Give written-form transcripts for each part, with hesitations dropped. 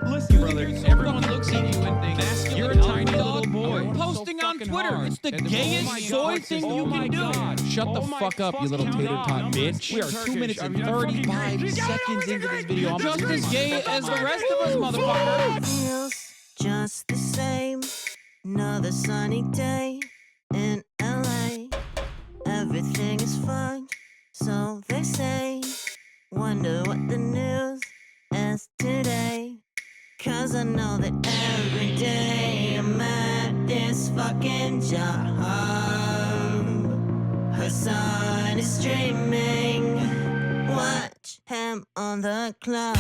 Listen, brother, everyone looks at you and thinks you're a tiny little boy. Posting on Twitter. It's the gayest soy thing you can do. Shut the fuck up, you little tater tot bitch. We are 2 minutes and 35 seconds into this video. I'm Just as gay as the rest of us, motherfucker. Feels just the same. Another sunny day in LA. Everything is fine, so they say. Wonder what the news is today. Cause I know that every day I'm at this fucking job. Hasan is streaming. Watch him on the clock.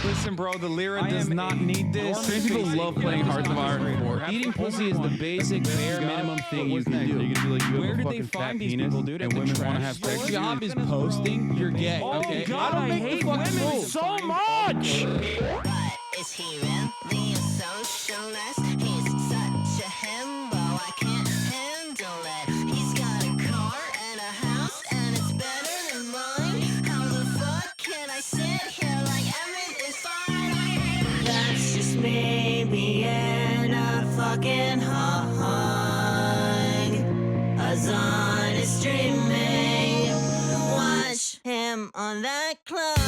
Listen, bro, the Lyra does not need this. Trans people love playing Hearts of Iron. Eating pussy is the basic, bare minimum thing you can do. Where did they find these people, dude? And women want to have sex. Your job is posting, you're gay. Okay? God, I hate women so much! But is he really a socialist? He's such a himbo, I can't handle it. He's got a car and a house and it's better than mine. How the fuck can I sit here like everything's fine? That's just me being a fucking hog. Hasan is streaming. Watch him on that clock.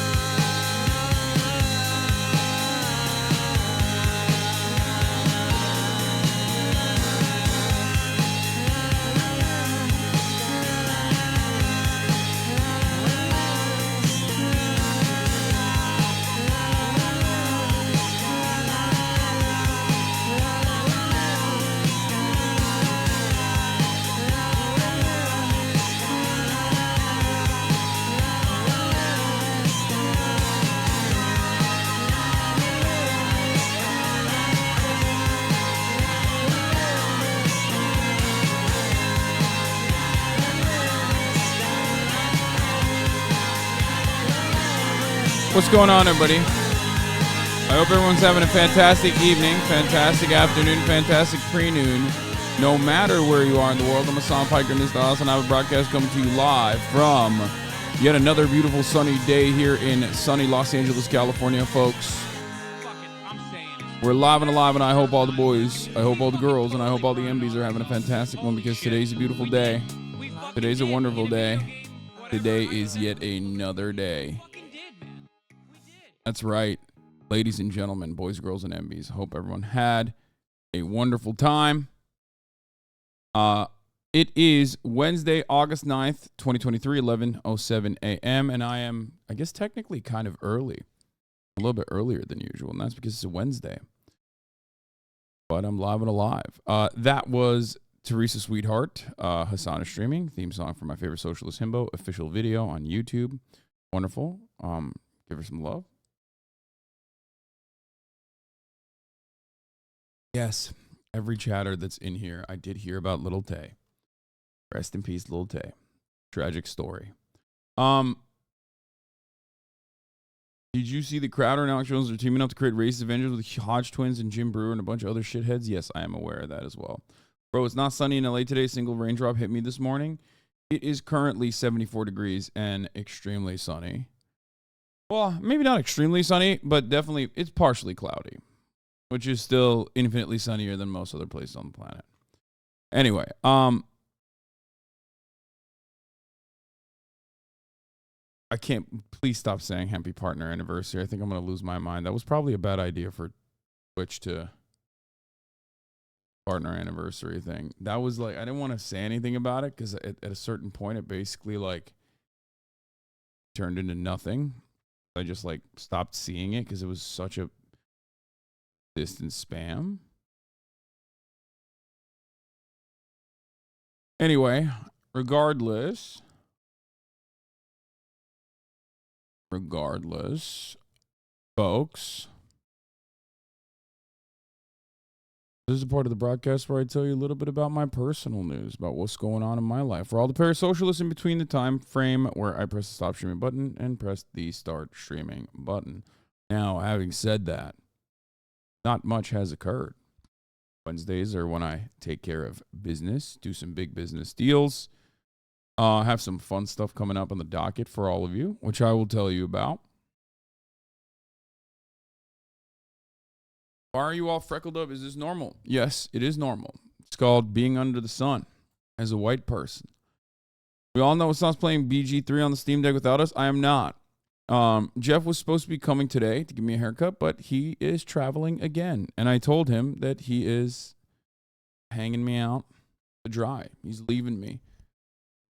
What's going on, everybody? I hope everyone's having a fantastic evening, fantastic afternoon, fantastic pre-noon. No matter where you are in the world, I'm Hasan Piker, and this is the HasanAbi broadcast coming to you live from yet another beautiful sunny day here in sunny Los Angeles, California, folks. We're live and alive, and I hope all the boys, I hope all the girls, and I hope all the MBs are having a fantastic one, because today's a beautiful day. Today's a wonderful day. Today is yet another day. That's right, ladies and gentlemen, boys, girls, and MBs. Hope everyone had a wonderful time. It is Wednesday, August 9th, 2023, 11:07 a.m., and I am, I guess, technically kind of early. A little bit earlier than usual, and that's because it's a Wednesday. But I'm live and alive. That was Teresa Sweetheart, Hasan is streaming, theme song for my favorite socialist himbo, official video on YouTube. Wonderful. Give her some love. Yes, every chatter that's in here, I did hear about Lil Tay. Rest in peace, Lil Tay. Tragic story. Did you see the Crowder and Alex Jones are teaming up to create racist Avengers with Hodge twins and Jim Brewer and a bunch of other shitheads? Yes, I am aware of that as well. Bro, it's not sunny in LA today. Single raindrop hit me this morning. It is currently 74 degrees and extremely sunny. Well, maybe not extremely sunny, but definitely it's partially cloudy, which is still infinitely sunnier than most other places on the planet. Anyway, I can't, please stop saying happy partner anniversary. I think I'm going to lose my mind. That was probably a bad idea for Twitch to partner anniversary thing. That was like, I didn't want to say anything about it because at a certain point, it basically like turned into nothing. I just like stopped seeing it because it was such a distant spam. Anyway, regardless, Regardless, folks, this is a part of the broadcast where I tell you a little bit about my personal news, about what's going on in my life. For all the parasocialists in between the time frame where I press the stop streaming button and press the start streaming button. Now, having said that, not much has occurred. Wednesdays are when I take care of business, do some big business deals, have some fun stuff coming up on the docket for all of you, which I will tell you about. Why are you all freckled up? Is this normal? Yes, it is normal. It's called being under the sun as a white person. We all know Hasan's playing BG3 on the Steam Deck without us. I am not. Jeff was supposed to be coming today to give me a haircut, but he is traveling again. And I told him that he is hanging me out to dry. He's leaving me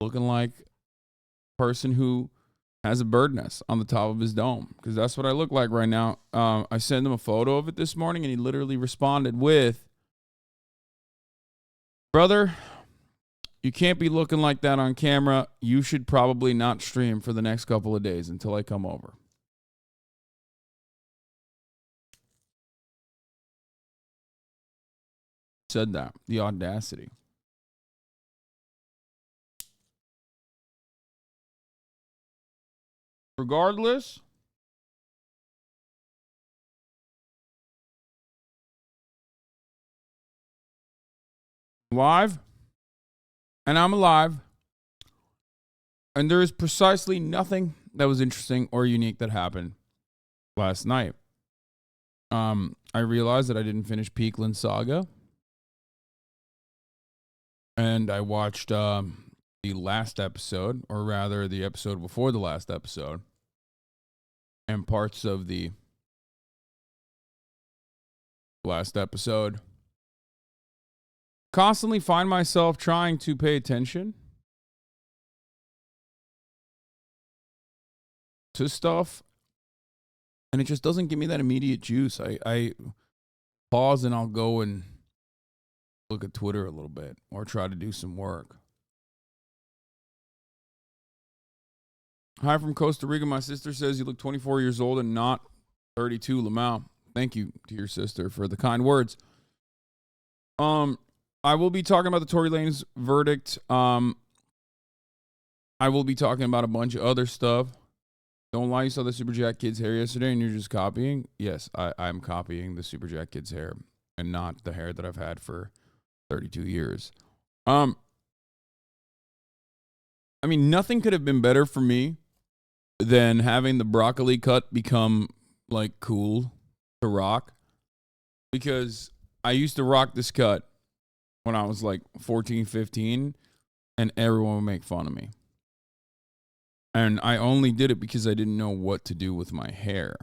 looking like a person who has a bird nest on the top of his dome, because that's what I look like right now. I sent him a photo of it this morning, and he literally responded with, "Brother, you can't be looking like that on camera. You should probably not stream for the next couple of days until I come over." Said that. The audacity. Regardless, live, and I'm alive, and there is precisely nothing that was interesting or unique that happened last night. I realized that I didn't finish Peakland Saga, and I watched the last episode, or rather the episode before the last episode, and parts of the last episode. Constantly find myself trying to pay attention to stuff, and it just doesn't give me that immediate juice. I pause and I'll go and look at Twitter a little bit or try to do some work. Hi from Costa Rica. My sister says you look 24 years old and not 32, Lamau. Thank you to your sister for the kind words. I will be talking about the Tory Lanez verdict. I will be talking about a bunch of other stuff. Don't lie, you saw the Super Jack Kid's hair yesterday and you're just copying. Yes, I'm copying the Super Jack Kid's hair and not the hair that I've had for 32 years. I mean, nothing could have been better for me than having the broccoli cut become like cool to rock, because I used to rock this cut when I was like 14, 15, and everyone would make fun of me. And I only did it because I didn't know what to do with my hair.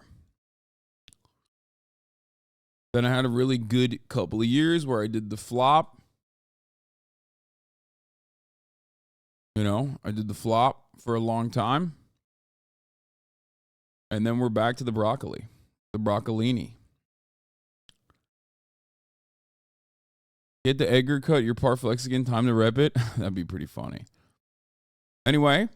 Then I had a really good couple of years where I did the flop. You know, I did the flop for a long time. And then we're back to the broccoli, the broccolini. Get the Edgar cut, your par flex again, time to rep it. That'd be pretty funny. Anyway.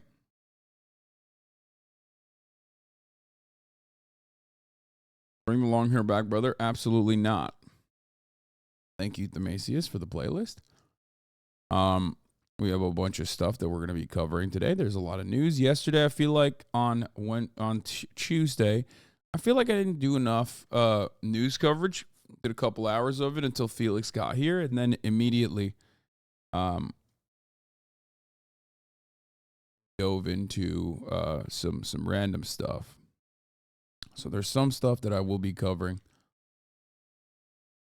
Bring the long hair back, brother. Absolutely not. Thank you, Themasius, for the playlist. We have a bunch of stuff that we're going to be covering today. There's a lot of news. Yesterday, I feel like on Tuesday, I feel like I didn't do enough news coverage. Did a couple hours of it until Felix got here, and then immediately dove into some random stuff. So there's some stuff that I will be covering.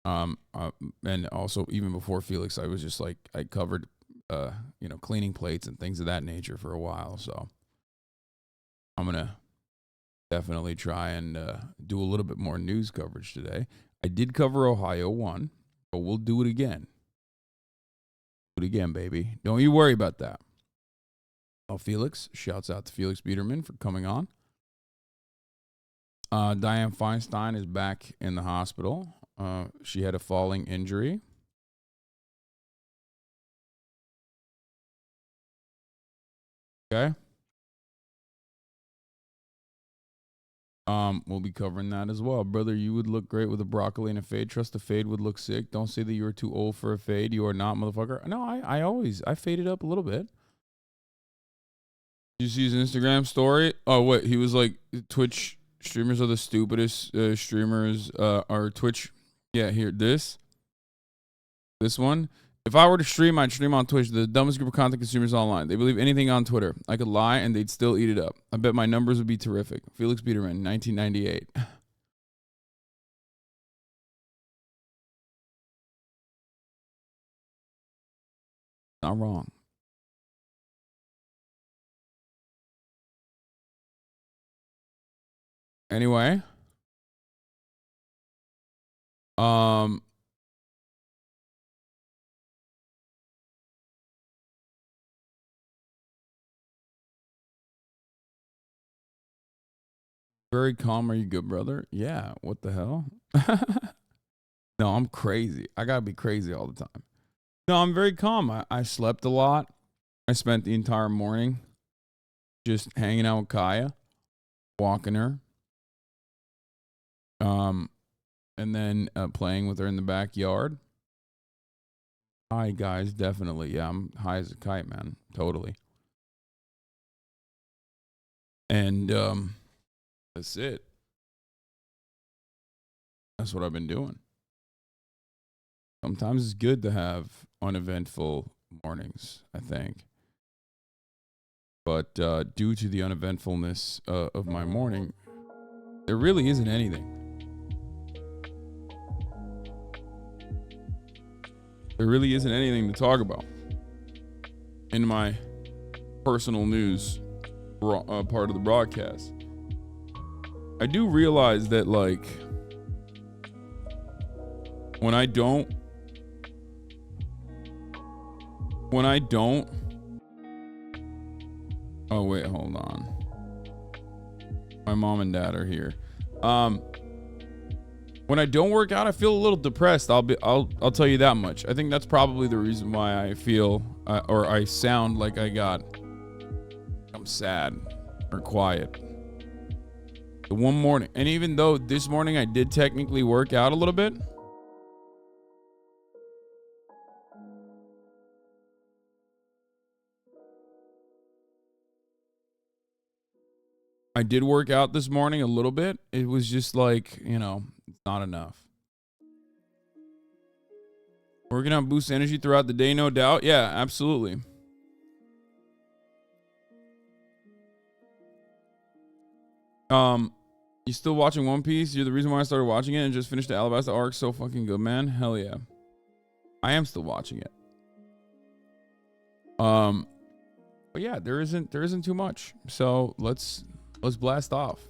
And also even before Felix, I was just like, I covered, cleaning plates and things of that nature for a while. So I'm going to definitely try and do a little bit more news coverage today. I did cover Ohio 1, but we'll do it again. Do it again, baby. Don't you worry about that. Oh, Felix. Shouts out to Felix Biederman for coming on. Dianne Feinstein is back in the hospital. She had a falling injury. Okay. We'll be covering that as well. Brother, you would look great with a broccoli and a fade. Trust the fade would look sick. Don't say that you are too old for a fade. You are not, motherfucker. No, I faded up a little bit. Did you see his Instagram story? Oh, what? He was like, Twitch streamers are the stupidest streamers, or Twitch. Yeah, here, this one. If I were to stream, I'd stream on Twitch. The dumbest group of content consumers online. They believe anything on Twitter. I could lie and they'd still eat it up. I bet my numbers would be terrific. Felix Biederman, 1998. Not wrong. Anyway. Very calm. Are you good, brother? Yeah. What the hell? No, I'm crazy. I gotta be crazy all the time. No, I'm very calm. I slept a lot. I spent the entire morning just hanging out with Kaya, walking her, and then playing with her in the backyard. Hi, guys. Definitely. Yeah, I'm high as a kite, man. Totally. And that's it. That's what I've been doing. Sometimes it's good to have uneventful mornings, I think. But due to the uneventfulness of my morning, there really isn't anything. There really isn't anything to talk about in my personal news part of the broadcast. I do realize that, like, when I don't, oh wait, hold on. My mom and dad are here. When I don't work out, I feel a little depressed. I'll tell you that much. I think that's probably the reason why I feel or I sound like I'm sad or quiet. The one morning, and even though this morning I did technically work out a little bit, I did work out this morning a little bit. It was just like, it's not enough. Working out boosts energy throughout the day, no doubt. Yeah, absolutely. You still watching One Piece? You're the reason why I started watching it and just finished the Alabasta arc. So fucking good, man. Hell yeah. I am still watching it. But yeah, there isn't too much. So let's blast off.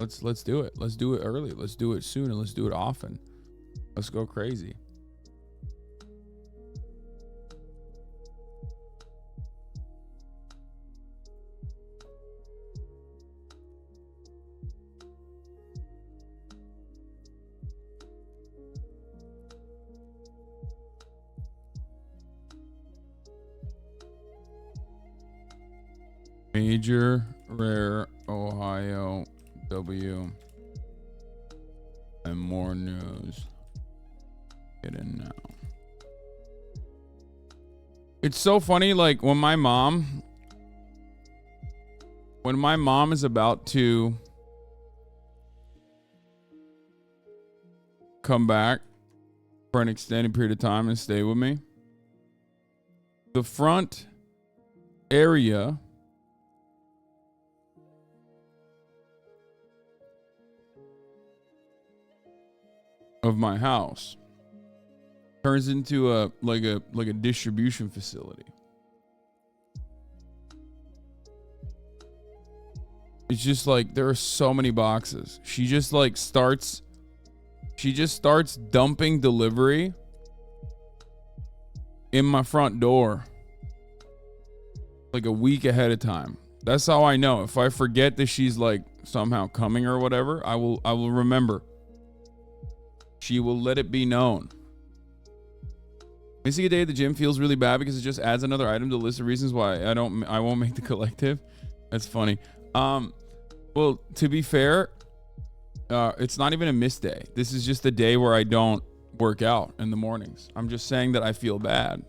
Let's do it. Let's do it early. Let's do it soon, and let's do it often. Let's go crazy. Major rare Ohio W and more news. Get in now. It's so funny, like when my mom is about to come back for an extended period of time and stay with me, the front area of my house turns into a distribution facility. It's just like there are so many boxes. She just starts dumping delivery in my front door like a week ahead of time. That's how I know. If I forget that she's like somehow coming or whatever, I will remember. She will let it be known. Missing a day at the gym feels really bad because it just adds another item to the list of reasons why I won't make the collective. That's funny. Well, to be fair, It's not even a miss day. This is just a day where I don't work out in the mornings. I'm just saying that I feel bad.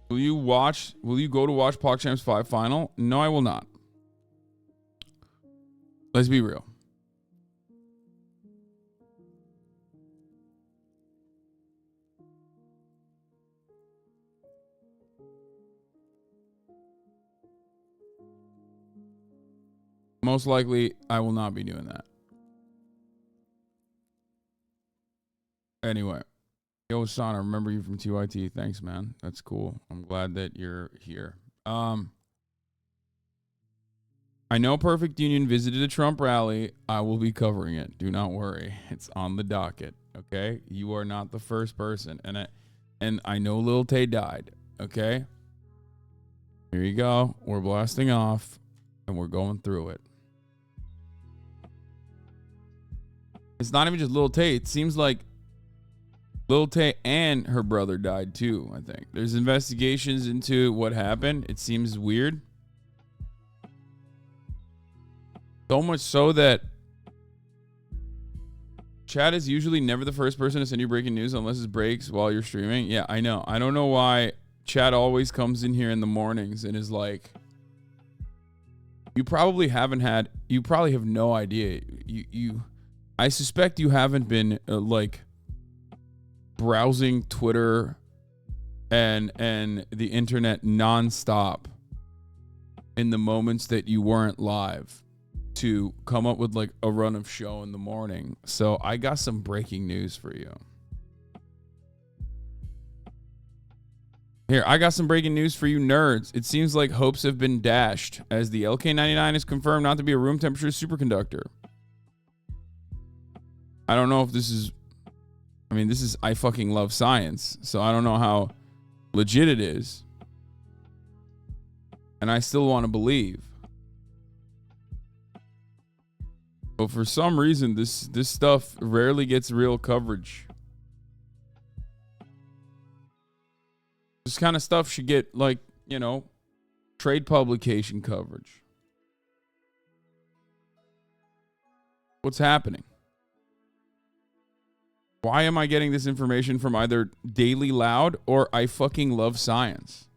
Will you go to watch PogChamps 5 final? No, I will not. Let's be real. Most likely, I will not be doing that. Anyway. Yo, Hasan, I remember you from TYT. Thanks, man. That's cool. I'm glad that you're here. I know Perfect Union visited a Trump rally. I will be covering it. Do not worry. It's on the docket, okay? You are not the first person. And I know Lil Tay died, okay? Here you go. We're blasting off, and we're going through it. It's not even just Lil Tay. It seems like Lil Tay and her brother died too, I think. There's investigations into what happened. It seems weird. So much so that chat is usually never the first person to send you breaking news unless it breaks while you're streaming. Yeah, I know. I don't know why chat always comes in here in the mornings and is like, you probably have no idea. I suspect you haven't been like browsing Twitter and the internet nonstop in the moments that you weren't live to come up with like a run of show in the morning. So I got some breaking news for you. Here, I got some breaking news for you nerds. It seems like hopes have been dashed as the LK99 is confirmed not to be a room temperature superconductor. I don't know if this is, I fucking love science, so I don't know how legit it is. And I still want to believe. But for some reason, this stuff rarely gets real coverage. This kind of stuff should get, like, trade publication coverage. What's happening? Why am I getting this information from either Daily Loud or I fucking love science?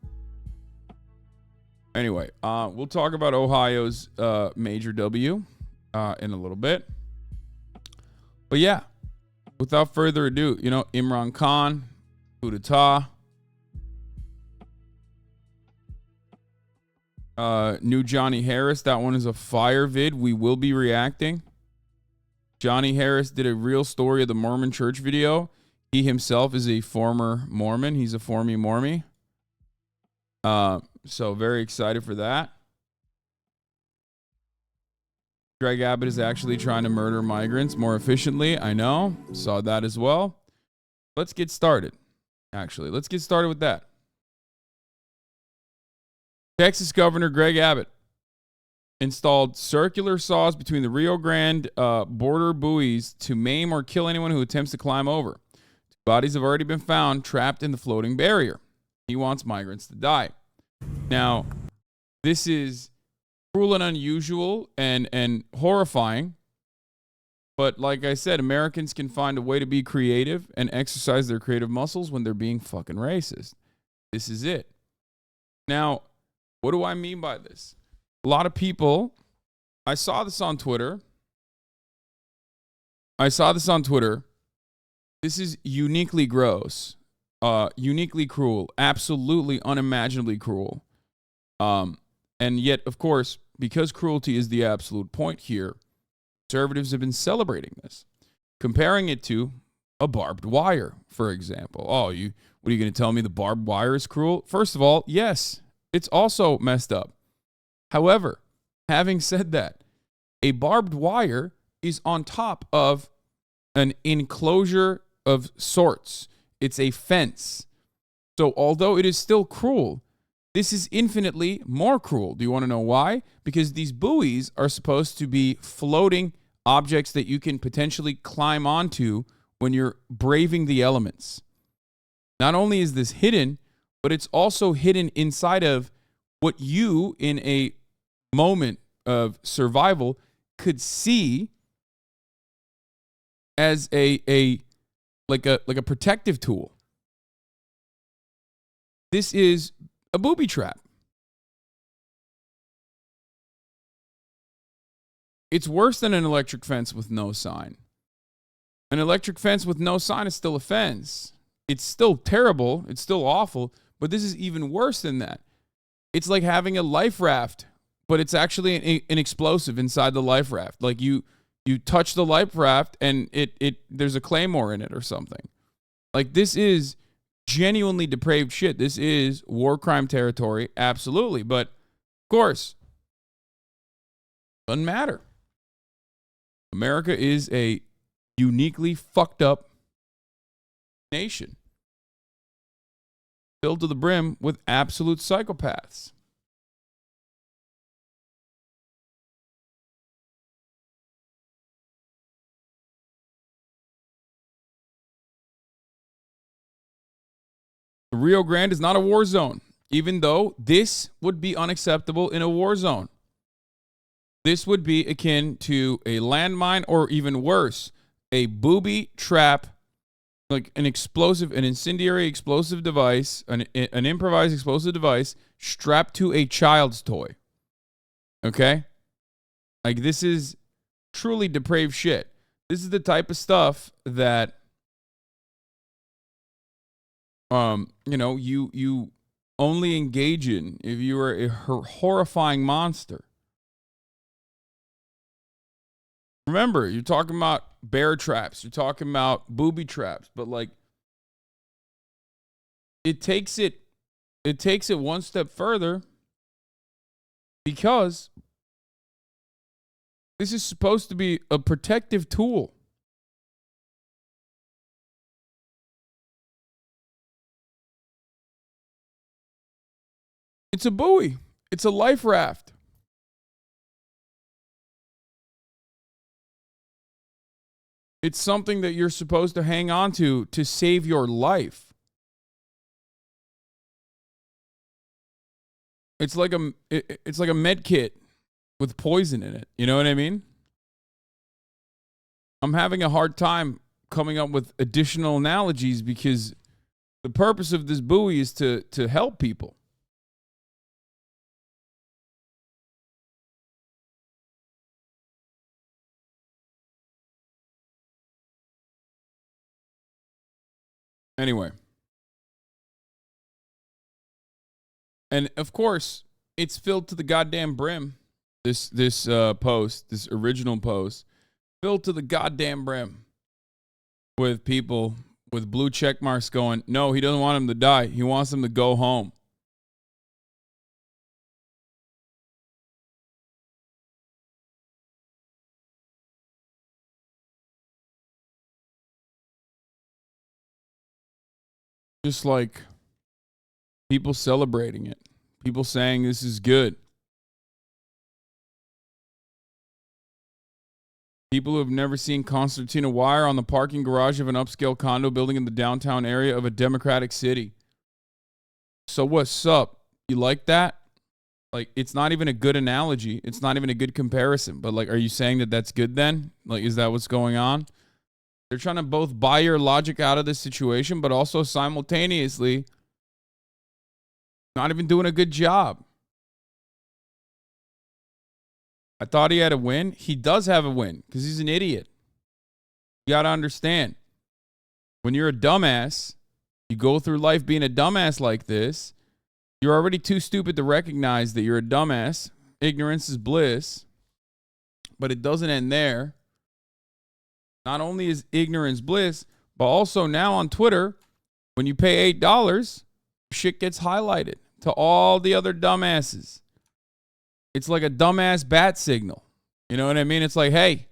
Anyway, we'll talk about Ohio's major W in a little bit. But yeah, without further ado, Imran Khan, coup d'etat. New Johnny Harris. That one is a fire vid. We will be reacting. Johnny Harris did a real story of the Mormon church video. He himself is a former Mormon. He's a formie Mormie. So very excited for that. Greg Abbott is actually trying to murder migrants more efficiently. I know. Saw that as well. Let's get started. Let's get started with that. Texas Governor Greg Abbott installed circular saws between the Rio Grande border buoys to maim or kill anyone who attempts to climb over. Two bodies have already been found trapped in the floating barrier. He wants migrants to die. Now, this is cruel and unusual and horrifying. But like I said, Americans can find a way to be creative and exercise their creative muscles when they're being fucking racist. This is it. Now, what do I mean by this? A lot of people, I saw this on Twitter. This is uniquely gross, uniquely cruel, absolutely unimaginably cruel. And yet, of course, because cruelty is the absolute point here, conservatives have been celebrating this, comparing it to a barbed wire, for example. Oh, what are you going to tell me the barbed wire is cruel? First of all, yes, it's also messed up. However, having said that, a barbed wire is on top of an enclosure of sorts. It's a fence. So although it is still cruel, this is infinitely more cruel. Do you want to know why? Because these buoys are supposed to be floating objects that you can potentially climb onto when you're braving the elements. Not only is this hidden, but it's also hidden inside of what you, in a moment of survival could see as a protective tool. This is a booby trap. It's worse than an electric fence with no sign. An electric fence with no sign is still a fence. It's still terrible. It's still awful. But this is even worse than that. It's like having a life raft, but it's actually an explosive inside the life raft. Like you touch the life raft and there's a claymore in it or something. Like, this is genuinely depraved shit. This is war crime territory, absolutely. But of course, doesn't matter. America is a uniquely fucked up nation, filled to the brim with absolute psychopaths. The Rio Grande is not a war zone, even though this would be unacceptable in a war zone. This would be akin to a landmine, or even worse, a booby trap, like an incendiary explosive device, an improvised explosive device strapped to a child's toy. Okay? Like, this is truly depraved shit. This is the type of stuff that, you only engage in if you are a horrifying monster. Remember, you're talking about bear traps. You're talking about booby traps. But, like, it takes it one step further, because this is supposed to be a protective tool. It's a buoy. It's a life raft. It's something that you're supposed to hang on to save your life. It's like a med kit with poison in it. You know what I mean? I'm having a hard time coming up with additional analogies, because the purpose of this buoy is to help people. Anyway. And of course, it's filled to the goddamn brim. This post, this original post, filled to the goddamn brim with people with blue check marks going, no, he doesn't want him to die. He wants him to go home. Just like people celebrating it. People saying this is good. People who have never seen concertina wire on the parking garage of an upscale condo building in the downtown area of a democratic city. So what's up? You like that? Like, it's not even a good analogy. It's not even a good comparison. But, like, are you saying that that's good then? Like, is that what's going on? They're trying to both buy your logic out of this situation, but also simultaneously not even doing a good job. I thought he had a win. He does have a win because he's an idiot. You got to understand. When you're a dumbass, you go through life being a dumbass like this, you're already too stupid to recognize that you're a dumbass. Ignorance is bliss. But it doesn't end there. Not only is ignorance bliss, but also now on Twitter, when you pay $8, shit gets highlighted to all the other dumbasses. It's like a dumbass bat signal. You know what I mean? It's like, hey,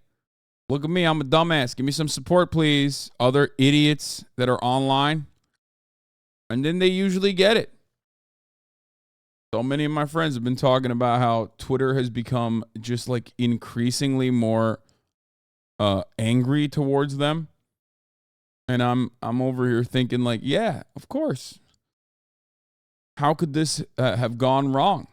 look at me. I'm a dumbass. Give me some support, please. Other idiots that are online. And then they usually get it. So many of my friends have been talking about how Twitter has become just like increasingly more angry towards them. And I'm over here thinking like, yeah, of course. How could this have gone wrong?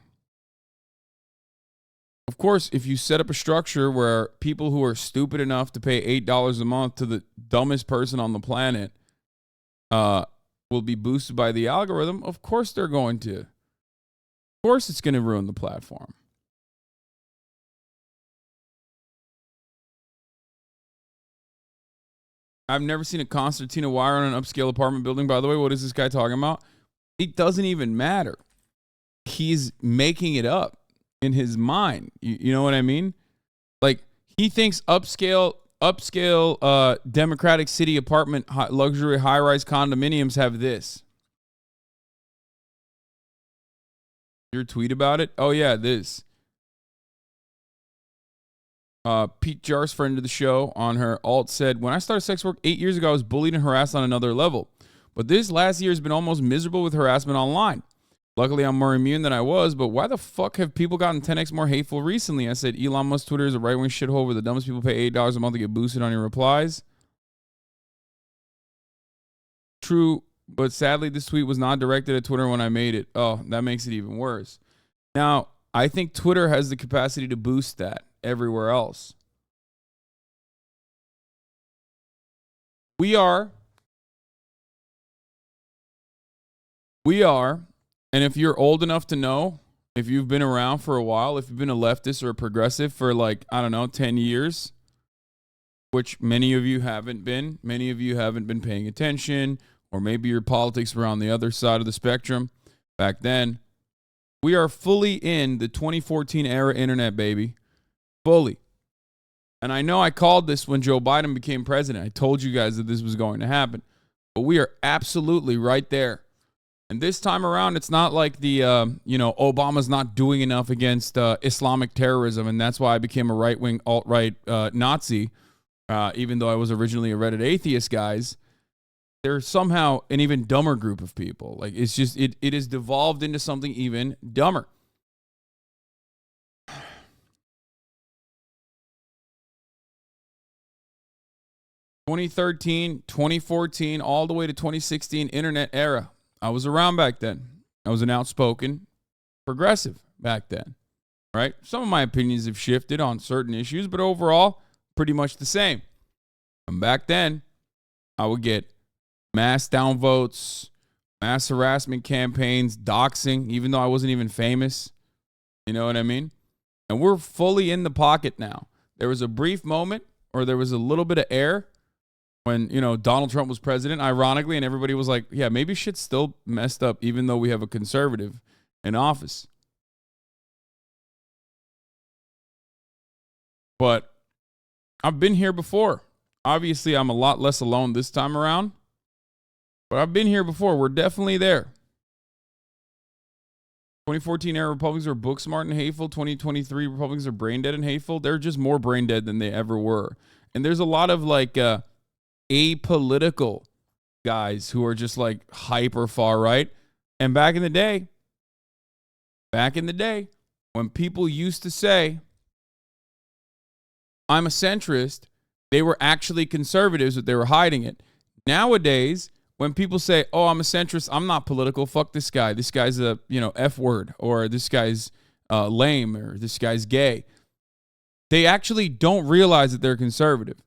Of course, if you set up a structure where people who are stupid enough to pay $8 a month to the dumbest person on the planet will be boosted by the algorithm, of course they're going to. Of course it's going to ruin the platform. I've never seen a concertina wire on an upscale apartment building. By the way, what is this guy talking about? It doesn't even matter. He's making it up in his mind. You know what I mean? Like, he thinks upscale Democratic City apartment luxury high-rise condominiums have this. Your tweet about it? Oh, yeah, this. Pete Jar's friend of the show on her alt said, when I started sex work 8 years ago, I was bullied and harassed on another level. But this last year has been almost miserable with harassment online. Luckily, I'm more immune than I was, but why the fuck have people gotten 10x more hateful recently? I said, Elon Musk Twitter is a right-wing shithole where the dumbest people pay $8 a month to get boosted on your replies. True, but sadly, this tweet was not directed at Twitter when I made it. Oh, that makes it even worse. Now, I think Twitter has the capacity to boost that everywhere else. We are, and if you're old enough to know, if you've been around for a while, if you've been a leftist or a progressive for 10 years, which many of you haven't been paying attention, or maybe your politics were on the other side of the spectrum back then. We are fully in the 2014 era internet, baby. Fully. And I know I called this when Joe Biden became president. I told you guys that this was going to happen. But we are absolutely right there. And this time around, it's not like Obama's not doing enough against Islamic terrorism, and that's why I became a right-wing, alt-right Nazi, even though I was originally a Reddit atheist, guys. They're somehow an even dumber group of people. Like, it's just, it has devolved into something even dumber. (2013, 2014, all the way to 2016 internet era. I was around back then. I was an outspoken progressive back then, right? Some of my opinions have shifted on certain issues, but overall, pretty much the same. And back then, I would get mass downvotes, mass harassment campaigns, doxing, even though I wasn't even famous. You know what I mean? And we're fully in the pocket now. There was a brief moment, or there was a little bit of air when, Donald Trump was president, ironically, and everybody was like, yeah, maybe shit's still messed up, even though we have a conservative in office. But I've been here before. Obviously, I'm a lot less alone this time around. But I've been here before. We're definitely there. 2014 era Republicans are book smart and hateful. 2023 Republicans are brain dead and hateful. They're just more brain dead than they ever were. And there's a lot of apolitical guys who are just hyper far right. And back in the day, when people used to say, I'm a centrist, they were actually conservatives, but they were hiding it. Nowadays, when people say, oh, I'm a centrist, I'm not political, fuck this guy. This guy's a, F word, or this guy's lame, or this guy's gay. They actually don't realize that they're conservative.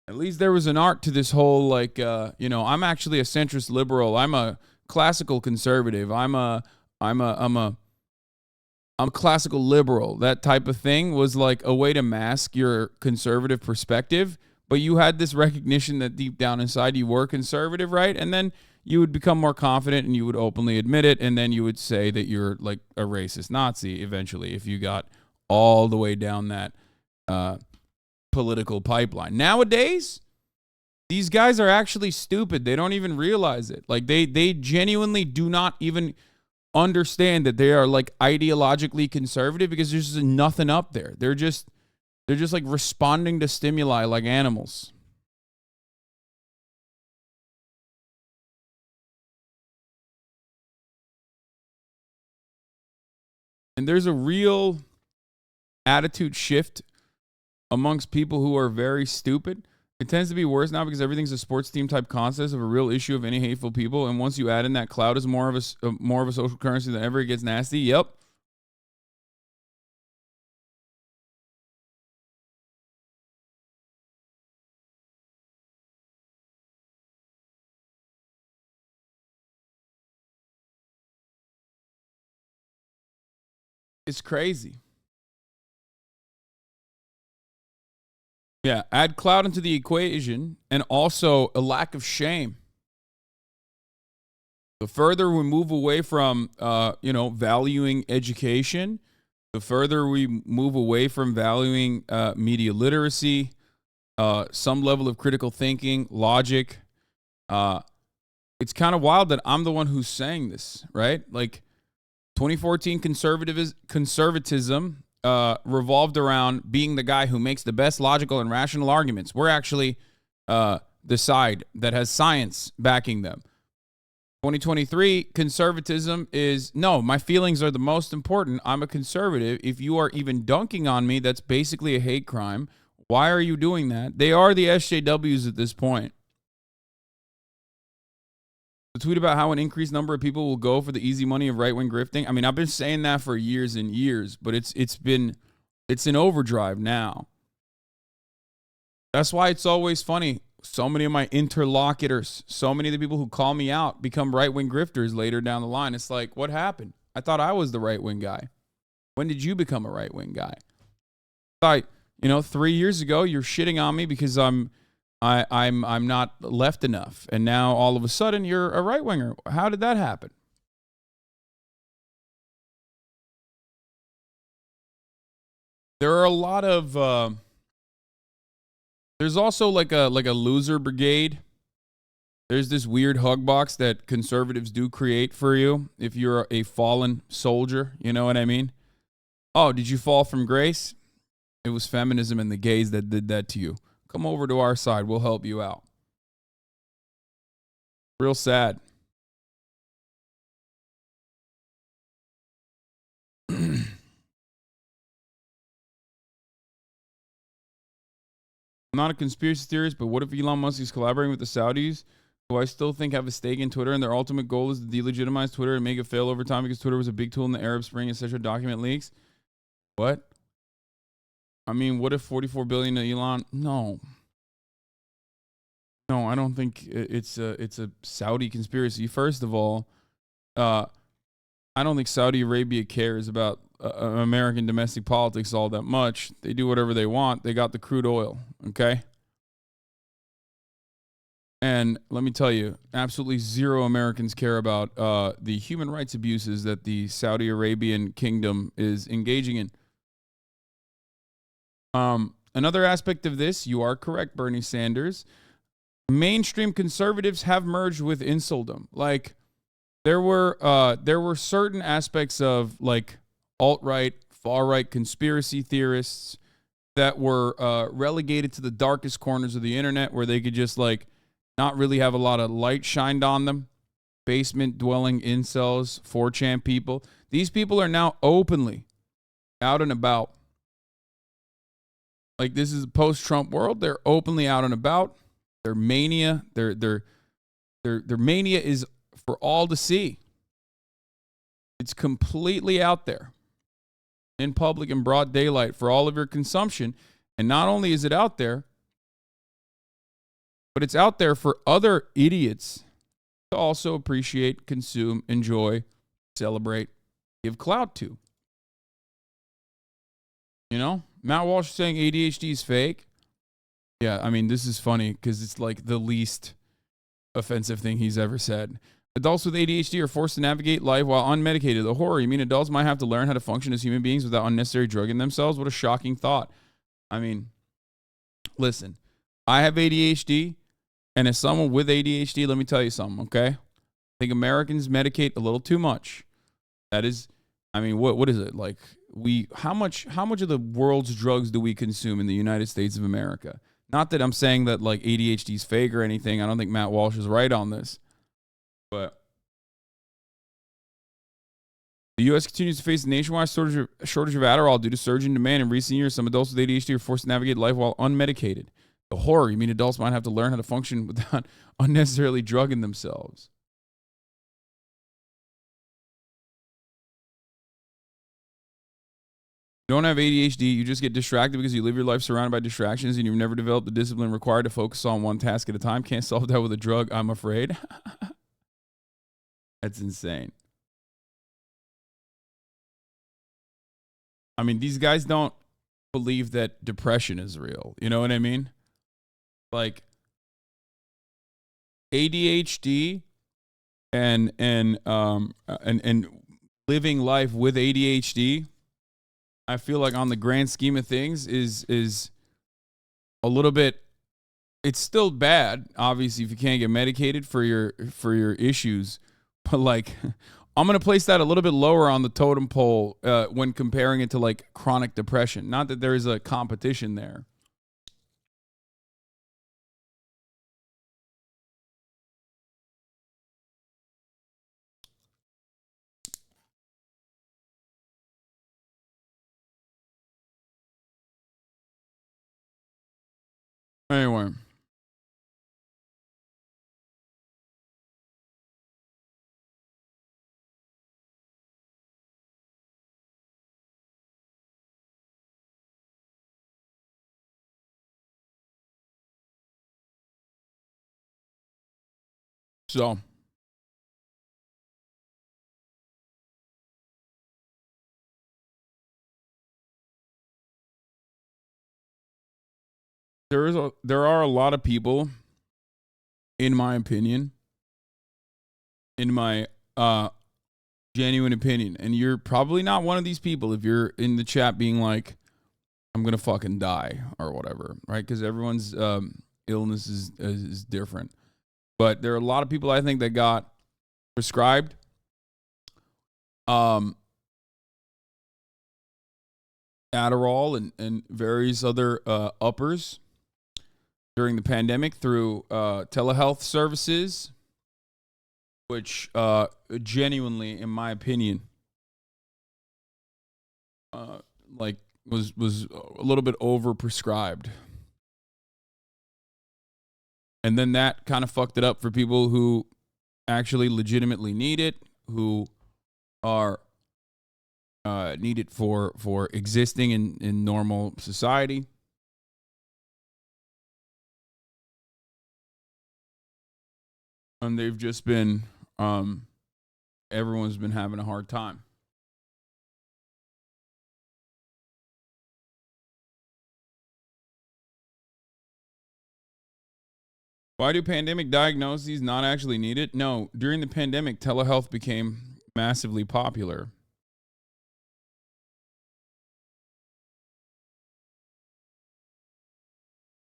At least there was an art to this whole, I'm actually a centrist liberal. I'm a classical conservative. I'm a classical liberal. That type of thing was like a way to mask your conservative perspective. But you had this recognition that deep down inside you were conservative, right? And then you would become more confident and you would openly admit it. And then you would say that you're like a racist Nazi eventually if you got all the way down that political pipeline. Nowadays, these guys are actually stupid. They don't even realize it. Like they genuinely do not even understand that they are ideologically conservative because there's just nothing up there. They're just responding to stimuli like animals. And there's a real attitude shift amongst people who are very stupid. It tends to be worse now because everything's a sports team type concept of a real issue of any hateful people. And once you add in that cloud is more of a social currency than ever, it gets nasty. Yep. It's crazy. Yeah, add clout into the equation and also a lack of shame. The further we move away from, valuing education, the further we move away from valuing media literacy, some level of critical thinking, logic. It's kind of wild that I'm the one who's saying this, right? Like 2014 conservatism revolved around being the guy who makes the best logical and rational arguments. We're actually the side that has science backing them. 2023 conservatism is, no, my feelings are the most important. I'm a conservative. If you are even dunking on me, that's basically a hate crime. Why are you doing that? They are the SJWs at this point. The tweet about how an increased number of people will go for the easy money of right-wing grifting. I mean, I've been saying that for years and years, but it's in overdrive now. That's why it's always funny. So many of my interlocutors, so many of the people who call me out become right-wing grifters later down the line. It's like, what happened? I thought I was the right-wing guy. When did you become a right-wing guy? I thought, 3 years ago, you're shitting on me because I'm not left enough. And now all of a sudden you're a right-winger. How did that happen? There are a lot of there's also like a loser brigade. There's this weird hug box that conservatives do create for you if you're a fallen soldier, you know what I mean? Oh, did you fall from grace? It was feminism and the gays that did that to you. Come over to our side. We'll help you out. Real sad. I'm not a conspiracy theorist, but what if Elon Musk is collaborating with the Saudis, who I still think have a stake in Twitter, and their ultimate goal is to delegitimize Twitter and make it fail over time because Twitter was a big tool in the Arab Spring, etc. Document leaks? What? I mean, what if 44 billion to Elon? No, I don't think it's a Saudi conspiracy. First of all, I don't think Saudi Arabia cares about American domestic politics all that much. They do whatever they want. They got the crude oil, okay? And let me tell you, absolutely zero Americans care about the human rights abuses that the Saudi Arabian kingdom is engaging in. Another aspect of this, you are correct, Bernie Sanders. Mainstream conservatives have merged with insuldom. Like, there were certain aspects of like alt-right, far-right conspiracy theorists that were relegated to the darkest corners of the internet where they could just like not really have a lot of light shined on them. Basement-dwelling incels, 4chan people. These people are now openly out and about. Like, this is a post-Trump world. They're openly out and about. Their mania, their mania is for all to see. It's completely out there in public in broad daylight for all of your consumption. And not only is it out there, but it's out there for other idiots to also appreciate, consume, enjoy, celebrate, give clout to. You know, Matt Walsh saying ADHD is fake. Yeah, I mean, this is funny because it's like the least offensive thing he's ever said. Adults with ADHD are forced to navigate life while unmedicated. The horror. You mean adults might have to learn how to function as human beings without unnecessary drugging themselves? What a shocking thought. I mean, listen, I have ADHD, and as someone with ADHD, let me tell you something, okay? I think Americans medicate a little too much. That is, I mean, what is it? Like, how much of the world's drugs do we consume in the United States of America? Not that I'm saying that like ADHD is fake or anything. I don't think Matt Walsh is right on this. But the U.S. continues to face a nationwide shortage of Adderall due to surge in demand in recent years. Some adults with ADHD are forced to navigate life while unmedicated. The horror. You mean adults might have to learn how to function without unnecessarily drugging themselves? You don't have ADHD. You just get distracted because you live your life surrounded by distractions and you've never developed the discipline required to focus on one task at a time. Can't solve that with a drug, I'm afraid. That's insane. I mean, these guys don't believe that depression is real. You know what I mean? Like ADHD and living life with ADHD, I feel like on the grand scheme of things is a little bit. It's still bad, obviously, if you can't get medicated for your issues. But like, I'm gonna place that a little bit lower on the totem pole when comparing it to like chronic depression. Not that there is a competition there. Anyway. So there are a lot of people, in my opinion, in my genuine opinion, and you're probably not one of these people if you're in the chat being like, I'm gonna fucking die or whatever, right? Because everyone's illness is different. But there are a lot of people I think that got prescribed Adderall and various other uppers during the pandemic through telehealth services, which genuinely, in my opinion, like was a little bit overprescribed. And then that kind of fucked it up for people who actually legitimately need it, who are need it for existing in normal society. And they've just been, everyone's been having a hard time. Why do pandemic diagnoses not actually need it? No, during the pandemic, telehealth became massively popular.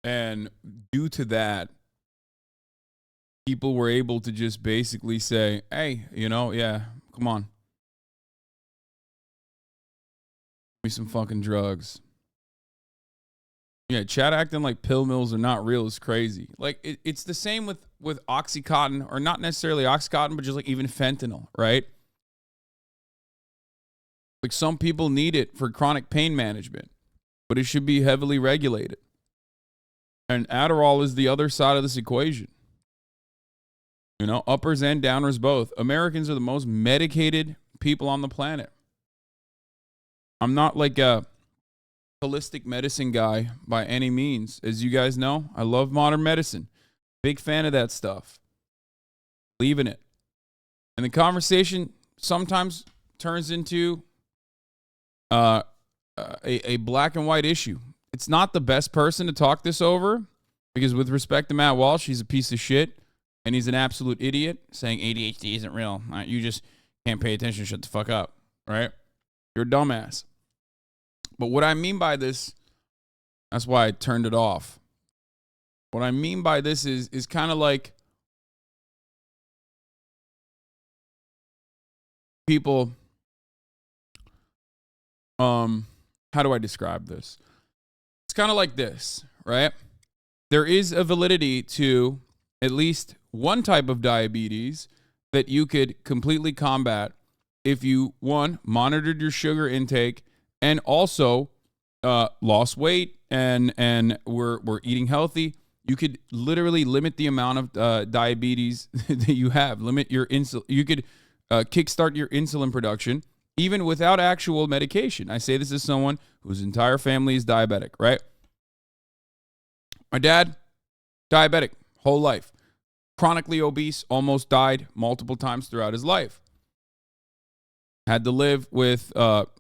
And due to that, people were able to just basically say, hey, yeah, come on. Give me some fucking drugs. Yeah, chat acting like pill mills are not real is crazy. Like, it's the same with Oxycontin, or not necessarily Oxycontin, but just like even fentanyl, right? Like, some people need it for chronic pain management, but it should be heavily regulated. And Adderall is the other side of this equation. Uppers and downers both. Americans are the most medicated people on the planet. I'm not like a holistic medicine guy by any means. As you guys know, I love modern medicine. Big fan of that stuff. Believe in it. And the conversation sometimes turns into a black and white issue. It's not the best person to talk this over, because with respect to Matt Walsh, he's a piece of shit. And he's an absolute idiot, saying ADHD isn't real. You just can't pay attention. Shut the fuck up, right? You're a dumbass. But what I mean by this, that's why I turned it off. What I mean by this is kind of like people, how do I describe this? It's kind of like this, right? There is a validity to at least one type of diabetes that you could completely combat if you, one, monitored your sugar intake, and also lost weight and were eating healthy. You could literally limit the amount of diabetes that you have. Limit your insulin. You could kickstart your insulin production even without actual medication. I say this as someone whose entire family is diabetic, right? My dad, diabetic, whole life. Chronically obese, almost died multiple times throughout his life. had to live with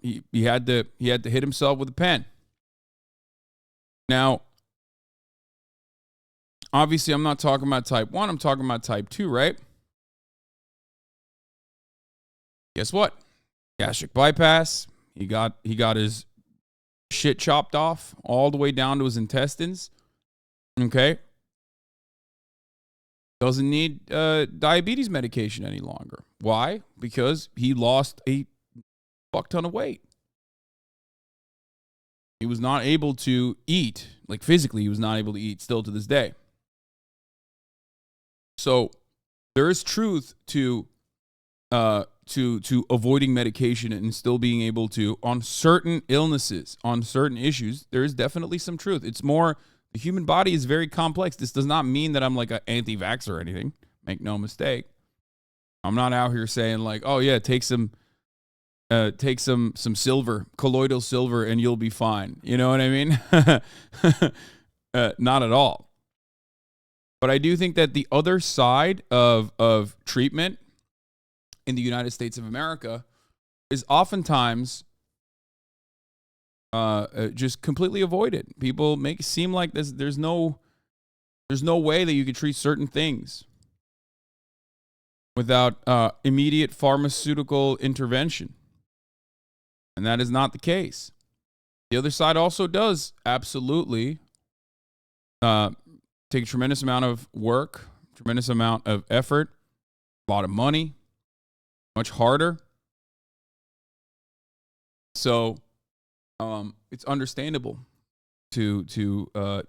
he had to hit himself with a pen. Now, obviously, I'm not talking about type 1, I'm talking about type 2, right? Guess what? Gastric bypass. He got his shit chopped off all the way down to his intestines. Okay? Doesn't need diabetes medication any longer. Why? Because he lost a fuck ton of weight. He was not able to eat, like physically, he was not able to eat still to this day. So there is truth to avoiding medication and still being able to, on certain illnesses, on certain issues, there is definitely some truth. It's more, the human body is very complex. This does not mean that I'm like an anti-vaxxer or anything. Make no mistake. I'm not out here saying like, oh yeah, take some silver, colloidal silver, and you'll be fine. You know what I mean? Not at all. But I do think that the other side of treatment in the United States of America is oftentimes just completely avoided. People make it seem like there's no way that you could treat certain things without immediate pharmaceutical intervention. And that is not the case. The other side also does absolutely take a tremendous amount of work, tremendous amount of effort, a lot of money, much harder. So it's understandable to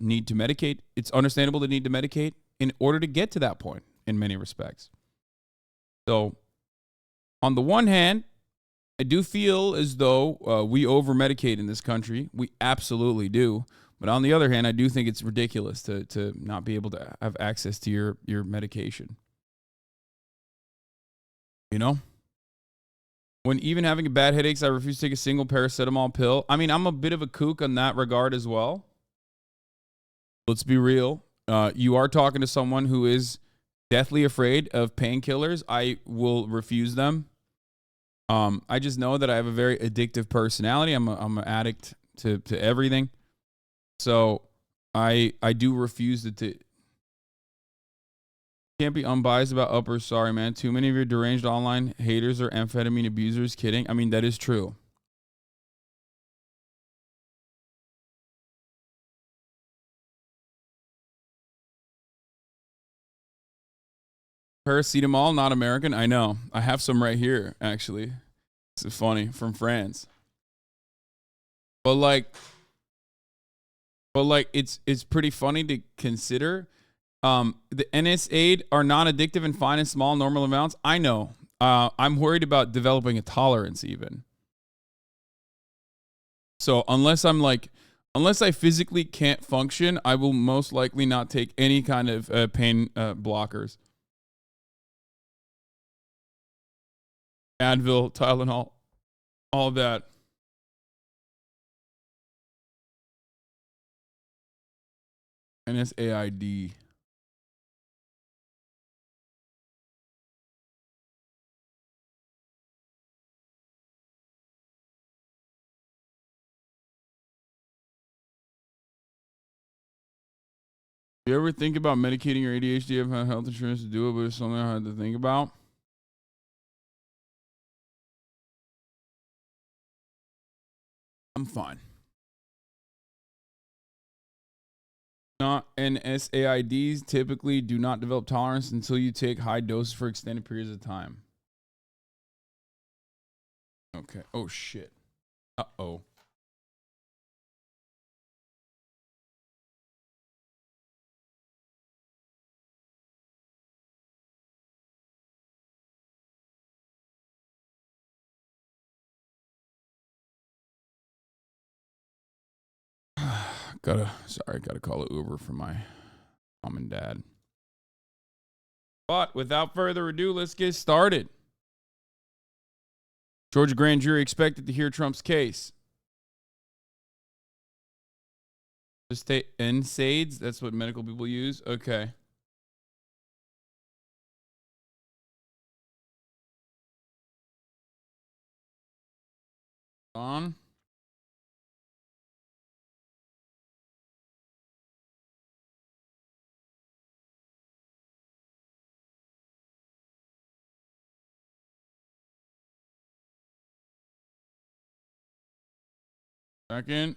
need to medicate. It's understandable to need to medicate in order to get to that point in many respects. So on the one hand, I do feel as though we over-medicate in this country. We absolutely do. But on the other hand, I do think it's ridiculous to not be able to have access to your medication. You know? When even having bad headaches, I refuse to take a single paracetamol pill. I mean, I'm a bit of a kook on that regard as well. Let's be real. You are talking to someone who is deathly afraid of painkillers. I will refuse them. I just know that I have a very addictive personality. I'm an addict to everything. So I do refuse to. Can't be unbiased about uppers. Sorry, man. Too many of your deranged online haters are amphetamine abusers. Kidding. I mean, that is true. Paracetamol, not American. I know. I have some right here, actually. It's funny, from France. But like it's pretty funny to consider. The NSAID are non-addictive and fine in small, normal amounts. I know. I'm worried about developing a tolerance even. So unless I physically can't function, I will most likely not take any kind of pain blockers. Advil, Tylenol, all that. NSAID. You ever think about medicating your ADHD? I've had health insurance to do it, but it's something I had to think about. I'm fine. Not NSAIDs typically do not develop tolerance until you take high doses for extended periods of time. Okay. Oh, shit. Uh-oh. Gotta call an Uber for my mom and dad. But without further ado, let's get started. Georgia grand jury expected to hear Trump's case. Just state NSAIDs, that's what medical people use. Okay. On. Second.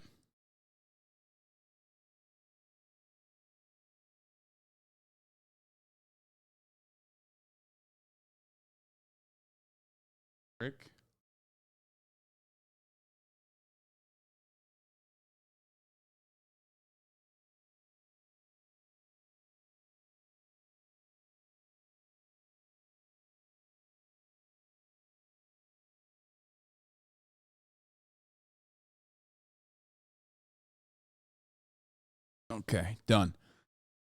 Rick. Okay, done.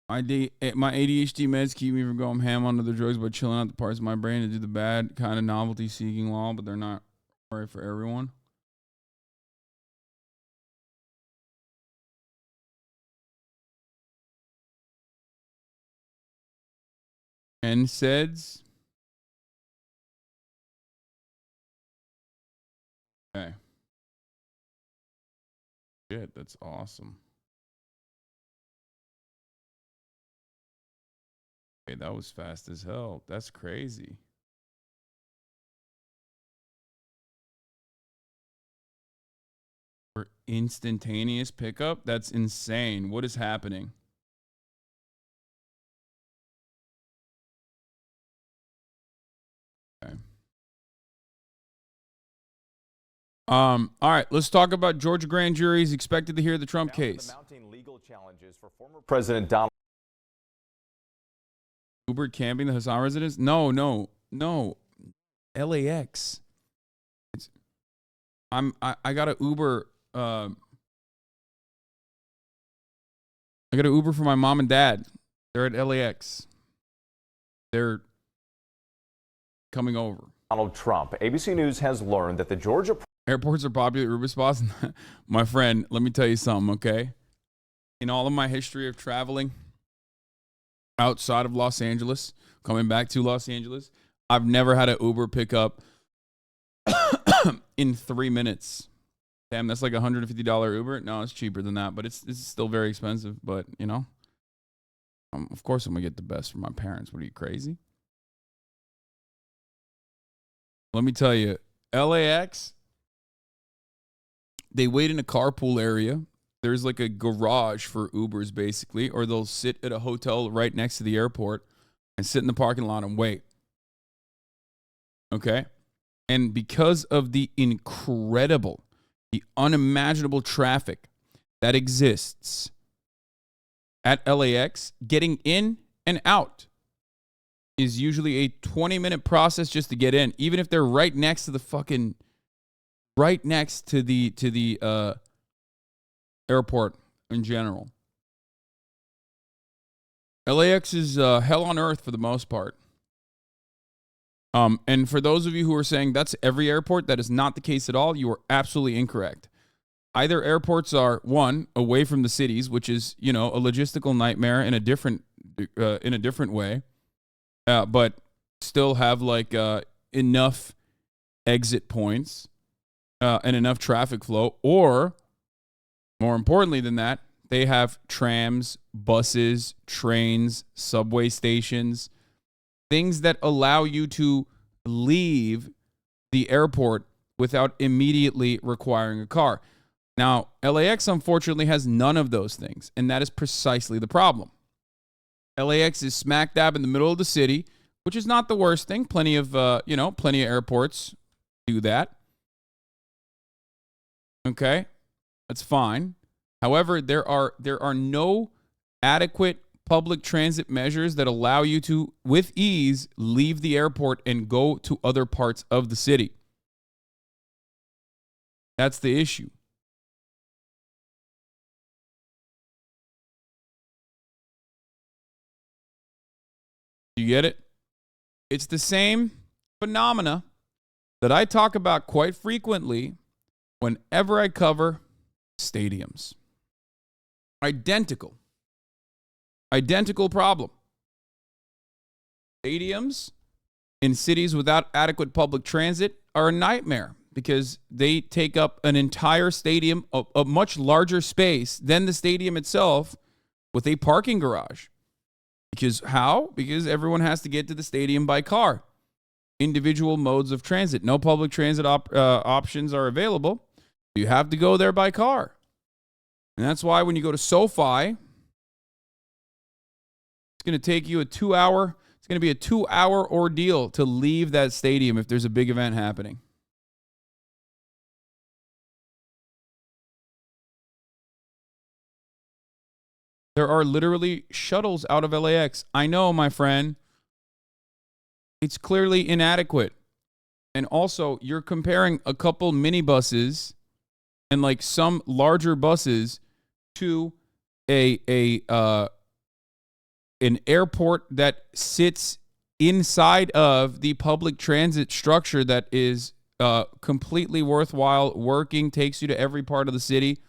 My ADHD meds keep me from going ham on other drugs by chilling out the parts of my brain to do the bad kind of novelty seeking law, but they're not right for everyone. NSAIDs. Okay. Shit, that's awesome. Okay, that was fast as hell. That's crazy. For instantaneous pickup? That's insane. What is happening? Okay. All right, let's talk about Georgia grand juries expected to hear the Trump case. Mounting legal challenges for former President Donald. Uber camping the Hasan residence? No. LAX. I got an Uber. I got an Uber for my mom and dad. They're at LAX. They're coming over. Donald Trump. ABC News has learned that the Georgia Airports are popular Uber spots. My friend, let me tell you something, okay? In all of my history of traveling outside of Los Angeles, coming back to Los Angeles, I've never had an Uber pick up in 3 minutes. Damn, that's like a $150 Uber. No, it's cheaper than that, but it's still very expensive. But, you know, of course I'm going to get the best for my parents. What are you, crazy? Let me tell you, LAX, they wait in a carpool area. There's like a garage for Ubers, basically, or they'll sit at a hotel right next to the airport and sit in the parking lot and wait. Okay? And because of the incredible, the unimaginable traffic that exists at LAX, getting in and out is usually a 20-minute process just to get in, even if they're right next to the airport in general. LAX is hell on earth for the most part. And for those of you who are saying that's every airport, that is not the case at all. You are absolutely incorrect. Either airports are, one, away from the cities, which is, you know, a logistical nightmare in a different way, but still have like enough exit points and enough traffic flow, or more importantly than that, they have trams, buses, trains, subway stations, things that allow you to leave the airport without immediately requiring a car. Now, LAX unfortunately has none of those things, and that is precisely the problem. LAX is smack dab in the middle of the city, which is not the worst thing. Plenty of airports do that. Okay, that's fine. However, there are no adequate public transit measures that allow you to, with ease, leave the airport and go to other parts of the city. That's the issue. You get it? It's the same phenomena that I talk about quite frequently whenever I cover stadiums. Identical problem. Stadiums in cities without adequate public transit are a nightmare because they take up an entire stadium, a much larger space than the stadium itself, with a parking garage. Because how? Because everyone has to get to the stadium by car. Individual modes of transit. No public transit options are available. You have to go there by car. And that's why when you go to SoFi, it's going to take you it's going to be a 2-hour ordeal to leave that stadium if there's a big event happening. There are literally shuttles out of LAX. I know, my friend. It's clearly inadequate. And also, you're comparing a couple minibuses and like some larger buses to an airport that sits inside of the public transit structure that is completely worthwhile, working, takes you to every part of the city.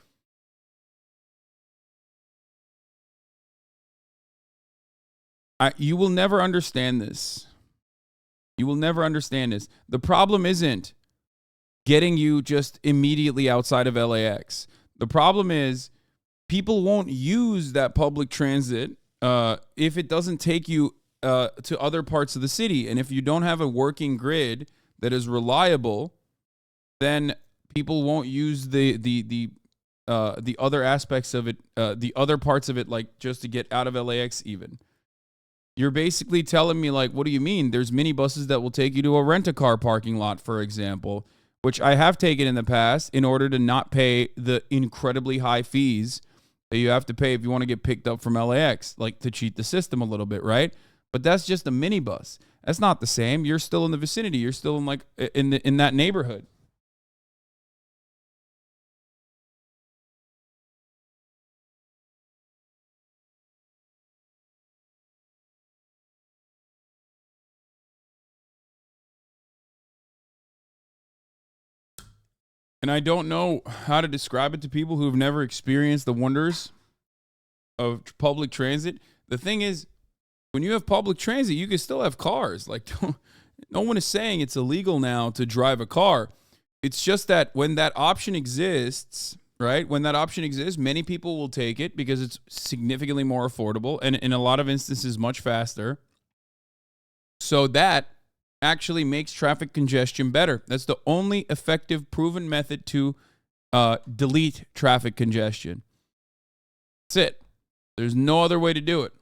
You will never understand this. You will never understand this. The problem isn't getting you just immediately outside of LAX. The problem is people won't use that public transit if it doesn't take you to other parts of the city. And if you don't have a working grid that is reliable, then people won't use the other aspects of it, the other parts of it, like just to get out of LAX even. You're basically telling me, like, what do you mean? There's minibuses that will take you to a rent-a-car parking lot, for example, which I have taken in the past in order to not pay the incredibly high fees that you have to pay if you want to get picked up from LAX, like to cheat the system a little bit, right? But that's just a minibus. That's not the same. You're still in the vicinity. You're still in like in that neighborhood. And I don't know how to describe it to people who have never experienced the wonders of public transit. The thing is, when you have public transit, you can still have cars. Like, no one is saying it's illegal now to drive a car. It's just that when that option exists, right? When that option exists, many people will take it because it's significantly more affordable and in a lot of instances much faster. So that actually makes traffic congestion better. That's the only effective proven method to delete traffic congestion. That's it. There's no other way to do it.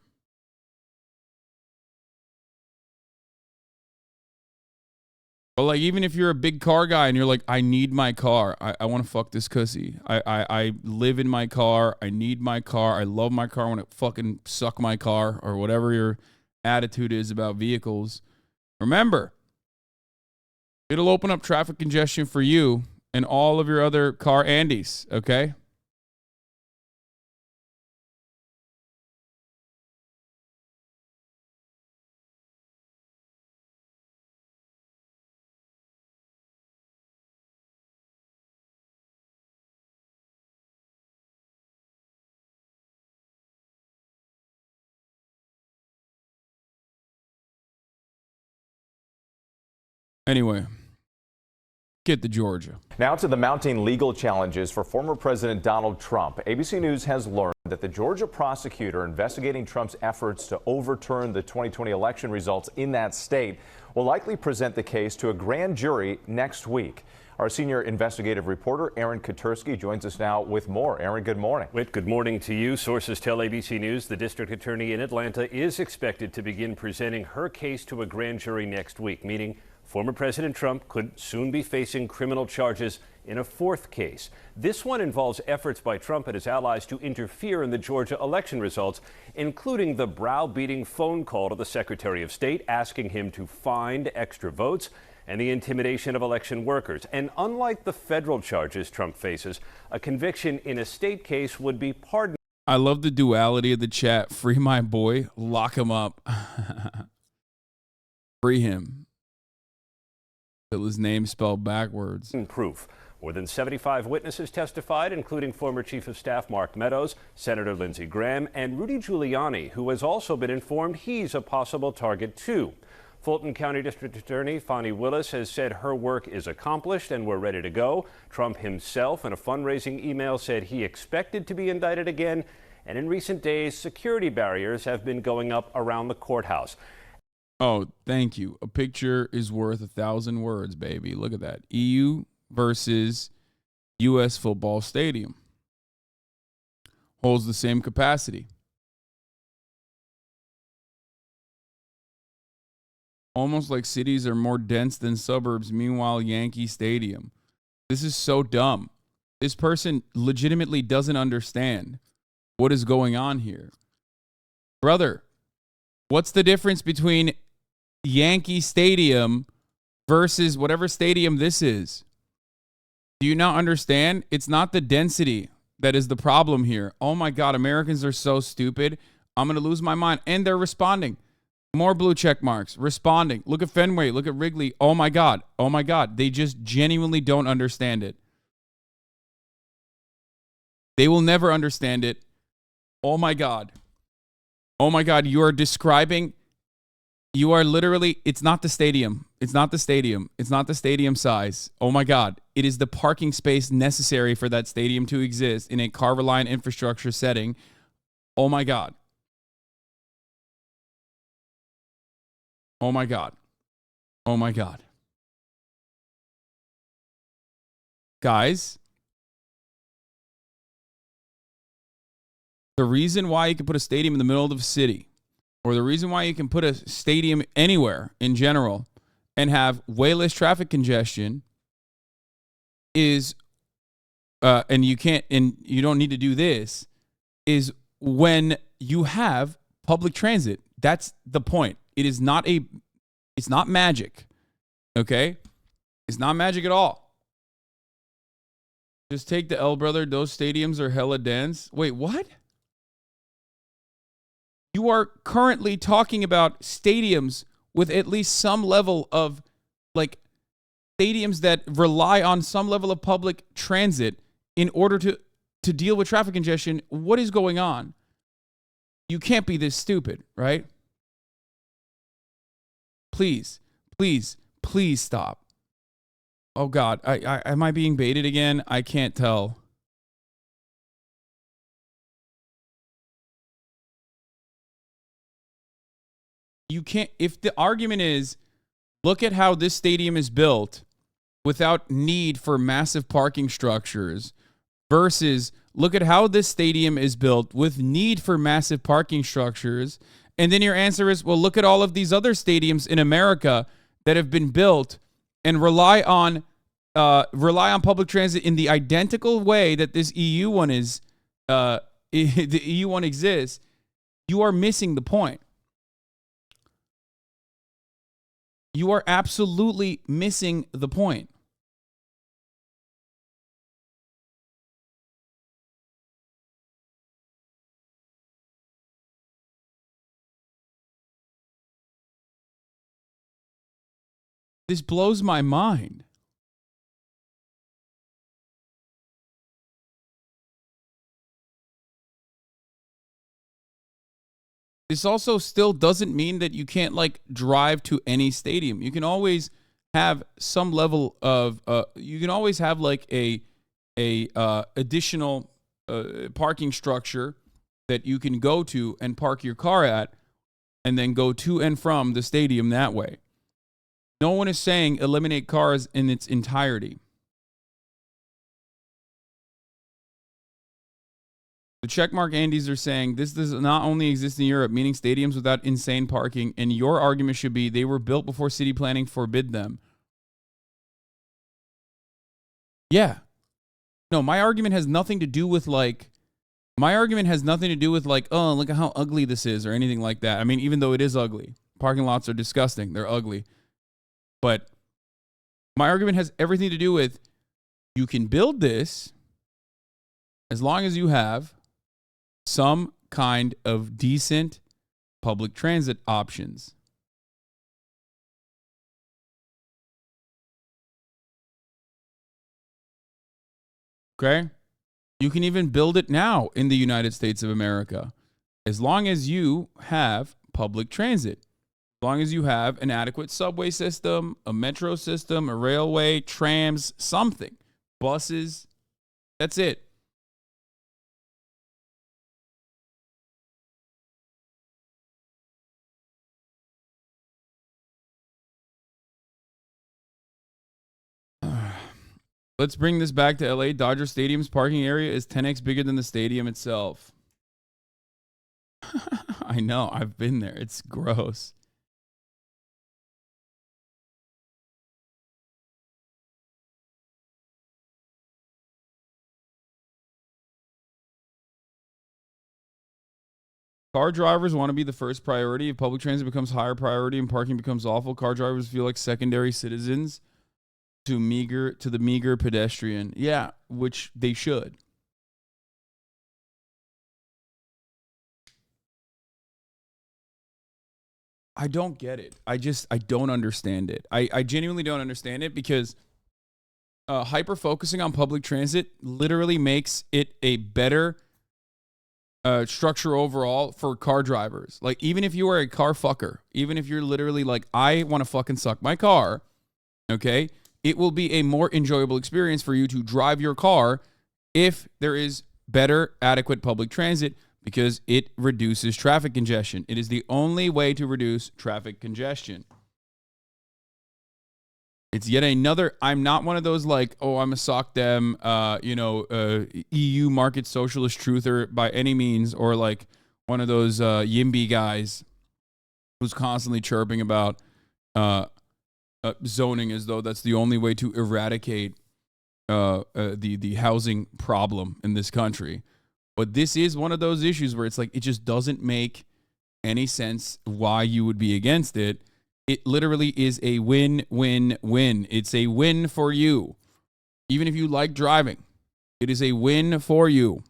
But like, even if you're a big car guy and you're like, I need my car. I want to fuck this cussy. I live in my car. I need my car. I love my car. I want to fucking suck my car, or whatever your attitude is about vehicles. Remember, it'll open up traffic congestion for you and all of your other car Andes, okay? Anyway, get to Georgia. Now to the mounting legal challenges for former President Donald Trump. ABC News has learned that the Georgia prosecutor investigating Trump's efforts to overturn the 2020 election results in that state will likely present the case to a grand jury next week. Our senior investigative reporter, Aaron Katursky, joins us now with more. Aaron, good morning. Whit, good morning to you. Sources tell ABC News the district attorney in Atlanta is expected to begin presenting her case to a grand jury next week, meaning former President Trump could soon be facing criminal charges in a fourth case. This one involves efforts by Trump and his allies to interfere in the Georgia election results, including the browbeating phone call to the Secretary of State asking him to find extra votes and the intimidation of election workers. And unlike the federal charges Trump faces, a conviction in a state case would be pardoned. I love the duality of the chat. Free my boy, lock him up. Free him. His name spelled backwards. Proof. More than 75 witnesses testified, including former Chief of Staff Mark Meadows, Senator Lindsey Graham, and Rudy Giuliani, who has also been informed he's a possible target too. Fulton County District Attorney Fani Willis has said her work is accomplished and we're ready to go. Trump himself in a fundraising email said he expected to be indicted again. And in recent days, security barriers have been going up around the courthouse. Oh, thank you. A picture is worth 1,000 words, baby. Look at that. EU versus U.S. football stadium. Holds the same capacity. Almost like cities are more dense than suburbs. Meanwhile, Yankee Stadium. This is so dumb. This person legitimately doesn't understand what is going on here. Brother, what's the difference between Yankee Stadium versus whatever stadium this is? Do you not understand? It's not the density that is the problem here. Oh my God, Americans are so stupid. I'm going to lose my mind. And they're responding. More blue check marks. Responding. Look at Fenway. Look at Wrigley. Oh my God. Oh my God. They just genuinely don't understand it. They will never understand it. Oh my God. Oh my God. You are describing... You are literally, it's not the stadium. It's not the stadium. It's not the stadium size. Oh my God. It is the parking space necessary for that stadium to exist in a car-reliant infrastructure setting. Oh my God. Oh my God. Oh my God. Guys, the reason why you can put a stadium in the middle of the city, or the reason why you can put a stadium anywhere in general and have way less traffic congestion is, and you don't need to do this, is when you have public transit. That's the point. It's not magic. Okay? It's not magic at all. Just take the L, brother. Those stadiums are hella dense. Wait, what? You are currently talking about stadiums with at least some level of, like, stadiums that rely on some level of public transit in order to deal with traffic congestion. What is going on? You can't be this stupid, right? Please, please, please stop. Oh God, am I being baited again? I can't tell. You can't, if the argument is, look at how this stadium is built without need for massive parking structures versus look at how this stadium is built with need for massive parking structures. And then your answer is, well, look at all of these other stadiums in America that have been built and rely on public transit in the identical way that this EU one is, the EU one exists. You are missing the point. You are absolutely missing the point. This blows my mind. This also still doesn't mean that you can't, like, drive to any stadium. You can always have some level of, you can always have, like, a additional parking structure that you can go to and park your car at and then go to and from the stadium that way. No one is saying eliminate cars in its entirety. The checkmark Andes are saying this does not only exist in Europe, meaning stadiums without insane parking, and your argument should be they were built before city planning forbid them. Yeah. No, my argument has nothing to do with, like, oh, look at how ugly this is or anything like that. I mean, even though it is ugly. Parking lots are disgusting. They're ugly. But my argument has everything to do with you can build this as long as you have some kind of decent public transit options. Okay? You can even build it now in the United States of America as long as you have public transit. As long as you have an adequate subway system, a metro system, a railway, trams, something, buses. That's it. Let's bring this back to LA. Dodger Stadium's parking area is 10x bigger than the stadium itself. I know. I've been there. It's gross. Car drivers want to be the first priority. If public transit becomes higher priority and parking becomes awful, car drivers feel like secondary citizens to the meager pedestrian. Yeah, which they should. I don't get it. I don't understand it. I genuinely don't understand it because hyper focusing on public transit literally makes it a better structure overall for car drivers. Like, even if you are a car fucker, even if you're literally like, I want to fucking suck my car, okay, it will be a more enjoyable experience for you to drive your car if there is better, adequate public transit, because it reduces traffic congestion. It is the only way to reduce traffic congestion. It's yet another, I'm not one of those like, oh, I'm a sock dem, EU market socialist truther by any means, or like one of those YIMBY guys who's constantly chirping about zoning as though that's the only way to eradicate the housing problem in this country. But this is one of those issues where it's like, it just doesn't make any sense why you would be against it. It literally is a win-win-win. It's a win for you. Even if you like driving, it is a win for you.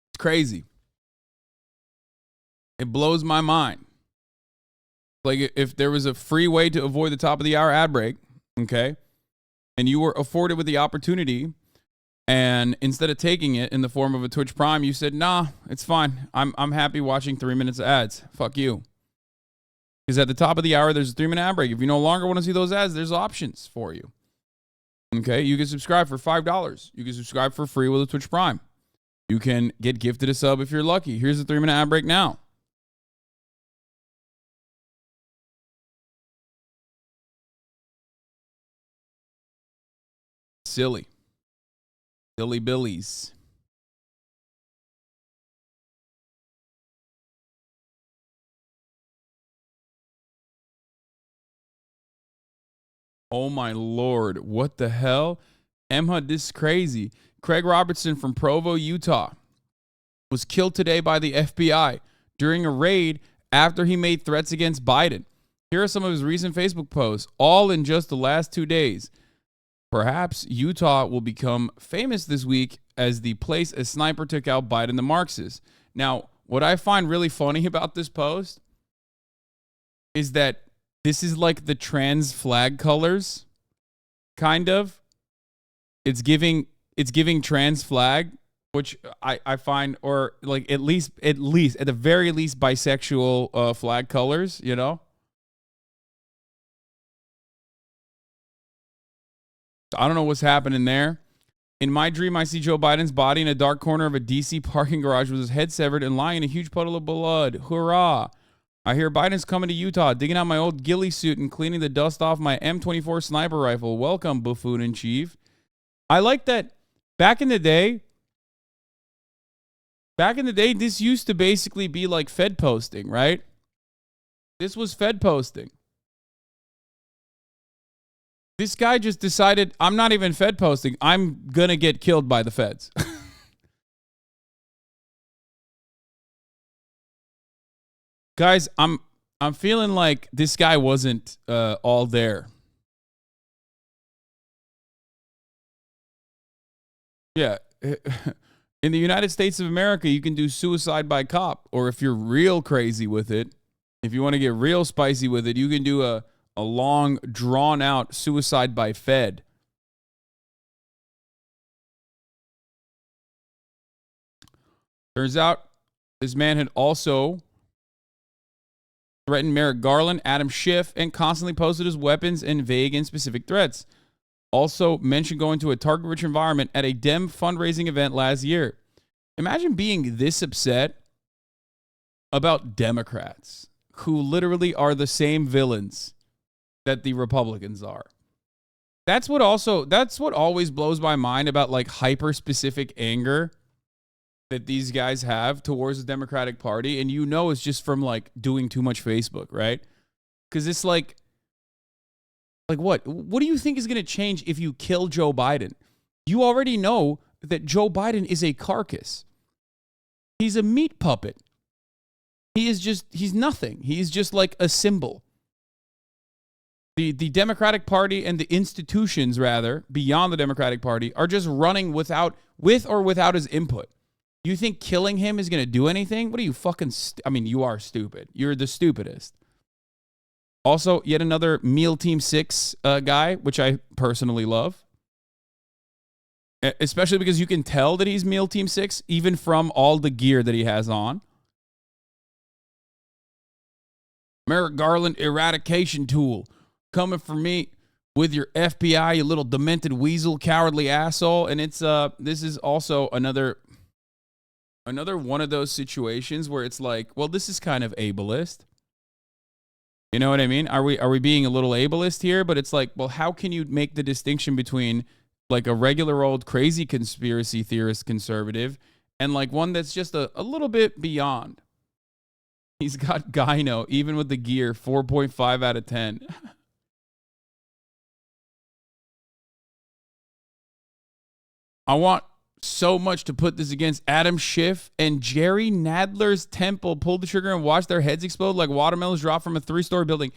It's crazy. It blows my mind. Like, if there was a free way to avoid the top of the hour ad break, okay, and you were afforded with the opportunity, and instead of taking it in the form of a Twitch Prime, you said, nah, it's fine. I'm happy watching 3 minutes of ads. Fuck you. Because at the top of the hour, there's a 3-minute ad break. If you no longer want to see those ads, there's options for you. Okay, you can subscribe for $5. You can subscribe for free with a Twitch Prime. You can get gifted a sub if you're lucky. Here's the 3-minute ad break now. Silly Billies. Oh my Lord. What the hell? Emma, this is crazy. Craig Robertson from Provo, Utah was killed today by the FBI during a raid after he made threats against Biden. Here are some of his recent Facebook posts, all in just the last 2 days. Perhaps Utah will become famous this week as the place a sniper took out Biden the Marxists. Now, what I find really funny about this post is that this is like the trans flag colors, kind of. It's giving trans flag, which I find, or like at least at the very least bisexual flag colors, you know? I don't know what's happening there. In my dream, I see Joe Biden's body in a dark corner of a DC parking garage with his head severed and lying in a huge puddle of blood. Hurrah. I hear Biden's coming to Utah, digging out my old ghillie suit and cleaning the dust off my M24 sniper rifle. Welcome, buffoon in chief. I like that back in the day, this used to basically be like Fed posting, right? This was Fed posting. This guy just decided, I'm not even Fed posting. I'm going to get killed by the feds. Guys, I'm feeling like this guy wasn't all there. Yeah. In the United States of America, you can do suicide by cop. Or if you're real crazy with it, if you want to get real spicy with it, you can do a long, drawn-out suicide by Fed. Turns out This man had also threatened Merrick Garland, Adam Schiff, and constantly posted his weapons and vague and specific threats. Also mentioned going to a target-rich environment at a Dem fundraising event last year. Imagine being this upset about Democrats, who literally are the same villains that the Republicans are. That's what always blows my mind about like hyper-specific anger that these guys have towards the Democratic Party. And you know it's just from like doing too much Facebook, right? Because it's like what? What do you think is going to change if you kill Joe Biden? You already know that Joe Biden is a carcass. He's a meat puppet. He's nothing. He's just like a symbol. The Democratic Party and the institutions, rather, beyond the Democratic Party, are just running with or without his input. You think killing him is going to do anything? What are you fucking... you are stupid. You're the stupidest. Also, yet another Meal Team 6 guy, which I personally love. Especially because you can tell that he's Meal Team 6, even from all the gear that he has on. Merrick Garland eradication tool. Coming for me with your FBI, you little demented weasel, cowardly asshole. And it's this is also another one of those situations where it's like, well, this is kind of ableist. You know what I mean? Are we being a little ableist here? But it's like, well, how can you make the distinction between like a regular old crazy conspiracy theorist conservative and like one that's just a little bit beyond? He's got gyno, even with the gear, 4.5 out of 10. I want so much to put this against Adam Schiff and Jerry Nadler's temple. Pull the trigger and watch their heads explode like watermelons drop from a 3-story building.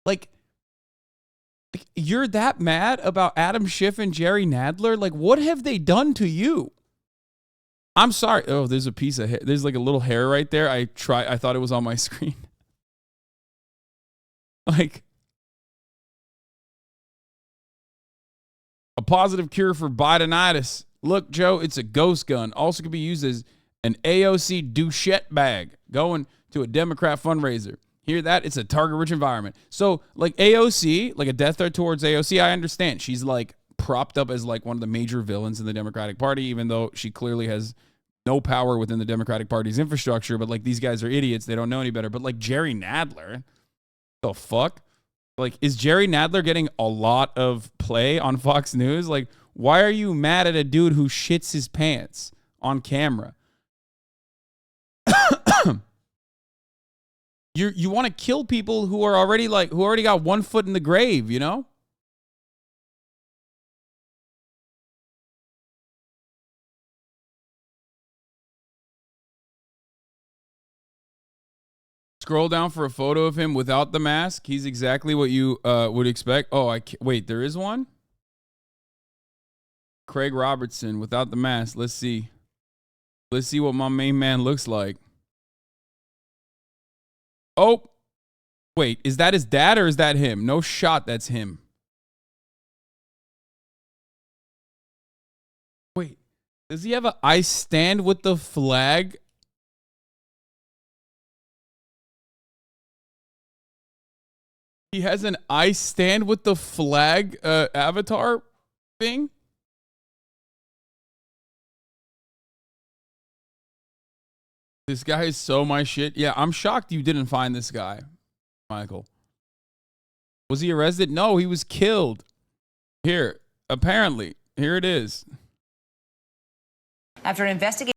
Like, you're that mad about Adam Schiff and Jerry Nadler? Like, what have they done to you? I'm sorry. Oh, there's a piece of hair. There's like a little hair right there. I thought it was on my screen. Like, a positive cure for Bidenitis. Look, Joe, it's a ghost gun. Also can be used as an AOC douchette bag going to a Democrat fundraiser. Hear that? It's a target-rich environment. So, like AOC, like a death threat towards AOC, I understand. She's like propped up as like one of the major villains in the Democratic Party, even though she clearly has no power within the Democratic Party's infrastructure. But like these guys are idiots. They don't know any better. But like Jerry Nadler, the fuck? Like, is Jerry Nadler getting a lot of play on Fox News? Like, why are you mad at a dude who shits his pants on camera? You want to kill people who are already who already got one foot in the grave, you know? Scroll down for a photo of him without the mask. He's exactly what you would expect. Oh, wait, there is one? Craig Robertson without the mask. Let's see. Let's see what my main man looks like. Oh, wait, is that his dad or is that him? No shot, that's him. Wait, does he have a I stand with the flag? He has an I stand with the flag avatar thing? This guy is so my shit. Yeah, I'm shocked you didn't find this guy, Michael. Was he arrested? No, he was killed. Here, apparently. Here it is. After an investigation,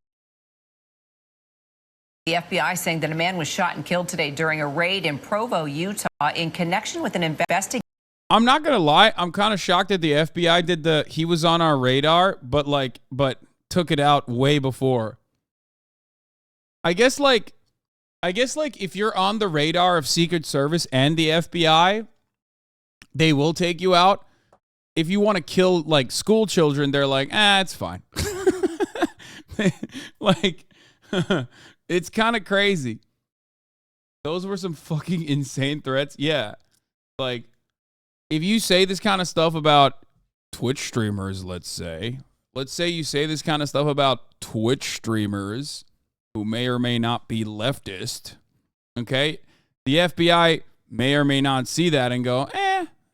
the FBI saying that a man was shot and killed today during a raid in Provo, Utah, in connection with an investigation. I'm not going to lie. I'm kind of shocked that the FBI did he was on our radar, but took it out way before. I guess if you're on the radar of Secret Service and the FBI, they will take you out. If you want to kill like school children, they're like, it's fine. Like, it's kind of crazy. Those were some fucking insane threats. Yeah. Like, if you say this kind of stuff about Twitch streamers, let's say you say this kind of stuff about Twitch streamers, who may or may not be leftist, okay, the FBI may or may not see that and go,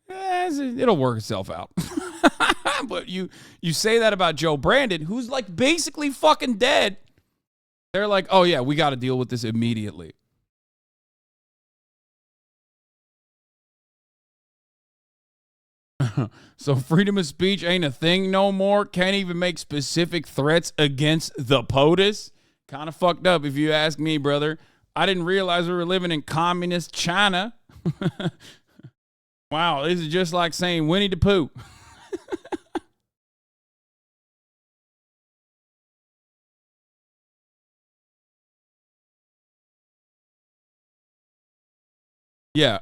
it'll work itself out. But you say that about Joe Brandon, who's like basically fucking dead. They're like, oh yeah, we got to deal with this immediately. So freedom of speech ain't a thing no more. Can't even make specific threats against the POTUS. Kind of fucked up if you ask me, brother. I didn't realize we were living in communist China. Wow, this is just like saying Winnie the Pooh. Yeah.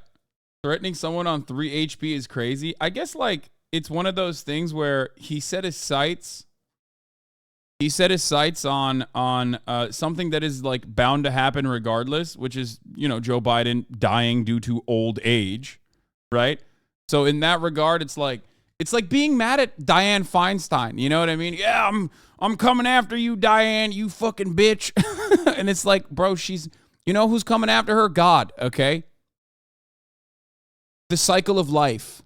Threatening someone on 3 HP is crazy. I guess like it's one of those things where he set his sights on something that is like bound to happen regardless, which is, Joe Biden dying due to old age, right? So in that regard, it's like being mad at Dianne Feinstein. You know what I mean? Yeah, I'm coming after you, Dianne, you fucking bitch. And it's like, bro, she's, who's coming after her? God, okay? The cycle of life,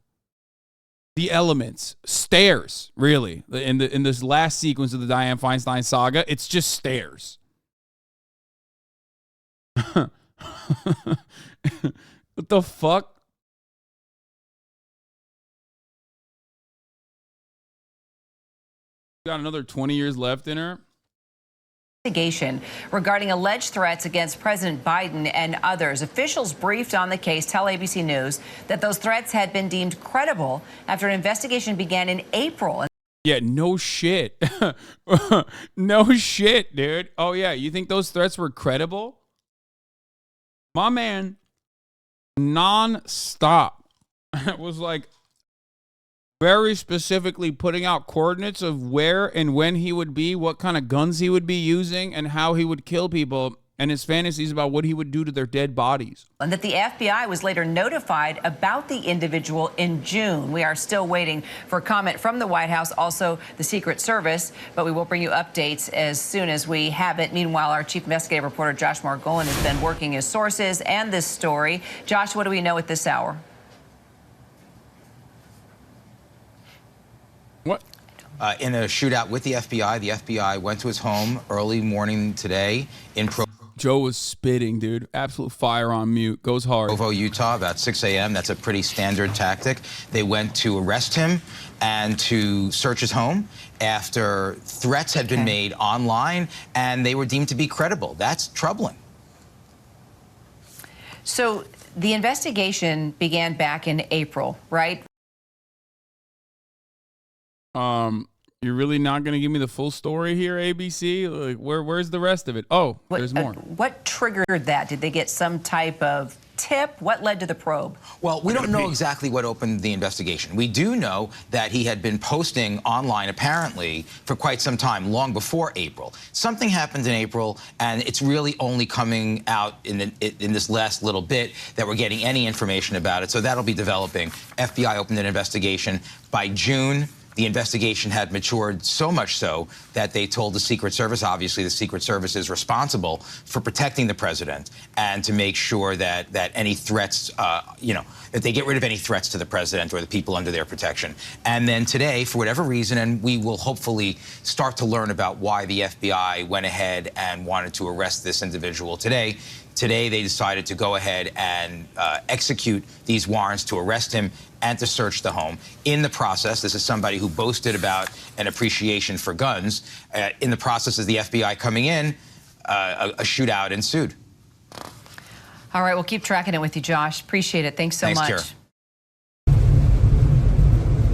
the elements, stairs, really. In this last sequence of the Dianne Feinstein saga, it's just stairs. What the fuck? Got another 20 years left in her. Investigation regarding alleged threats against President Biden and others. Officials briefed on the case tell ABC News that those threats had been deemed credible after an investigation began in April. Yeah, no shit. No shit, dude. Oh, yeah, you think those threats were credible? My man, non-stop, was like very specifically putting out coordinates of where and when he would be, what kind of guns he would be using, and how he would kill people, and his fantasies about what he would do to their dead bodies. And that the FBI was later notified about the individual in June. We are still waiting for comment from the White House, also the Secret Service, but we will bring you updates as soon as we have it. Meanwhile, our chief investigative reporter, Josh Margolin, has been working his sources and this story. Josh, what do we know at this hour? What? In a shootout with the FBI went to his home early morning today in Joe was spitting, dude. Absolute fire on mute. Goes hard. Provo, Utah, about 6 a.m. That's a pretty standard tactic. They went to arrest him and to search his home after threats had been made online, and they were deemed to be credible. That's troubling. So the investigation began back in April, right? You're really not going to give me the full story here, ABC? Like, where's the rest of it? Oh, there's more. What triggered that? Did they get some type of tip? What led to the probe? Well, we don't know exactly what opened the investigation. We do know that he had been posting online, apparently, for quite some time, long before April. Something happened in April, and it's really only coming out in this last little bit that we're getting any information about it. So that'll be developing. FBI opened an investigation. By June, the investigation had matured so much so that they told the Secret Service, obviously the Secret Service is responsible for protecting the president and to make sure that any threats, that they get rid of any threats to the president or the people under their protection. And then today, for whatever reason, and we will hopefully start to learn about why the FBI went ahead and wanted to arrest this individual today. Today, they decided to go ahead and execute these warrants to arrest him and to search the home. In the process, this is somebody who boasted about an appreciation for guns. In the process of the FBI coming in, a shootout ensued. All right, we'll keep tracking it with you, Josh. Appreciate it. Thanks so much. Kara.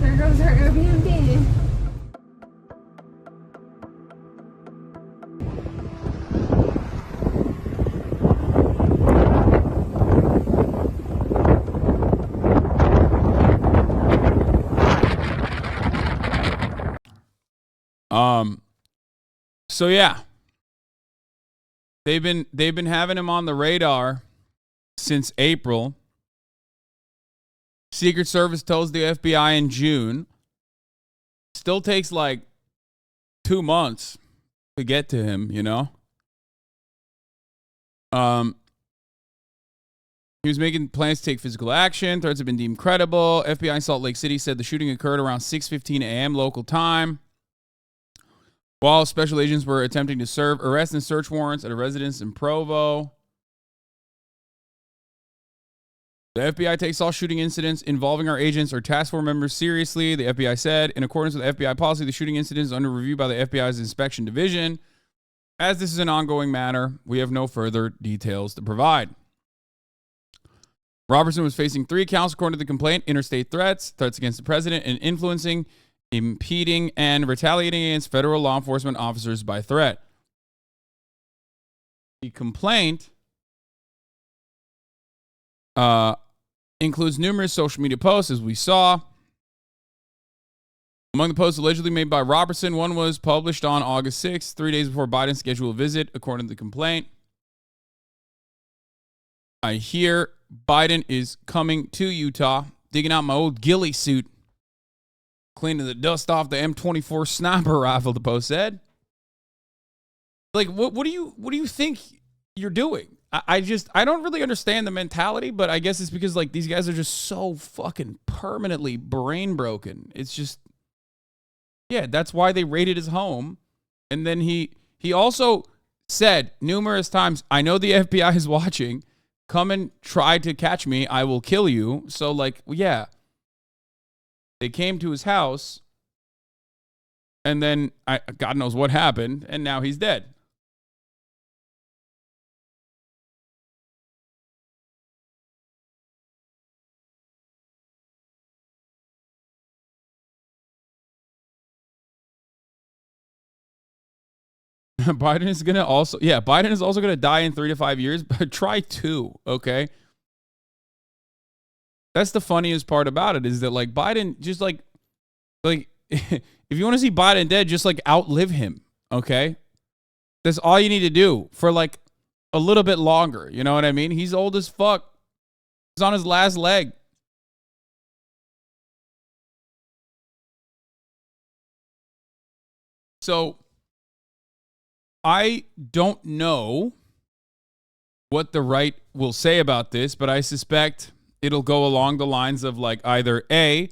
There goes our Airbnb. So yeah, they've been having him on the radar since April. Secret Service tells the FBI in June. Still takes like 2 months to get to him, He was making plans to take physical action. Threats have been deemed credible. FBI in Salt Lake City said the shooting occurred around 6:15 a.m. local time, while special agents were attempting to serve arrest and search warrants at a residence in Provo. The FBI takes all shooting incidents involving our agents or task force members seriously, the FBI said. In accordance with FBI policy, the shooting incident is under review by the FBI's inspection division. As this is an ongoing matter, we have no further details to provide. Robertson was facing 3 counts according to the complaint: interstate threats, threats against the president, and influencing, impeding, and retaliating against federal law enforcement officers by threat. The complaint includes numerous social media posts, as we saw. Among the posts allegedly made by Robertson, one was published on August 6th, 3 days before Biden's scheduled visit, according to the complaint. I hear Biden is coming to Utah, digging out my old ghillie suit, cleaning the dust off the M24 sniper rifle, the post said. Like, what do you think you're doing? I don't really understand the mentality, but I guess it's because, like, these guys are just so fucking permanently brain broken. It's just, yeah, that's why they raided his home. And then he also said numerous times, I know the FBI is watching. Come and try to catch me. I will kill you. So, like, yeah. They came to his house, and then God knows what happened, and now he's dead. Biden is also going to die in 3 to 5 years, but try 2, okay? That's the funniest part about it, is that, like, Biden just like if you want to see Biden dead, just, like, outlive him, okay? That's all you need to do for, like, a little bit longer, you know what I mean? He's old as fuck. He's on his last leg. So I don't know what the right will say about this, but I suspect it'll go along the lines of, like, either A,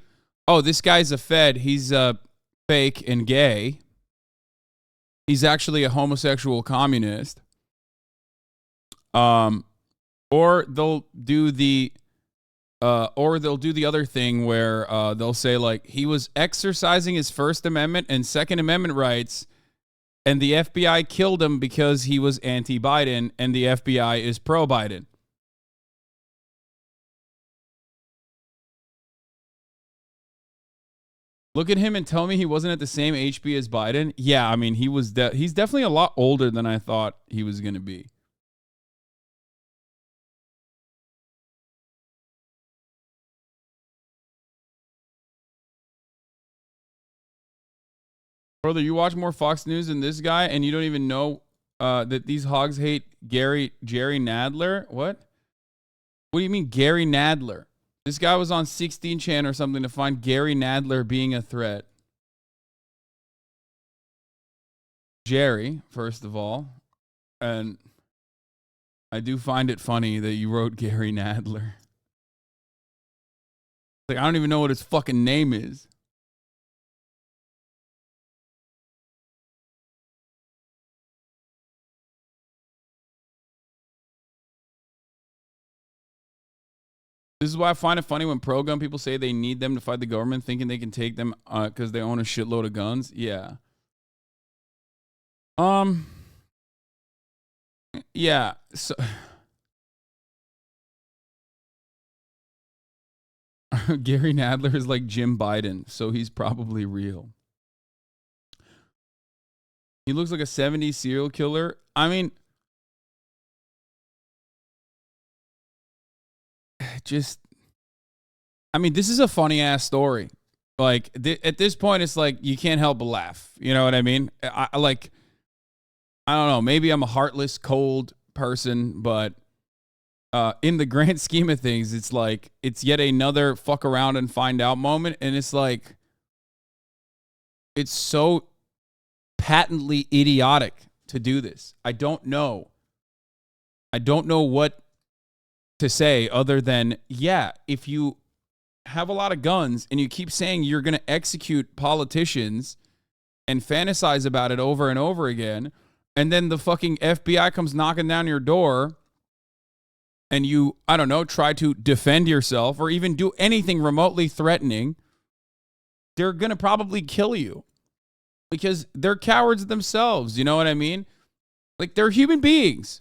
oh, this guy's a Fed, he's fake and gay. He's actually a homosexual communist. Or they'll do the other thing where they'll say, like, he was exercising his First Amendment and Second Amendment rights, and the FBI killed him because he was anti-Biden, and the FBI is pro-Biden. Look at him and tell me he wasn't at the same HP as Biden. Yeah, I mean, he's definitely a lot older than I thought he was going to be. Brother, you watch more Fox News than this guy, and you don't even know that these hogs hate Jerry Nadler? What? What do you mean, Gary Nadler? This guy was on 16 Chan or something to find Gary Nadler being a threat. Jerry, first of all. And I do find it funny that you wrote Gary Nadler. Like, I don't even know what his fucking name is. This is why I find it funny when pro-gun people say they need them to fight the government, thinking they can take them because they own a shitload of guns. Yeah. Yeah. So Gary Nadler is like Jim Biden, so he's probably real. He looks like a 70s serial killer. I mean, this is a funny ass story. Like, at this point, it's like you can't help but laugh. You know what I mean? I don't know. Maybe I'm a heartless, cold person, but in the grand scheme of things, it's like it's yet another fuck around and find out moment, and it's like it's so patently idiotic to do this. I don't know I don't know what to say other than, yeah, if you have a lot of guns and you keep saying you're going to execute politicians and fantasize about it over and over again, and then the fucking FBI comes knocking down your door and you, I don't know, try to defend yourself or even do anything remotely threatening, they're going to probably kill you because they're cowards themselves. You know what I mean? Like, they're human beings.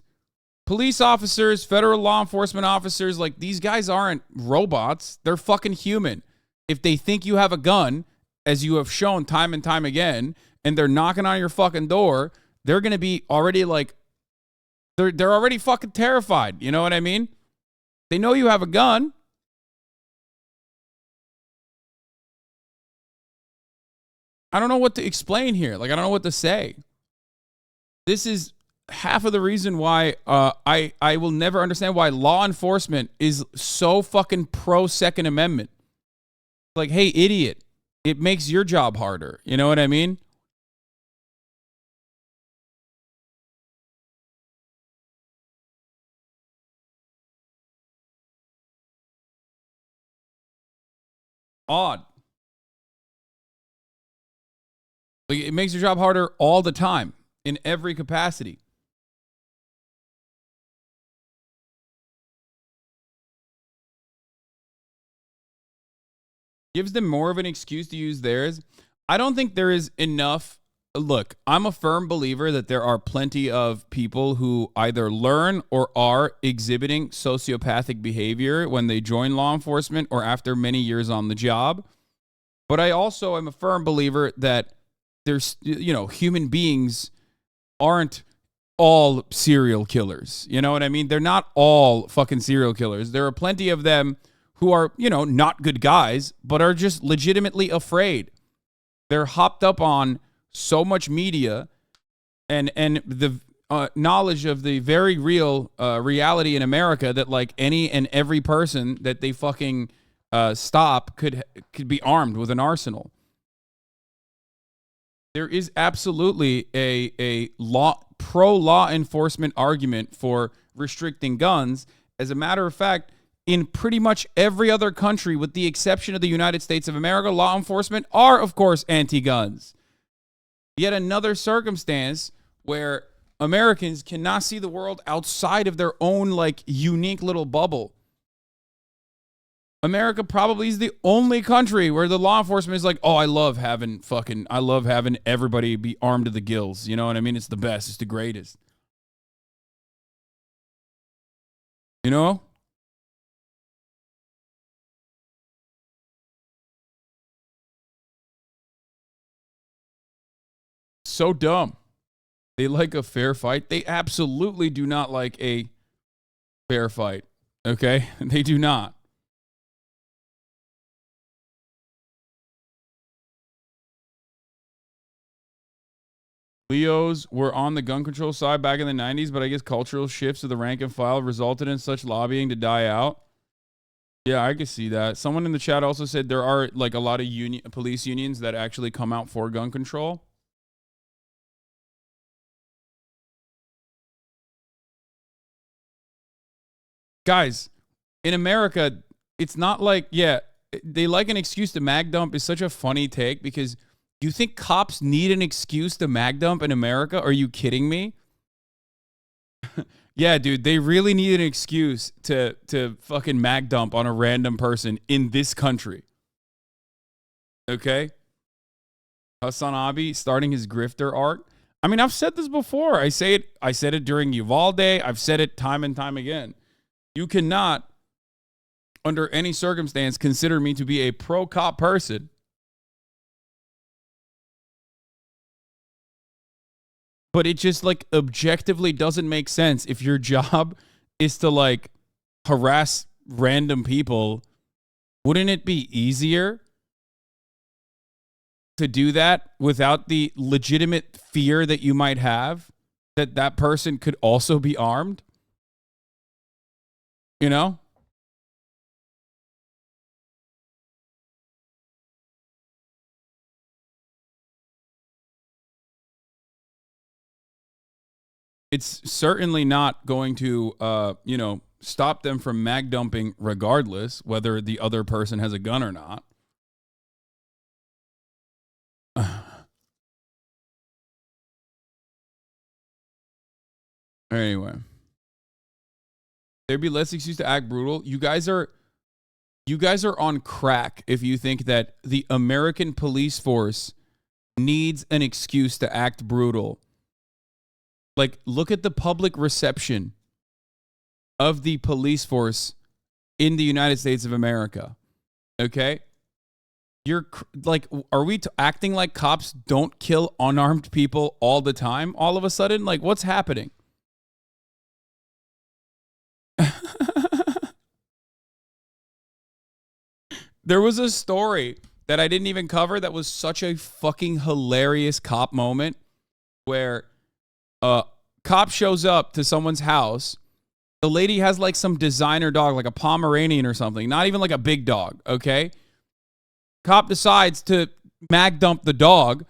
Police officers, federal law enforcement officers, like, these guys aren't robots. They're fucking human. If they think you have a gun, as you have shown time and time again, and they're knocking on your fucking door, they're going to be already like, they're already fucking terrified. You know what I mean? They know you have a gun. I don't know what to explain here. Like, I don't know what to say. This is half of the reason why I will never understand why law enforcement is so fucking pro Second Amendment. Like, hey, idiot, it makes your job harder. You know what I mean? Odd. Like, it makes your job harder all the time in every capacity. Gives them more of an excuse to use theirs. I don't think there is enough. Look, I'm a firm believer that there are plenty of people who either learn or are exhibiting sociopathic behavior when they join law enforcement or after many years on the job. But I also am a firm believer that there's, you know, human beings aren't all serial killers. You know what I mean? They're not all fucking serial killers. There are plenty of them who are, you know, not good guys, but are just legitimately afraid. They're hopped up on so much media and the knowledge of the very real reality in America that, like, any and every person that they fucking stop could be armed with an arsenal. There is absolutely a pro law enforcement argument for restricting guns. As a matter of fact, in pretty much every other country, with the exception of the United States of America, law enforcement are, of course, anti-guns. Yet another circumstance where Americans cannot see the world outside of their own, like, unique little bubble. America probably is the only country where the law enforcement is like, oh, I love having everybody be armed to the gills. You know what I mean? It's the best. It's the greatest. You know? So dumb. They like a fair fight. They absolutely do not like a fair fight. Okay? They do not. Leos were on the gun control side back in the 90s, but I guess cultural shifts of the rank and file resulted in such lobbying to die out. Yeah, I can see that. Someone in the chat also said there are, like, a lot of police unions that actually come out for gun control. Guys, in America, it's not like, yeah, they like an excuse to mag dump is such a funny take because you think cops need an excuse to mag dump in America? Are you kidding me? Yeah, dude, they really need an excuse to fucking mag dump on a random person in this country. Okay? HasanAbi starting his grifter arc. I mean, I've said this before. I said it during Uvalde. I've said it time and time again. You cannot, under any circumstance, consider me to be a pro-cop person. But it just, like, objectively doesn't make sense. If your job is to, like, harass random people, wouldn't it be easier to do that without the legitimate fear that you might have that that person could also be armed? You know? it's certainly not going to, stop them from mag dumping regardless, whether the other person has a gun or not. Anyway, there'd be less excuse to act brutal. You guys are on crack if you think that the American police force needs an excuse to act brutal. Like, look at the public reception of the police force in the United States of America. Okay? You're like, are we acting like cops don't kill unarmed people all the time all of a sudden? Like, what's happening? There was a story that I didn't even cover that was such a fucking hilarious cop moment where a cop shows up to someone's house. The lady has like some designer dog, like a Pomeranian or something, not even like a big dog, okay? Cop decides to mag dump the dog,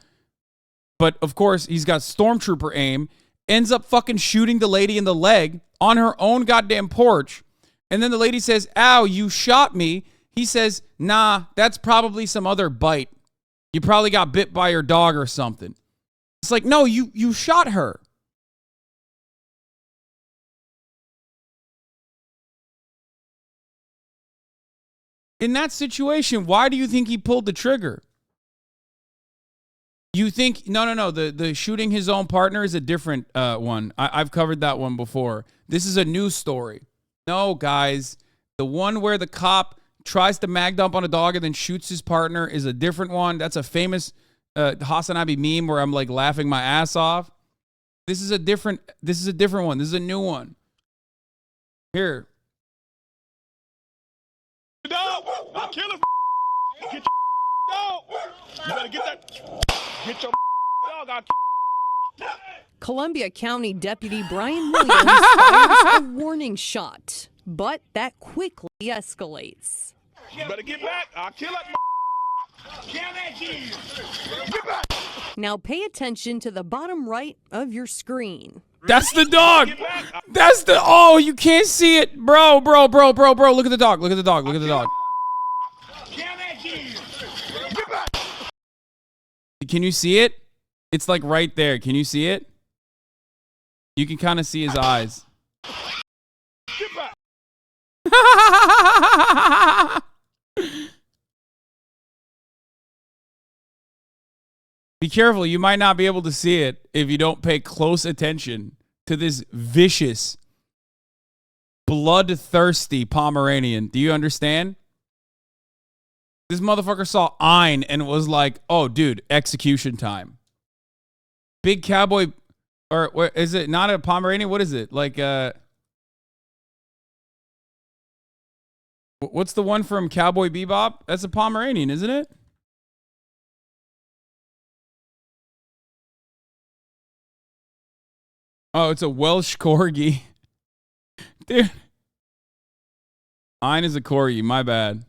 but of course he's got stormtrooper aim, ends up fucking shooting the lady in the leg on her own goddamn porch. And then the lady says, "Ow, you shot me." He says, "Nah, that's probably some other bite. You probably got bit by your dog or something." It's like, no, you shot her. In that situation, why do you think he pulled the trigger? You think, no, the shooting his own partner is a different one. I've covered that one before. This is a news story. No, guys, the one where the cop tries to mag dump on a dog and then shoots his partner is a different one. That's a famous HasanAbi meme where I'm like laughing my ass off. This is a different one. This is a new one. Here. Dog, I'll kill him. Get your dog. You better get that. Get your dog. I'll kill. Columbia County Deputy Brian Williams fires a warning shot, but that quickly escalates. You better get back. I'll kill that. Kill that kid. Get back. Now pay attention to the bottom right of your screen. That's the dog. That's the, oh, you can't see it. Bro. Look at the dog. Look at the dog. Can you see it? It's like right there. Can you see it? You can kind of see his eyes. Be careful. You might not be able to see it if you don't pay close attention to this vicious, bloodthirsty Pomeranian. Do you understand? This motherfucker saw Ein and was like, oh, dude, execution time. Big cowboy, or is it not a Pomeranian? What is it? Like, what's the one from Cowboy Bebop? That's a Pomeranian, isn't it? Oh, it's a Welsh Corgi. Dude. Ein is a Corgi, my bad.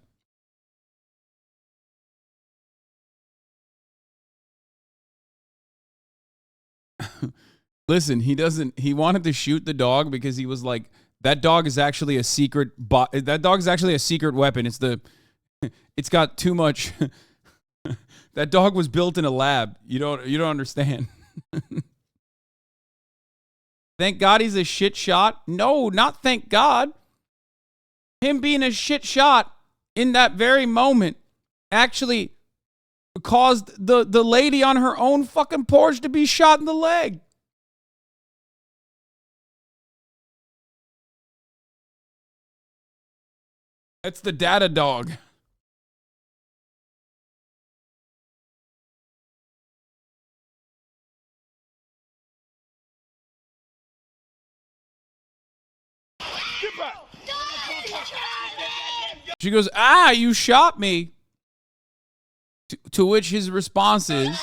Listen, he wanted to shoot the dog because he was like, that dog is actually a secret, that dog is actually a secret weapon. It's got too much. That dog was built in a lab. You don't understand. Thank God he's a shit shot. No, not thank God. Him being a shit shot in that very moment actually caused the lady on her own fucking porch to be shot in the leg. That's the data dog. She goes, "Ah, you shot me." To which his response is,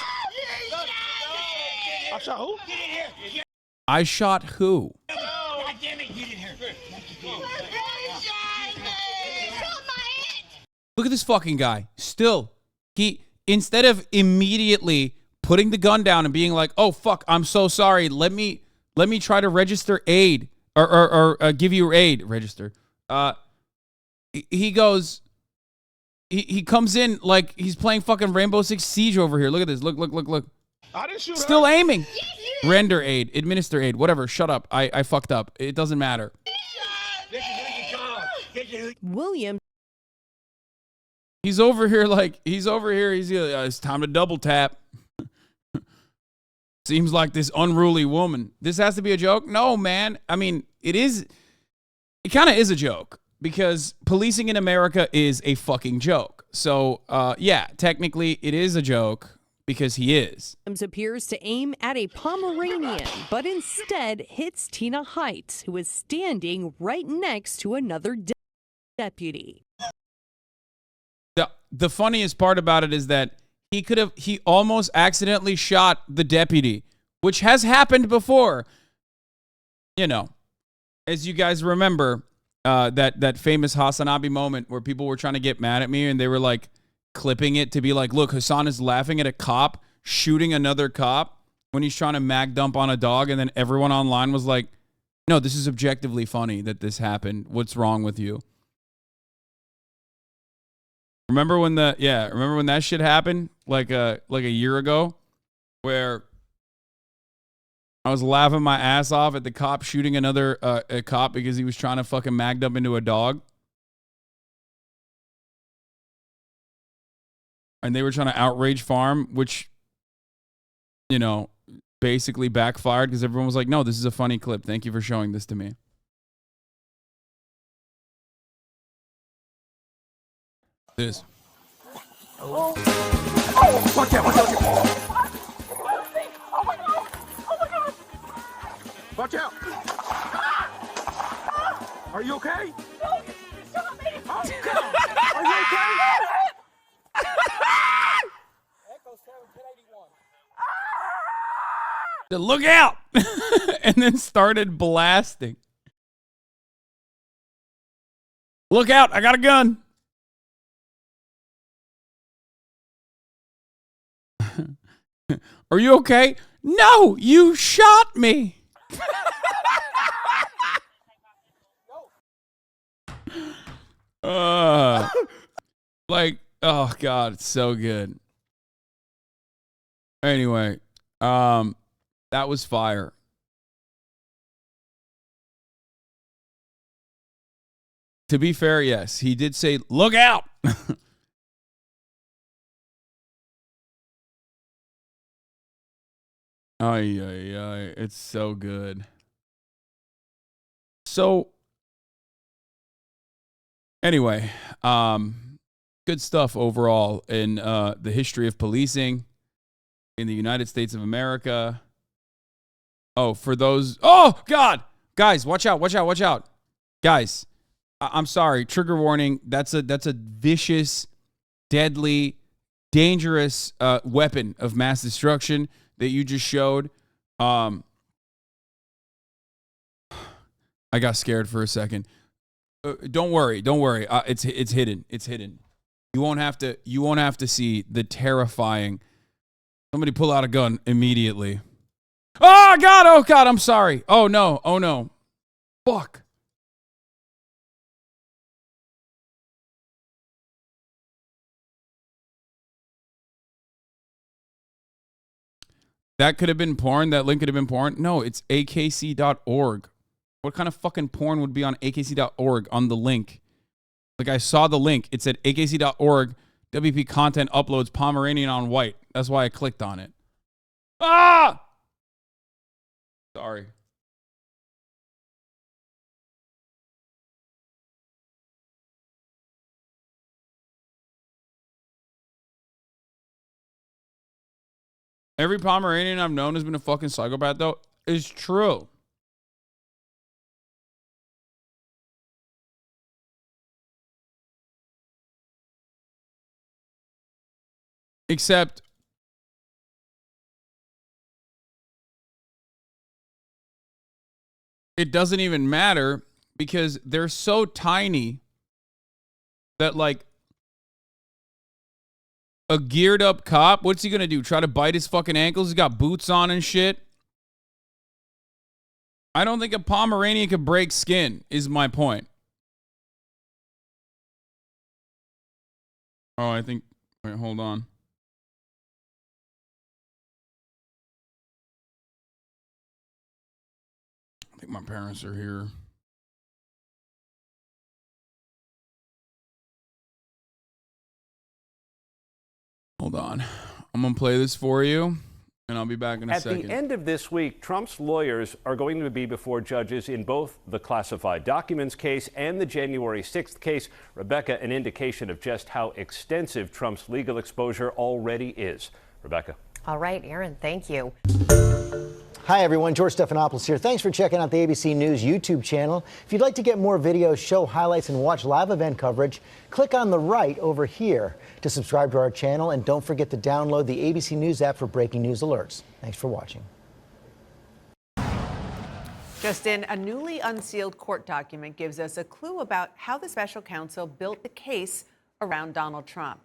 I shot who? I shot who? God damn it, get in here. Look at this fucking guy. Still, instead of immediately putting the gun down and being like, "Oh fuck, I'm so sorry. Let me Let me try to register aid or give you aid. Register. He goes. He comes in like he's playing fucking Rainbow Six Siege over here. Look at this. Look. I didn't shoot Still her. aiming. Render aid. Administer aid. Whatever. Shut up. I fucked up. It doesn't matter. William. He's over here. It's time to double tap. Seems like this unruly woman. This has to be a joke? No, man. I mean, it is. It kind of is a joke because policing in America is a fucking joke. So, yeah, technically it is a joke because he is. Appears to aim at a Pomeranian, but instead hits Tina Height, who is standing right next to another deputy. The funniest part about it is that he almost accidentally shot the deputy, which has happened before. You know, as you guys remember, that famous HasanAbi moment where people were trying to get mad at me and they were like clipping it to be like, look, Hasan is laughing at a cop shooting another cop when he's trying to mag dump on a dog. And then everyone online was like, no, this is objectively funny that this happened. What's wrong with you? Remember when that shit happened like a year ago where I was laughing my ass off at the cop shooting another a cop because he was trying to fucking mag dump into a dog. And they were trying to outrage farm, which, you know, basically backfired because everyone was like, no, this is a funny clip. Thank you for showing this to me. This. Oh, watch out, watch out. Oh my God. Oh my God. Watch out. Are you okay? No, you shot me. Oh, God. Are you okay? Echo 7, 1081. Look out! And then started blasting. Look out, I got a gun. Are you okay? No, you shot me. Like, oh God, it's so good. Anyway, that was fire. To be fair, yes, he did say, look out. Ay, it's so good. So, anyway, good stuff overall in the history of policing in the United States of America. Oh, for those, oh God, guys, watch out, watch out, watch out, guys. I'm sorry, trigger warning. That's a vicious, deadly, dangerous weapon of mass destruction that you just showed. I got scared for a second. Don't worry. It's hidden. It's hidden. You won't have to see the terrifying. Somebody pull out a gun immediately. Oh God, I'm sorry. Oh no. Fuck. That could have been porn. That link could have been porn. No, it's akc.org. What kind of fucking porn would be on akc.org on the link? Like, I saw the link. It said akc.org, WP content uploads Pomeranian on white. That's why I clicked on it. Ah! Sorry. Every Pomeranian I've known has been a fucking psychopath, though. Is true. Except it doesn't even matter because they're so tiny that, like, a geared up cop, what's he gonna do? Try to bite his fucking ankles? He's got boots on and shit. I don't think a Pomeranian could break skin, is my point. Oh, I think... Wait, hold on. I think my parents are here. Hold on. I'm going to play this for you, and I'll be back in a second. At the end of this week, Trump's lawyers are going to be before judges in both the classified documents case and the January 6th case. Rebecca, an indication of just how extensive Trump's legal exposure already is. Rebecca. All right, Aaron, thank you. Hi, everyone. George Stephanopoulos here. Thanks for checking out the ABC News YouTube channel. If you'd like to get more videos, show highlights, and watch live event coverage, click on the right over here to subscribe to our channel. And don't forget to download the ABC News app for breaking news alerts. Thanks for watching. Just in, a newly unsealed court document gives us a clue about how the special counsel built the case around Donald Trump.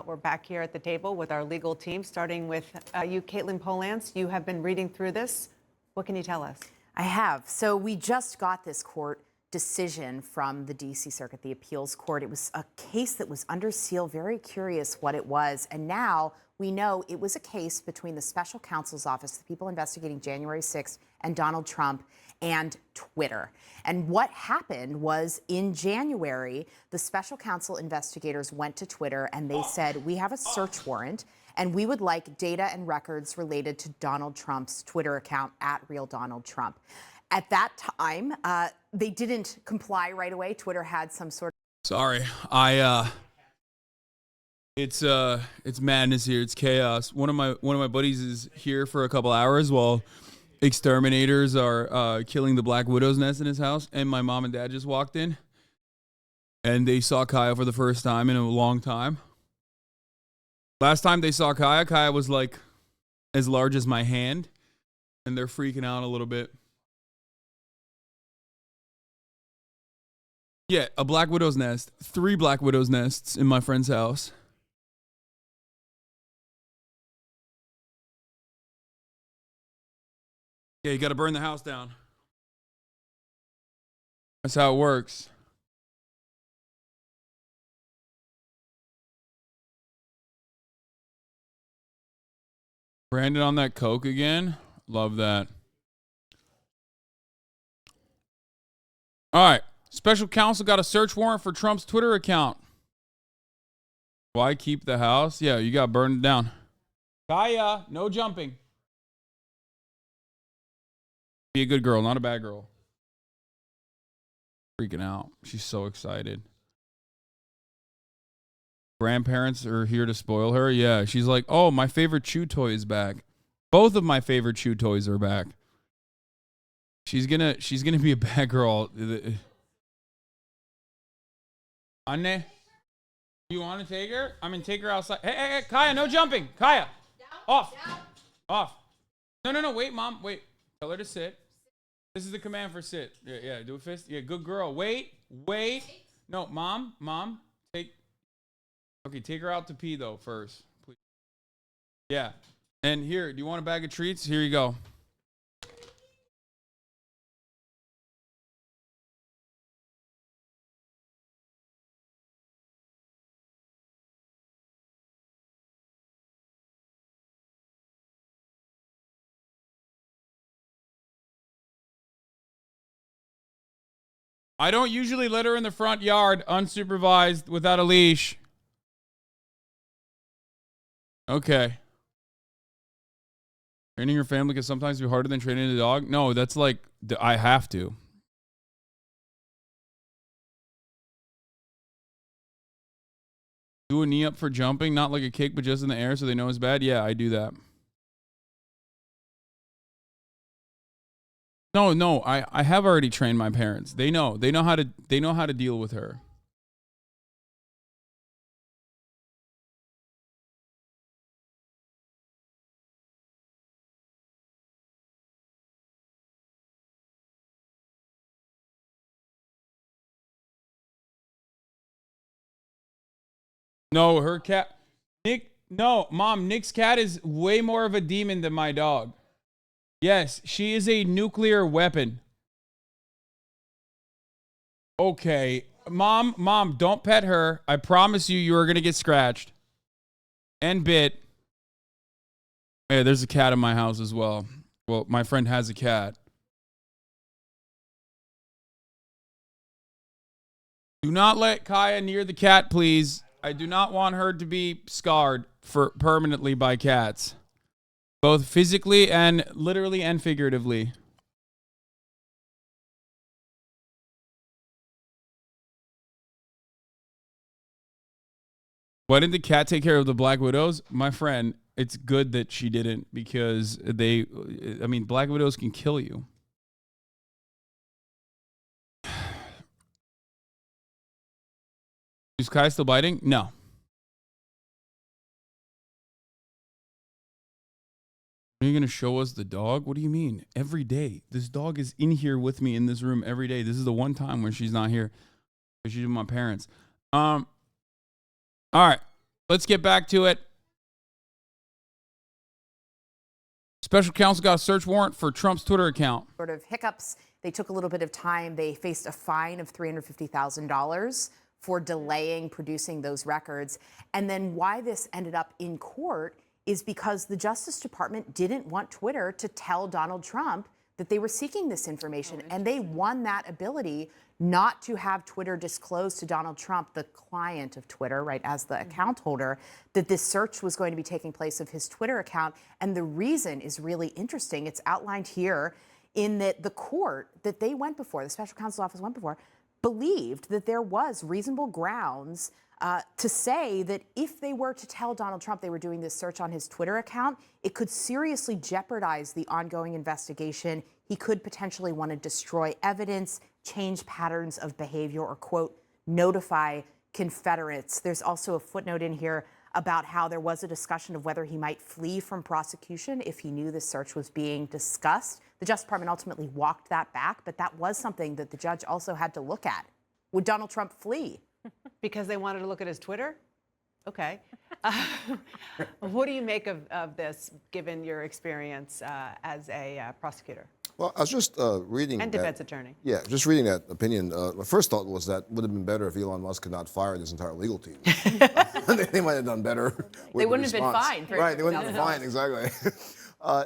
We're back here at the table with our legal team, starting with you, Caitlin Polance. You have been reading through this. What can you tell us? I have. So we just got this court decision from the D.C. Circuit, the appeals court. It was a case that was under seal. Very curious what it was. And now we know it was a case between the special counsel's office, the people investigating January 6th, and Donald Trump and Twitter. And what happened was in January, the special counsel investigators went to Twitter and they said, we have a search warrant and we would like data and records related to Donald Trump's Twitter account @RealDonaldTrump. At that time, they didn't comply right away. Twitter had some sort of... Sorry, it's madness here. It's chaos. One of my buddies is here for a couple hours while exterminators are killing the Black Widow's nest in his house, and my mom and dad just walked in, and they saw Kaya for the first time in a long time. Last time they saw Kaya was like as large as my hand, and they're freaking out a little bit. Yeah, a Black Widow's nest. 3 Black Widow's nests in my friend's house. Yeah, you got to burn the house down. That's how it works. Brandon on that coke again. Love that. All right. Special counsel got a search warrant for Trump's Twitter account. Why keep the house? Yeah, you got burned down. Kaya, no jumping. Be a good girl, not a bad girl. Freaking out. She's so excited. Grandparents are here to spoil her. Yeah, she's like, oh, my favorite chew toy is back. Both of my favorite chew toys are back. She's gonna be a bad girl. Anne, you want to take her? I'm gonna take her outside. Hey, Kaya, no jumping. Kaya, off. Off. No, wait, Mom, wait. Tell her to sit. This is the command for sit. Yeah, do a fist. Yeah, good girl. Wait. No, Mom, take her out to pee, though, first. Please. Yeah. And here, do you want a bag of treats? Here you go. I don't usually let her in the front yard unsupervised without a leash. Okay. Training your family can sometimes be harder than training a dog. No, that's like, I have to. Do a knee up for jumping, not like a kick, but just in the air so they know it's bad. Yeah, I do that. No, I have already trained my parents. They know how to deal with her. No, her cat, Mom, Nick's cat is way more of a demon than my dog. Yes, she is a nuclear weapon. Okay. Mom, don't pet her. I promise you are going to get scratched and bit. Hey, there's a cat in my house as well. Well, my friend has a cat. Do not let Kaya near the cat, please. I do not want her to be scarred permanently by cats. Both physically and literally and figuratively. Why didn't the cat take care of the Black Widows? My friend, it's good that she didn't because Black Widows can kill you. Is Kai still biting? No. Are you going to show us the dog? What do you mean? Every day. This dog is in here with me in this room every day. This is the one time when she's not here. She's with my parents. All right. Let's get back to it. Special counsel got a search warrant for Trump's Twitter account. Sort of hiccups. They took a little bit of time. They faced a fine of $350,000 for delaying producing those records. And then why this ended up in court is because the Justice Department didn't want Twitter to tell Donald Trump that they were seeking this information. And they won that ability not to have Twitter disclose to Donald Trump, the client of Twitter, right, as the account holder, that this search was going to be taking place of his Twitter account. And the reason is really interesting. It's outlined here in that the court that they went before, the special counsel's office went before, believed that there was reasonable grounds to say that if they were to tell Donald Trump they were doing this search on his Twitter account, it could seriously jeopardize the ongoing investigation. He could potentially want to destroy evidence, change patterns of behavior, or, quote, notify Confederates. There's also a footnote in here about how there was a discussion of whether he might flee from prosecution if he knew this search was being discussed. The Justice Department ultimately walked that back, but that was something that the judge also had to look at. Would Donald Trump flee? Because they wanted to look at his Twitter? Okay. What do you make of this, given your experience as a prosecutor? Well, I was just reading and defense attorney. Yeah, just reading that opinion. My first thought was that would have been better if Elon Musk had not fired his entire legal team. They might have done better. They wouldn't have been fined. Right, they wouldn't have been fined, exactly.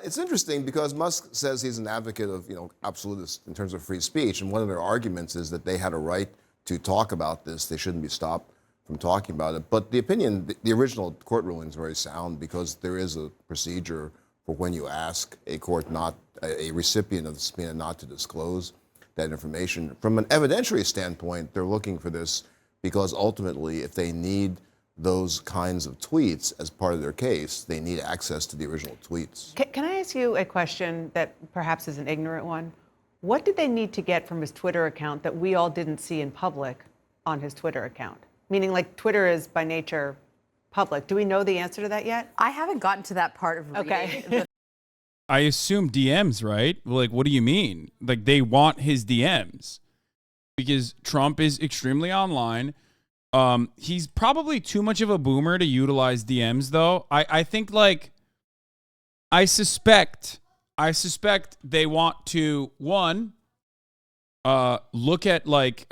It's interesting because Musk says he's an advocate of, absolutists in terms of free speech, and one of their arguments is that they had a right to talk about this. They shouldn't be stopped from talking about it. But the opinion, the original court ruling is very sound because there is a procedure for when you ask a court not, a recipient of the subpoena not to disclose that information. From an evidentiary standpoint, they're looking for this because ultimately, if they need those kinds of tweets as part of their case, they need access to the original tweets. Can I ask you a question that perhaps is an ignorant one? What did they need to get from his Twitter account that we all didn't see in public on his Twitter account? Meaning, like, Twitter is by nature public. Do we know the answer to that yet? I haven't gotten to that part of reading. Okay. I assume DMs, right? Like, what do you mean? Like, they want his DMs because Trump is extremely online. He's probably too much of a boomer to utilize DMs, though. I think, like, I suspect they want to, one, look at, like,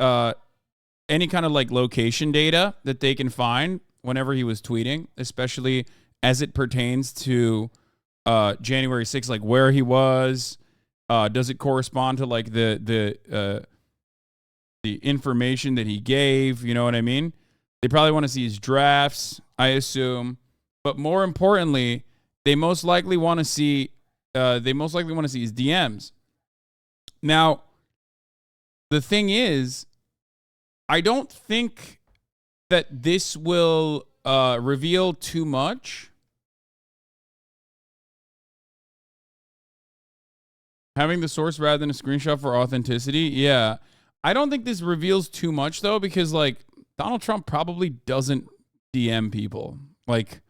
any kind of, like, location data that they can find whenever he was tweeting, especially as it pertains to January 6th, like where he was. Does it correspond to, like, the information that he gave? You know what I mean? They probably want to see his drafts, I assume. But more importantly, they most likely want to see his DMs. Now, the thing is, I don't think that this will reveal too much. Having the source rather than a screenshot for authenticity, yeah. I don't think this reveals too much, though, because, like, Donald Trump probably doesn't DM people. Like,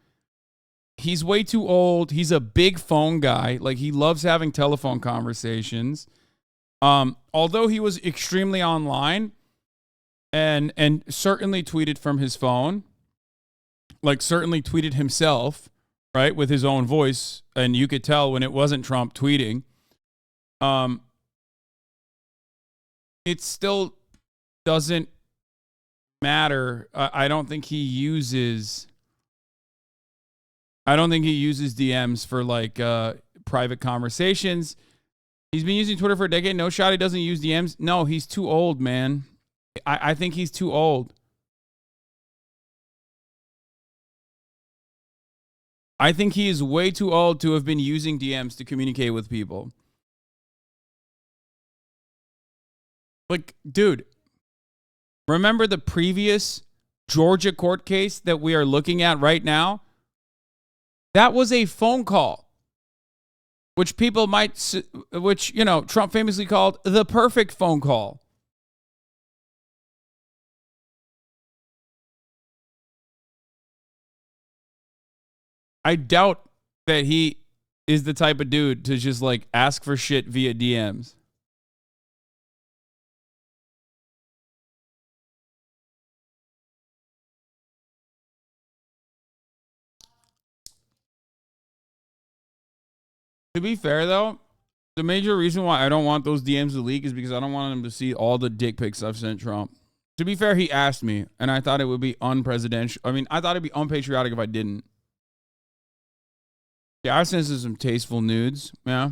he's way too old. He's a big phone guy. Like, he loves having telephone conversations. Although he was extremely online and certainly tweeted from his phone, like certainly tweeted himself, right, with his own voice, and you could tell when it wasn't Trump tweeting. It still doesn't matter. I don't think he uses DMs for like private conversations. He's been using Twitter for a decade. No shot he doesn't use DMs. No, he's too old, man. I think he's too old. I think he is way too old to have been using DMs to communicate with people. Like, dude, remember the previous Georgia court case that we are looking at right now? That was a phone call, which Trump famously called the perfect phone call. I doubt that he is the type of dude to just like ask for shit via DMs. To be fair, though, the major reason why I don't want those DMs to leak is because I don't want him to see all the dick pics I've sent Trump. To be fair, he asked me, and I thought it would be unpresidential. I mean, I thought it'd be unpatriotic if I didn't. Yeah, I sent some tasteful nudes. Yeah.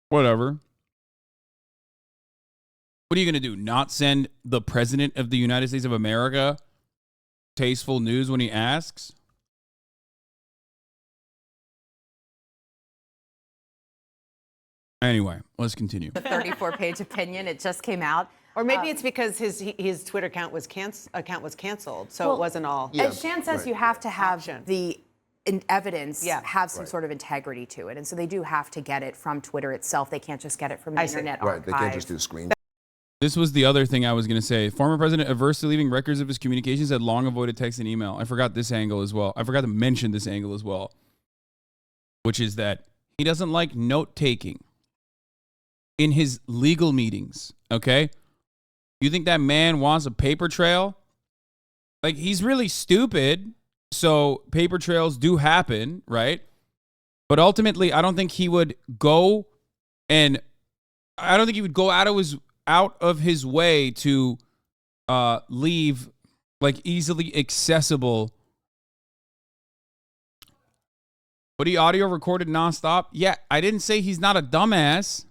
Whatever. What are you going to do? Not send the president of the United States of America tasteful nudes when he asks? Anyway, let's continue. The 34-page opinion, it just came out. Or maybe it's because his Twitter account was canceled, so well, it wasn't all. As Shan says, you have to have action. the evidence have some sort of integrity to it. And so they do have to get it from Twitter itself. They can't just get it from the internet archive. Right, they can't just do a screen. This was the other thing I was going to say. Former president averse to leaving records of his communications had long avoided text and email. I forgot this angle as well. I forgot to mention this angle as well, which is that he doesn't like note-taking in his legal meetings, okay? You think that man wants a paper trail? Like, he's really stupid, so paper trails do happen, right? But ultimately, I don't think he would go out of his way to leave like easily accessible. But he audio recorded nonstop. Yeah, I didn't say he's not a dumbass.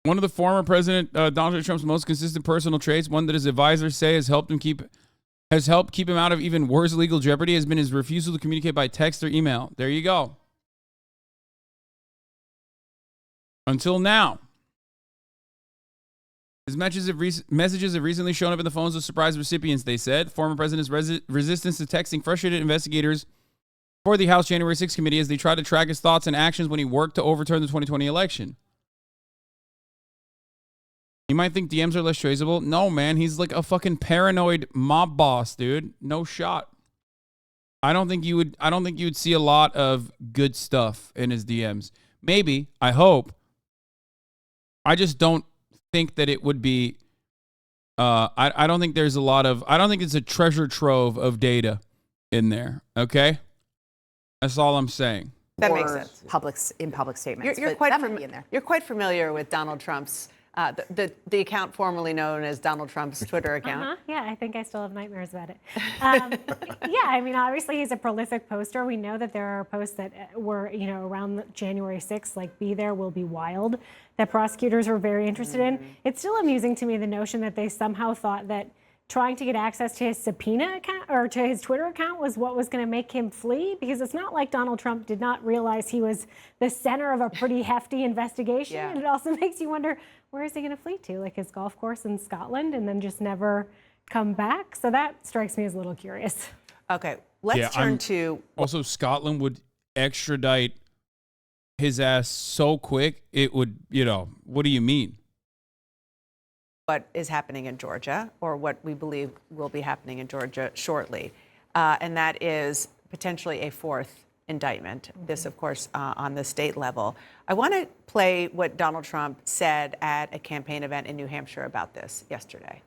One of the former President Donald Trump's most consistent personal traits, one that his advisors say has helped keep him out of even worse legal jeopardy, has been his refusal to communicate by text or email. There you go. Until now. His messages have recently shown up in the phones of surprise recipients, they said. Former President's resistance to texting frustrated investigators for the House January 6th committee as they tried to track his thoughts and actions when he worked to overturn the 2020 election. You might think DMs are less traceable. No, man. He's like a fucking paranoid mob boss, dude. No shot. I don't think you would see a lot of good stuff in his DMs. Maybe. I hope. I just don't think that it would be. I don't think there's a lot of. I don't think it's a treasure trove of data in there. Okay. That's all I'm saying. That makes sense. Public statements. You're quite familiar with Donald Trump's. The account formerly known as Donald Trump's Twitter account. Yeah, I think I still have nightmares about it. Yeah, I mean, obviously he's a prolific poster. We know that there are posts that were, around January 6th, like "Be There, Will Be Wild," that prosecutors were very interested in. It's still amusing to me, the notion that they somehow thought that trying to get access to his subpoena account or to his Twitter account was what was going to make him flee, because it's not like Donald Trump did not realize he was the center of a pretty hefty investigation. Yeah. And it also makes you wonder, where is he going to flee to? Like his golf course in Scotland and then just never come back? So that strikes me as a little curious. Okay, let's turn to... Also, Scotland would extradite his ass so quick, it would, what do you mean? What is happening in Georgia, or what we believe will be happening in Georgia shortly. And that is potentially a fourth indictment. This, of course, on the state level. I want to play what Donald Trump said at a campaign event in New Hampshire about this yesterday.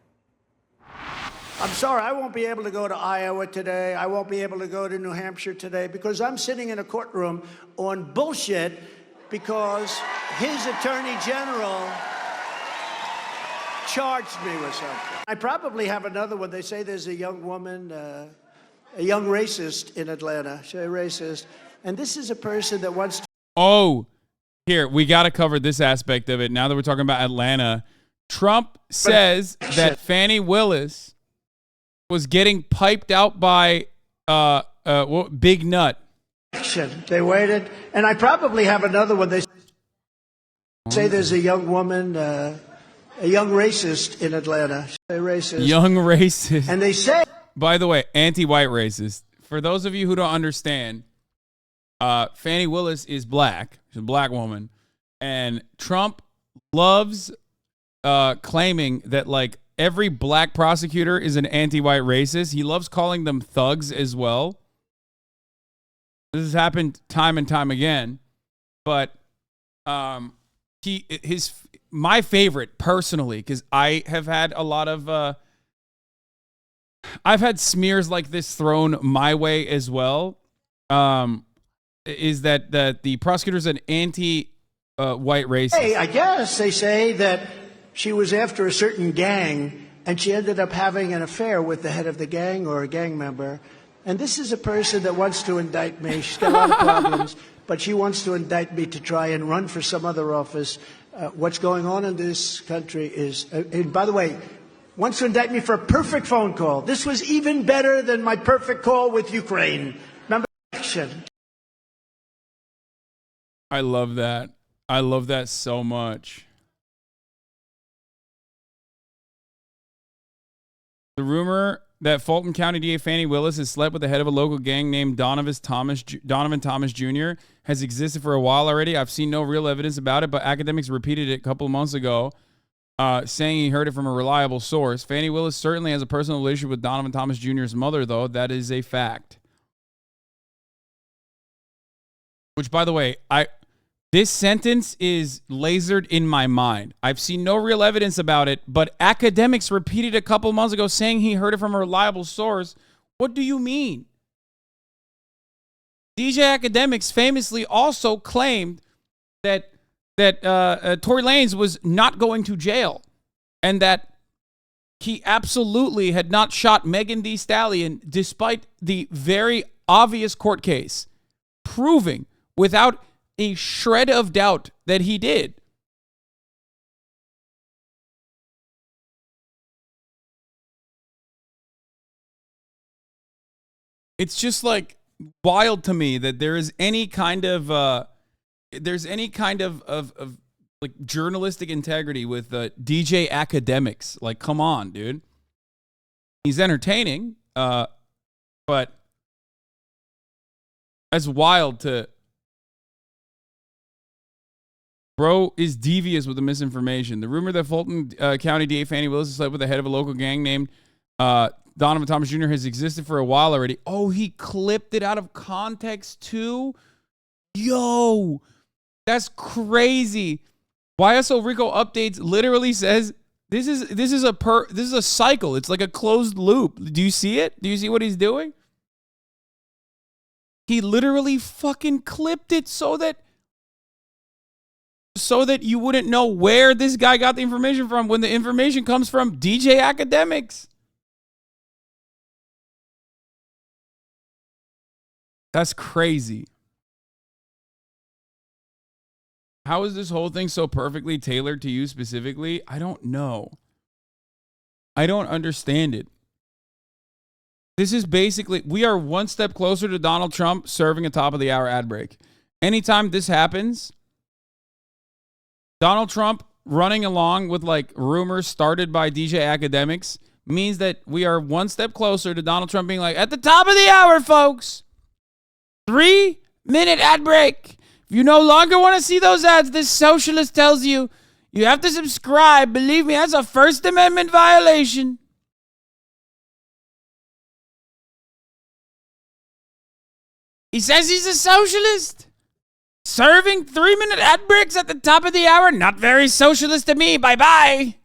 I'm sorry, I won't be able to go to Iowa today. I won't be able to go to New Hampshire today because I'm sitting in a courtroom on bullshit because his attorney general charged me with something. I probably have another one. They say there's a young woman, a young racist in Atlanta. She's a racist. And this is a person that wants to... Oh, here, we got to cover this aspect of it. Now that we're talking about Atlanta, Trump says that Fannie Willis was getting piped out by Big Nut. They waited. And I probably have another one. They say there's a young woman, a young racist in Atlanta. A racist. Young racist. And they say... By the way, anti-white racist. For those of you who don't understand, Fannie Willis is black. She's a black woman. And Trump loves claiming that, like, every black prosecutor is an anti-white racist. He loves calling them thugs as well. This has happened time and time again. But my favorite personally, because I have had a lot of I've had smears like this thrown my way as well. Is that the prosecutor's an anti-white racist? Hey, I guess they say that she was after a certain gang, and she ended up having an affair with the head of the gang or a gang member. And this is a person that wants to indict me. She's got a lot of problems, but she wants to indict me to try and run for some other office. What's going on in this country is, and by the way, wants to indict me for a perfect phone call. This was even better than my perfect call with Ukraine. Remember action. I love that. I love that so much. The rumor that Fulton County DA Fannie Willis has slept with the head of a local gang named Donovan Thomas Jr. has existed for a while already. I've seen no real evidence about it, but academics repeated it a couple of months ago, saying he heard it from a reliable source. Fannie Willis certainly has a personal relationship with Donovan Thomas Jr.'s mother, though. That is a fact. Which, by the way, this sentence is lasered in my mind. I've seen no real evidence about it, but academics repeated a couple months ago saying he heard it from a reliable source. What do you mean? DJ Academics famously also claimed that Tory Lanez was not going to jail and that he absolutely had not shot Megan Thee Stallion despite the very obvious court case proving without a shred of doubt that he did. It's just like wild to me that there is any kind of like journalistic integrity with DJ Academics. Like, come on, dude. He's entertaining, but that's wild to. Bro is devious with the misinformation. The rumor that Fulton County DA Fannie Willis has slept with the head of a local gang named Donovan Thomas Jr. has existed for a while already. Oh, he clipped it out of context too? Yo, that's crazy. YSO Rico Updates literally says this is a cycle. It's like a closed loop. Do you see it? Do you see what he's doing? He literally fucking clipped it so that you wouldn't know where this guy got the information from when the information comes from DJ Academics. That's crazy. How is this whole thing so perfectly tailored to you specifically? I don't know. I don't understand it. This is basically, we are one step closer to Donald Trump serving a top of the hour ad break. Anytime this happens, Donald Trump running along with like rumors started by DJ Academics means that we are one step closer to Donald Trump being like, at the top of the hour, folks, 3-minute ad break. If you no longer want to see those ads, this socialist tells you you have to subscribe. Believe me, that's a First Amendment violation. He says he's a socialist. Serving 3-minute ad breaks at the top of the hour? Not very socialist to me. Bye-bye.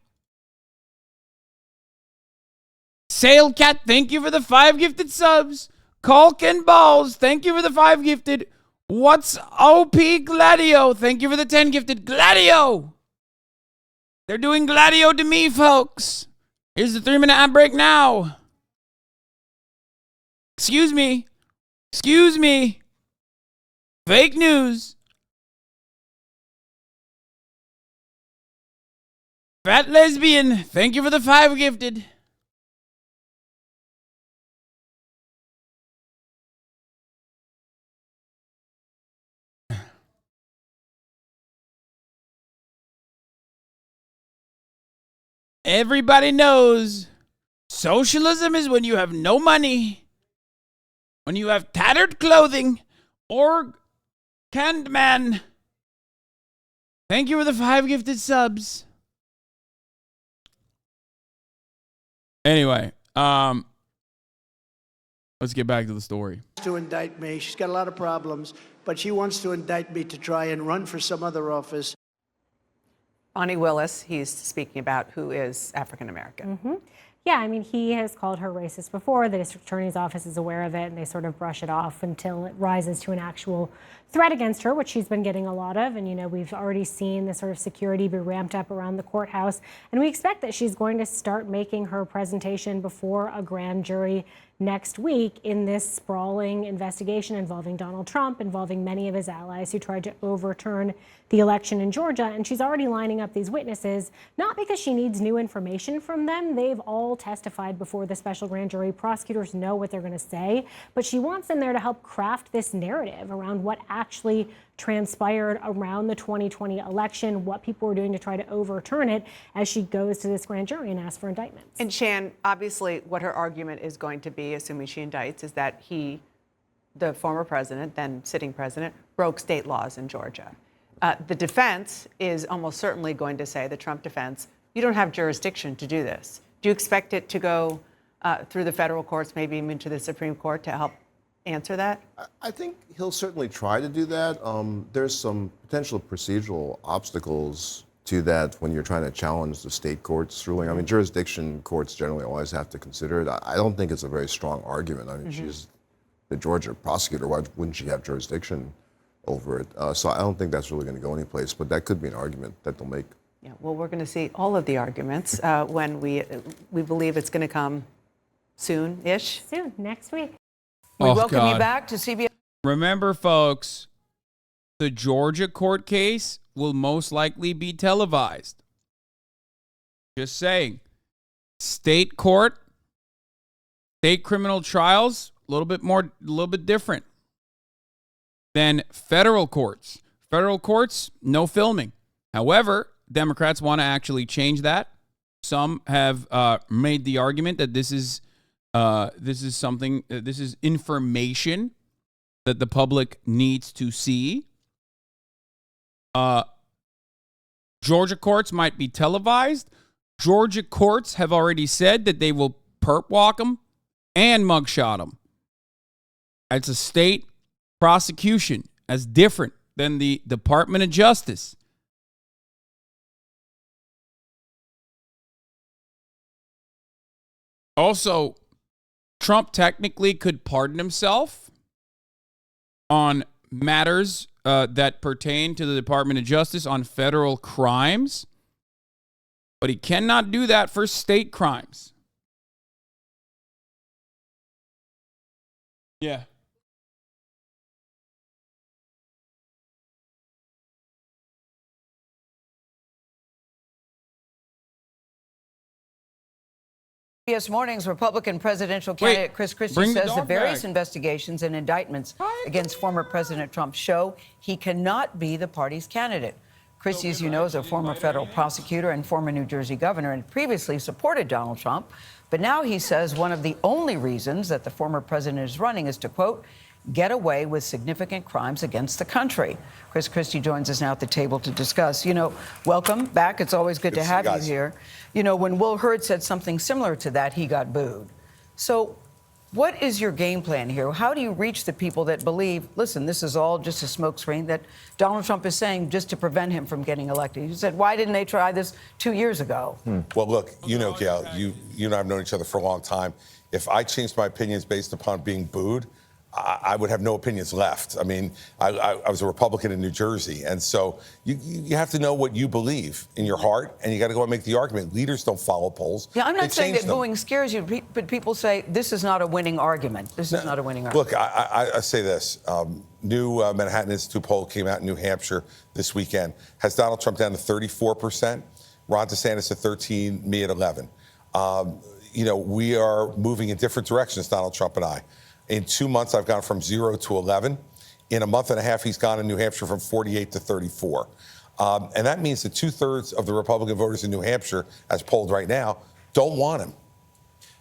Tailcat, thank you for the 5 gifted subs. Calk and Balls, thank you for the 5 gifted. What's OP Gladio? Thank you for the 10 gifted. Gladio! They're doing Gladio to me, folks. Here's the 3-minute ad break now. Excuse me. Excuse me. Fake news. Fat Lesbian, thank you for the 5 gifted. Everybody knows socialism is when you have no money, when you have tattered clothing, or canned man. Thank you for the 5 gifted subs. Anyway, let's get back to the story. To indict me. She's got a lot of problems, but she wants to indict me to try and run for some other office. Bonnie Willis, he's speaking about, who is African American. Mm-hmm. Yeah, I mean, he has called her racist before. The district attorney's office is aware of it, and they sort of brush it off until it rises to an actual threat against her, which she's been getting a lot of. And, you know, we've already seen the sort of security be ramped up around the courthouse. And we expect that she's going to start making her presentation before a grand jury next week in this sprawling investigation involving Donald Trump, involving many of his allies who tried to overturn the election in Georgia. And she's already lining up these witnesses, not because she needs new information from them. They've all testified before the special grand jury. Prosecutors know what they're going to say, but she wants them there to help craft this narrative around what actually transpired around the 2020 election, what people were doing to try to overturn it, as she goes to this grand jury and asks for indictments. And Shan, obviously what her argument is going to be, assuming she indicts, is that he, the former president, then sitting president, broke state laws in Georgia. The defense is almost certainly going to say, the Trump defense, you don't have jurisdiction to do this. Do you expect it to go through the federal courts, maybe even to the Supreme Court, to help answer that? I think he'll certainly try to do that. There's some potential procedural obstacles to that when you're trying to challenge the state court's ruling. I mean, jurisdiction courts generally always have to consider it. I don't think it's a very strong argument. I mean, she's the Georgia prosecutor. Why wouldn't she have jurisdiction over it? So I don't think that's really going to go anyplace, but that could be an argument that they'll make. Yeah, well, we're going to see all of the arguments when we believe it's going to come soon-ish. Soon, next week. We welcome you back to CBS. Remember, folks, the Georgia court case will most likely be televised. Just saying. State court, state criminal trials, a little bit different than federal courts. Federal courts, no filming. However, Democrats want to actually change that. Some have made the argument that this is information that the public needs to see. Georgia courts might be televised. Georgia courts have already said that they will perp walk them and mugshot them. It's a state prosecution, as different than the Department of Justice. Also, Trump technically could pardon himself on matters that pertain to the Department of Justice on federal crimes, but he cannot do that for state crimes. Yeah. CBS Morning's Republican presidential candidate Christie says the various investigations and indictments against former President Trump show he cannot be the party's candidate. Christie, as you know, is a former federal prosecutor and former New Jersey governor and previously supported Donald Trump. But now he says one of the only reasons that the former president is running is to, quote, get away with significant crimes against the country. Christie joins us now at the table to discuss. You know, welcome back. It's always good to have you here. You know, when Will Hurd said something similar to that, he got booed. So What is your game plan here? How do you reach the people that believe, listen, this is all just a smokescreen that Donald Trump is saying just to prevent him from getting elected? You said, why didn't they try this 2 years ago? Well, look, you know, Gail, you and I have known each other for a long time. If I changed my opinions based upon being booed, I would have no opinions left. I mean, I was a Republican in New Jersey, and so you have to know what you believe in your heart, and you got to go and make the argument. Leaders don't follow polls. Yeah, I'm not saying that them. booing scares you, but people say this is not a winning argument. This is not a winning argument. Look, I say this. New Manhattan Institute poll came out in New Hampshire this weekend. Has Donald Trump down to 34%, Ron DeSantis at 13%, me at 11%. You know, we are moving in different directions, Donald Trump and I. In 2 months, I've gone from 0 to 11. In a month and a half, he's gone in New Hampshire from 48 to 34. And that means that 2/3 of the Republican voters in New Hampshire, as polled right now, don't want him.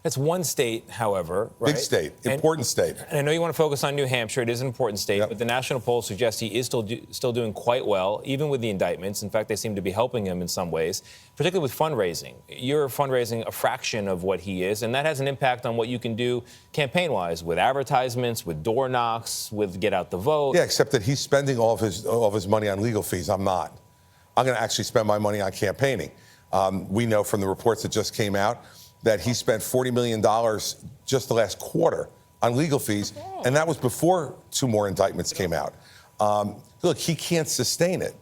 That's one state, however, right? Big state, important state. And I know you want to focus on New Hampshire. It is an important state, but the national polls suggest he is still doing quite well, even with the indictments. In fact, they seem to be helping him in some ways, particularly with fundraising. You're fundraising a fraction of what he is, and that has an impact on what you can do campaign-wise, with advertisements, with door knocks, with get out the vote. Yeah, except that he's spending all of his money on legal fees. I'm not. I'm going to actually spend my money on campaigning. We know from the reports that just came out that he spent $40 million just the last quarter on legal fees, and that was before 2 more indictments came out. Look, he can't sustain it,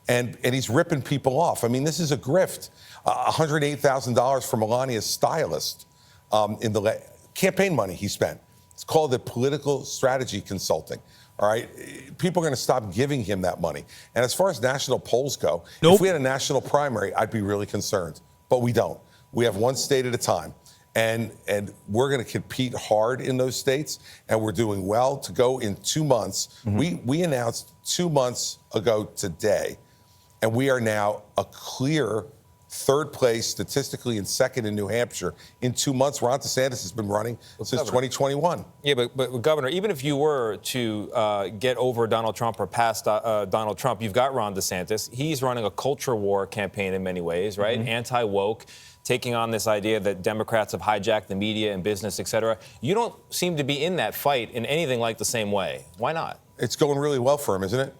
and he's ripping people off. I mean, this is a grift. $108,000 for Melania's stylist in the campaign money he spent. It's called the political strategy consulting. All right, people are going to stop giving him that money. And as far as national polls go, if we had a national primary, I'd be really concerned, but we don't. We have one state at a time, and we're going to compete hard in those states, and we're doing well to go in 2 months. We announced 2 months ago today, and we are now a clear third place statistically and second in New Hampshire. In 2 months, Ron DeSantis has been running since 2021. Yeah, but Governor, even if you were to get over Donald Trump or past Donald Trump, you've got Ron DeSantis. He's running a culture war campaign in many ways, right? Anti-woke, taking on this idea that Democrats have hijacked the media and business, et cetera. You don't seem to be in that fight in anything like the same way. Why not? It's going really well for him, isn't it?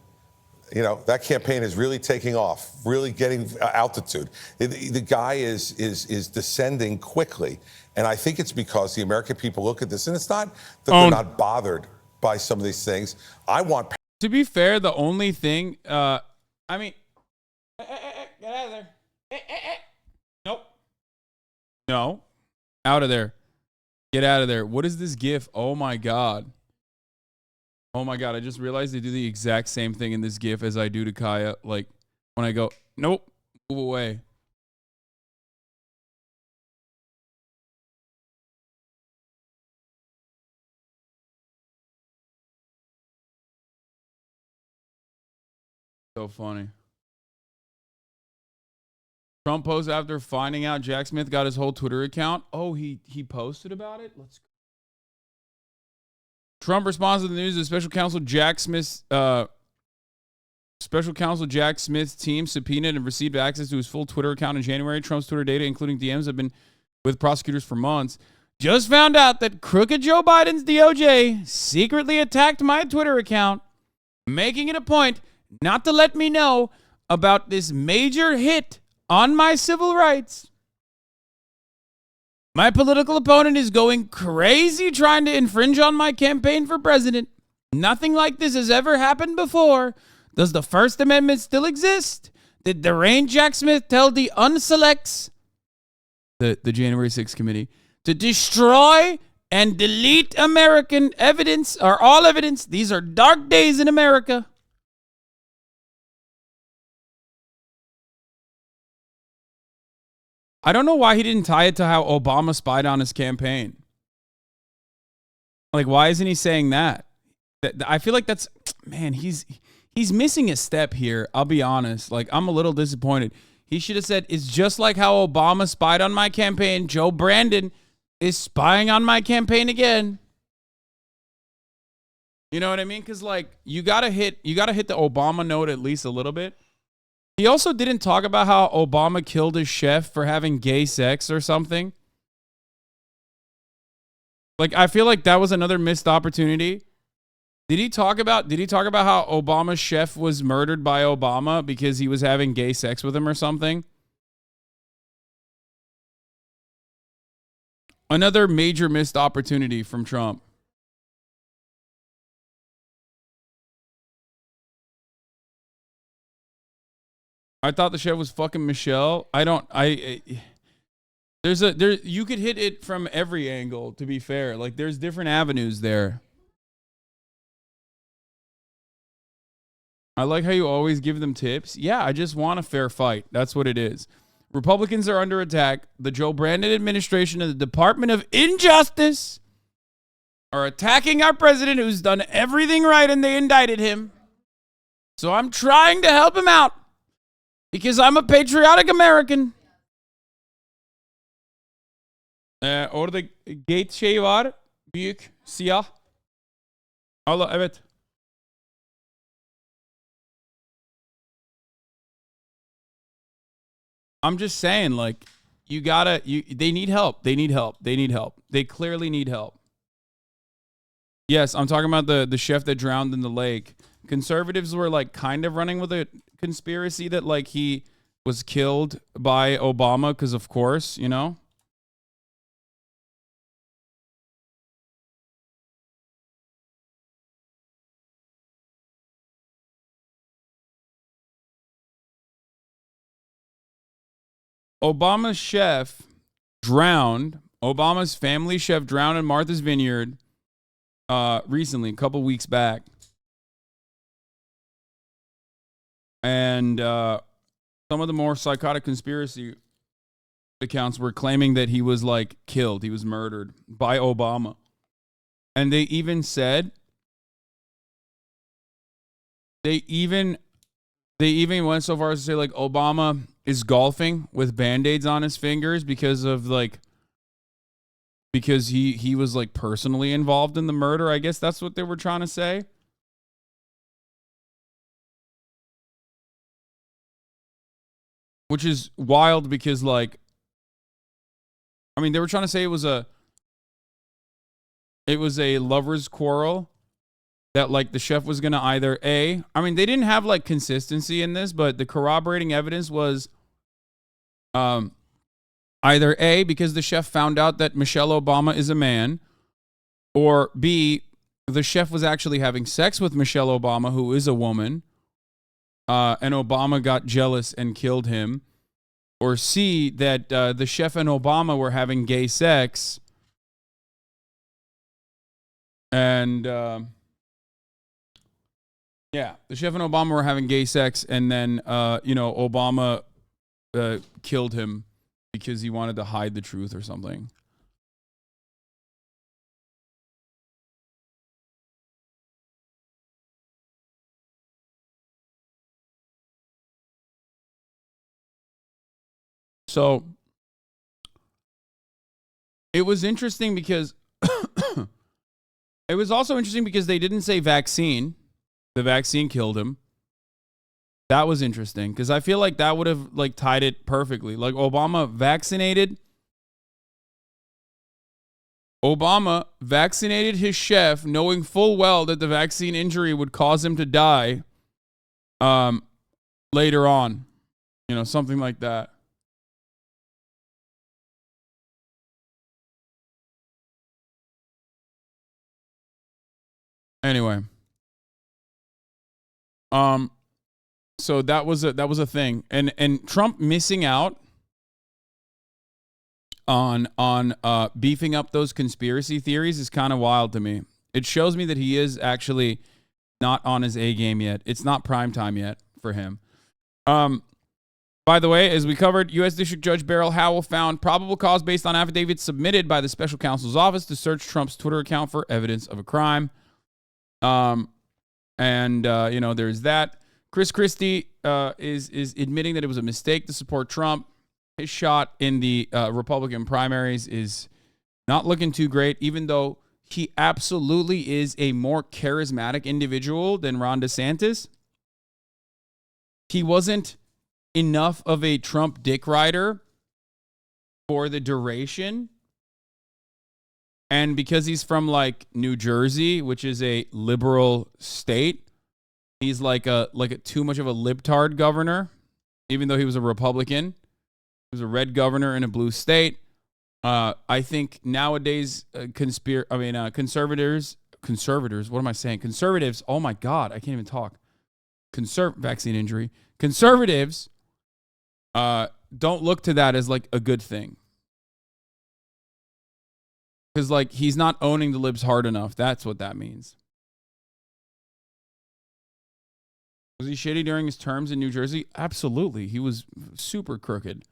You know, that campaign is really taking off, really getting altitude. The guy is descending quickly. And I think it's because the American people look at this, and it's not that they're not bothered by some of these things. I want... To be fair, the only thing, I mean... Get out of there. Nope. No. Out of there. Get out of there. What is this GIF? Oh, my God. Oh, my God. I just realized they do the exact same thing in this GIF as I do to Kaya. Like, when I go, nope, move away. So funny. Trump posts after finding out Jack Smith got his whole Twitter account. Oh, he posted about it? Let's go. Trump responds to the news that Special Counsel Jack Smith's team subpoenaed and received access to his full Twitter account in January. Trump's Twitter data, including DMs, have been with prosecutors for months. Just found out that crooked Joe Biden's DOJ secretly attacked my Twitter account, making it a point not to let me know about this major hit on my civil rights. My political opponent is going crazy trying to infringe on my campaign for president. Nothing like this has ever happened before. Does the First Amendment still exist? Did deranged Jack Smith tell the unselects, the January 6th committee, to destroy and delete American evidence, or all evidence? These are dark days in America. I don't know why he didn't tie it to how Obama spied on his campaign. Like, why isn't he saying that? I feel like that's, man, he's missing a step here. I'll be honest. Like, I'm a little disappointed. He should have said, it's just like how Obama spied on my campaign. Joe Brandon is spying on my campaign again. You know what I mean? Because, like, you gotta hit the Obama note at least a little bit. He also didn't talk about how Obama killed his chef for having gay sex or something. Like, I feel like that was another missed opportunity. Did he talk about how Obama's chef was murdered by Obama because he was having gay sex with him or something? Another major missed opportunity from Trump. I thought the chef was fucking Michelle. You could hit it from every angle, to be fair. Like, there's different avenues there. I like how you always give them tips. Yeah, I just want a fair fight. That's what it is. Republicans are under attack. The Joe Brandon administration and the Department of Injustice are attacking our president, who's done everything right, and they indicted him. So I'm trying to help him out because I'm a patriotic American. Orada gate şeyi var. Büyük, siyah. Allah, evet. I'm just saying, like, they need help. They need help. They need help. They clearly need help. Yes, I'm talking about the chef that drowned in the lake. Conservatives were, like, kind of running with a conspiracy that, like, he was killed by Obama because, of course, you know? Obama's chef drowned. Obama's family chef drowned in Martha's Vineyard recently, a couple weeks back. And some of the more psychotic conspiracy accounts were claiming that he was, like, killed. He was murdered by Obama. And they even said, they even went so far as to say, like, Obama is golfing with Band-Aids on his fingers because he was, like, personally involved in the murder. I guess that's what they were trying to say. Which is wild because, like, I mean, they were trying to say it was a lover's quarrel. That, like, the chef was going to either I mean, they didn't have, like, consistency in this, but the corroborating evidence was either A, because the chef found out that Michelle Obama is a man, or B, the chef was actually having sex with Michelle Obama, who is a woman, and Obama got jealous and killed him, or C, that the chef and Obama were having gay sex, and yeah, the chef and Obama were having gay sex, and then, Obama killed him because he wanted to hide the truth or something. So, it was interesting because it was also interesting because they didn't say vaccine. The vaccine killed him. That was interesting because I feel like that would have, like, tied it perfectly. Like, Obama vaccinated his chef knowing full well that the vaccine injury would cause him to die later on. You know, something like that. Anyway. So that was a thing. And Trump missing out on beefing up those conspiracy theories is kind of wild to me. It shows me that he is actually not on his A game yet. It's not prime time yet for him. By the way, as we covered, U.S. District Judge Beryl Howell found probable cause based on affidavits submitted by the special counsel's office to search Trump's Twitter account for evidence of a crime. There's that. Christie is admitting that it was a mistake to support Trump. His shot in the Republican primaries is not looking too great, even though he absolutely is a more charismatic individual than Ron DeSantis. He wasn't enough of a Trump dick rider for the duration And because he's from like New Jersey, which is a liberal state, he's like a too much of a libtard governor, even though he was a Republican. He was a red governor in a blue state. I think nowadays conservators. What am I saying? Conservatives. Oh my God, I can't even talk. Vaccine injury. Conservatives don't look to that as like a good thing. Because, like, he's not owning the libs hard enough. That's what that means. Was he shitty during his terms in New Jersey? Absolutely. He was super crooked.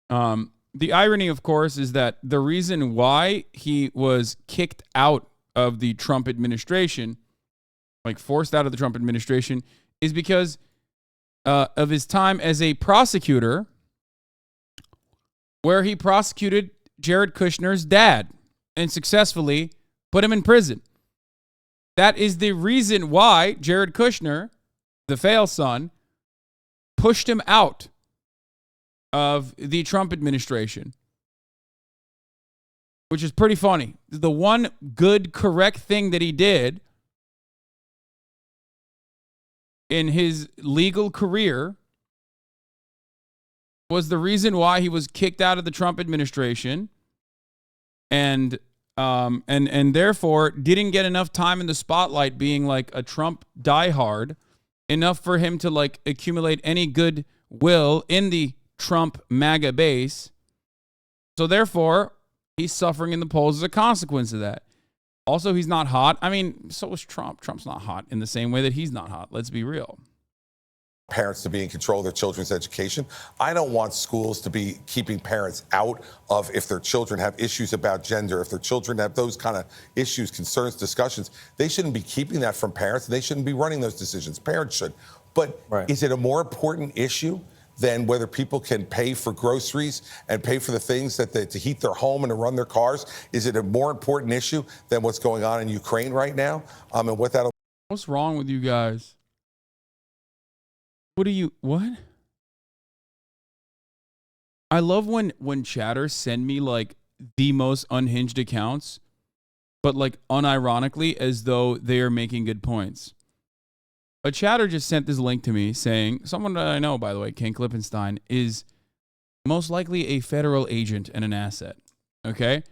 The irony, of course, is that the reason why he was kicked out of the Trump administration, like forced out of the Trump administration, is because of his time as a prosecutor, where he prosecuted Jared Kushner's dad and successfully put him in prison. That is the reason why Jared Kushner, the fail son, pushed him out of the Trump administration, which is pretty funny. The one good, correct thing that he did in his legal career was the reason why he was kicked out of the Trump administration and therefore didn't get enough time in the spotlight being like a Trump diehard, enough for him to like accumulate any goodwill in the Trump MAGA base. So therefore, he's suffering in the polls as a consequence of that. Also, he's not hot. I mean, so is Trump. Trump's not hot in the same way that he's not hot. Let's be real. Parents to be in control of their children's education. I don't want schools to be keeping parents out of if their children have issues about gender, if their children have those kind of issues, concerns, discussions. They shouldn't be keeping that from parents. They shouldn't be running those decisions. Parents should. But is it a more important issue than whether people can pay for groceries and pay for the things that to heat their home and to run their cars? Is it a more important issue than what's going on in Ukraine right now? And what that'll... What's wrong with you guys? What? I love when chatters send me like the most unhinged accounts, but like unironically as though they are making good points. A chatter just sent this link to me saying, someone that I know, by the way, Ken Klippenstein, is most likely a federal agent and an asset. Okay?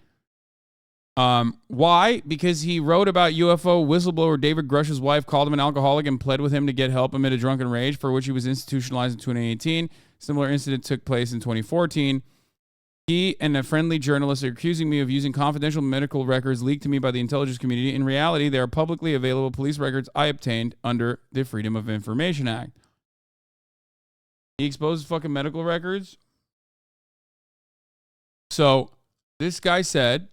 Why? Because he wrote about UFO whistleblower David Grush's wife, called him an alcoholic, and pled with him to get help amid a drunken rage, for which he was institutionalized in 2018. Similar incident took place in 2014. He and a friendly journalist are accusing me of using confidential medical records leaked to me by the intelligence community. In reality, they are publicly available police records I obtained under the Freedom of Information Act. He exposed fucking medical records. So this guy said,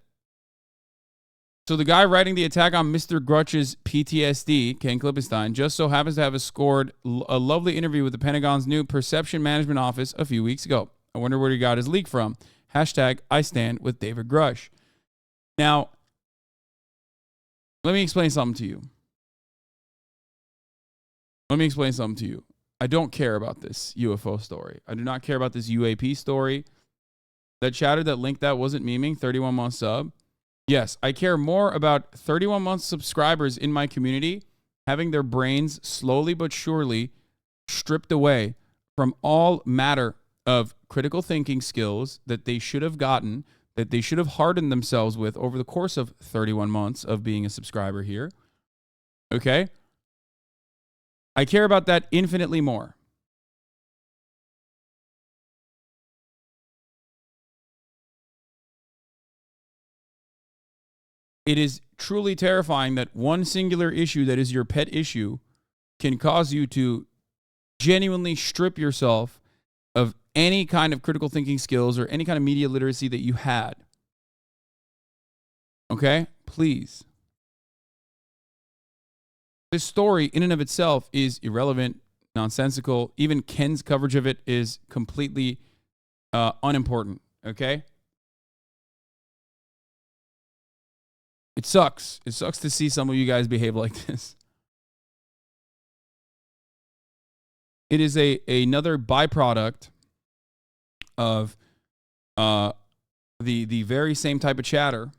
so the guy writing the attack on Mr. Grutch's PTSD, Ken Klippenstein, just so happens to have scored a lovely interview with the Pentagon's new Perception Management Office a few weeks ago. I wonder where he got his leak from. Hashtag I stand with David Grush. Now, let me explain something to you. I don't care about this UFO story. I do not care about this UAP story. That chatter that linked that wasn't memeing, 31-month sub. Yes, I care more about 31-month subscribers in my community having their brains slowly but surely stripped away from all matter of critical thinking skills that they should have gotten, that they should have hardened themselves with over the course of 31 months of being a subscriber here. Okay? I care about that infinitely more. It is truly terrifying that one singular issue that is your pet issue can cause you to genuinely strip yourself of any kind of critical thinking skills or any kind of media literacy that you had. Okay? Please. This story in and of itself is irrelevant, nonsensical. Even Ken's coverage of it is completely unimportant. Okay? It sucks. It sucks to see some of you guys behave like this. It is another byproduct of the very same type of chatter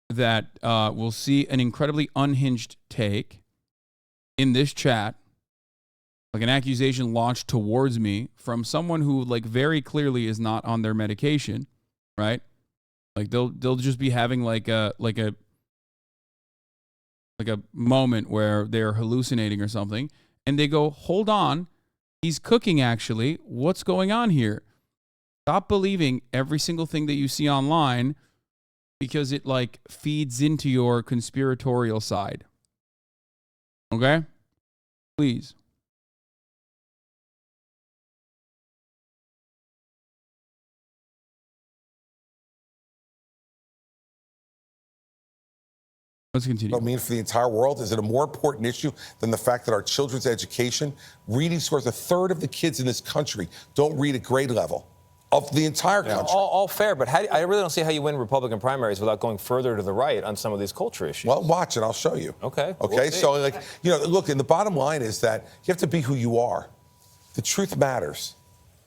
that will see an incredibly unhinged take in this chat, like an accusation launched towards me from someone who like very clearly is not on their medication, right? Like they'll just be having like a moment where they're hallucinating or something, and they go, "Hold on, he's cooking actually. What's going on here?" Stop believing every single thing that you see online because it like feeds into your conspiratorial side. Okay? Please. Let's continue. What it means for the entire world? Is it a more important issue than the fact that our children's education, reading scores, a third of the kids in this country don't read at grade level of the entire country? All fair, but I really don't see how you win Republican primaries without going further to the right on some of these culture issues. Well, watch it. I'll show you. Okay. Okay. We'll see. So, like, you know, look, and the bottom line is that you have to be who you are. The truth matters.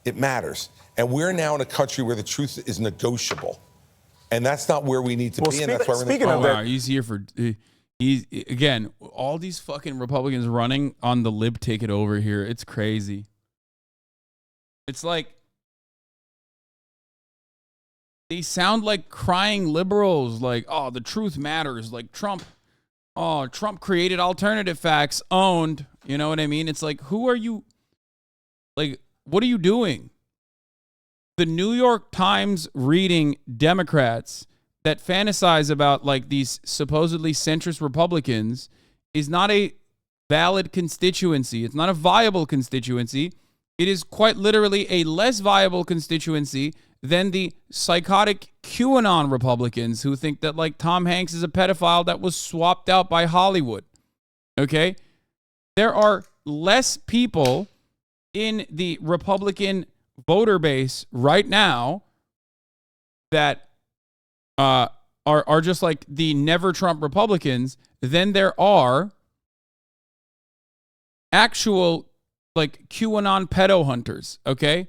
It matters. And we're now in a country where the truth is negotiable. And that's not where we need to be. And that's why we're speaking of that, he's here for. He's again. All these fucking Republicans running on the lib ticket over here. It's crazy. It's like they sound like crying liberals. Like, oh, the truth matters. Like Trump. Oh, Trump created alternative facts. Owned. You know what I mean? It's like, who are you? Like, what are you doing? The New York Times reading Democrats that fantasize about like these supposedly centrist Republicans is not a valid constituency. It's not a viable constituency. It is quite literally a less viable constituency than the psychotic QAnon Republicans who think that like Tom Hanks is a pedophile that was swapped out by Hollywood. Okay? There are less people in the Republican voter base right now that are just like the never Trump Republicans than there are actual like QAnon pedo hunters. Okay,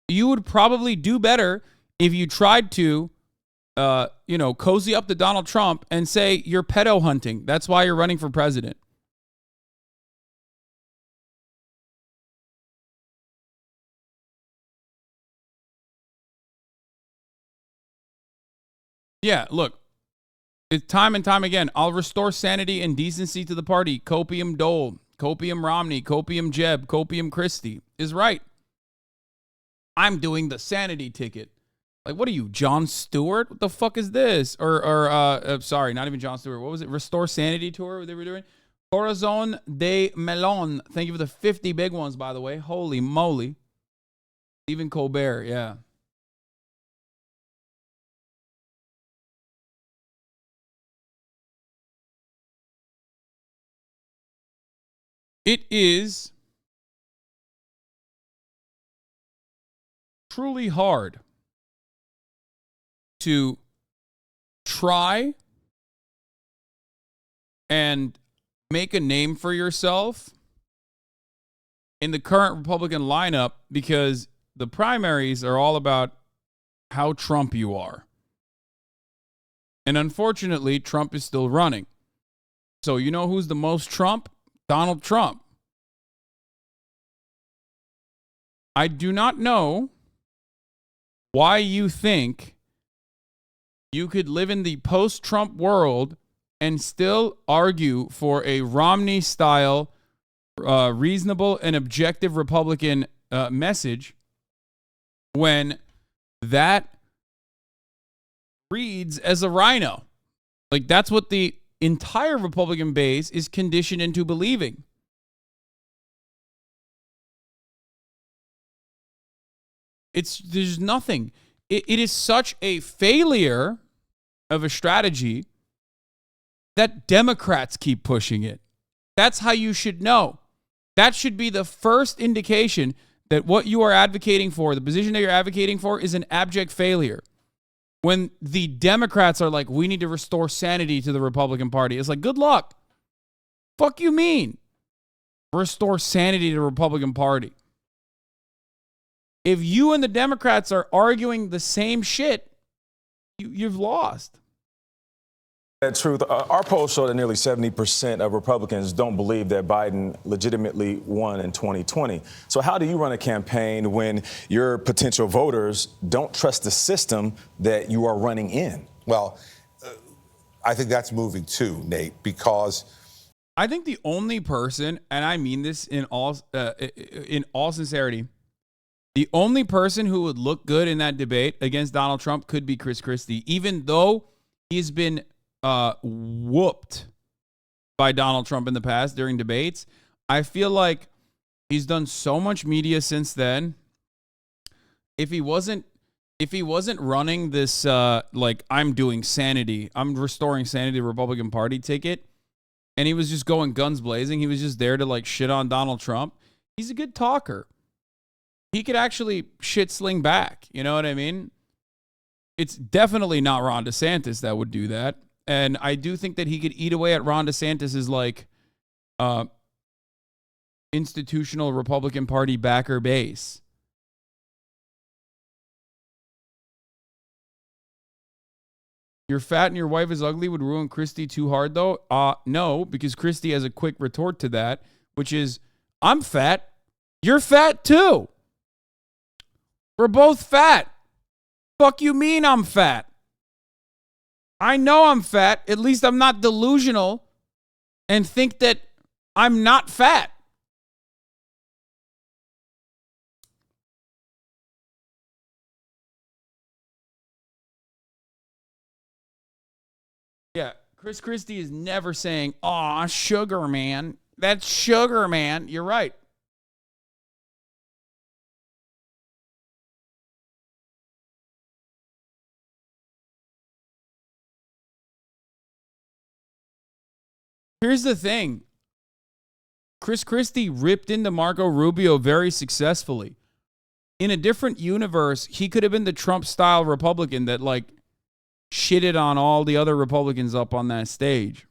you would probably do better if you tried to cozy up to Donald Trump and say you're pedo hunting. That's why you're running for president. Yeah, look, it's time and time again. I'll restore sanity and decency to the party. Copium Dole, Copium Romney, Copium Jeb, Copium Christie is right. I'm doing the sanity ticket. Like, what are you, Jon Stewart? What the fuck is this? Sorry, not even Jon Stewart. What was it? Restore Sanity tour they were doing? Corazon de Melon. Thank you for the 50 big ones, by the way. Holy moly. Stephen Colbert, yeah. It is truly hard to try and make a name for yourself in the current Republican lineup because the primaries are all about how Trump you are. And unfortunately, Trump is still running. So you know who's the most Trump? Donald Trump. I do not know why you think you could live in the post-Trump world and still argue for a Romney-style, reasonable and objective Republican message when that reads as a rhino. Like, that's what the entire Republican base is conditioned into believing. There's nothing. It is such a failure of a strategy that Democrats keep pushing it. That's how you should know. That should be the first indication that what you are advocating for, the position that you're advocating for, is an abject failure. When the Democrats are like, we need to restore sanity to the Republican Party, it's like, good luck. Fuck you mean? Restore sanity to the Republican Party. If you and the Democrats are arguing the same shit, you've lost. That truth. Our polls show that nearly 70% of Republicans don't believe that Biden legitimately won in 2020. So how do you run a campaign when your potential voters don't trust the system that you are running in? Well, I think that's moving too, Nate, because I think the only person, and I mean this in all sincerity, the only person who would look good in that debate against Donald Trump could be Christie, even though he's been whooped by Donald Trump in the past during debates. I feel like he's done so much media since then. If he wasn't running this like I'm doing sanity, I'm restoring sanity to the Republican Party ticket, and he was just going guns blazing, he was just there to like shit on Donald Trump. He's a good talker. He could actually shit sling back. You know what I mean? It's definitely not Ron DeSantis that would do that. And I do think that he could eat away at Ron DeSantis's like institutional Republican Party backer base. You're fat and your wife is ugly would ruin Christie too hard though? No, because Christie has a quick retort to that, which is, I'm fat. You're fat too. We're both fat. Fuck you mean I'm fat? I know I'm fat. At least I'm not delusional and think that I'm not fat. Yeah, Chris Christie is never saying, "Aw, sugar man. That's sugar man." You're right. Here's the thing. Chris Christie ripped into Marco Rubio very successfully. In a different universe, he could have been the Trump-style Republican that, like, shitted on all the other Republicans up on that stage.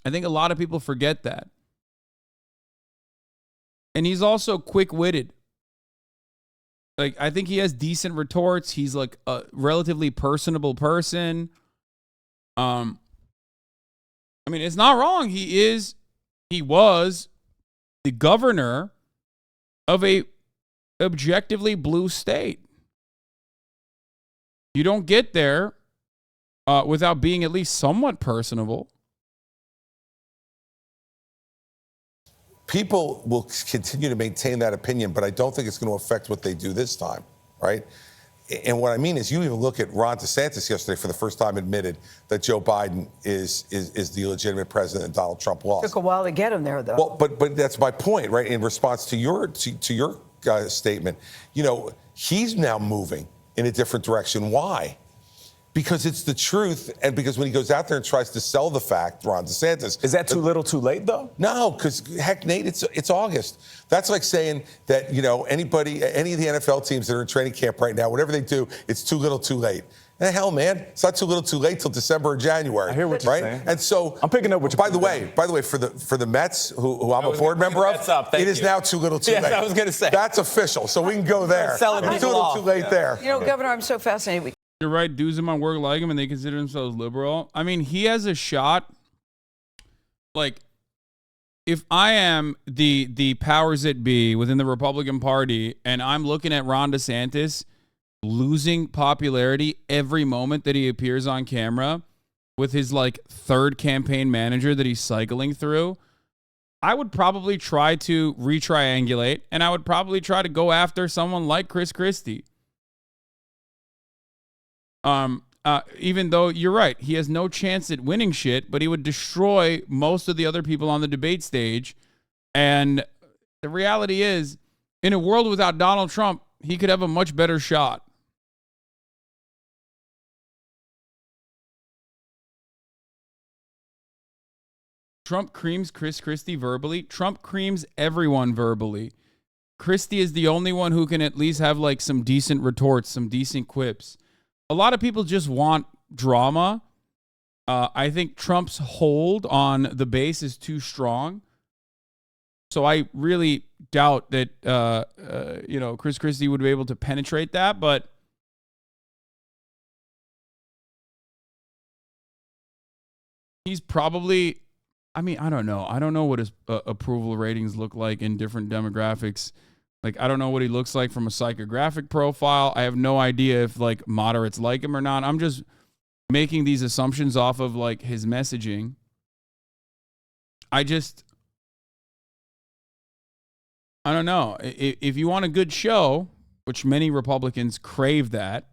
I think a lot of people forget that. And he's also quick-witted. Like, I think he has decent retorts. He's, like, a relatively personable person. I mean, it's not wrong. He was the governor of a objectively blue state. You don't get there without being at least somewhat personable. People will continue to maintain that opinion, but I don't think it's going to affect what they do this time, right? And what I mean is, you even look at Ron DeSantis yesterday, for the first time admitted that Joe Biden is the legitimate president and Donald Trump lost. Took a while to get him there, though. Well, but that's my point, right? In response to your statement, you know, he's now moving in a different direction. Why? Because it's the truth, and because when he goes out there and tries to sell the fact, Ron DeSantis. Is that too little too late, though? No, because, heck, Nate, it's August. That's like saying that, you know, any of the NFL teams that are in training camp right now, whatever they do, it's too little too late. The hell, man, it's not too little too late till December or January. I hear what you're saying. And so I'm picking up what you're By the way, for the Mets, who I'm a board member of, it is now too little too late. Yes, I was going to say. That's official, so we can go there. It's too little too late there. You know, Governor, I'm so fascinated. You're right. Dudes in my work like him and they consider themselves liberal. I mean, he has a shot. Like, if I am the powers that be within the Republican Party and I'm looking at Ron DeSantis losing popularity every moment that he appears on camera with his, like, third campaign manager that he's cycling through, I would probably try to retriangulate, and I would probably try to go after someone like Chris Christie. Even though you're right, he has no chance at winning shit, but he would destroy most of the other people on the debate stage. And the reality is, in a world without Donald Trump, he could have a much better shot. Trump creams Chris Christie verbally. Trump creams everyone verbally. Christie is the only one who can at least have like some decent retorts, some decent quips. A lot of people just want drama. I think Trump's hold on the base is too strong. So I really doubt that Chris Christie would be able to penetrate that, but he's probably, I mean, I don't know. I don't know what his approval ratings look like in different demographics. Like, I don't know what he looks like from a psychographic profile. I have no idea if, like, moderates like him or not. I'm just making these assumptions off of, like, his messaging. I don't know. If you want a good show, which many Republicans crave that,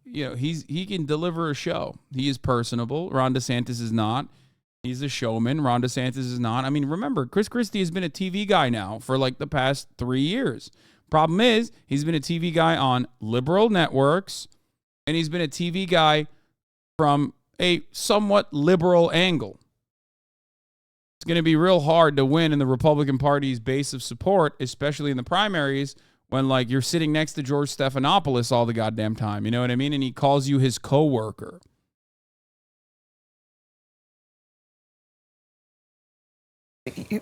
he can deliver a show. He is personable. Ron DeSantis is not. He's a showman. Ron DeSantis is not. I mean, remember, Chris Christie has been a TV guy now for like the past 3 years. Problem is, he's been a TV guy on liberal networks, and he's been a TV guy from a somewhat liberal angle. It's going to be real hard to win in the Republican Party's base of support, especially in the primaries, when like you're sitting next to George Stephanopoulos all the goddamn time. You know what I mean? And he calls you his coworker.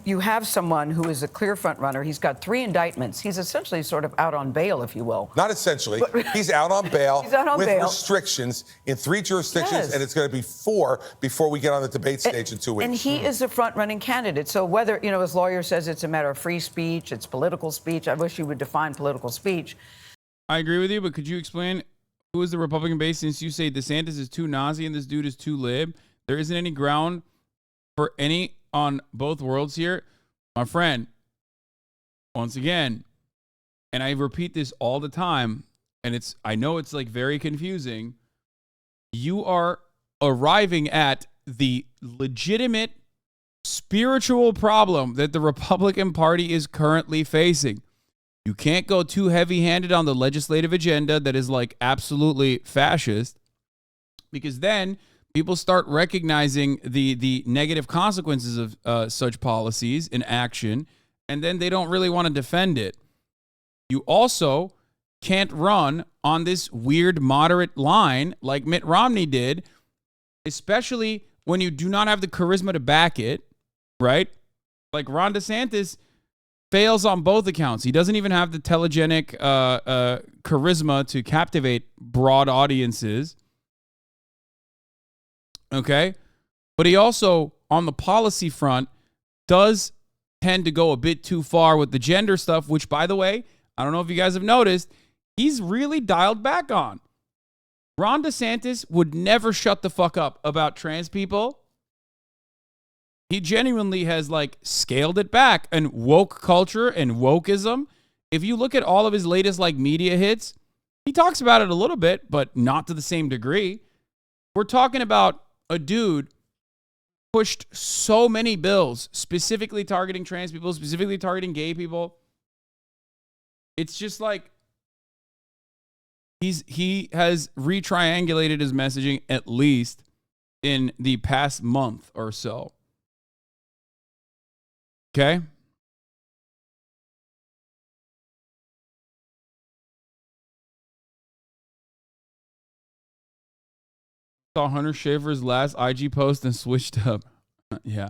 You have someone who is a clear front runner. He's got 3 indictments. He's essentially sort of out on bail, if you will. Not essentially. He's out on bail He's out on with bail. restrictions in 3 jurisdictions, Yes. and it's going to be 4 before we get on the debate stage in 2 weeks. And he is a front-running candidate. So whether, his lawyer says it's a matter of free speech, it's political speech. I wish you would define political speech. I agree with you, but could you explain who is the Republican base, since you say DeSantis is too Nazi and this dude is too lib? There isn't any ground for any on both worlds here. My friend, once again, and I repeat this all the time, and I know it's like very confusing. You are arriving at the legitimate spiritual problem that the Republican Party is currently facing. You can't go too heavy-handed on the legislative agenda that is like absolutely fascist, because then people start recognizing the negative consequences of such policies in action, and then they don't really want to defend it. You also can't run on this weird moderate line like Mitt Romney did, especially when you do not have the charisma to back it, right? Like Ron DeSantis fails on both accounts. He doesn't even have the telegenic charisma to captivate broad audiences. Okay? But he also, on the policy front, does tend to go a bit too far with the gender stuff, which, by the way, I don't know if you guys have noticed, he's really dialed back on. Ron DeSantis would never shut the fuck up about trans people. He genuinely has like scaled it back. And woke culture and wokeism, if you look at all of his latest like media hits, he talks about it a little bit, but not to the same degree. We're talking about a dude pushed so many bills specifically targeting trans people, specifically targeting gay people. It's just like he has retriangulated his messaging at least in the past month or so. Okay? Saw Hunter Schafer's last IG post and switched up. Yeah.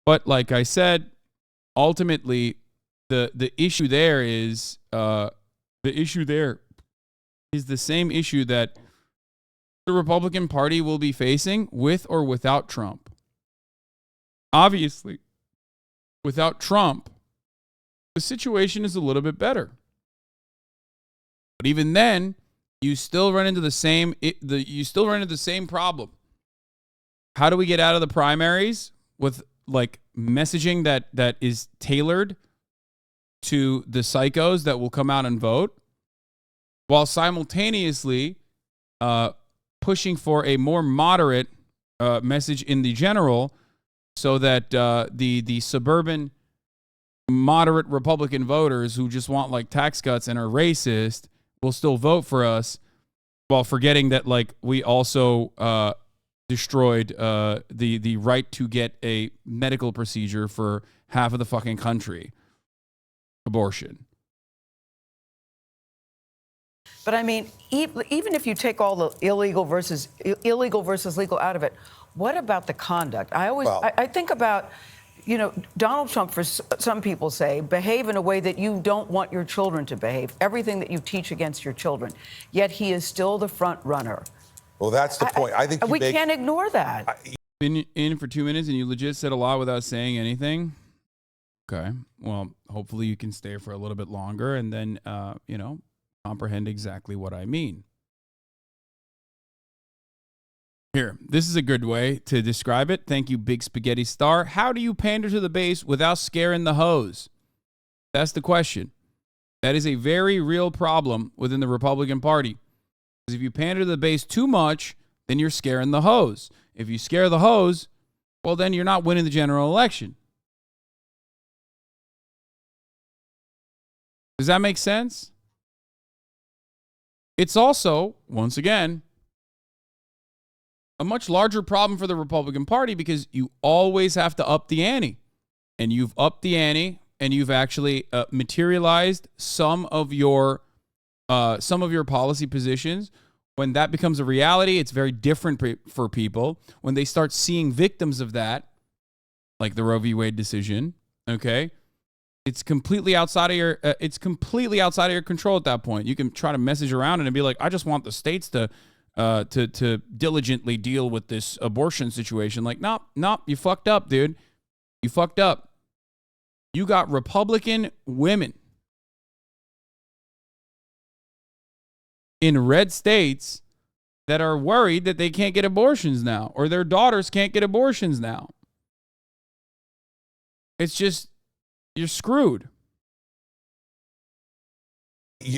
But like I said, ultimately, the issue there is the same issue that the Republican Party will be facing with or without Trump. Obviously, without Trump, the situation is a little bit better. But even then, you still run into the same problem. How do we get out of the primaries with like messaging that is tailored to the psychos that will come out and vote, while simultaneously pushing for a more moderate message in the general, so that the suburban moderate Republican voters who just want like tax cuts and are racist will still vote for us, while forgetting that like we also destroyed the right to get a medical procedure for half of the fucking country. Abortion. But I mean, even if you take all the illegal versus legal out of it, What about the conduct? Well- I think about, you know, Donald Trump, for some people say, behave in a way that you don't want your children to behave, everything that you teach against your children. Yet he is still the front runner. Well, that's the point. I think we can't ignore that. Been in for 2 minutes and you legit said a lot without saying anything. Okay. Well, hopefully you can stay for a little bit longer and then, you know, comprehend exactly what I mean. Here, this is a good way to describe it. Thank you, Big Spaghetti Star. How do you pander to the base without scaring the hoes? That's the question. That is a very real problem within the Republican Party. Because if you pander to the base too much, then you're scaring the hoes. If you scare the hoes, well, then you're not winning the general election. Does that make sense? It's also, once again, a much larger problem for the Republican Party because you always have to up the ante. And you've upped the ante and you've actually materialized some of your policy positions. When that becomes a reality, it's very different for people. When they start seeing victims of that, like the Roe v. Wade decision, okay, it's completely outside of your control at that point. You can try to message around and be like, I just want the states to diligently deal with this abortion situation. Like, nope, you fucked up, dude. You fucked up. You got Republican women in red states that are worried that they can't get abortions now, or their daughters can't get abortions now. It's just, you're screwed.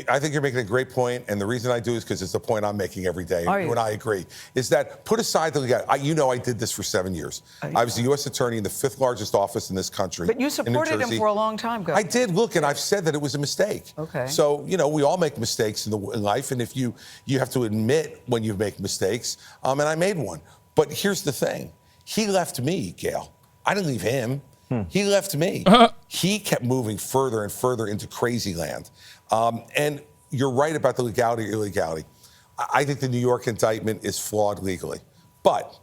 I think you're making a great point, and the reason I do is because it's the point I'm making every day. You and I agree. Is that put aside the legality. You know, I did this for 7 years. I was the U.S. attorney in the 5th largest office in this country. But you supported him for a long time, I did. Look, and I've said that it was a mistake. Okay. So, you know, we all make mistakes in life, and if you have to admit when you make mistakes, and I made one. But here's the thing. He left me, Gail. I didn't leave him. He left me. He kept moving further and further into crazy land. And you're right about the legality or illegality. I think the New York indictment is flawed legally. But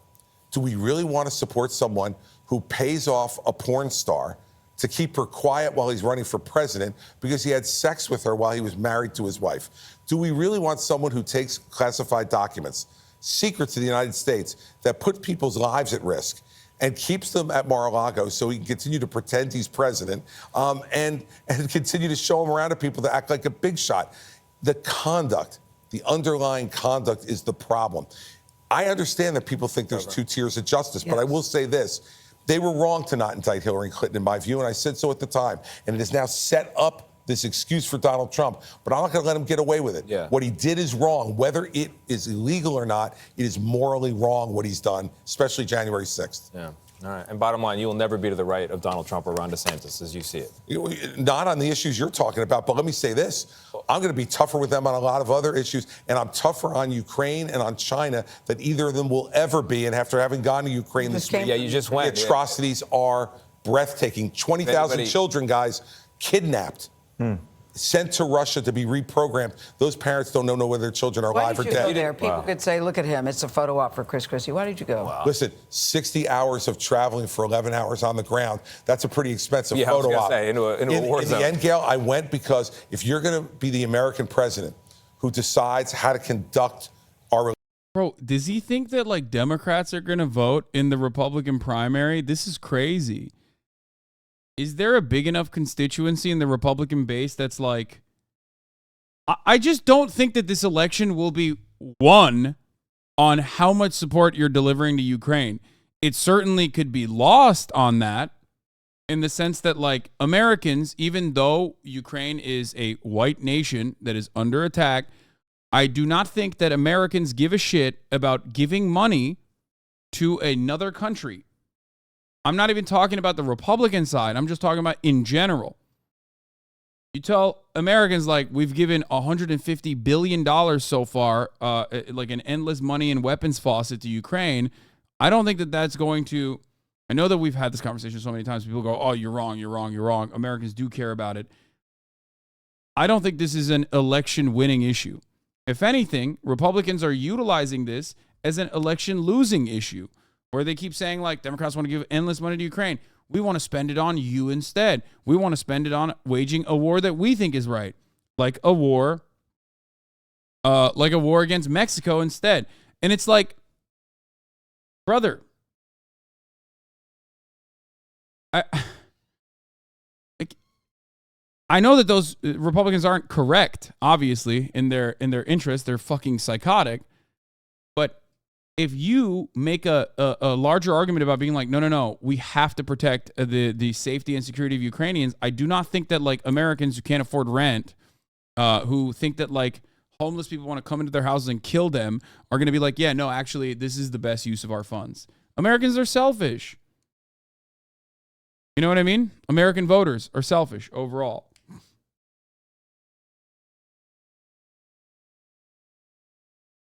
do we really want to support someone who pays off a porn star to keep her quiet while he's running for president because he had sex with her while he was married to his wife? Do we really want someone who takes classified documents, secrets of the United States, that put people's lives at risk and keeps them at Mar-a-Lago so he can continue to pretend he's president and continue to show them around to people to act like a big shot? The conduct, the underlying conduct is the problem. I understand that people think there's 2 tiers of justice, but I will say this. They were wrong to not indict Hillary Clinton, in my view, and I said so at the time. And it has now set up this excuse for Donald Trump, but I'm not going to let him get away with it. Yeah. What he did is wrong. Whether it is illegal or not, it is morally wrong what he's done, especially January 6th. Yeah. All right. And bottom line, you will never be to the right of Donald Trump or Ron DeSantis as you see it. Not on the issues you're talking about, but let me say this. I'm going to be tougher with them on a lot of other issues, and I'm tougher on Ukraine and on China than either of them will ever be. And after having gone to Ukraine this week, you just went. The atrocities are breathtaking. 20,000 children, guys, kidnapped. Sent to Russia to be reprogrammed. Those parents don't know whether their children are alive or dead. Why did you go there? People could say, look at him. It's a photo op for Christie. Why did you go? Wow. Listen, 60 hours of traveling for 11 hours on the ground. That's a pretty expensive photo op. I was gonna say, into a war zone. In the end, Gail, I went because if you're going to be the American president who decides how to conduct our... Bro, does he think that, like, Democrats are going to vote in the Republican primary? This is crazy. Is there a big enough constituency in the Republican base that's like, I just don't think that this election will be won on how much support you're delivering to Ukraine. It certainly could be lost on that in the sense that, like, Americans, even though Ukraine is a white nation that is under attack, I do not think that Americans give a shit about giving money to another country. I'm not even talking about the Republican side. I'm just talking about in general. You tell Americans, like, we've given $150 billion so far, like an endless money and weapons faucet to Ukraine. I don't think that that's going to... I know that we've had this conversation so many times. People go, oh, you're wrong, you're wrong, you're wrong. Americans do care about it. I don't think this is an election-winning issue. If anything, Republicans are utilizing this as an election-losing issue, where they keep saying, like, Democrats want to give endless money to Ukraine. We want to spend it on you instead. We want to spend it on waging a war that we think is right, like a war against Mexico instead. And it's like, brother, I know that those Republicans aren't correct, obviously, in their interest. They're fucking psychotic. But if you make a larger argument about being like, no, we have to protect the safety and security of Ukrainians, I do not think that, like, Americans who can't afford rent, who think that, like, homeless people want to come into their houses and kill them are going to be like, yeah, no, actually, this is the best use of our funds. Americans are selfish. You know what I mean? American voters are selfish overall.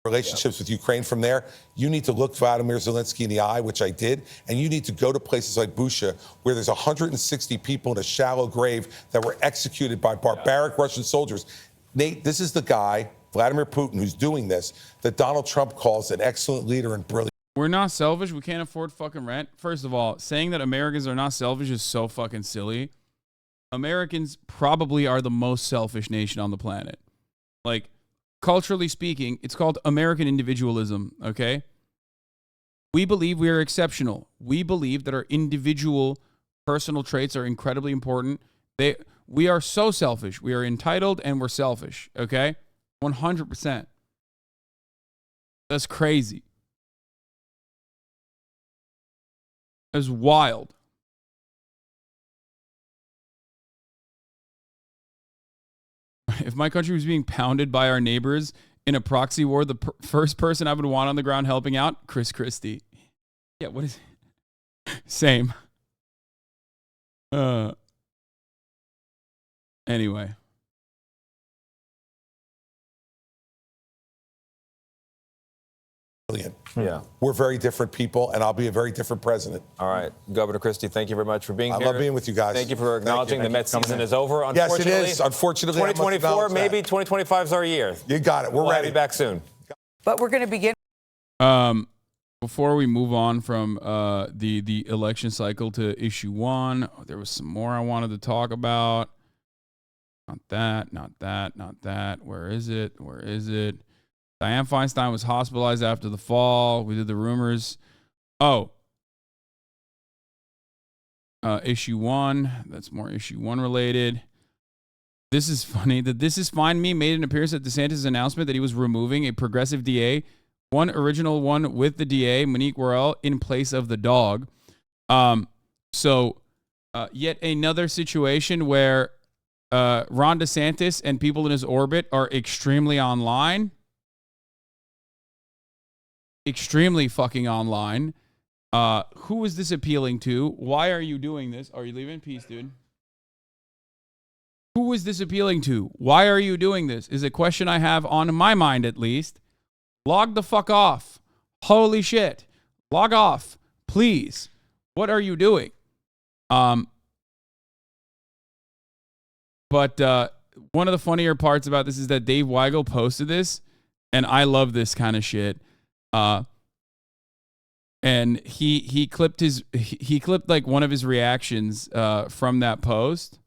Relationships with Ukraine from there, you need to look Vladimir Zelensky in the eye, which I did, and you need to go to places like Busha, where there's 160 people in a shallow grave that were executed by barbaric Russian soldiers. Nate, this is the guy, Vladimir Putin, who's doing this, that Donald Trump calls an excellent leader and brilliant. We're not selfish. We can't afford fucking rent. First of all, saying that Americans are not selfish is so fucking silly. Americans probably are the most selfish nation on the planet. Like, culturally speaking, it's called American individualism, okay? We believe we are exceptional. We believe that our individual personal traits are incredibly important. We are so selfish. We are entitled and we're selfish, okay? 100%. That's crazy. That's wild. If my country was being pounded by our neighbors in a proxy war, the first person I would want on the ground helping out, Christie. Yeah, what is it? Same. Anyway. Yeah. We're very different people, and I'll be a very different president. All right. Governor Christie, thank you very much for being here. I love being with you guys. Thank you for acknowledging the Met season is over. Yes, it is. Unfortunately, 2024, maybe 2025 is our year. You got it. We're ready. Be back soon. But we're going to begin. Before we move on from the election cycle to issue 1, there was some more I wanted to talk about. Not that. Where is it? Dianne Feinstein was hospitalized after the fall. We did the rumors. Issue 1. That's more issue 1 related. This is funny. The This Is Fine meme made an appearance at DeSantis' announcement that he was removing a progressive DA, one original one with the DA, Monique Worrell, in place of the dog. Yet another situation where Ron DeSantis and people in his orbit are extremely online. Extremely fucking online. Who is this appealing to? Why are you doing this? Are you leaving? Peace, dude. Who is this appealing to? Why are you doing this? Is a question I have on my mind, at least. Log the fuck off. Holy shit. Log off. Please. What are you doing? But one of the funnier parts about this is that Dave Weigel posted this, and I love this kind of shit. And he clipped like one of his reactions from that post.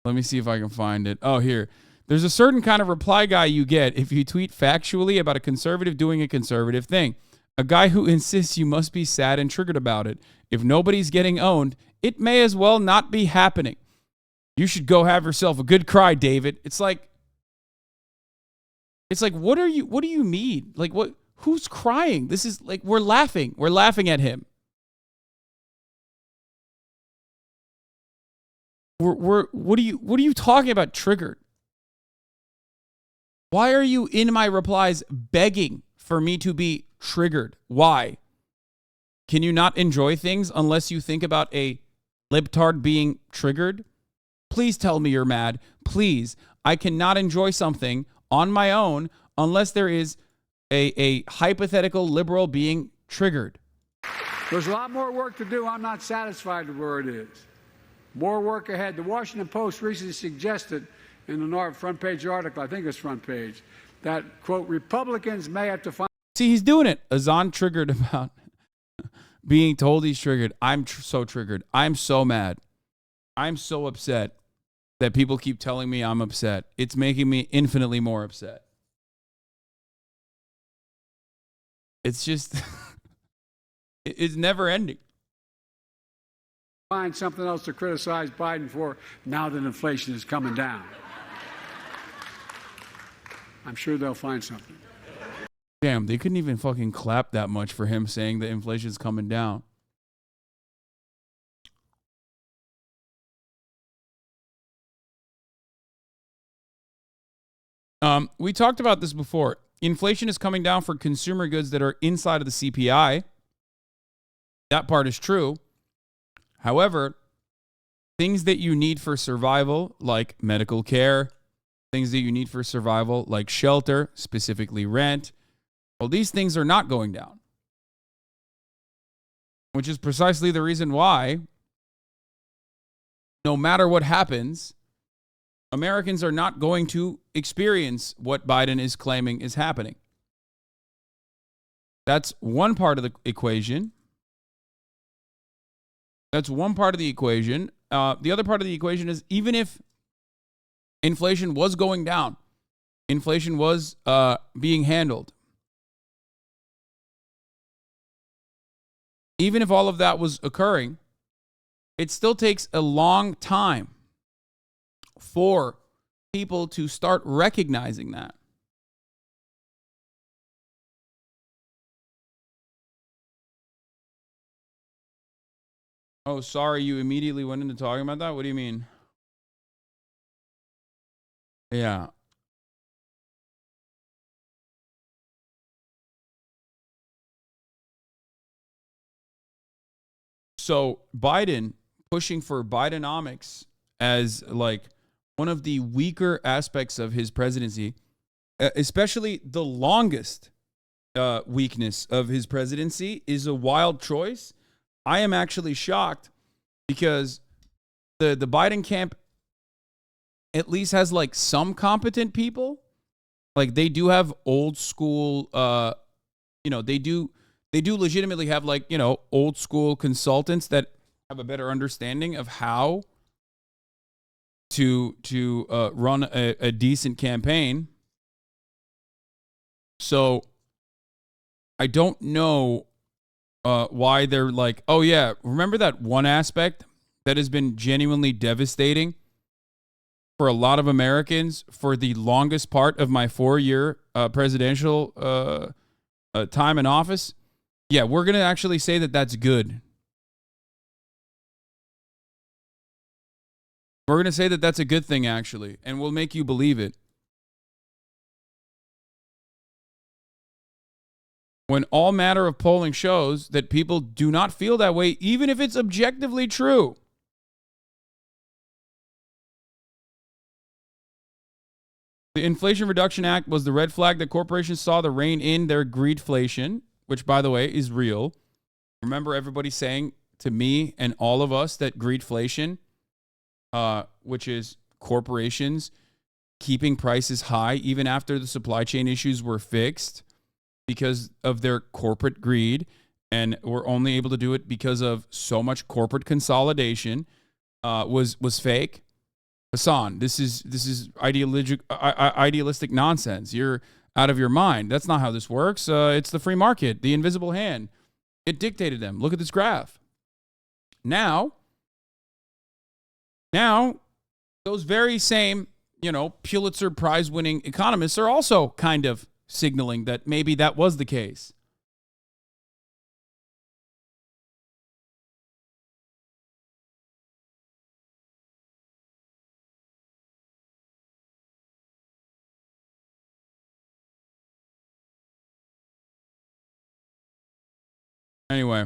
Let me see if I can find it. Oh, here. There's a certain kind of reply guy you get if you tweet factually about a conservative doing a conservative thing. A guy who insists you must be sad and triggered about it. If nobody's getting owned, it may as well not be happening. You should go have yourself a good cry, David. It's like, what do you mean? Like, what? Who's crying? This is like, we're laughing. We're laughing at him. What are you talking about? Triggered. Why are you in my replies begging for me to be triggered? Why? Can you not enjoy things unless you think about a libtard being triggered? Please tell me you're mad. Please. I cannot enjoy something on my own unless there is a hypothetical liberal being triggered. There's a lot more work to do. I'm not satisfied with where it is. More work ahead. The Washington Post recently suggested in the front page article, I think it's front page, that, quote, Republicans may have to find. See, he's doing it. Hasan triggered about being told he's triggered. I'm so triggered. I'm so mad. I'm so upset that people keep telling me I'm upset. It's making me infinitely more upset. It's just, it's never ending. Find something else to criticize Biden for now that inflation is coming down. I'm sure they'll find something. Damn, they couldn't even fucking clap that much for him saying that inflation's coming down. We talked about this before. Inflation is coming down for consumer goods that are inside of the CPI. That part is true. However, things that you need for survival, like medical care, things that you need for survival, like shelter, specifically rent, well, these things are not going down. Which is precisely the reason why, no matter what happens, Americans are not going to experience what Biden is claiming is happening. That's one part of the equation. That's one part of the equation. The other part of the equation is even if inflation was going down, inflation was being handled, even if all of that was occurring, it still takes a long time for people to start recognizing that. Oh, sorry, you immediately went into talking about that? What do you mean? Yeah. So Biden pushing for Bidenomics as like one of the weaker aspects of his presidency, especially the longest weakness of his presidency, is a wild choice. I am actually shocked because the Biden camp at least has like some competent people. Like they do have old school, they do legitimately have like, old school consultants that have a better understanding of how to run a decent campaign. So I don't know why they're like, oh yeah, remember that one aspect that has been genuinely devastating for a lot of Americans for the longest part of my 4-year presidential time in office? Yeah, we're going to actually say that that's good. We're going to say that that's a good thing, actually, and we'll make you believe it. When all manner of polling shows that people do not feel that way, even if it's objectively true. The Inflation Reduction Act was the red flag that corporations saw to rein in their greedflation, which, by the way, is real. Remember everybody saying to me and all of us that greedflation, which is corporations keeping prices high even after the supply chain issues were fixed because of their corporate greed, and were only able to do it because of so much corporate consolidation, was fake. Hasan, this is idealistic nonsense. You're out of your mind. That's not how this works. It's the free market, the invisible hand. It dictated them. Look at this graph. Now, those very same, Pulitzer Prize winning economists are also kind of signaling that maybe that was the case. Anyway,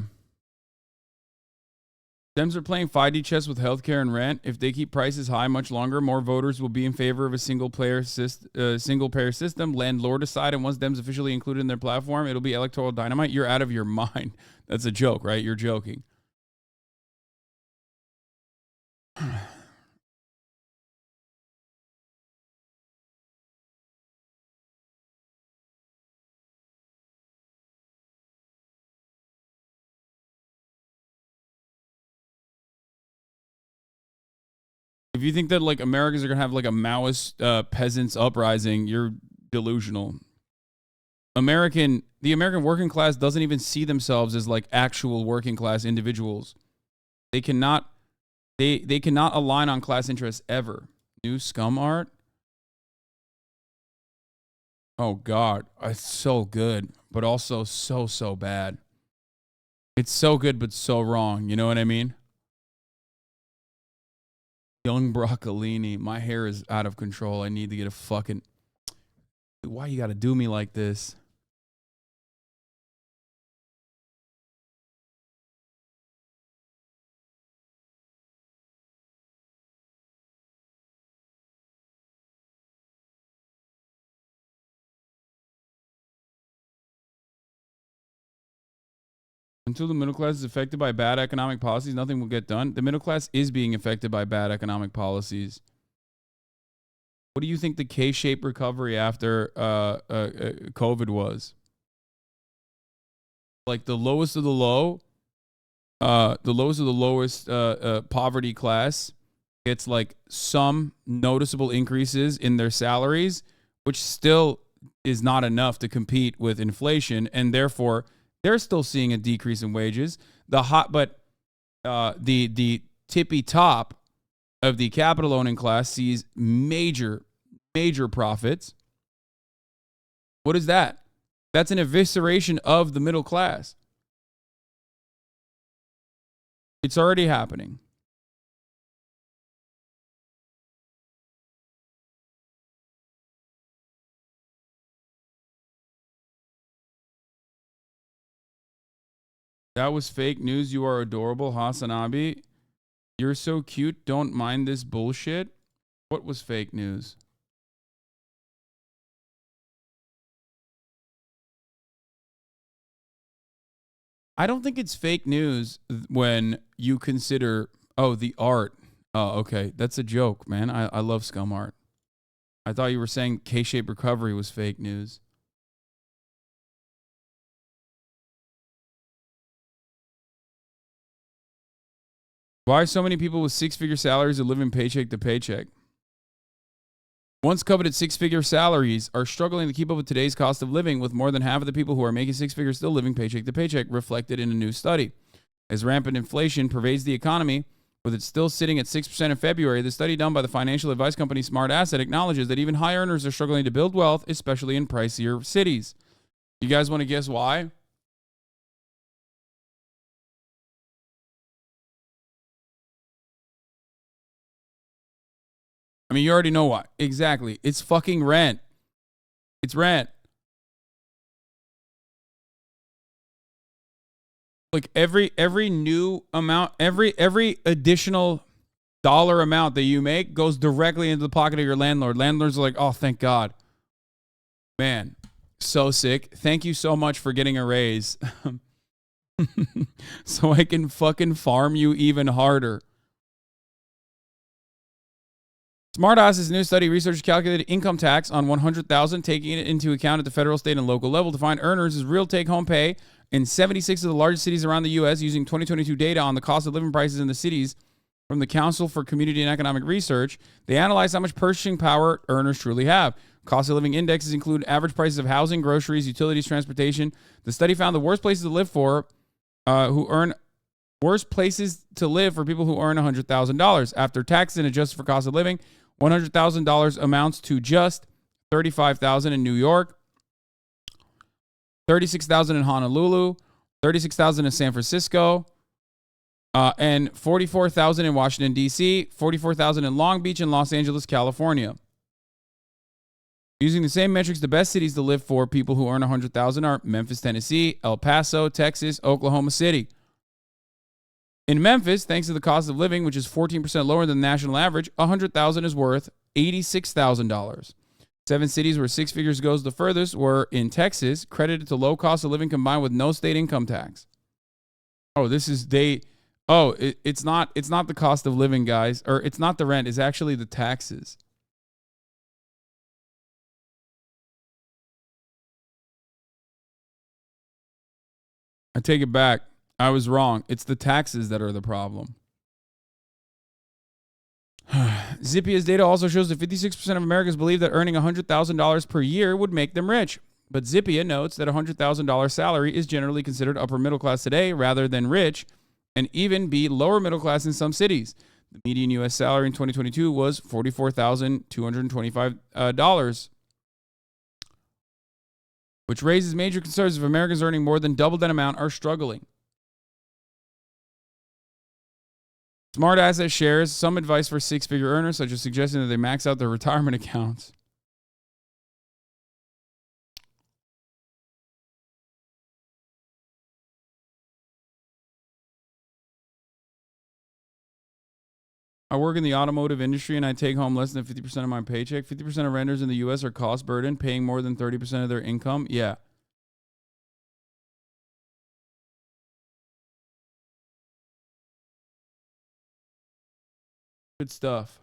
Dems are playing 5D chess with healthcare and rent. If they keep prices high much longer, more voters will be in favor of a single payer system. Landlord aside, and once Dems officially included in their platform, it'll be electoral dynamite. You're out of your mind. That's a joke, right? You're joking. If you think that like Americans are gonna have like a Maoist peasants uprising, you're delusional. The American working class doesn't even see themselves as like actual working class individuals. They cannot align on class interests ever. New scum art. Oh God, it's so good, but also so bad. It's so good, but so wrong. You know what I mean? Young broccolini. My hair is out of control. I need to get a fucking... Why you gotta do me like this? Until the middle class is affected by bad economic policies, nothing will get done. The middle class is being affected by bad economic policies. What do you think the K-shaped recovery after COVID was? Like the lowest of the low, the lowest of the lowest poverty class gets like some noticeable increases in their salaries, which still is not enough to compete with inflation, and therefore they're still seeing a decrease in wages. The tippy top of the capital owning class sees major profits. What is that? That's an evisceration of the middle class. It's already happening. That was fake news. You are adorable, HasanAbi. You're so cute. Don't mind this bullshit. What was fake news? I don't think it's fake news when you consider, the art. Oh, okay. That's a joke, man. I love scum art. I thought you were saying K-shaped recovery was fake news. Why so many people with six-figure salaries are living paycheck to paycheck? Once coveted six-figure salaries are struggling to keep up with today's cost of living, with more than half of the people who are making six figures still living paycheck to paycheck, reflected in a new study. As rampant inflation pervades the economy, with it still sitting at 6% in February, the study done by the financial advice company Smart Asset acknowledges that even high earners are struggling to build wealth, especially in pricier cities. You guys want to guess why? I mean, you already know why. Exactly. It's fucking rent. It's rent. Like every new amount, every additional dollar amount that you make goes directly into the pocket of your landlord. Landlords are like, oh, thank God. Man, so sick. Thank you so much for getting a raise. So I can fucking farm you even harder. SmartAss's new study, researchers calculated income tax on $100,000, taking it into account at the federal, state, and local level to find earners' real take-home pay in 76 of the largest cities around the U.S. using 2022 data on the cost of living prices in the cities from the Council for Community and Economic Research. They analyzed how much purchasing power earners truly have. Cost of living indexes include average prices of housing, groceries, utilities, transportation. The study found the worst places to live for worst places to live for people who earn $100,000 after taxes and adjusted for cost of living. $100,000 amounts to just $35,000 in New York, $36,000 in Honolulu, $36,000 in San Francisco, and $44,000 in Washington, D.C., $44,000 in Long Beach and Los Angeles, California. Using the same metrics, the best cities to live for people who earn $100,000 are Memphis, Tennessee, El Paso, Texas, Oklahoma City. In Memphis, thanks to the cost of living, which is 14% lower than the national average, $100,000 is worth $86,000. 7 cities where six figures goes the furthest were in Texas, credited to low cost of living combined with no state income tax. It's not the cost of living, guys, or it's not the rent, it's actually the taxes. I take it back. I was wrong. It's the taxes that are the problem. Zippia's data also shows that 56% of Americans believe that earning $100,000 per year would make them rich. But Zippia notes that a $100,000 salary is generally considered upper middle class today rather than rich, and even be lower middle class in some cities. The median U.S. salary in 2022 was $44,225, which raises major concerns if Americans earning more than double that amount are struggling. Smart Asset shares some advice for six-figure earners, such as suggesting that they max out their retirement accounts. I work in the automotive industry and I take home less than 50% of my paycheck. 50% of renters in the U.S. are cost burden, paying more than 30% of their income. Yeah. Good stuff.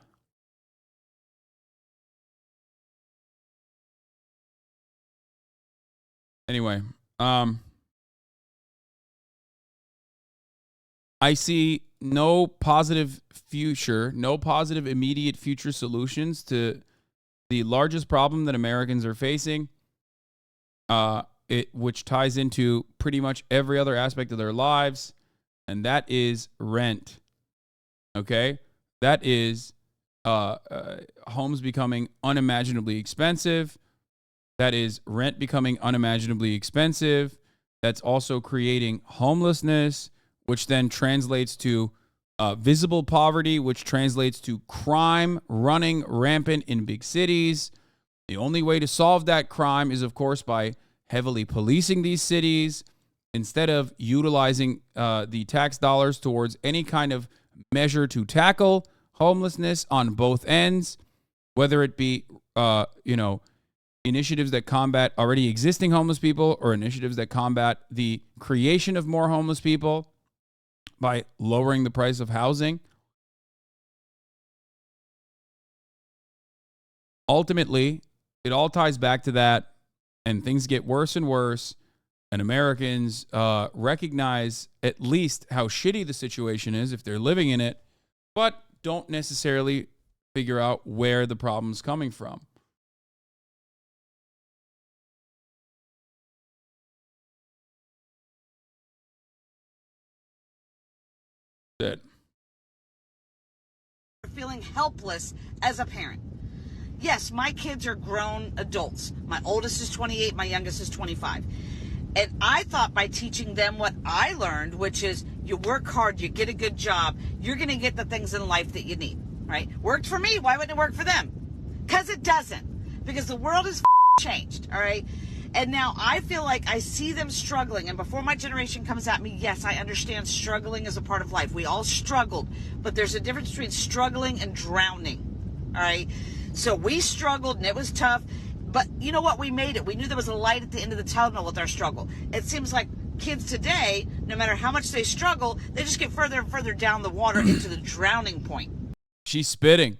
Anyway, I see no positive future, no positive immediate future solutions to the largest problem that Americans are facing, which ties into pretty much every other aspect of their lives, and that is rent. Okay? That is homes becoming unimaginably expensive. That is rent becoming unimaginably expensive. That's also creating homelessness, which then translates to visible poverty, which translates to crime running rampant in big cities. The only way to solve that crime is, of course, by heavily policing these cities instead of utilizing the tax dollars towards any kind of measure to tackle homelessness on both ends, whether it be, initiatives that combat already existing homeless people or initiatives that combat the creation of more homeless people by lowering the price of housing. Ultimately, it all ties back to that, and things get worse and worse, and Americans recognize at least how shitty the situation is if they're living in it, but don't necessarily figure out where the problem's coming from. Good. Feeling helpless as a parent. Yes, my kids are grown adults. My oldest is 28, my youngest is 25. And I thought by teaching them what I learned, which is you work hard, you get a good job, you're going to get the things in life that you need, right? Worked for me, why wouldn't it work for them? Because it doesn't. Because the world has changed, all right? And now I feel like I see them struggling. And before my generation comes at me, yes, I understand struggling is a part of life. We all struggled. But there's a difference between struggling and drowning. All right? So we struggled and it was tough. But you know what? We made it. We knew there was a light at the end of the tunnel with our struggle. It seems like kids today, no matter how much they struggle, they just get further and further down the water into the drowning point. She's spitting.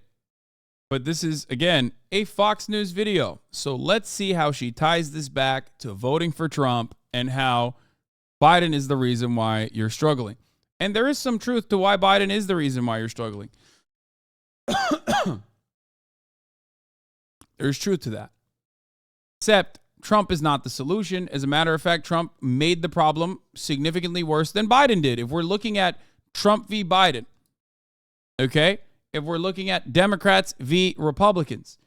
But this is, again, a Fox News video. So let's see how she ties this back to voting for Trump and how Biden is the reason why you're struggling. And there is some truth to why Biden is the reason why you're struggling. There's truth to that. Except Trump is not the solution. As a matter of fact, Trump made the problem significantly worse than Biden did. If we're looking at Trump v. Biden, okay? If we're looking at Democrats v. Republicans,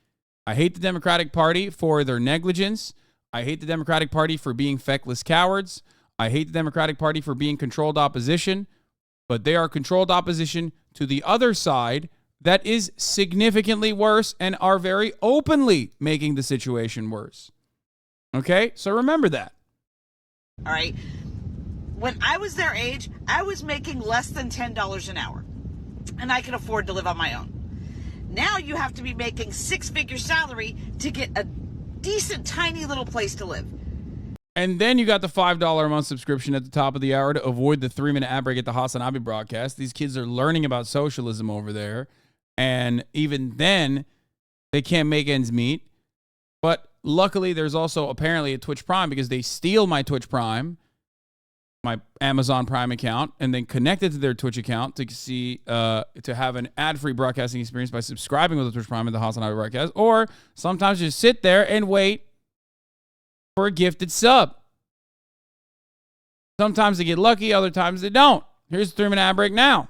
I hate the Democratic Party for their negligence. I hate the Democratic Party for being feckless cowards. I hate the Democratic Party for being controlled opposition. But they are controlled opposition to the other side that is significantly worse and are very openly making the situation worse. Okay? So remember that. All right? When I was their age, I was making less than $10 an hour. And I can afford to live on my own. Now you have to be making six-figure salary to get a decent, tiny little place to live. And then you got the $5 a month subscription at the top of the hour to avoid the 3-minute ad break at the HasanAbi broadcast. These kids are learning about socialism over there. And even then, they can't make ends meet. But luckily, there's also apparently a Twitch Prime because they steal my Twitch Prime. my Amazon Prime account and then connect it to their Twitch account to see to have an ad-free broadcasting experience by subscribing with the Twitch Prime and the HasanAbi broadcast, or sometimes just sit there and wait for a gifted sub. Sometimes they get lucky, other times they don't. Here's the 3-minute ad break now.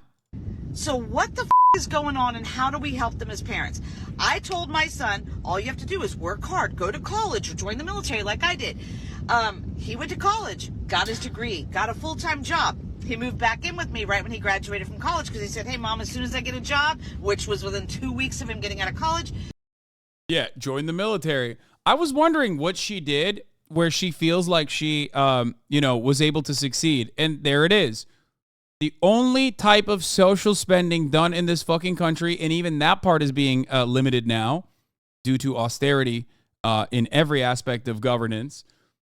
So what the is going on, and how do we help them as parents? I told my son, all you have to do is work hard, go to college or join the military like I did. He went to college, got his degree, got a full-time job. He moved back in with me right when he graduated from college because he said, hey, Mom, as soon as I get a job, which was within 2 weeks of him getting out of college. Yeah, join the military. I was wondering what she did where she feels like she, was able to succeed. And there it is. The only type of social spending done in this fucking country, and even that part is being limited now due to austerity in every aspect of governance,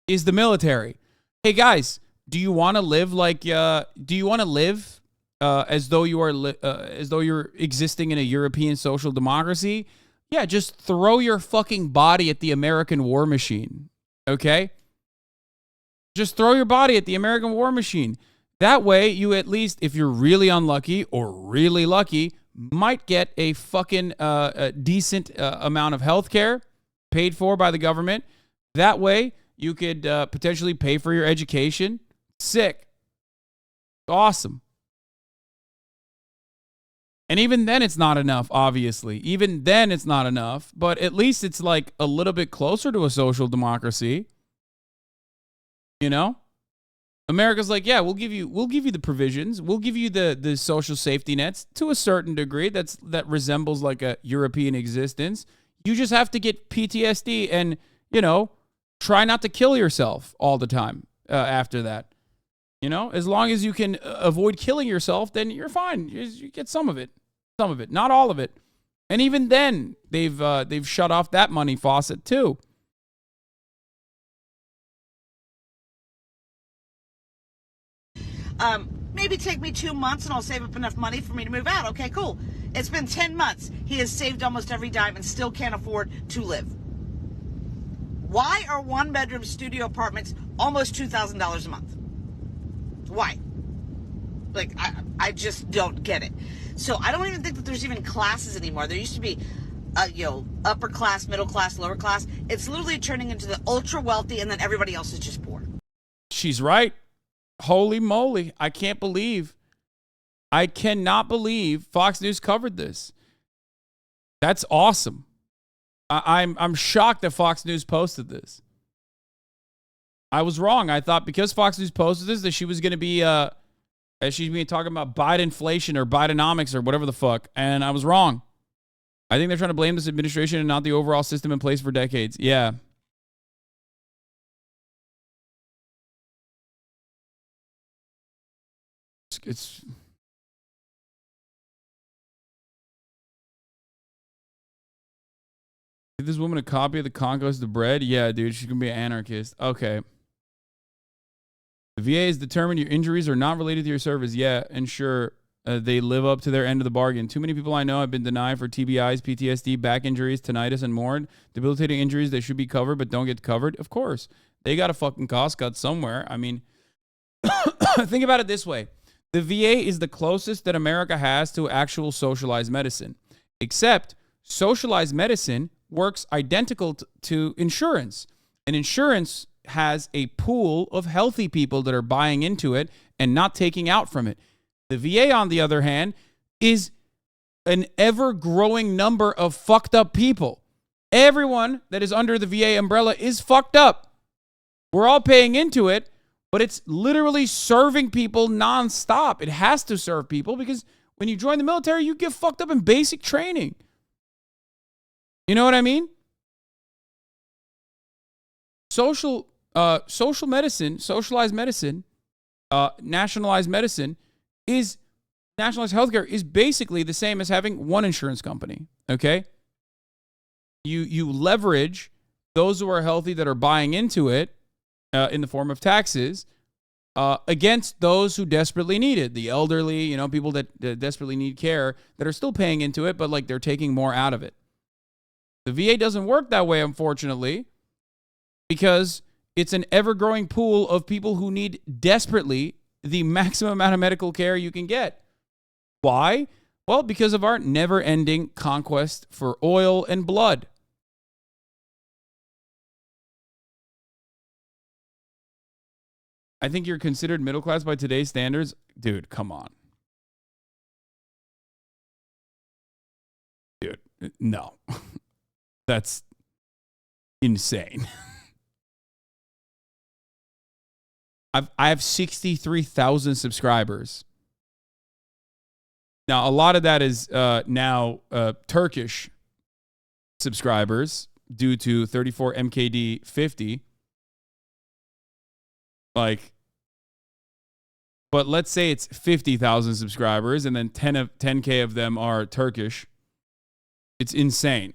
is the military. Hey guys, do you want to live like? Do you want to live as though you are as though you're existing in a European social democracy? Yeah, just throw your fucking body at the American war machine. Okay, just throw your body at the American war machine. That way, you at least, if you're really unlucky or really lucky, might get a fucking a decent amount of health care paid for by the government. That way, you could potentially pay for your education. Sick. Awesome. And even then, it's not enough, obviously. Even then, it's not enough. But at least it's like a little bit closer to a social democracy. You know? America's like, yeah, we'll give you the provisions. We'll give you the social safety nets to a certain degree that resembles like a European existence. You just have to get PTSD and, try not to kill yourself all the time after that. As long as you can avoid killing yourself, then you're fine. You get some of it, not all of it. And even then, they've shut off that money faucet too. Maybe take me 2 months and I'll save up enough money for me to move out. Okay, cool. It's been 10 months. He has saved almost every dime and still can't afford to live. Why are one-bedroom studio apartments almost $2,000 a month? Why? Like, I just don't get it. So I don't even think that there's even classes anymore. There used to be, upper class, middle class, lower class. It's literally turning into the ultra wealthy, and then everybody else is just poor. She's right. Holy moly. I cannot believe Fox News covered this. That's awesome. I'm shocked that Fox News posted this. I was wrong. I thought because Fox News posted this that she was going to be she's being talking about Bidenflation or Bidenomics or whatever the fuck, and I was wrong. I think they're trying to blame this administration and not the overall system in place for decades. Yeah. It's Give this woman a copy of the Conquest of Bread? Yeah, dude, she's gonna be an anarchist. Okay. The VA has determined your injuries are not related to your service. Yeah, and sure, they live up to their end of the bargain. Too many people I know have been denied for TBIs, PTSD, back injuries, tinnitus, and more. Debilitating injuries that should be covered but don't get covered. Of course. They got a fucking cost cut somewhere. I mean, think about it this way. The VA is the closest that America has to actual socialized medicine, except socialized medicine works identical to insurance. And insurance has a pool of healthy people that are buying into it and not taking out from it. The VA, on the other hand, is an ever-growing number of fucked up people. Everyone that is under the VA umbrella is fucked up. We're all paying into it, but it's literally serving people nonstop. It has to serve people because when you join the military, you get fucked up in basic training. You know what I mean? Social medicine, socialized medicine, nationalized medicine is nationalized healthcare is basically the same as having one insurance company. Okay, you leverage those who are healthy that are buying into it in the form of taxes against those who desperately need it. The elderly, people that desperately need care that are still paying into it, but like they're taking more out of it. The VA doesn't work that way, unfortunately, because It's an ever-growing pool of people who need desperately the maximum amount of medical care you can get. Why? Well, because of our never-ending conquest for oil and blood. I think you're considered middle class by today's standards. Dude, come on. Dude, no. That's insane. I have 63,000 subscribers. Now, a lot of that is now Turkish subscribers due to 34 MKD 50. Like, but let's say it's 50,000 subscribers and then 10K of them are Turkish. It's insane.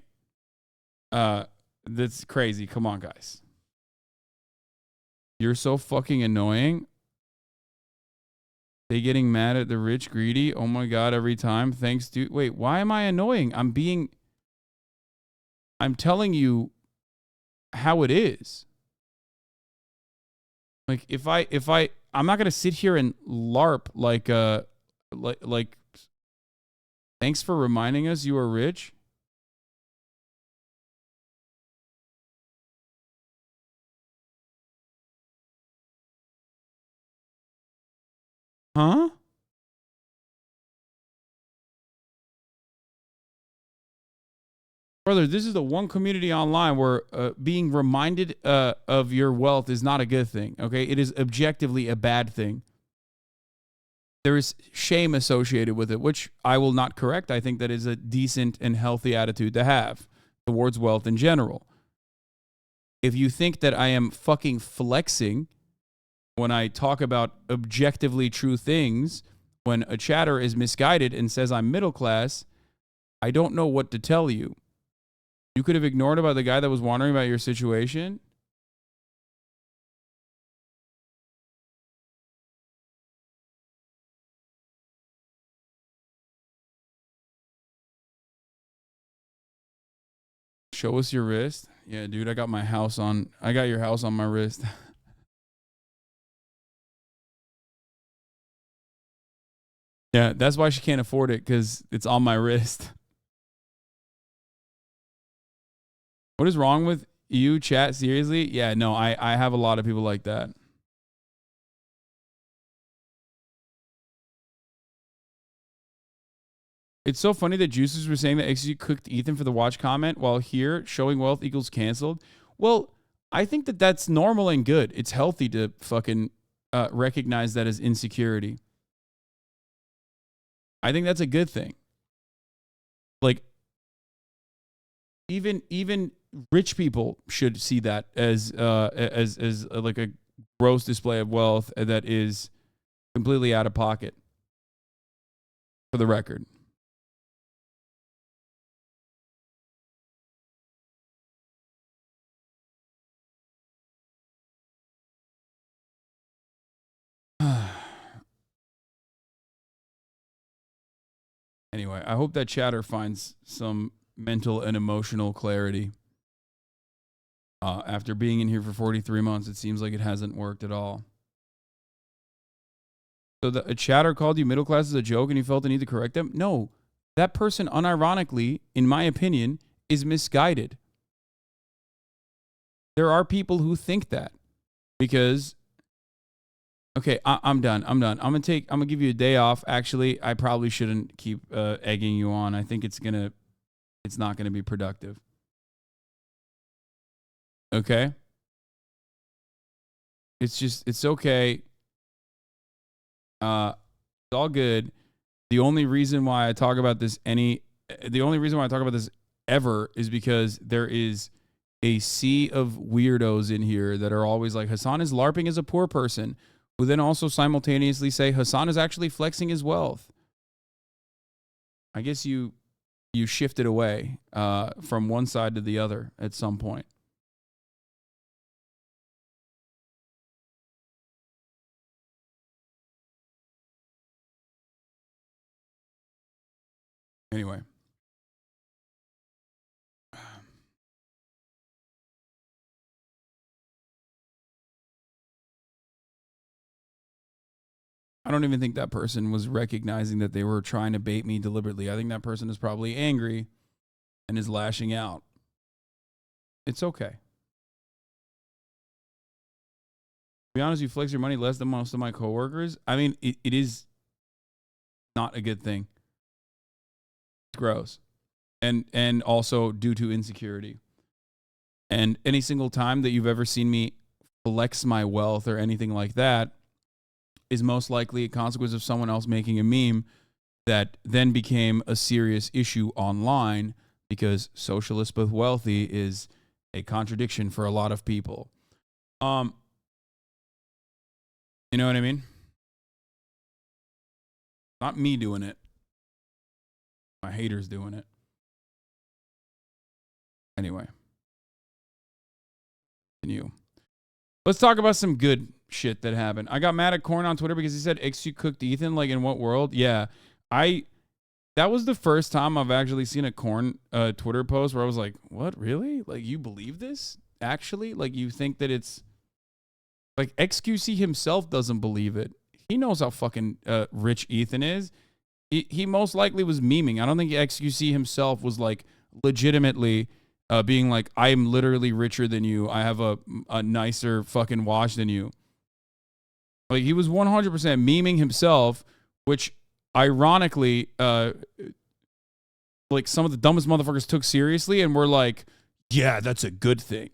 That's crazy. Come on, guys. You're so fucking annoying. They getting mad at the rich, greedy. Oh my God, every time. Thanks, dude. Wait, why am I annoying? I'm telling you how it is. Like I'm not gonna sit here and LARP like thanks for reminding us you are rich. Huh? Brother, this is the one community online where being reminded of your wealth is not a good thing, okay? It is objectively a bad thing. There is shame associated with it, which I will not correct. I think that is a decent and healthy attitude to have towards wealth in general. If you think that I am fucking flexing when I talk about objectively true things, when a chatter is misguided and says I'm middle class, I don't know what to tell you. You could have ignored about the guy that was wondering about your situation. Show us your wrist. Yeah, dude, I got your house on my wrist. Yeah, that's why she can't afford it, because it's on my wrist. What is wrong with you, chat? Seriously? Yeah, no, I have a lot of people like that. It's so funny that Juices were saying that XG cooked Ethan for the watch comment, while here, showing wealth equals canceled. Well, I think that that's normal and good. It's healthy to fucking recognize that as insecurity. I think that's a good thing. Like, even rich people should see that as like a gross display of wealth that is completely out of pocket. For the record. Anyway, I hope that chatter finds some mental and emotional clarity. After being in here for 43 months, it seems like it hasn't worked at all. So a chatter called you middle class as a joke and you felt the need to correct them? No, that person unironically, in my opinion, is misguided. There are people who think that because... Okay, I'm done. I'm gonna give you a day off. Actually, I probably shouldn't keep egging you on. I think it's not gonna be productive. Okay? It's okay. It's all good. The only reason why I talk about this ever is because there is a sea of weirdos in here that are always like, Hasan is LARPing as a poor person, who then also simultaneously say Hasan is actually flexing his wealth. I guess you shifted away from one side to the other at some point. Anyway. I don't even think that person was recognizing that they were trying to bait me deliberately. I think that person is probably angry and is lashing out. It's okay. To be honest, you flex your money less than most of my coworkers. I mean, it is not a good thing. It's gross. And also due to insecurity. And any single time that you've ever seen me flex my wealth or anything like that is most likely a consequence of someone else making a meme that then became a serious issue online, because socialist but wealthy is a contradiction for a lot of people. You know what I mean? Not me doing it. My haters doing it. Anyway. Continue. Let's talk about some good shit that happened. I got mad at Corn on Twitter because he said XQ cooked Ethan. Like, in what world? Yeah. That was the first time I've actually seen a Corn Twitter post where I was like, what, really? Like, you believe this? Actually? Like, you think that it's... Like, XQC himself doesn't believe it. He knows how fucking rich Ethan is. He most likely was memeing. I don't think XQC himself was, like, legitimately being like, I am literally richer than you. I have a nicer fucking watch than you. Like, he was 100% memeing himself, which ironically, like, some of the dumbest motherfuckers took seriously and were like, yeah, that's a good thing.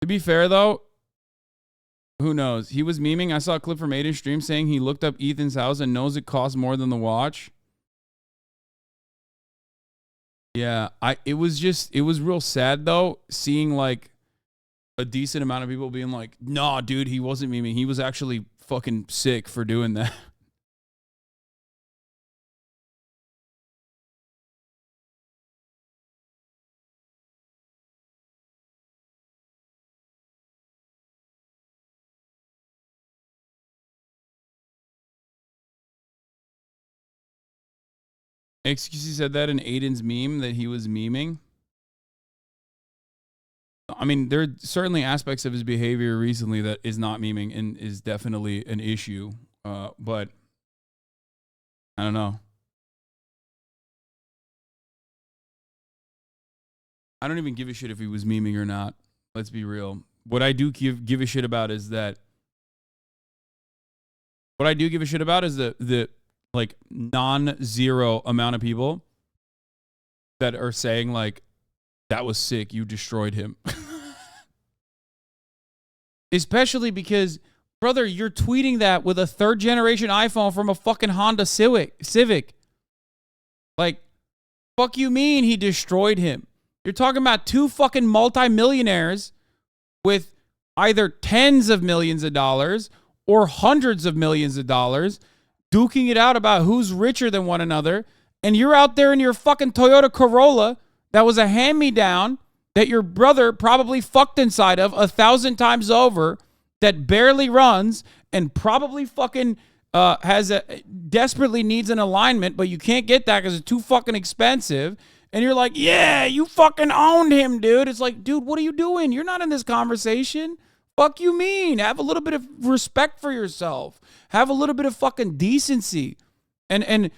To be fair, though, who knows? He was memeing. I saw a clip from Aiden's stream saying he looked up Ethan's house and knows it costs more than the watch. Yeah, it was real sad, though, seeing, like, a decent amount of people being like, nah, dude, he wasn't memeing. He was actually fucking sick for doing that. Excuse me, said that in Aiden's meme that he was memeing. I mean, there are certainly aspects of his behavior recently that is not memeing and is definitely an issue. But I don't know. I don't even give a shit if he was memeing or not. Let's be real. What I do give a shit about is that. What I do give a shit about is the like non-zero amount of people that are saying like, that was sick, you destroyed him. Especially because, brother, you're tweeting that with a third generation iPhone from a fucking Honda Civic. Like, fuck you mean he destroyed him? You're talking about two fucking multimillionaires with either tens of millions of dollars or hundreds of millions of dollars duking it out about who's richer than one another, and you're out there in your fucking Toyota Corolla that was a hand-me-down that your brother probably fucked inside of 1,000 times over, that barely runs and probably fucking desperately needs an alignment, but you can't get that because it's too fucking expensive. And you're like, yeah, you fucking owned him, dude. It's like, dude, what are you doing? You're not in this conversation. Fuck you mean? Have a little bit of respect for yourself. Have a little bit of fucking decency. And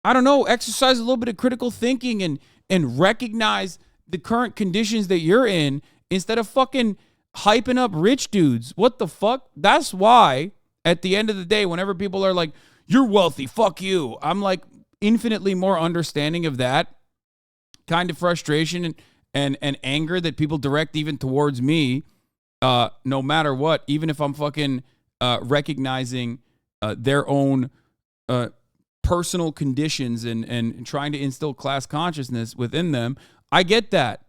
I don't know, exercise a little bit of critical thinking and recognize the current conditions that you're in instead of fucking hyping up rich dudes. What the fuck? That's why at the end of the day, whenever people are like, you're wealthy, fuck you, I'm like infinitely more understanding of that kind of frustration and anger that people direct even towards me, no matter what, even if I'm fucking recognizing their own personal conditions and trying to instill class consciousness within them. I get that.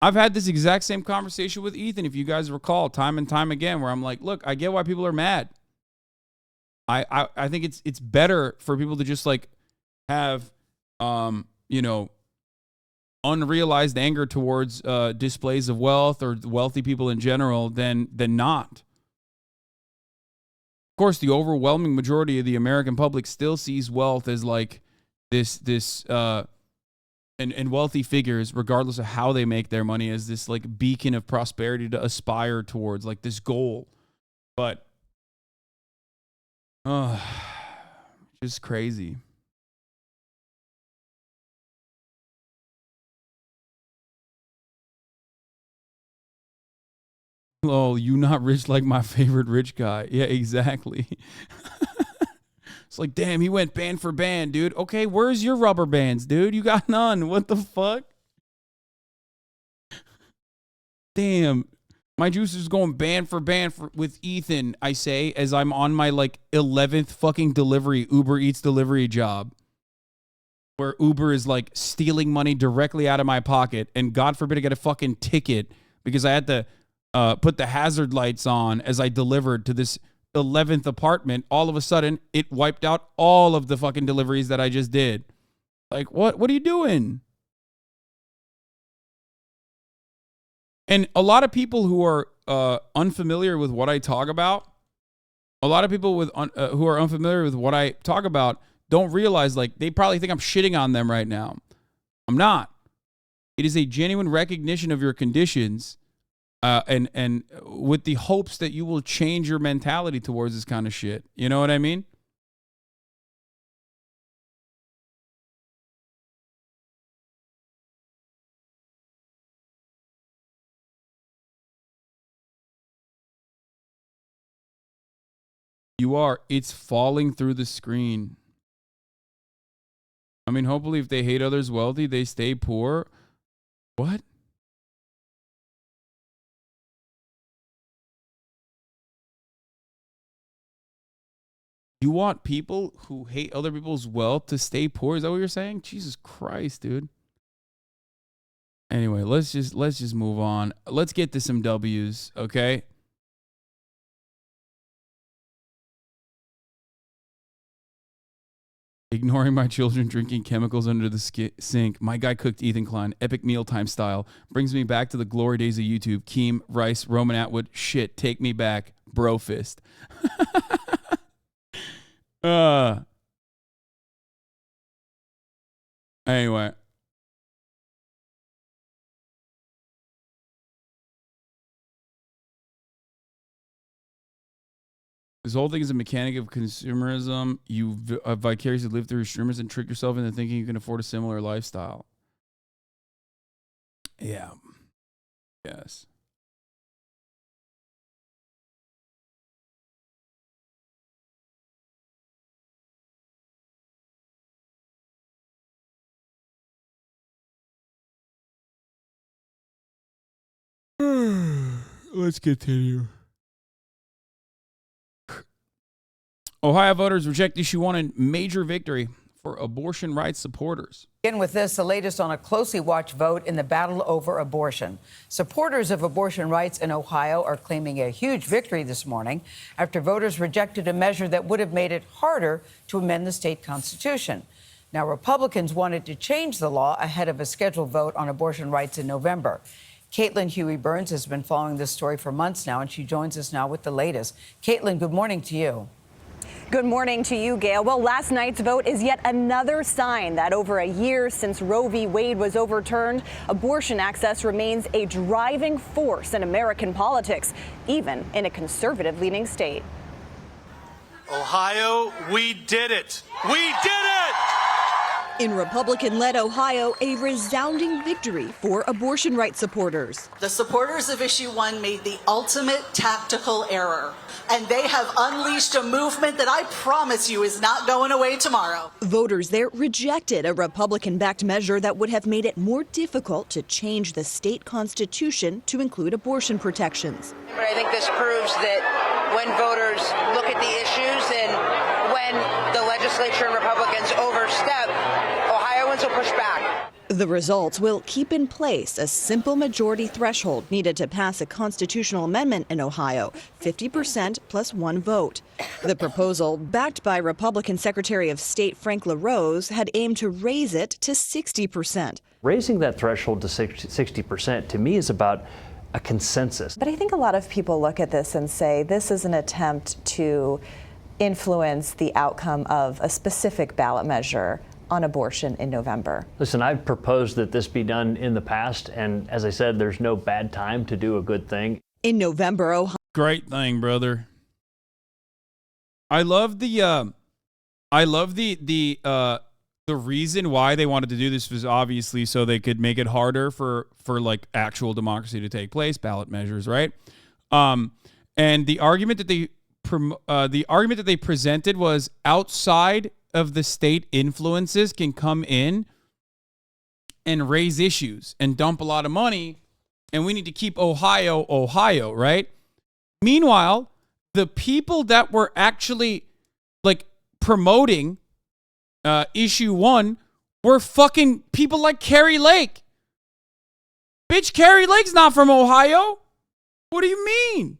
I've had this exact same conversation with Ethan, if you guys recall, time and time again, where I'm like, look, I get why people are mad. I think it's better for people to just like have unrealized anger towards displays of wealth or wealthy people in general than not. Of course, the overwhelming majority of the American public still sees wealth as like this and wealthy figures, regardless of how they make their money, as this like beacon of prosperity to aspire towards, like this goal. But just crazy. Oh, you not rich like my favorite rich guy. Yeah, exactly. It's like, damn, he went band for band, dude. Okay, where's your rubber bands, dude? You got none. What the fuck? Damn. My juice is going band for band with Ethan, I say, as I'm on my like 11th fucking Uber Eats delivery job, where Uber is like stealing money directly out of my pocket, and God forbid I get a fucking ticket because I had to put the hazard lights on as I delivered to this 11th apartment. All of a sudden, it wiped out all of the fucking deliveries that I just did. Like, what are you doing? And a lot of people who are unfamiliar with what I talk about, a lot of people with who are unfamiliar with what I talk about don't realize, like, they probably think I'm shitting on them right now. I'm not. It is a genuine recognition of your conditions, and with the hopes that you will change your mentality towards this kind of shit. You know what I mean? You are. It's falling through the screen. I mean, hopefully if they hate others wealthy, they stay poor. What? You want people who hate other people's wealth to stay poor? Is that what you're saying? Jesus Christ, dude. Anyway, let's just move on. Let's get to some W's, okay? Ignoring my children drinking chemicals under the sink. My guy cooked Ethan Klein. Epic mealtime style. Brings me back to the glory days of YouTube. Keem, Rice, Roman Atwood. Shit, take me back. Bro fist. Anyway. This whole thing is a mechanic of consumerism. You vicariously live through streamers and trick yourself into thinking you can afford a similar lifestyle. Yeah. Yes. Let's continue. Ohio voters reject issue 1 in major victory for abortion rights supporters. Begin with this, the latest on a closely watched vote in the battle over abortion. Supporters of abortion rights in Ohio are claiming a huge victory this morning after voters rejected a measure that would have made it harder to amend the state constitution. Now, Republicans wanted to change the law ahead of a scheduled vote on abortion rights in November. Caitlin Huey-Burns has been following this story for months now, and she joins us now with the latest. Caitlin, good morning to you. Good morning to you, Gail. Well, last night's vote is yet another sign that over a year since Roe v. Wade was overturned, abortion access remains a driving force in American politics, even in a conservative-leaning state. Ohio, we did it. We did it! In Republican-led Ohio, a resounding victory for abortion rights supporters. The supporters of Issue 1 made the ultimate tactical error, and they have unleashed a movement that I promise you is not going away tomorrow. Voters there rejected a Republican-backed measure that would have made it more difficult to change the state constitution to include abortion protections. But I think this proves that when voters look at the issues and when the legislature and Republicans overstep, Ohioans will push back. The results will keep in place a simple majority threshold needed to pass a constitutional amendment in Ohio, 50% plus one vote. The proposal, backed by Republican Secretary of State Frank LaRose, had aimed to raise it to 60%. Raising that threshold to 60% to me is about a consensus. But I think a lot of people look at this and say this is an attempt to influence the outcome of a specific ballot measure on abortion in November. Listen, I've proposed that this be done in the past, and as I said, there's no bad time to do a good thing. In November, Ohio. Great thing, brother. I love the reason why they wanted to do this was obviously so they could make it harder for like actual democracy to take place, ballot measures, right? And the argument that they presented was outside of the state influences can come in and raise issues and dump a lot of money, and we need to keep Ohio, right? Meanwhile, the people that were actually like promoting issue 1 were fucking people like Kari Lake. Bitch, Kari Lake's not from Ohio. What do you mean?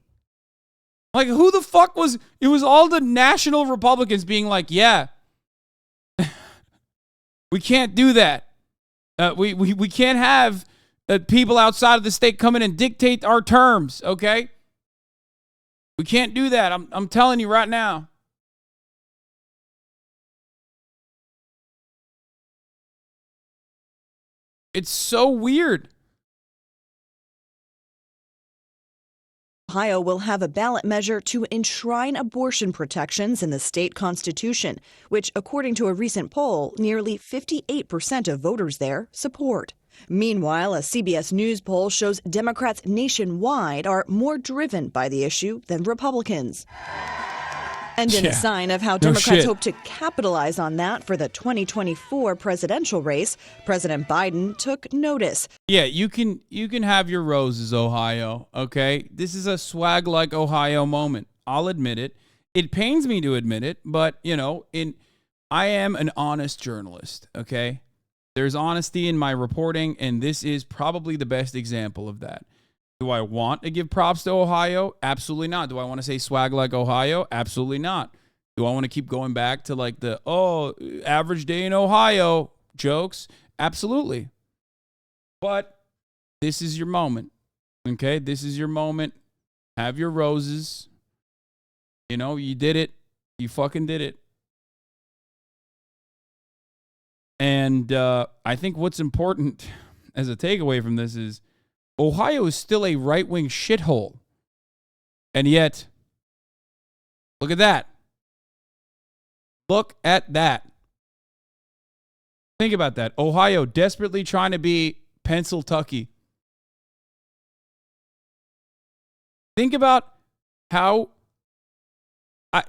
Like, who the fuck was... It was all the national Republicans being like, yeah, we can't do that. We can't have people outside of the state come in and dictate our terms, okay? We can't do that. I'm telling you right now. It's so weird. Ohio will have a ballot measure to enshrine abortion protections in the state constitution, which, according to a recent poll, nearly 58% of voters there support. Meanwhile, a CBS News poll shows Democrats nationwide are more driven by the issue than Republicans. And in a sign of how Democrats hope to capitalize on that for the 2024 presidential race, President Biden took notice. Yeah, you can have your roses, Ohio, okay? This is a swag like Ohio moment. I'll admit it. It pains me to admit it, but, you know, I am an honest journalist, okay? There's honesty in my reporting, and this is probably the best example of that. Do I want to give props to Ohio? Absolutely not. Do I want to say swag like Ohio? Absolutely not. Do I want to keep going back to like the, average day in Ohio jokes? Absolutely. But this is your moment, okay? This is your moment. Have your roses. You know, you did it. You fucking did it. And I think what's important as a takeaway from this is Ohio is still a right-wing shithole. And yet, look at that. Look at that. Think about that. Ohio desperately trying to be Pennsylvania. Think about how,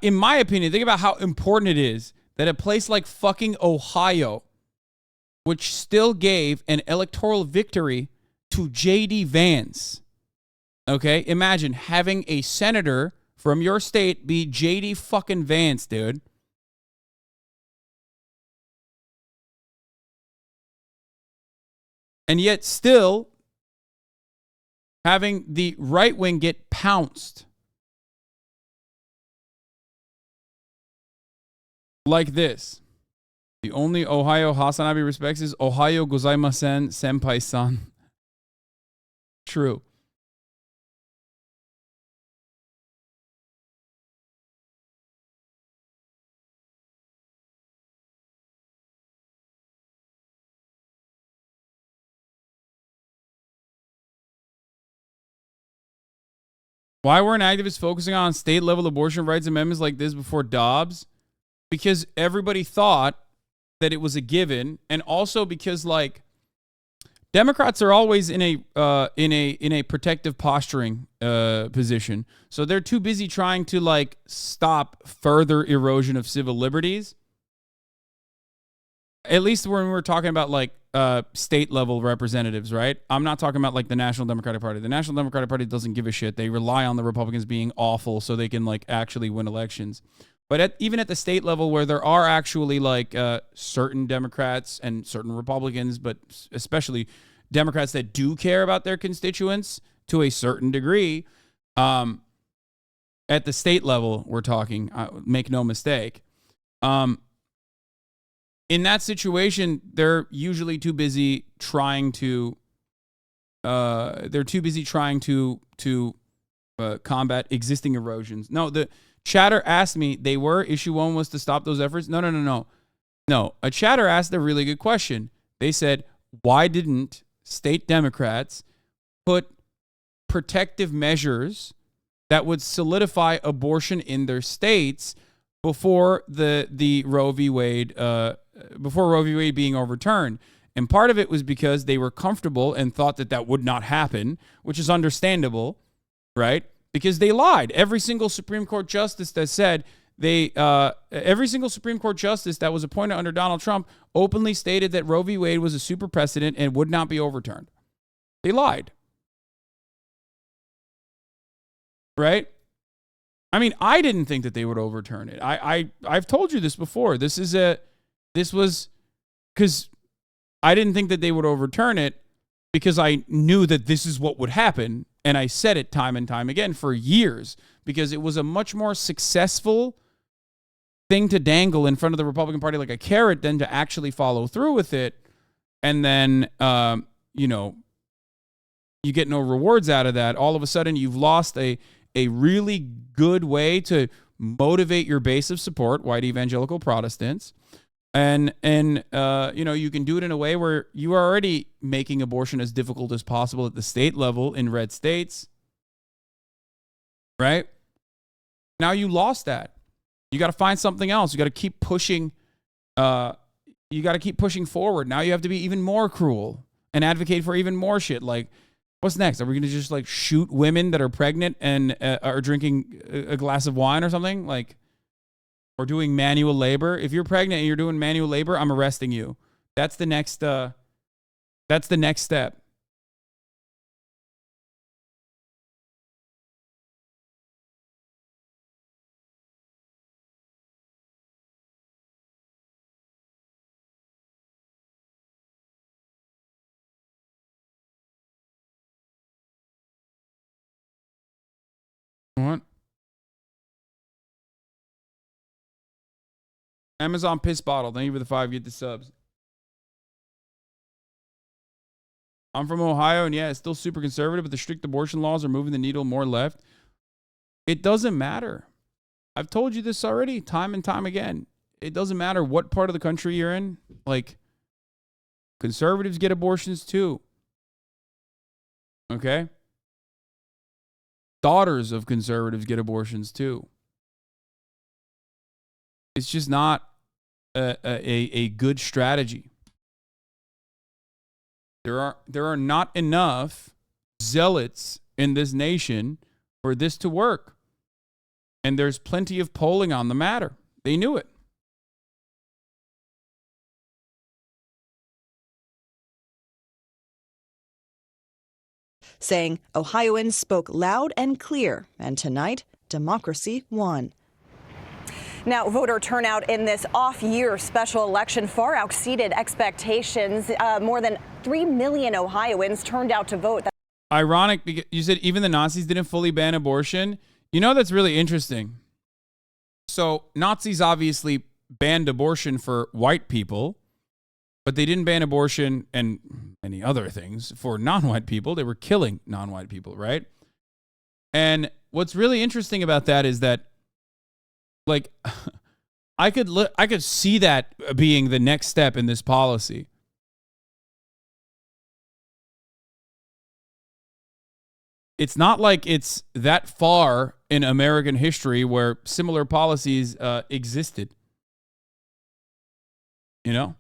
in my opinion, think about how important it is that a place like fucking Ohio, which still gave an electoral victory to J.D. Vance. Okay? Imagine having a senator from your state be J.D. fucking Vance, dude. And yet still having the right wing get pounced. Like this. The only Ohio HasanAbi respects is Ohio gozaimasen senpai-san. True. Why weren't activists focusing on state-level abortion rights amendments like this before Dobbs? Because everybody thought that it was a given, and also because, like, Democrats are always in a protective posturing position, so they're too busy trying to like stop further erosion of civil liberties. At least when we're talking about like state level representatives, right? I'm not talking about like the National Democratic Party. The National Democratic Party doesn't give a shit. They rely on the Republicans being awful so they can like actually win elections. But even at the state level, where there are actually like certain Democrats and certain Republicans, but especially Democrats that do care about their constituents to a certain degree, at the state level, we're talking, make no mistake. In that situation, they're usually too busy trying to combat existing erosions. No, the chatter asked me, issue 1 was to stop those efforts. No. No, a chatter asked a really good question. They said, why didn't state Democrats put protective measures that would solidify abortion in their states before the Roe v. Wade being overturned? And part of it was because they were comfortable and thought that that would not happen, which is understandable, right? Because they lied. Every single Supreme Court justice that said every single Supreme Court justice that was appointed under Donald Trump openly stated that Roe v. Wade was a super precedent and would not be overturned. They lied. Right? I mean, I didn't think that they would overturn it. I've told you this before. This was because I didn't think that they would overturn it because I knew that this is what would happen. And I said it time and time again for years because it was a much more successful thing to dangle in front of the Republican Party like a carrot than to actually follow through with it. And then, you get no rewards out of that. All of a sudden, you've lost a really good way to motivate your base of support, white evangelical Protestants. And you can do it in a way where you are already making abortion as difficult as possible at the state level in red states. Right? Now you lost that. You got to find something else. You got to keep pushing. You got to keep pushing forward. Now you have to be even more cruel and advocate for even more shit. Like, what's next? Are we going to just like shoot women that are pregnant and are drinking a glass of wine or something? Like, or doing manual labor? If you're pregnant and you're doing manual labor, I'm arresting you. That's the next step. What? Amazon piss bottle. Thank you for the 5. Get the subs. I'm from Ohio, and yeah, it's still super conservative, but the strict abortion laws are moving the needle more left. It doesn't matter. I've told you this already, time and time again. It doesn't matter what part of the country you're in. Like, conservatives get abortions too. Okay? Daughters of conservatives get abortions too. It's just not a good strategy. There are not enough zealots in this nation for this to work. And there's plenty of polling on the matter. They knew it. Saying Ohioans spoke loud and clear, and tonight, democracy won. Now, voter turnout in this off-year special election far exceeded expectations. More than 3 million Ohioans turned out to vote. Ironic, because you said even the Nazis didn't fully ban abortion. You know, that's really interesting. So Nazis obviously banned abortion for white people, but they didn't ban abortion and many other things for non-white people. They were killing non-white people, right? And what's really interesting about that is that, like, I could see that being the next step in this policy. It's not like it's that far in American history where similar policies existed. You know?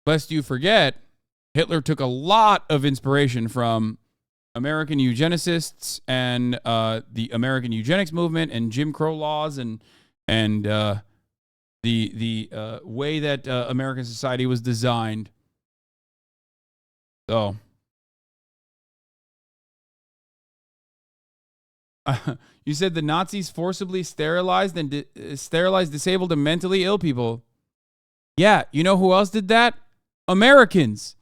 Lest you forget, Hitler took a lot of inspiration from American eugenicists and the American eugenics movement and Jim Crow laws and the way that American society was designed. So, you said the Nazis forcibly sterilized disabled and mentally ill people. Yeah, you know who else did that? Americans.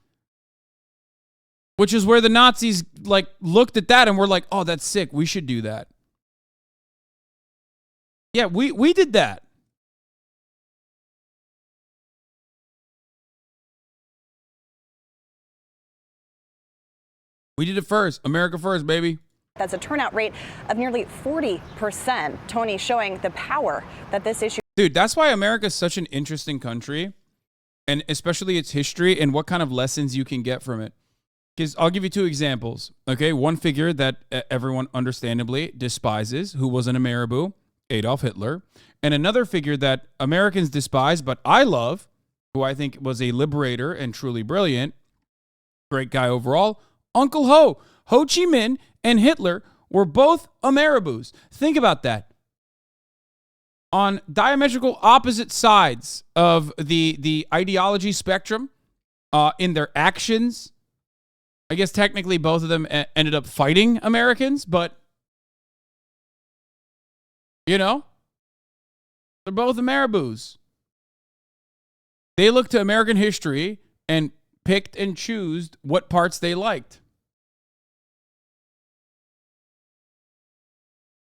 Which is where the Nazis like looked at that and were like, "Oh, that's sick. We should do that." Yeah, we did that. We did it first. America first, baby. That's a turnout rate of nearly 40%. Tony, showing the power that this issue Dude, that's why America is such an interesting country, and especially its history and what kind of lessons you can get from it. Because I'll give you 2 examples. Okay, one figure that everyone understandably despises, who was an Ameribu, Adolf Hitler, and another figure that Americans despise, but I love, who I think was a liberator and truly brilliant, great guy overall, Uncle Ho. Ho Chi Minh and Hitler were both Ameribus. Think about that. On diametrical opposite sides of the ideology spectrum, in their actions. I guess technically both of them ended up fighting Americans, but, you know, they're both Ameribus. They looked to American history and picked and chose what parts they liked.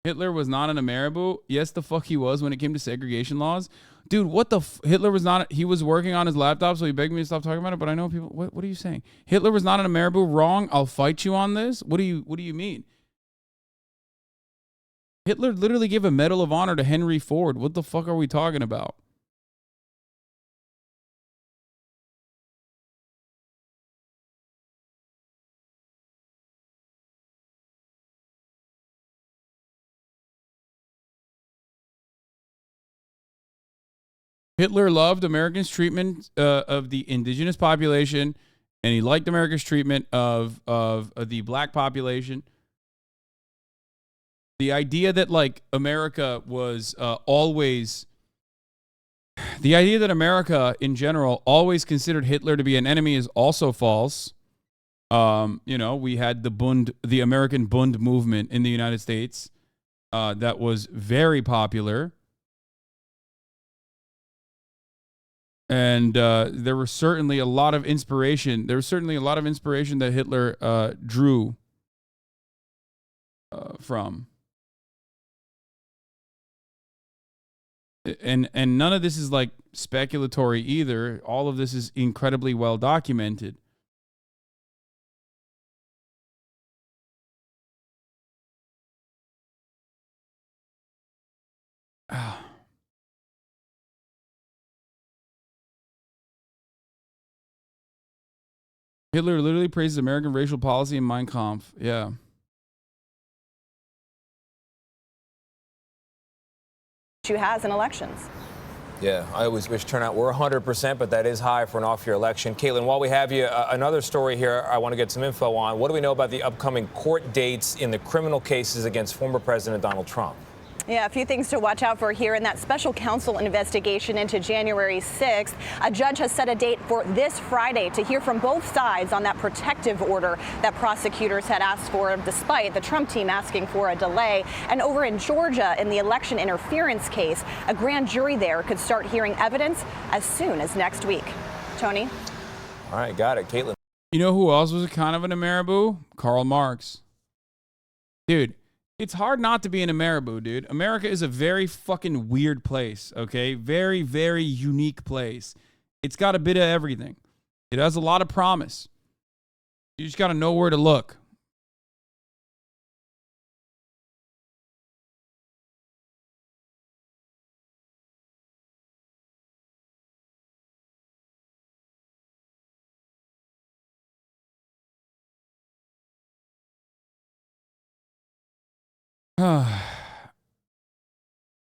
Hitler was not an Ameribu. Yes, the fuck he was when it came to segregation laws. Dude, what the Hitler was not, he was working on his laptop, so he begged me to stop talking about it, but I know people, what are you saying? Hitler was not an Ameribu? Wrong. I'll fight you on this. What do you mean? Hitler literally gave a Medal of Honor to Henry Ford. What the fuck are we talking about? Hitler loved Americans' treatment of the indigenous population, and he liked America's treatment of the black population. The idea that, like, America was always... The idea that America, in general, always considered Hitler to be an enemy is also false. You know, we had the American Bund movement in the United States that was very popular. And there was certainly a lot of inspiration. There was certainly a lot of inspiration that Hitler drew from. And none of this is like speculatory either. All of this is incredibly well documented. Hitler literally praises American racial policy in Mein Kampf. Yeah. You has in elections. Yeah, I always wish turnout were 100%, but that is high for an off-year election. Caitlin, while we have you, another story here I want to get some info on. What do we know about the upcoming court dates in the criminal cases against former President Donald Trump? Yeah, a few things to watch out for here in that special counsel investigation into January 6th. A judge has set a date for this Friday to hear from both sides on that protective order that prosecutors had asked for, despite the Trump team asking for a delay. And over in Georgia, in the election interference case, a grand jury there could start hearing evidence as soon as next week. Tony? All right, got it. Caitlin. You know who else was a kind of an Ameribu? Karl Marx. Dude. It's hard not to be an Ameribu, dude. America is a very fucking weird place, okay? Very, very unique place. It's got a bit of everything. It has a lot of promise. You just got to know where to look.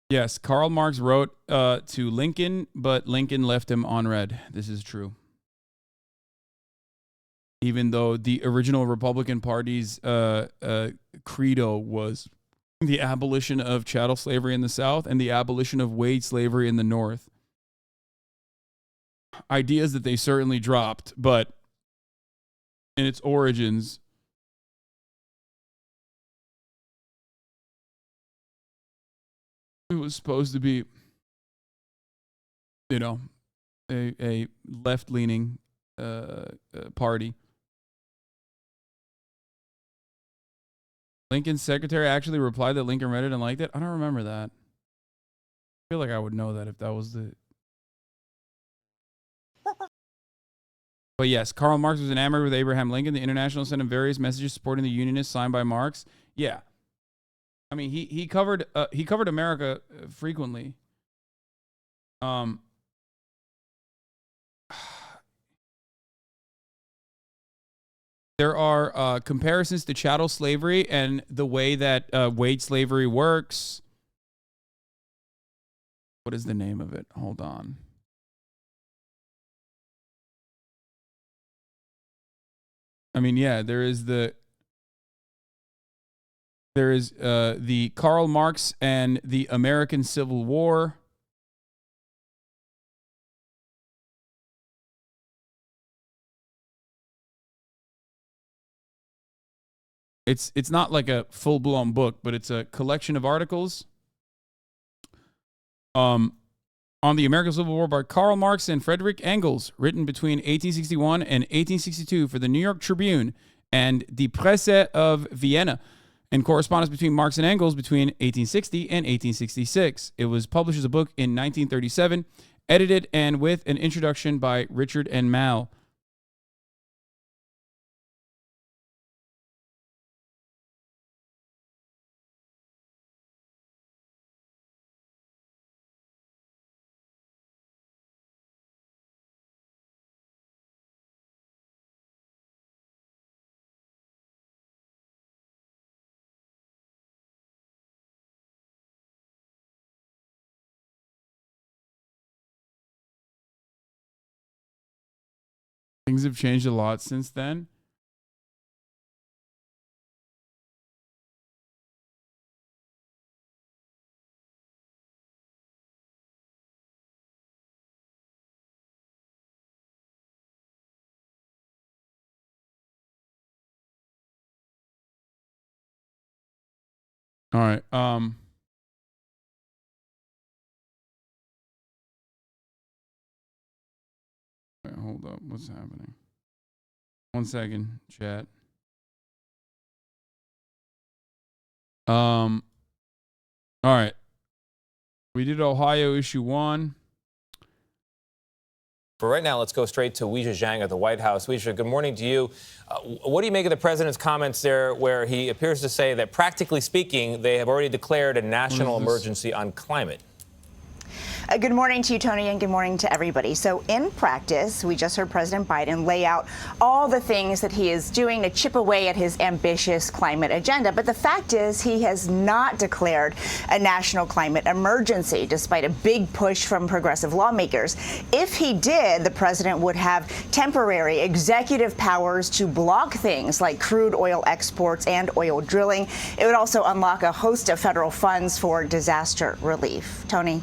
Yes, Karl Marx wrote to Lincoln, but Lincoln left him unread. This is true. Even though the original Republican Party's credo was the abolition of chattel slavery in the South and the abolition of wage slavery in the North. Ideas that they certainly dropped, but in its origins, it was supposed to be, you know, a left-leaning party. Lincoln's secretary actually replied that Lincoln read it and liked it. I don't remember that. I feel like I would know that if that was the... But yes, Karl Marx was enamored with Abraham Lincoln. The International sent him various messages supporting the Unionists signed by Marx. Yeah. I mean, he covered America frequently. There are comparisons to chattel slavery and the way that wage slavery works. What is the name of it? Hold on. I mean, yeah, there is the Karl Marx and the American Civil War. It's not like a full-blown book, but it's a collection of articles on the American Civil War by Karl Marx and Friedrich Engels, written between 1861 and 1862 for the New York Tribune and Die Presse of Vienna, and correspondence between Marx and Engels between 1860 and 1866. It was published as a book in 1937, edited and with an introduction by Richard and Mal. Things have changed a lot since then. All right. Wait, hold up. What's happening? 1 second, chat. All right. We did Ohio issue 1. But right now, let's go straight to Weijia Zhang at the White House. Weijia, good morning to you. What do you make of the president's comments there where he appears to say that, practically speaking, they have already declared a national emergency on climate? Good morning to you, Tony, and good morning to everybody. So in practice, we just heard President Biden lay out all the things that he is doing to chip away at his ambitious climate agenda. But the fact is he has not declared a national climate emergency, despite a big push from progressive lawmakers. If he did, the president would have temporary executive powers to block things like crude oil exports and oil drilling. It would also unlock a host of federal funds for disaster relief. Tony?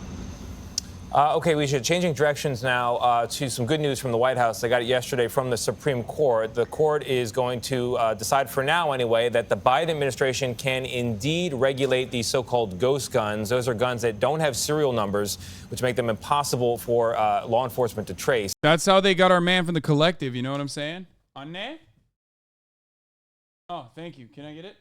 Okay, we should changing directions now to some good news from the White House. They got it yesterday from the Supreme Court. The court is going to decide, for now anyway, that the Biden administration can indeed regulate these so-called ghost guns. Those are guns that don't have serial numbers, which make them impossible for law enforcement to trace. That's how they got our man from the Collective. You know what I'm saying? Anne? Oh, thank you. Can I get it?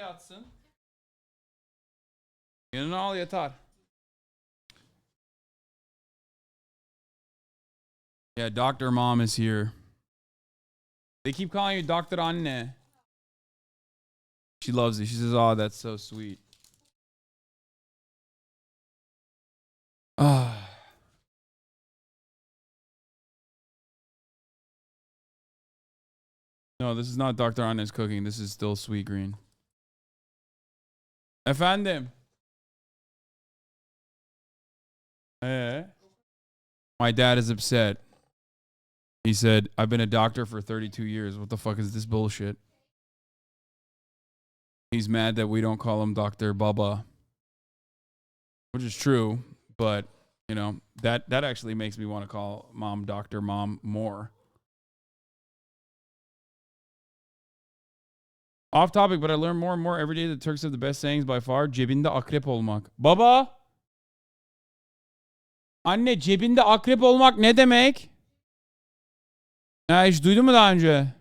Yatsın. Yanına al yatar. Yeah, Dr. Mom is here. They keep calling you Dr. Anne. She loves it. She says, "Oh, that's so sweet." Ah. No, this is not Dr. Anne's cooking. This is still Sweet Green. Efendim. My dad is upset. He said, "I've been a doctor for 32 years. What the fuck is this bullshit?" He's mad that we don't call him Dr. Baba. Which is true, but, you know, that actually makes me want to call Mom Dr. Mom more. Off topic, but I learn more and more every day that Turks have the best sayings by far. Cebinde akrep olmak. Baba! Anne, cebinde akrep olmak ne demek? Ha, hiç duydun mu daha önce?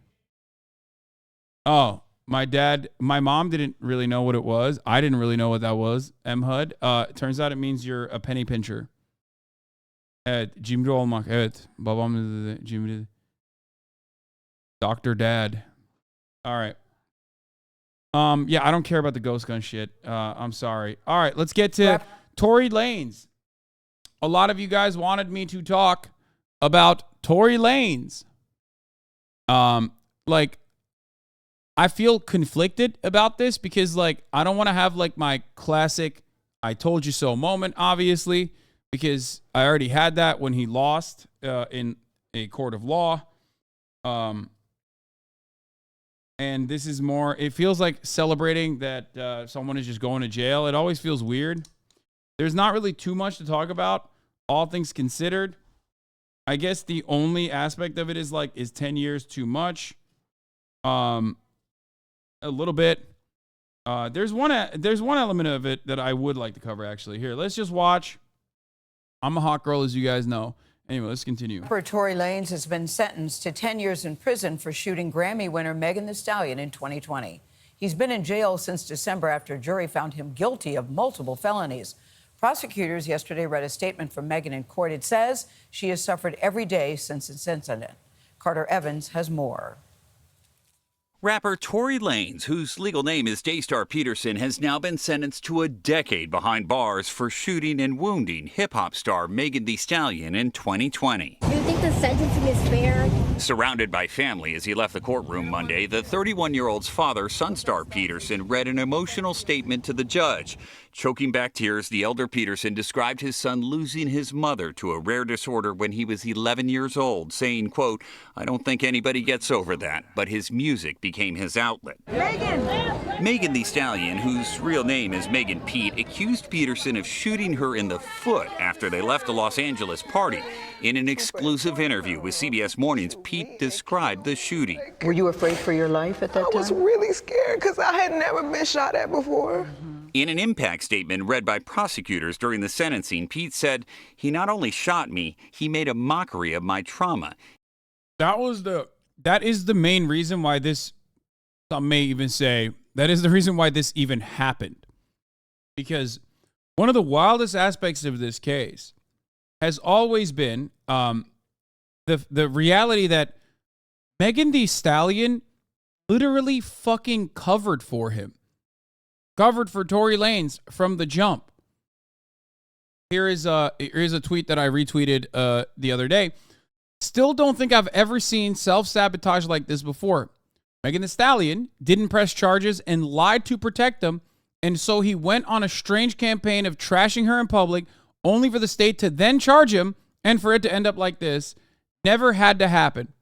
Oh, my mom didn't really know what it was. I didn't really know what that was. MHUD. Turns out it means you're a penny pincher. Evet, cimri olmak. Evet, babam dedi cimri. Dr. Dad. All right. Yeah, I don't care about the ghost gun shit. I'm sorry. All right, let's get to Tory Lanez. A lot of you guys wanted me to talk about Tory Lanez. Like, I feel conflicted about this because, like, I don't want to have, like, my classic I told you so moment, obviously, because I already had that when he lost in a court of law. And this is more, it feels like celebrating that someone is just going to jail. It always feels weird. There's not really too much to talk about, all things considered. I guess the only aspect of it is, like, is 10 years too much? A little bit. There's one element of it that I would like to cover, actually. Here, let's just watch. I'm a hot girl, as you guys know. Anyway, let's continue. Rapper Tory Lanez has been sentenced to 10 years in prison for shooting Grammy winner Megan Thee Stallion in 2020. He's been in jail since December after a jury found him guilty of multiple felonies. Prosecutors yesterday read a statement from Megan in court. It says she has suffered every day since this incident. Carter Evans has more. Rapper Tory Lanez, whose legal name is Daystar Peterson, has now been sentenced to a decade behind bars for shooting and wounding hip-hop star Megan Thee Stallion in 2020. Do you think the sentencing is fair? Surrounded by family as he left the courtroom Monday, the 31-year-old's father, Sunstar Peterson, read an emotional statement to the judge. Choking back tears, the elder Peterson described his son losing his mother to a rare disorder when he was 11 years old, saying, quote, "I don't think anybody gets over that, but his music became his outlet." Megan Thee Stallion, whose real name is Megan Pete, accused Peterson of shooting her in the foot after they left a Los Angeles party. In an exclusive interview with CBS Mornings, Pete described the shooting. Were you afraid for your life at that time? I was really scared because I had never been shot at before. In an impact statement read by prosecutors during the sentencing, Pete said, "He not only shot me, he made a mockery of my trauma." That is the main reason why this, some may even say, that is the reason why this even happened. Because one of the wildest aspects of this case has always been the reality that Megan Thee Stallion literally fucking covered for him. Covered for Tory Lanez from the jump. Here is a tweet that I retweeted the other day. Still don't think I've ever seen self-sabotage like this before. Megan Thee Stallion didn't press charges and lied to protect them, and so he went on a strange campaign of trashing her in public, only for the state to then charge him and for it to end up like this. Never had to happen.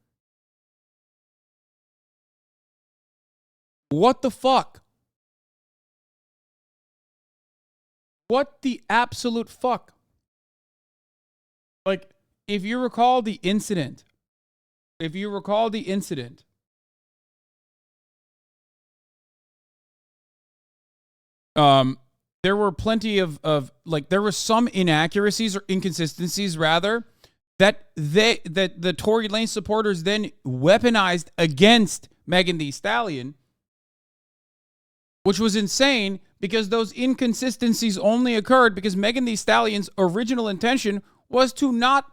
What the fuck? What the absolute fuck? Like, if you recall the incident, there were plenty of like, there were some inaccuracies or inconsistencies rather that the Tory Lanez supporters then weaponized against Megan Thee Stallion, which was insane because those inconsistencies only occurred because Megan Thee Stallion's original intention was to not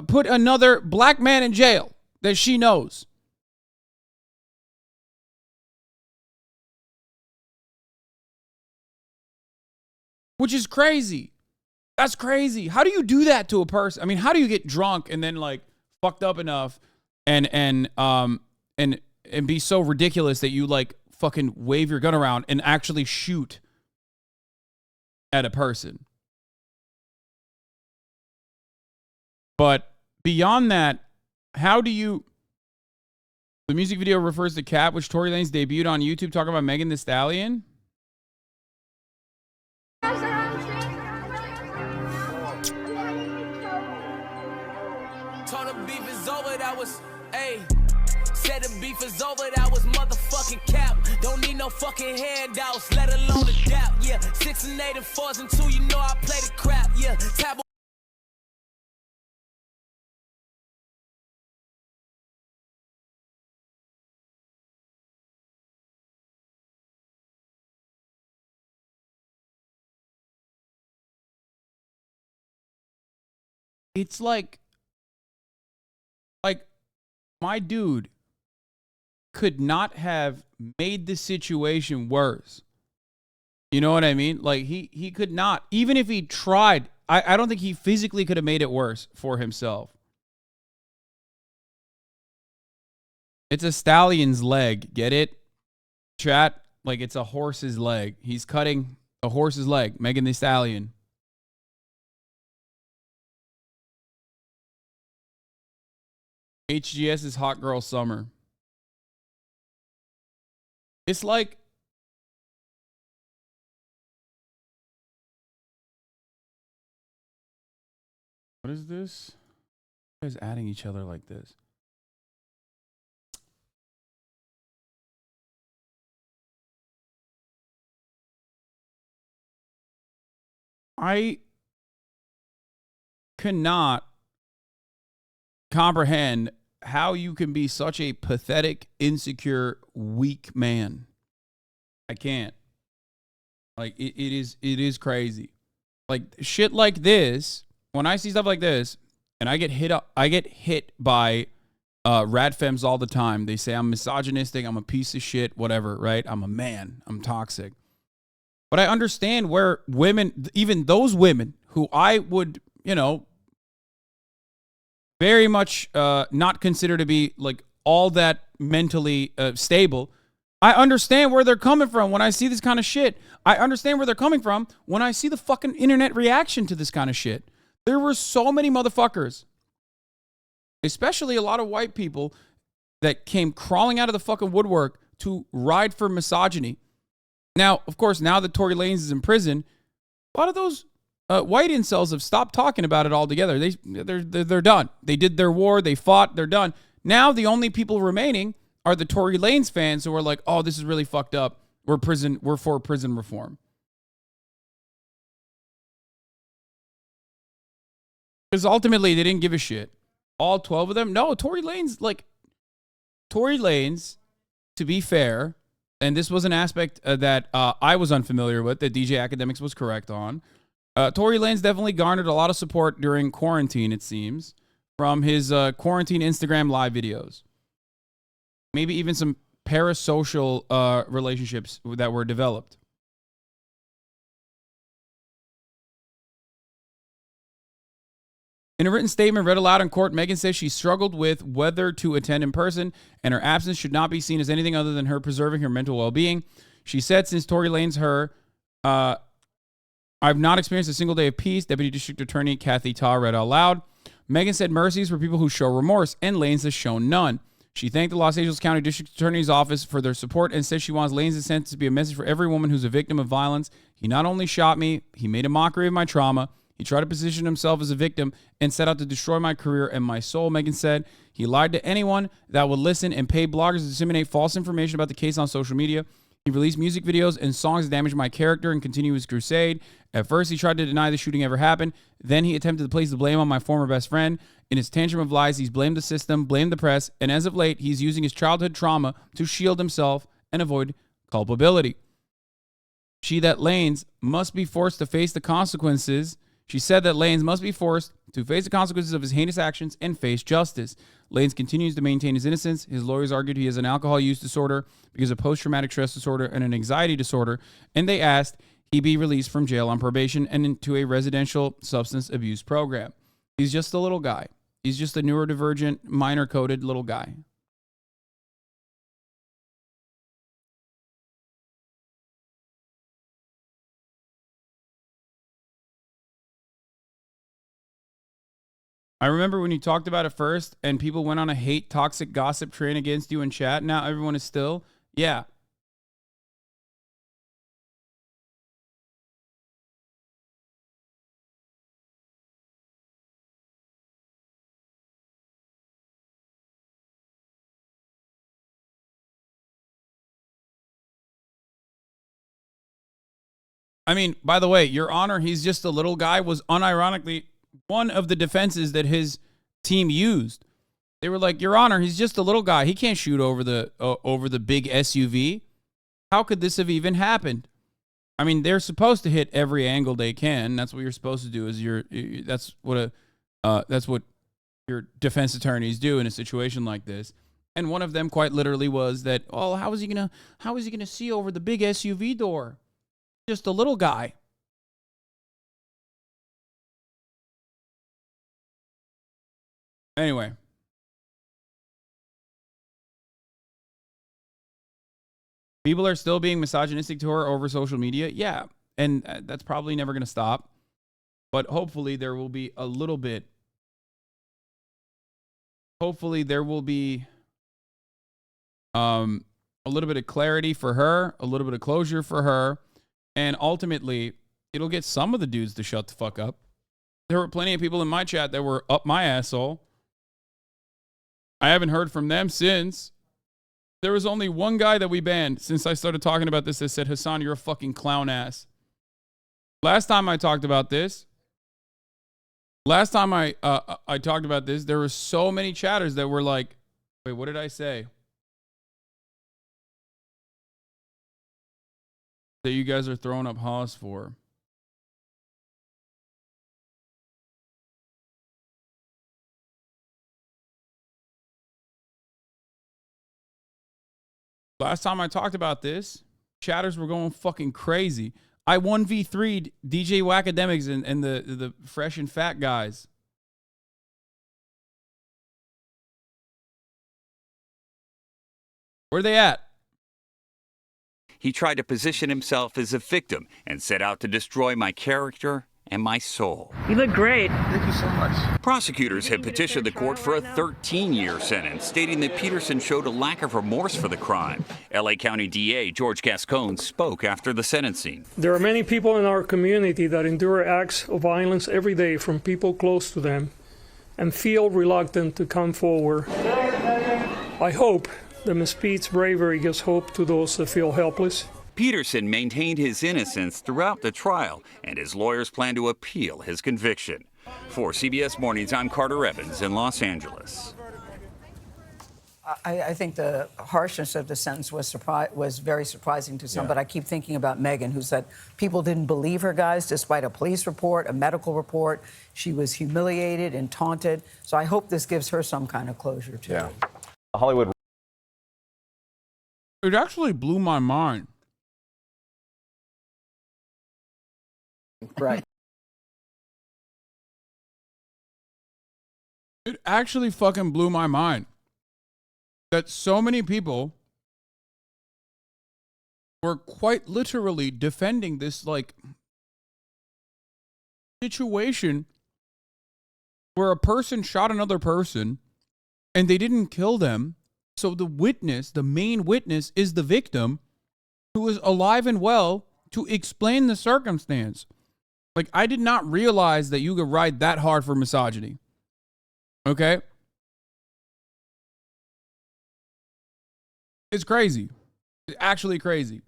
put another black man in jail that she knows. Which is crazy. That's crazy. How do you do that to a person? I mean, how do you get drunk and then, like, fucked up enough and be so ridiculous that you, like, fucking wave your gun around and actually shoot at a person? But beyond that, how do you... The music video refers to Cat, which Tory Lanez debuted on YouTube, talking about Megan Thee Stallion. Told the beef is over, that was, ayy. Said the beef is over, that was motherfucking cap. Don't need no fucking handouts, let alone a dap. Yeah, 6 and 8 and 4s and 2, you know I play the crap. Yeah, tab it's like my dude could not have made the situation worse. You know what I mean? Like he could not, even if he tried. I don't think he physically could have made it worse for himself. It's a stallion's leg. Get it? Chat? Like it's a horse's leg. He's cutting a horse's leg. Megan Thee Stallion. HGS's Hot Girl Summer. It's like, what is this? You guys adding each other like this? I cannot comprehend how you can be such a pathetic, insecure, weak man. I can't. Like it is crazy. Like shit like this, when I see stuff like this, and I get hit by rad femmes all the time. They say I'm misogynistic, I'm a piece of shit, whatever, right? I'm a man, I'm toxic. But I understand where women, even those women who I would, very much not consider to be like all that mentally stable. I understand where they're coming from when I see this kind of shit. I understand where they're coming from when I see the fucking internet reaction to this kind of shit. There were so many motherfuckers, especially a lot of white people, that came crawling out of the fucking woodwork to ride for misogyny. Now, of course, now that Tory Lanez is in prison, a lot of those white incels have stopped talking about it altogether. They're done. They did their war. They fought. They're done. Now the only people remaining are the Tory Lanez fans who are like, "Oh, this is really fucked up. We're for prison reform." Because ultimately, they didn't give a shit. All 12 of them. No, Tory Lanez, to be fair, and this was an aspect that I was unfamiliar with, that DJ Academics was correct on. Tory Lanez definitely garnered a lot of support during quarantine, it seems, from his quarantine Instagram live videos. Maybe even some parasocial relationships that were developed. In a written statement read aloud in court, Megan says she struggled with whether to attend in person, and her absence should not be seen as anything other than her preserving her mental well-being. She said, since Tory Lanez I've not experienced a single day of peace. Deputy District Attorney Kathy Ta read out loud. Megan said mercies for people who show remorse, and Lanez has shown none. She thanked the Los Angeles County District Attorney's Office for their support and says she wants Lanez's sentence to be a message for every woman who's a victim of violence. He not only shot me, he made a mockery of my trauma. He tried to position himself as a victim and set out to destroy my career and my soul, Megan said. He lied to anyone that would listen and pay bloggers to disseminate false information about the case on social media. He released music videos and songs that damaged my character and continue his crusade. At first, he tried to deny the shooting ever happened. Then he attempted to place the blame on my former best friend. In his tantrum of lies, he's blamed the system, blamed the press, and as of late, he's using his childhood trauma to shield himself and avoid culpability. She said that Lanez must be forced to face the consequences. She said that Lanez must be forced to face the consequences of his heinous actions and face justice. Lanez continues to maintain his innocence. His lawyers argued he has an alcohol use disorder because of post-traumatic stress disorder and an anxiety disorder, and they asked he be released from jail on probation and into a residential substance abuse program. He's just a little guy. He's just a neurodivergent, minor-coded little guy. I remember when you talked about it first and people went on a hate, toxic gossip train against you in chat. Now everyone is still, yeah. I mean, by the way, Your Honor, he's just a little guy was unironically one of the defenses that his team used. They were like, Your Honor, he's just a little guy. He can't shoot over the big SUV. How could this have even happened? I mean, they're supposed to hit every angle they can. That's what you're supposed to do. That's what That's what your defense attorneys do in a situation like this. And one of them quite literally was that, oh, how is he gonna see over the big SUV door? Just a little guy. Anyway. People are still being misogynistic to her over social media. Yeah. And that's probably never going to stop. But hopefully there will be a little bit. Hopefully there will be a little bit of clarity for her, a little bit of closure for her. And ultimately, it'll get some of the dudes to shut the fuck up. There were plenty of people in my chat that were up my asshole. I haven't heard from them since. There was only one guy that we banned since I started talking about this that said, Hasan, you're a fucking clown ass. Last time I talked about this, there were so many chatters that were like, wait, what did I say? That you guys are throwing up Haas for. Last time I talked about this, chatters were going fucking crazy. I 1v3'd DJ Wackademics and the fresh and fat guys. Where are they at? He tried to position himself as a victim and set out to destroy my character and my soul. You look great. Thank you so much. Prosecutors had petitioned the court for a 13-year sentence, stating that Peterson showed a lack of remorse for the crime. LA County DA George Gascon spoke after the sentencing. There are many people in our community that endure acts of violence every day from people close to them and feel reluctant to come forward. I hope that Ms. Pete's bravery gives hope to those that feel helpless. Peterson maintained his innocence throughout the trial, and his lawyers plan to appeal his conviction. For CBS Mornings, I'm Carter Evans in Los Angeles. I think the harshness of the sentence was very surprising to some, but I keep thinking about Megan, who said people didn't believe her, guys, despite a police report, a medical report. She was humiliated and taunted. So I hope this gives her some kind of closure, too. Yeah. Hollywood. It actually blew my mind. Right. It actually fucking blew my mind that so many people were quite literally defending this like situation where a person shot another person and they didn't kill them. So the witness, the main witness, is the victim who is alive and well to explain the circumstance. Like, I did not realize that you could ride that hard for misogyny. Okay? It's crazy. It's actually crazy.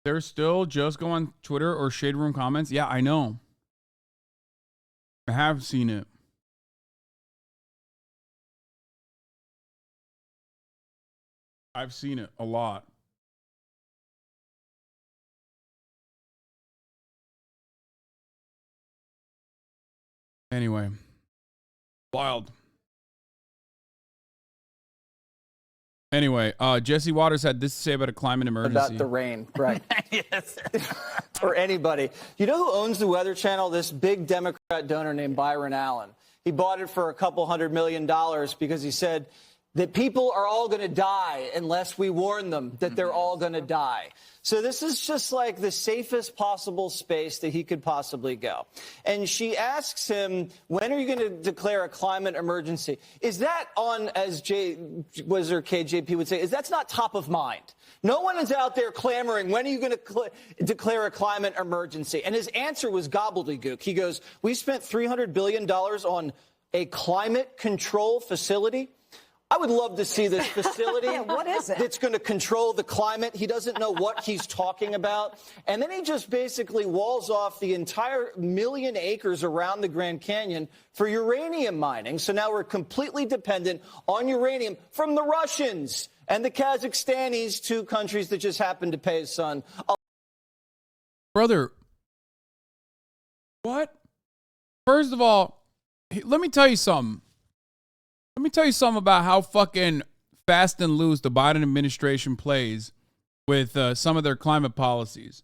They're still just go on Twitter or Shade Room comments. Yeah, I know. I have seen it. I've seen it a lot. Anyway, wild. Anyway, Jesse Waters had this to say about a climate emergency. About the rain, right. Yes. Or anybody. You know who owns the Weather Channel? This big Democrat donor named Byron Allen. He bought it for $200 million because he said that people are all going to die unless we warn them that they're all going to die. So this is just like the safest possible space that he could possibly go. And she asks him, when are you going to declare a climate emergency? Is that on, as KJP would say, that's not top of mind? No one is out there clamoring, when are you going to declare a climate emergency? And his answer was gobbledygook. He goes, we spent $300 billion on a climate control facility. I would love to see this facility. Yeah, what is it? That's going to control the climate. He doesn't know what he's talking about. And then he just basically walls off the entire 1 million acres around the Grand Canyon for uranium mining. So now we're completely dependent on uranium from the Russians and the Kazakhstanis, 2 countries that just happen to pay his son. Brother, what? First of all, let me tell you something. Let me tell you something about how fucking fast and loose the Biden administration plays with some of their climate policies.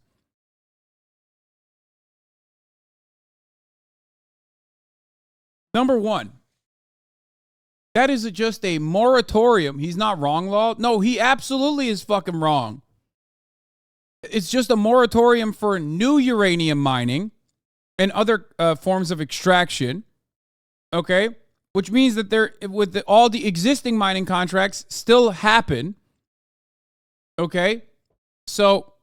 Number one, that is just a moratorium. He's not wrong, Law. No, he absolutely is fucking wrong. It's just a moratorium for new uranium mining and other forms of extraction. Okay? Which means that all the existing mining contracts still happen. Okay? So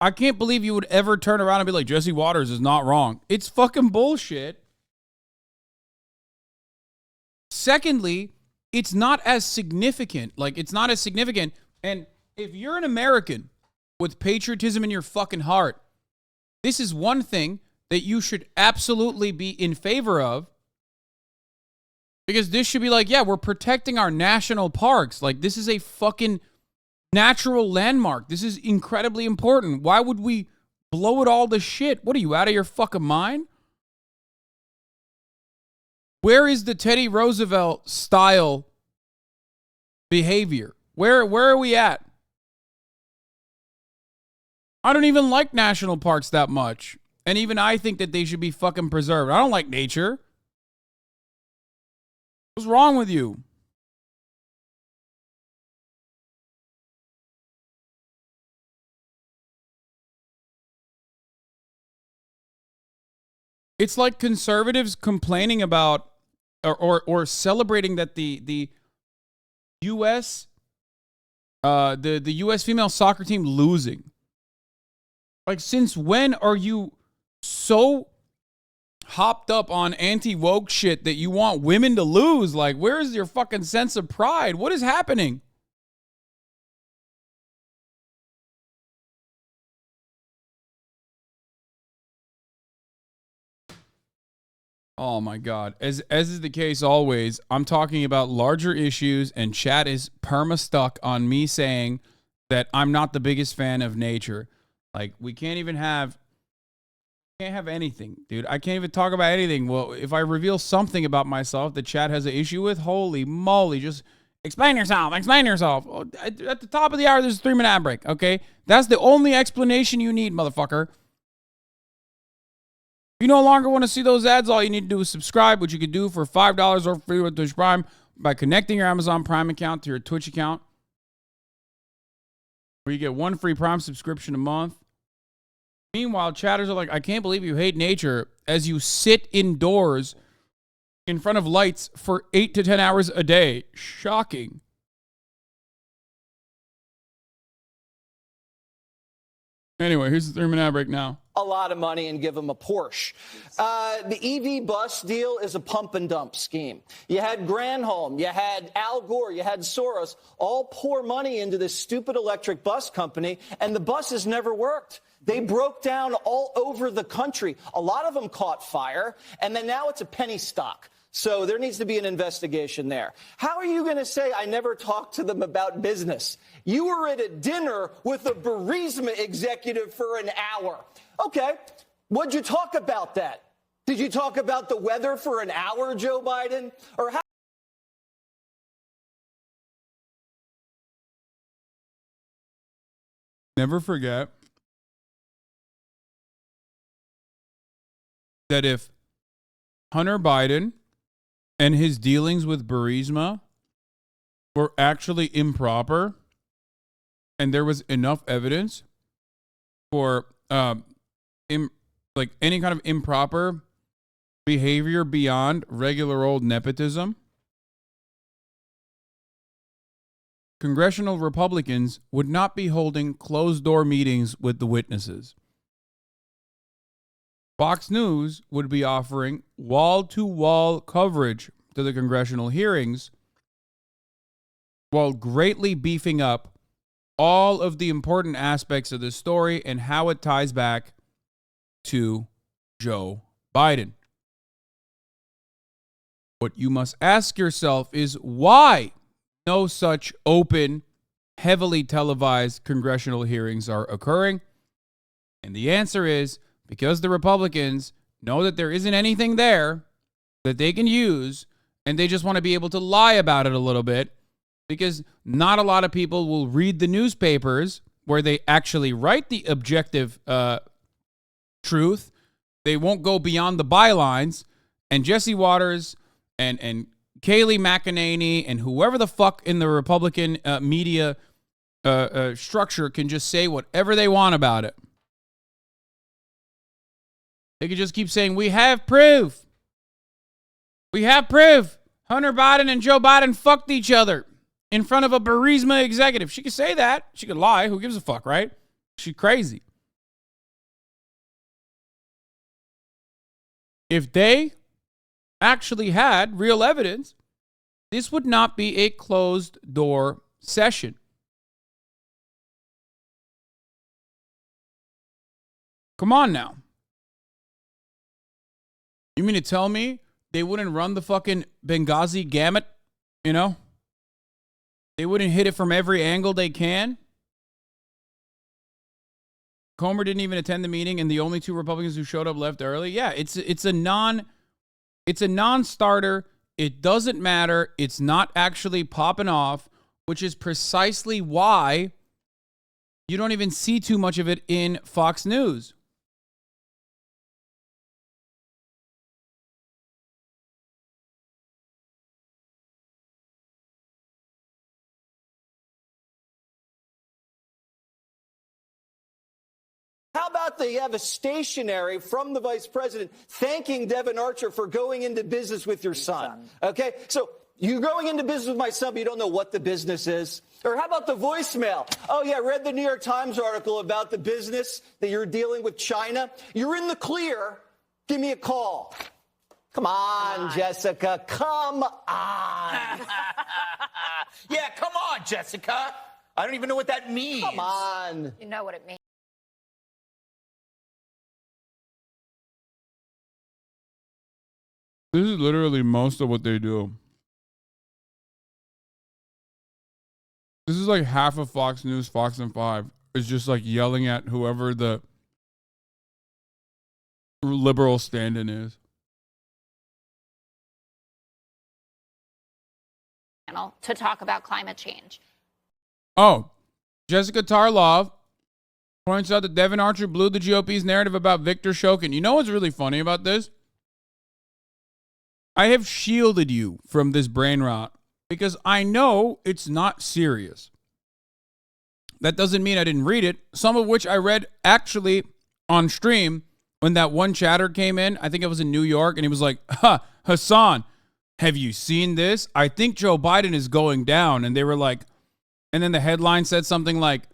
I can't believe you would ever turn around and be like, Jesse Waters is not wrong. It's fucking bullshit. Secondly, it's not as significant. It's not as significant. And if you're an American with patriotism in your fucking heart, this is one thing that you should absolutely be in favor of. Because this should be like, yeah, we're protecting our national parks. This is a fucking natural landmark. This is incredibly important. Why would we blow it all to shit? What are you, out of your fucking mind? Where is the Teddy Roosevelt style behavior? Where are we at? I don't even like national parks that much. And even I think that they should be fucking preserved. I don't like nature. What's wrong with you? It's like conservatives complaining about or celebrating that the U.S. The U.S. female soccer team losing. Since when are you so hopped up on anti-woke shit that you want women to lose? Where is your fucking sense of pride? What is happening? Oh my God. As is the case always, I'm talking about larger issues and chat is perma-stuck on me saying that I'm not the biggest fan of nature. We can't even have anything, dude. I can't even talk about anything. Well, if I reveal something about myself that chat has an issue with, holy moly, just explain yourself. Explain yourself. At the top of the hour, there's a 3-minute ad break, okay? That's the only explanation you need, motherfucker. If you no longer want to see those ads, all you need to do is subscribe, which you can do for $5 or free with Twitch Prime by connecting your Amazon Prime account to your Twitch account, where you get 1 free Prime subscription a month. Meanwhile, chatters are like, I can't believe you hate nature as you sit indoors in front of lights for 8 to 10 hours a day. Shocking. Anyway, here's the 3-minute ad break now. A lot of money and give them a Porsche. The EV bus deal is a pump and dump scheme. You had Granholm, you had Al Gore, you had Soros all pour money into this stupid electric bus company, and the buses never worked. They broke down all over the country. A lot of them caught fire, and then now it's a penny stock. So there needs to be an investigation there. How are you going to say I never talked to them about business? You were at a dinner with a Burisma executive for an hour. Okay, what'd you talk about that? Did you talk about the weather for an hour, Joe Biden? Or how? Never forget that if Hunter Biden and his dealings with Burisma were actually improper and there was enough evidence for any kind of improper behavior beyond regular old nepotism, congressional Republicans would not be holding closed-door meetings with the witnesses. Fox News would be offering wall-to-wall coverage to the congressional hearings while greatly beefing up all of the important aspects of the story and how it ties back to Joe Biden. What you must ask yourself is why no such open, heavily televised congressional hearings are occurring. And the answer is because the Republicans know that there isn't anything there that they can use, and they just want to be able to lie about it a little bit, because not a lot of people will read the newspapers where they actually write the objective truth. They won't go beyond the bylines, and Jesse Waters and Kayleigh McEnany and whoever the fuck in the Republican media structure can just say whatever they want about it. They could just keep saying, we have proof. We have proof. Hunter Biden and Joe Biden fucked each other in front of a Burisma executive. She could say that. She could lie. Who gives a fuck, right? She's crazy. If they actually had real evidence, this would not be a closed door session. Come on now. You mean to tell me they wouldn't run the fucking Benghazi gamut? You know? They wouldn't hit it from every angle they can? Comer didn't even attend the meeting, and the only two Republicans who showed up left early. Yeah, it's a non-starter. It doesn't matter. It's not actually popping off, which is precisely why you don't even see too much of it in Fox News. How about they have a stationery from the vice president thanking Devin Archer for going into business with your son? Okay, so you're going into business with my son, but you don't know what the business is? Or how about the voicemail? Oh, yeah, I read the New York Times article about the business that you're dealing with China. You're in the clear. Give me a call. Come on, Jessica. Come on. Yeah, come on, Jessica. I don't even know what that means. Come on. You know what it means. This is literally most of what they do. This is like half of Fox News, Fox and 5 is just like yelling at whoever the liberal stand-in is. To talk about climate change. Oh, Jessica Tarlov points out that Devin Archer blew the GOP's narrative about Viktor Shokin. You know what's really funny about this? I have shielded you from this brain rot because I know it's not serious. That doesn't mean I didn't read it, some of which I read actually on stream when that one chatter came in. I think it was in New York, and he was like, Hasan, have you seen this? I think Joe Biden is going down. And they were like, and then the headline said something like,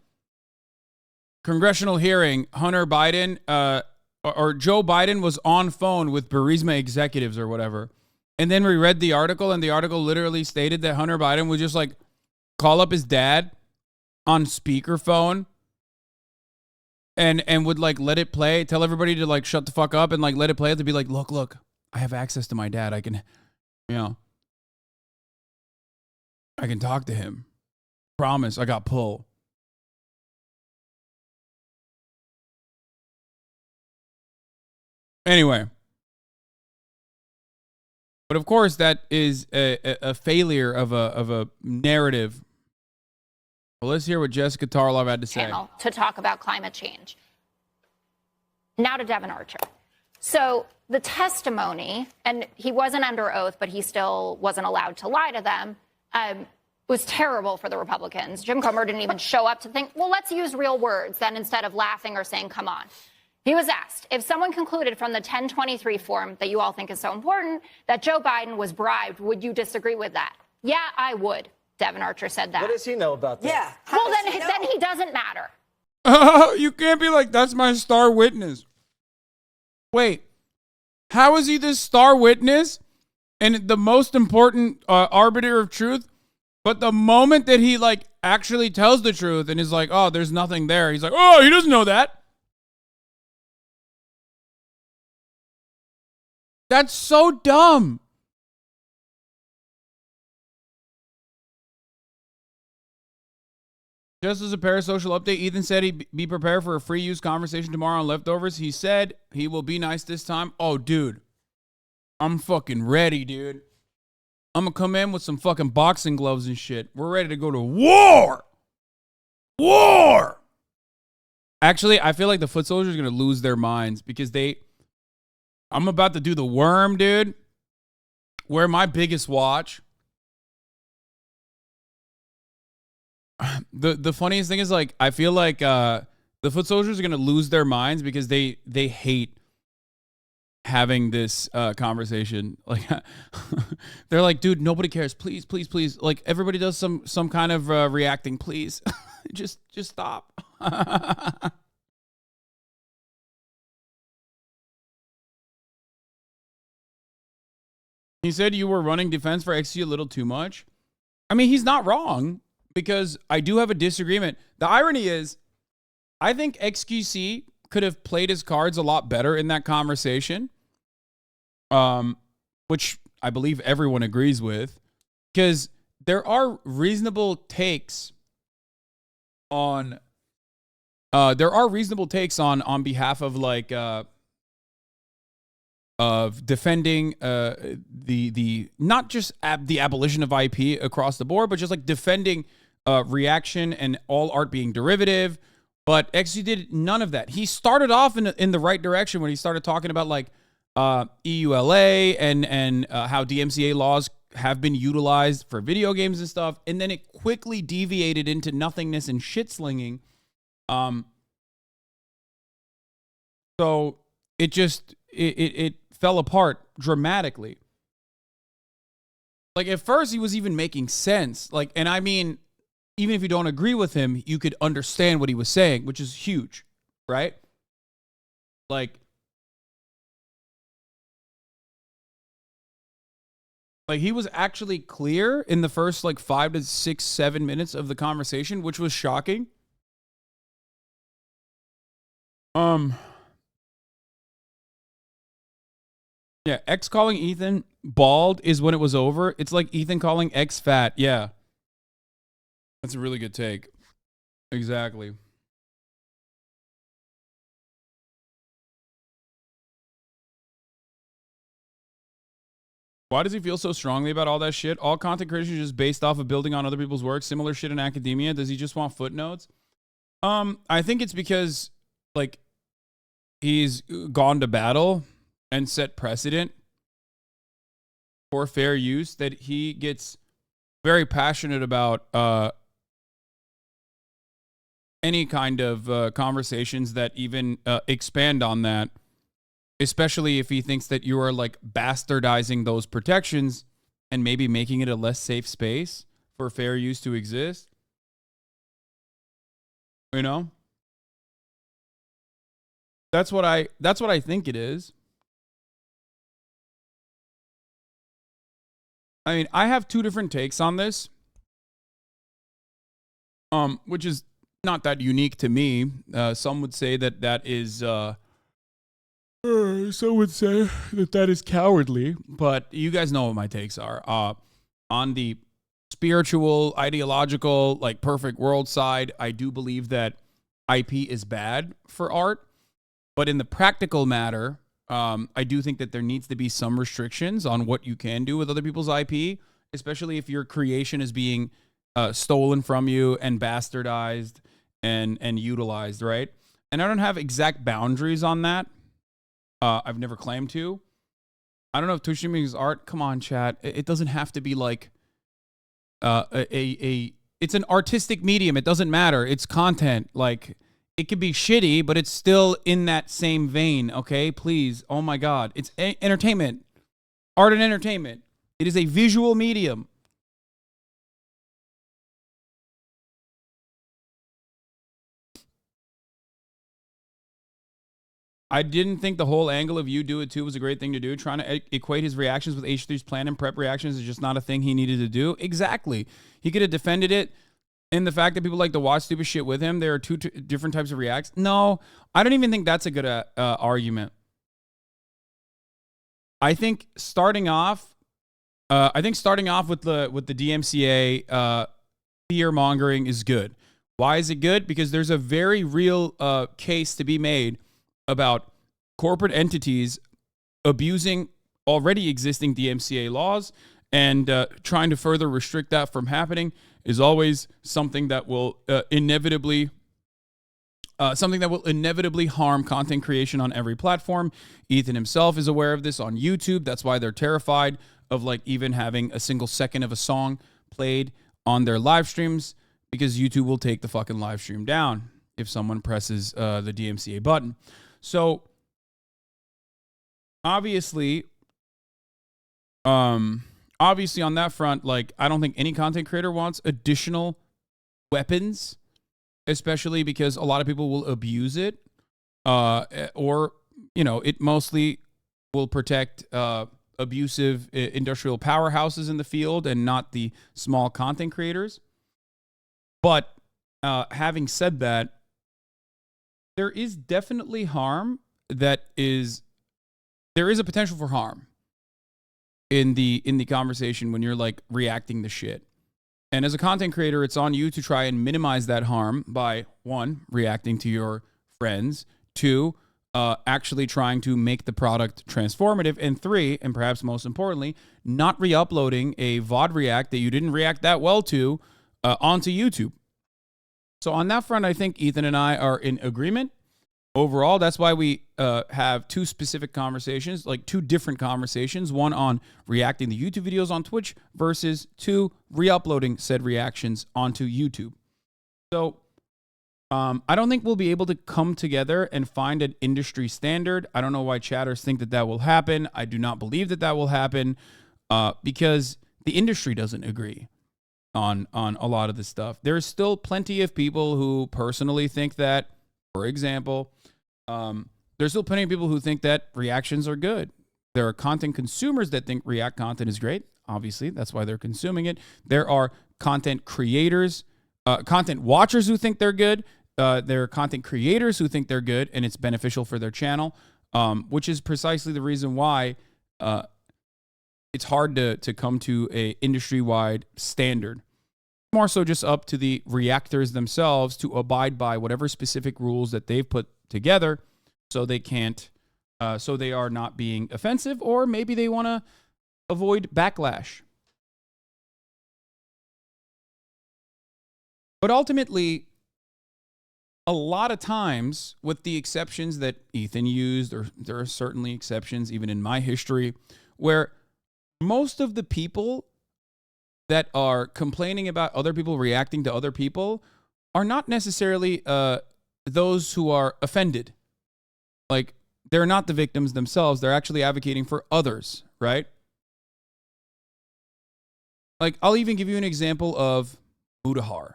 congressional hearing, Hunter Biden, or Joe Biden was on phone with Burisma executives or whatever. And then we read the article, and the article literally stated that Hunter Biden would just like call up his dad on speakerphone and would like let it play, tell everybody to like shut the fuck up and like let it play. To be like, look, I have access to my dad. I can, I can talk to him. Promise, I got pull. Anyway. But of course, that is a failure of a narrative. Well, let's hear what Jessica Tarlov had to say. To talk about climate change. Now to Devin Archer. So the testimony, and he wasn't under oath, but he still wasn't allowed to lie to them, was terrible for the Republicans. Jim Comer didn't even show up to think, well, let's use real words then instead of laughing or saying, come on. He was asked, if someone concluded from the 1023 form that you all think is so important that Joe Biden was bribed, would you disagree with that? Yeah, I would. Devin Archer said that. What does he know about that? Yeah. Well, then he doesn't matter. You can't be like, that's my star witness. Wait, how is he this star witness and the most important arbiter of truth But the moment that he like actually tells the truth and is like, oh, there's nothing there, he's like, oh, he doesn't know that. That's so dumb. Just as a parasocial update, Ethan said he'd be prepared for a free use conversation tomorrow on leftovers. He said he will be nice this time. Oh, dude. I'm fucking ready, dude. I'm gonna come in with some fucking boxing gloves and shit. We're ready to go to war. War. Actually, I feel like the foot soldiers are gonna lose their minds because I'm about to do the worm, dude. Wear my biggest watch. The funniest thing is, like, I feel like the foot soldiers are gonna lose their minds because they hate having this conversation. Like, they're like, dude, nobody cares. Please, please, please. Like, everybody does some kind of reacting. Please, just stop. He said you were running defense for XC a little too much. I mean, he's not wrong, because I do have a disagreement. The irony is, I think XQC could have played his cards a lot better in that conversation, which I believe everyone agrees with, because there are reasonable takes on behalf of, like, of defending the not just the abolition of IP across the board, but just like defending reaction and all art being derivative. But XG did none of that. He started off in the right direction when he started talking about, like, EULA and how DMCA laws have been utilized for video games and stuff, and then it quickly deviated into nothingness and shit slinging. So it just it fell apart dramatically. Like, at first he was even making sense. Like, and I mean, even if you don't agree with him, you could understand what he was saying, which is huge, right? Like he was actually clear in the first, like, 5 to 6, 7 minutes of the conversation, which was shocking. Yeah, X calling Ethan bald is when it was over. It's like Ethan calling X fat. Yeah. That's a really good take. Exactly. Why does he feel so strongly about all that shit? All content creation is just based off of building on other people's work. Similar shit in academia. Does he just want footnotes? I think it's because, like, he's gone to battle and set precedent for fair use that he gets very passionate about any kind of conversations that even expand on that, especially if he thinks that you are, like, bastardizing those protections and maybe making it a less safe space for fair use to exist. You know? That's what I think it is. I mean, I have two different takes on this, which is not that unique to me. Some would say that is, some would say that is cowardly, but you guys know what my takes are. On the spiritual, ideological, like, perfect world side, I do believe that IP is bad for art, but in the practical matter, I do think that there needs to be some restrictions on what you can do with other people's IP, especially if your creation is being stolen from you and bastardized and utilized, right? And I don't have exact boundaries on that. I've never claimed to. I don't know if Twitch streaming is art. Come on, chat. It doesn't have to be like it's an artistic medium. It doesn't matter. It's content. Like, it could be shitty, but it's still in that same vein, okay? Please. Oh, my God. It's entertainment. Art and entertainment. It is a visual medium. I didn't think the whole angle of you do it too was a great thing to do. Trying to equate his reactions with H3's plan and prep reactions is just not a thing he needed to do. Exactly. He could have defended it in the fact that people like to watch stupid shit with him. There are two different types of reacts. No, I don't even think that's a good argument. I think starting off with the DMCA fear mongering is good. Why is it good? Because there's a very real case to be made about corporate entities abusing already existing DMCA laws, and trying to further restrict that from happening is always something that will inevitably harm content creation on every platform. Ethan himself is aware of this on YouTube. That's why they're terrified of like even having a single second of a song played on their live streams, because YouTube will take the fucking live stream down if someone presses the DMCA button. So obviously on that front, like, I don't think any content creator wants additional weapons, especially because a lot of people will abuse it, or, you know, it mostly will protect abusive industrial powerhouses in the field and not the small content creators. But having said that, there is definitely harm there is a potential for harm in the conversation when you're like reacting to shit. And as a content creator, it's on you to try and minimize that harm by, 1, reacting to your friends, 2, actually trying to make the product transformative, and 3, and perhaps most importantly, not re-uploading a VOD react that you didn't react that well to onto YouTube. So on that front, I think Ethan and I are in agreement. Overall, that's why we have two specific conversations, like two different conversations, one on reacting to YouTube videos on Twitch versus 2, re-uploading said reactions onto YouTube. So I don't think we'll be able to come together and find an industry standard. I don't know why chatters think that will happen. I do not believe that will happen because the industry doesn't agree on a lot of this stuff. There's still plenty of people who personally think that, for example, there's still plenty of people who think that reactions are good. There are content consumers that think React content is great. Obviously, that's why they're consuming it. There are content creators, content watchers who think they're good. There are content creators who think they're good and it's beneficial for their channel, which is precisely the reason why it's hard to come to a industry-wide standard. More so just up to the reactors themselves to abide by whatever specific rules that they've put together, so they can't, so they are not being offensive, or maybe they want to avoid backlash. But ultimately, a lot of times, with the exceptions that Ethan used, or there are certainly exceptions even in my history, where most of the people that are complaining about other people reacting to other people are not necessarily those who are offended. Like, they're not the victims themselves. They're actually advocating for others, right? Like, I'll even give you an example of Mudahar,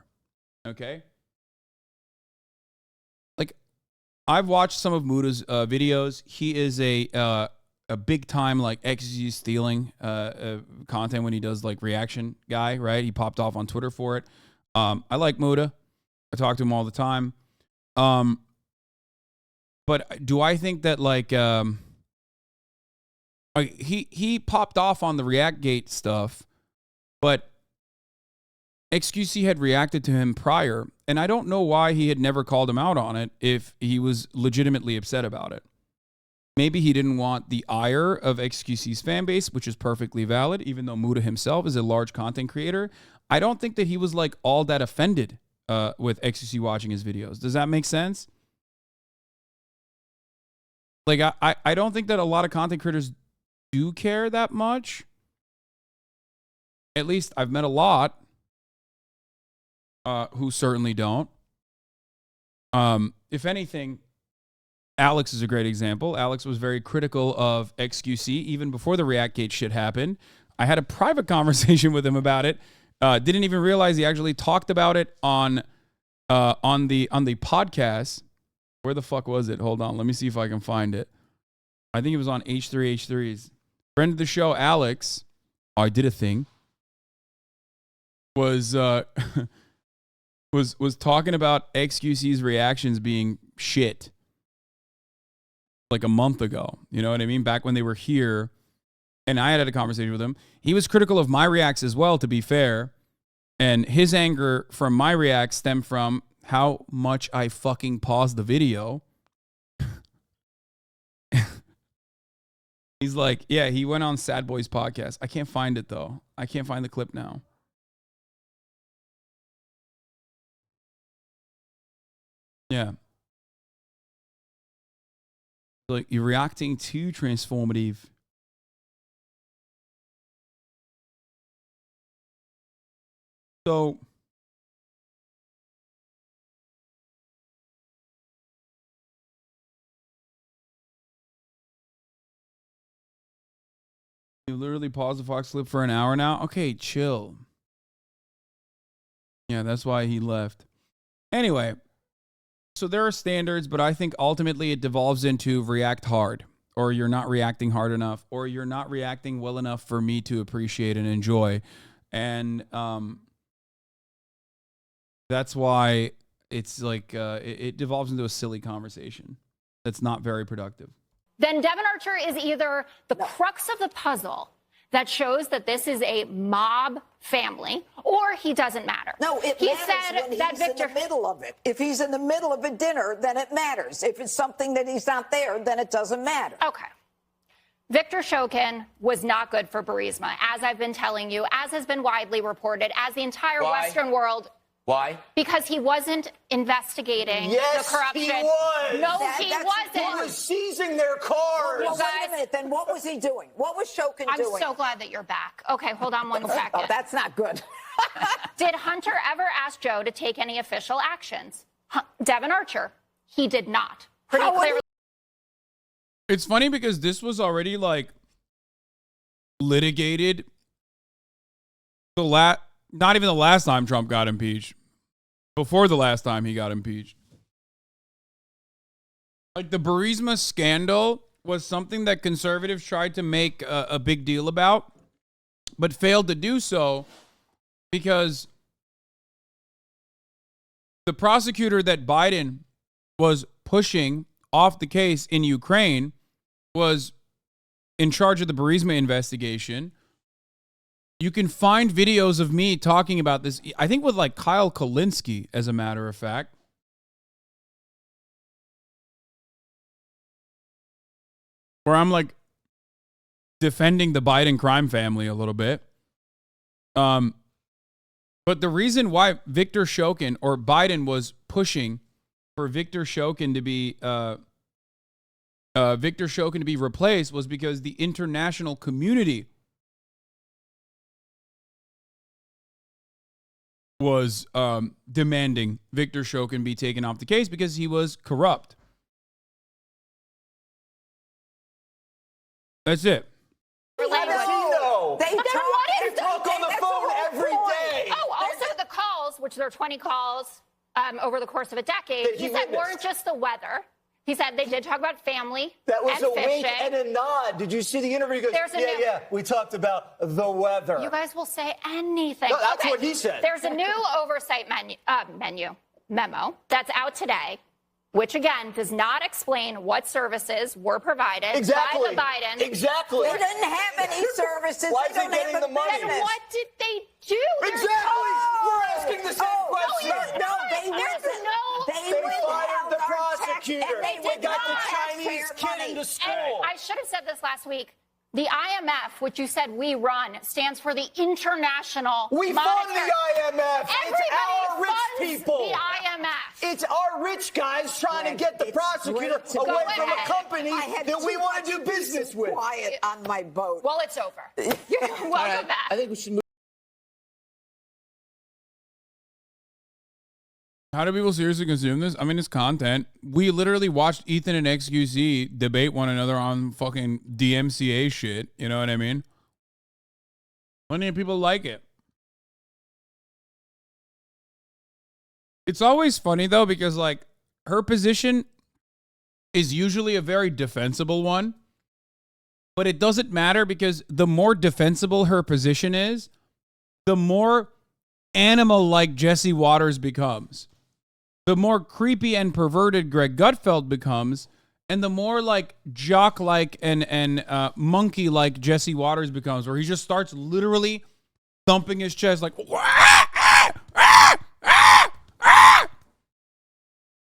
okay? Like, I've watched some of Muda's videos. He is a big time like ecstasy stealing content when he does like reaction guy, right? He popped off on Twitter for it. I like Muda. I talk to him all the time. But do I think that like he popped off on the Reactgate stuff, but XQC had reacted to him prior, and I don't know why he had never called him out on it if he was legitimately upset about it. Maybe he didn't want the ire of XQC's fan base, which is perfectly valid, even though Muda himself is a large content creator. I don't think that he was like all that offended with XQC watching his videos. Does that make sense? Like, I don't think that a lot of content creators do care that much. At least I've met a lot who certainly don't. If anything, Alex is a great example. Alex was very critical of XQC even before the Reactgate shit happened. I had a private conversation with him about it. Didn't even realize he actually talked about it on the podcast. Where the fuck was it? Hold on. Let me see if I can find it. I think it was on H3H3's. Friend of the show, Alex. Oh, I did a thing. Was was talking about XQC's reactions being shit like a month ago. You know what I mean? Back when they were here, and I had a conversation with him. He was critical of my reacts as well, to be fair. And his anger from my reacts stemmed from how much I fucking paused the video. He's like, yeah, he went on Sad Boy's podcast. I can't find it, though. I can't find the clip now. Yeah. Like, you're reacting too transformative. So, you literally pause the Fox clip for an hour now? Okay, chill. Yeah, that's why he left. Anyway, so there are standards, but I think ultimately it devolves into react hard, or you're not reacting hard enough, or you're not reacting well enough for me to appreciate and enjoy. And that's why it's like it devolves into a silly conversation that's not very productive. Then Devin Archer is either the crux of the puzzle that shows that this is a mob family, or he doesn't matter. No, it he matters said when that he's Victor in the middle of it. If he's in the middle of a dinner, then it matters. If it's something that he's not there, then it doesn't matter. Okay. Victor Shokin was not good for Burisma, as I've been telling you, as has been widely reported, as the entire Western world. Why? Because he wasn't investigating Yes, the corruption. he was. No, he wasn't. He was seizing their cars. Well, wait a minute. Then what was he doing? What was Shokin doing? I'm so glad that you're back. Okay, hold on one second. Oh, that's not good. Did Hunter ever ask Joe to take any official actions? Devin Archer, he did not. Pretty clearly. It's funny because this was already like litigated. Not even the last time Trump got impeached. Before the last time he got impeached. Like the Burisma scandal was something that conservatives tried to make a big deal about, but failed to do so because the prosecutor that Biden was pushing off the case in Ukraine was in charge of the Burisma investigation. You can find videos of me talking about this, I think with like Kyle Kulinski, as a matter of fact. Where I'm like defending the Biden crime family a little bit. But the reason why Victor Shokin or Biden was pushing for Victor Shokin to be replaced was because the international community was demanding Victor Shokin be taken off the case because he was corrupt. That's it. They talk on the phone every day. Oh, also the calls, which there are 20 calls over the course of a decade, he said weren't just the weather. He said they did talk about family. That was and a fishing. wink and a nod. Did you see the interview? He goes, yeah, we talked about the weather. You guys will say anything. No, that's what he said. There's a new oversight memo that's out today, which again does not explain what services were provided by the Bidens. Exactly. They didn't have any services. Why they is he don't getting have the money? Then what did they do? Exactly. We're asking the same question. No, they didn't. They fired the prosecutor. They got the Chinese kid into school. And I should have said this last week. The IMF, which you said we run, stands for the International We Monetary. fund the IMF. Everybody It's our rich funds people. The IMF. It's our rich guys trying to get the prosecutor away from a company that we want to do business with. Quiet on my boat. Well, it's over. Welcome back. I think we should move. How do people seriously consume this? I mean, it's content. We literally watched Ethan and XQC debate one another on fucking DMCA shit. You know what I mean? Plenty of people like it. It's always funny, though, because, like, her position is usually a very defensible one. But it doesn't matter because the more defensible her position is, the more animal-like Jesse Waters becomes. The more creepy and perverted Greg Gutfeld becomes, and the more like jock-like and monkey-like Jesse Waters becomes, where he just starts literally thumping his chest like,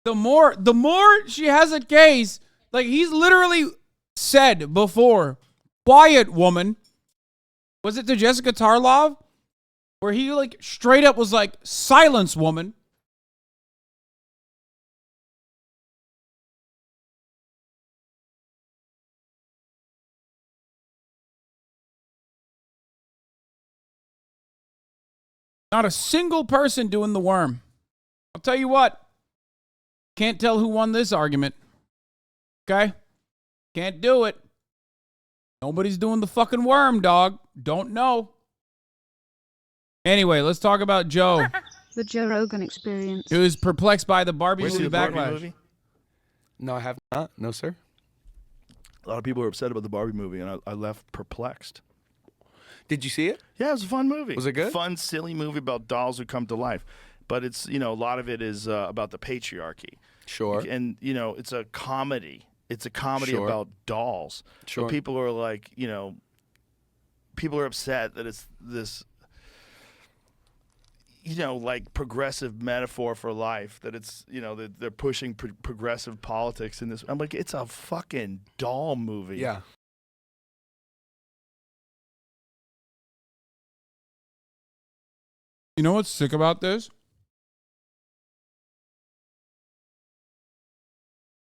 the more she has a case, like he's literally said before, quiet woman. Was it to Jessica Tarlov? Where he like straight up was like, silence woman. Not a single person doing the worm. I'll tell you what. Can't tell who won this argument. Okay? Can't do it. Nobody's doing the fucking worm, dog. Don't know. Anyway, let's talk about Joe. The Joe Rogan experience. Who is perplexed by the Barbie Wait, movie the Barbie backlash. movie? No, I have not. No, sir. A lot of people are upset about the Barbie movie, and I left perplexed. Did you see it? Yeah, it was a fun movie. Was it good? Fun, silly movie about dolls who come to life. But it's, a lot of it is about the patriarchy. Sure. And, it's a comedy. It's a comedy Sure. about dolls. Sure. So people are like, people are upset that it's this, like progressive metaphor for life, that it's, that they're pushing progressive politics in this. I'm like, it's a fucking doll movie. Yeah. You know what's sick about this?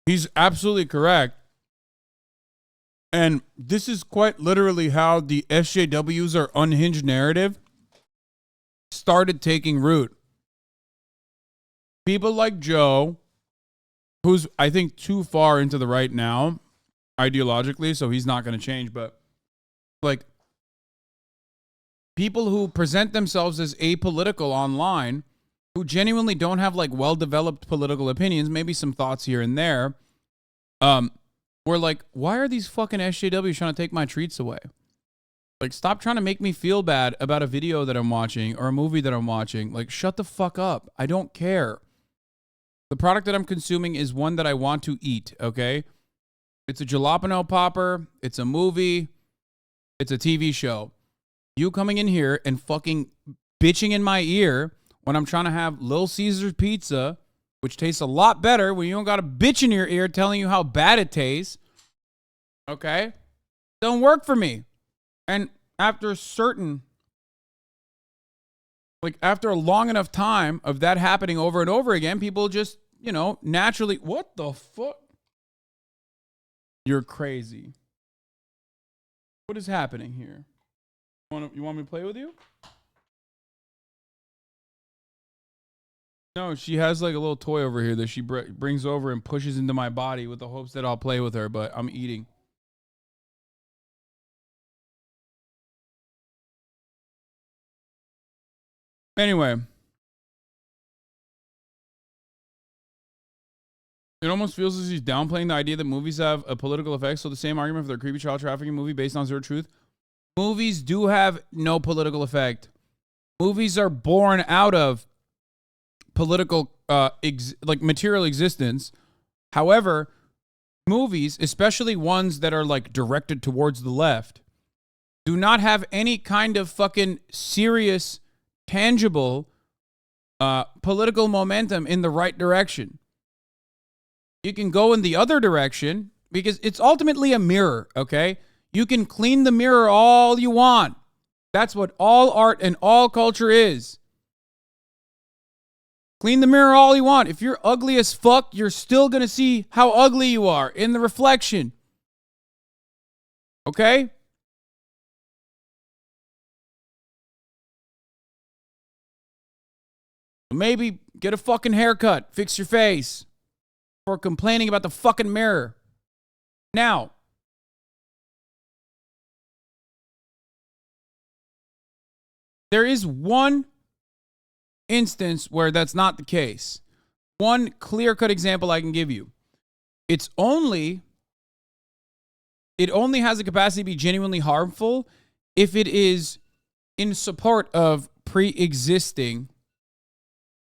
He's absolutely correct. And this is quite literally how the SJWs or unhinged narrative started taking root. People like Joe, who's, I think, too far into the right now, ideologically, so he's not going to change, but like, people who present themselves as apolitical online, who genuinely don't have like well-developed political opinions, maybe some thoughts here and there, were like, why are these fucking SJWs trying to take my treats away? Like, stop trying to make me feel bad about a video that I'm watching or a movie that I'm watching. Like, shut the fuck up. I don't care. The product that I'm consuming is one that I want to eat, okay? It's a jalapeno popper. It's a movie. It's a TV show. You coming in here and fucking bitching in my ear when I'm trying to have Little Caesar's pizza, which tastes a lot better when you don't got a bitch in your ear telling you how bad it tastes, okay? Don't work for me. And after a long enough time of that happening over and over again, people just, naturally, what the fuck? You're crazy. What is happening here? You want me to play with you? No, she has like a little toy over here that she brings over and pushes into my body with the hopes that I'll play with her, but I'm eating. Anyway. It almost feels as he's downplaying the idea that movies have a political effect, so the same argument for their creepy child trafficking movie based on zero truth. Movies do have no political effect. Movies are born out of political, material existence. However, movies, especially ones that are like directed towards the left, do not have any kind of fucking serious, tangible, political momentum in the right direction. You can go in the other direction because it's ultimately a mirror, okay? You can clean the mirror all you want. That's what all art and all culture is. Clean the mirror all you want. If you're ugly as fuck, you're still going to see how ugly you are in the reflection. Okay? Maybe get a fucking haircut. Fix your face. For complaining about the fucking mirror. Now, there is one instance where that's not the case. One clear-cut example I can give you. it only has the capacity to be genuinely harmful if it is in support of pre-existing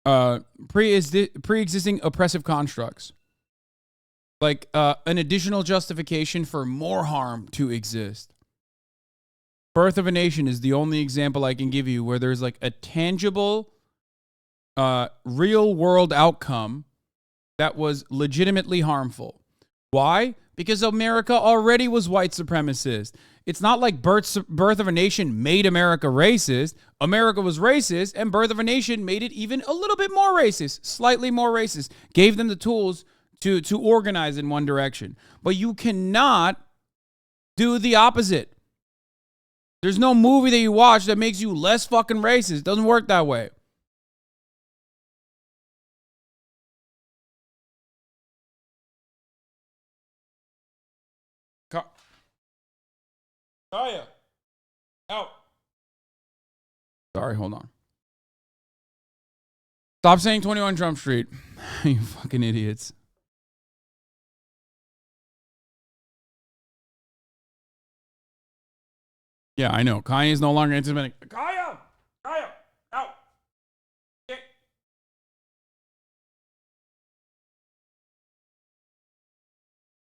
oppressive constructs. Like an additional justification for more harm to exist. Birth of a Nation is the only example I can give you where there's like a tangible, real world outcome that was legitimately harmful. Why? Because America already was white supremacist. It's not like Birth of a Nation made America racist. America was racist, and Birth of a Nation made it even a little bit more racist, slightly more racist, gave them the tools to organize in one direction. But you cannot do the opposite. There's no movie that you watch that makes you less fucking racist. It doesn't work that way. Kaya, out. Sorry, hold on. Stop saying 21 Jump Street. You fucking idiots. Yeah, I know. Kanye is no longer anticipating. Kaya, out.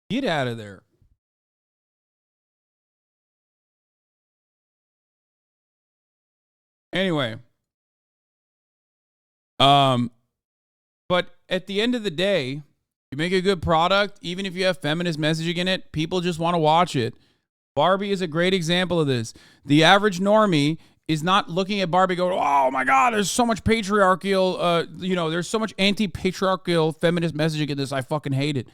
Get out of there. Anyway, but at the end of the day, you make a good product, even if you have feminist messaging in it, people just want to watch it. Barbie is a great example of this. The average normie is not looking at Barbie going, oh my God, there's so much patriarchal, there's so much anti-patriarchal feminist messaging in this. I fucking hate it.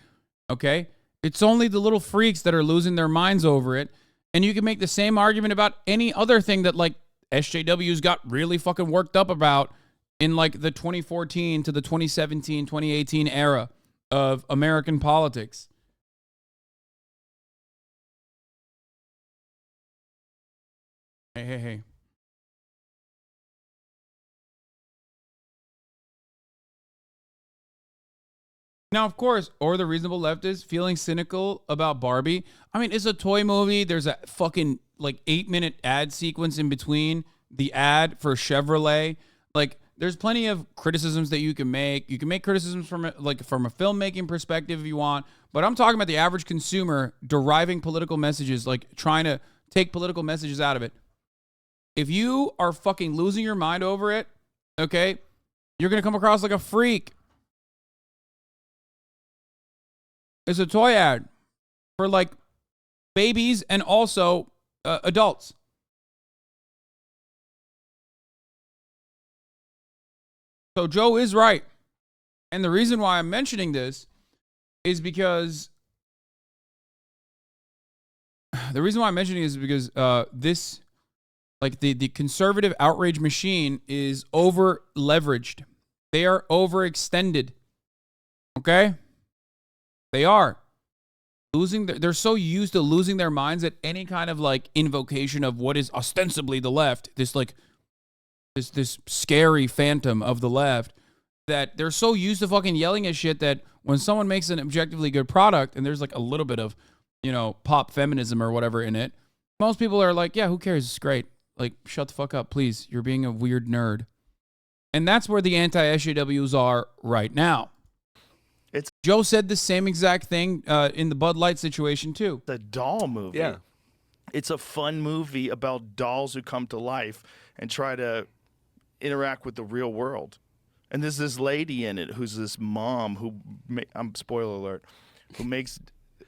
Okay? It's only the little freaks that are losing their minds over it. And you can make the same argument about any other thing that like SJWs got really fucking worked up about in like the 2014 to the 2017, 2018 era of American politics. Hey. Now, of course, or the reasonable leftist feeling cynical about Barbie. I mean, it's a toy movie. There's a fucking like 8-minute ad sequence in between the ad for Chevrolet. Like, there's plenty of criticisms that you can make. You can make criticisms from a filmmaking perspective if you want. But I'm talking about the average consumer deriving political messages, like trying to take political messages out of it. If you are fucking losing your mind over it, okay, you're going to come across like a freak. It's a toy ad for like babies and also adults. So Joe is right. And the reason why I'm mentioning this is because this, like the conservative outrage machine is over leveraged. They are overextended. Okay? They are they're so used to losing their minds at any kind of like invocation of what is ostensibly the left, this scary phantom of the left, that they're so used to fucking yelling at shit that when someone makes an objectively good product and there's like a little bit of, pop feminism or whatever in it, most people are like, yeah, who cares? It's great. Like, shut the fuck up, please. You're being a weird nerd. And that's where the anti-SJWs are right now. Joe said the same exact thing in the Bud Light situation, too. The doll movie. Yeah. It's a fun movie about dolls who come to life and try to interact with the real world. And there's this lady in it who's this mom who, spoiler alert, who makes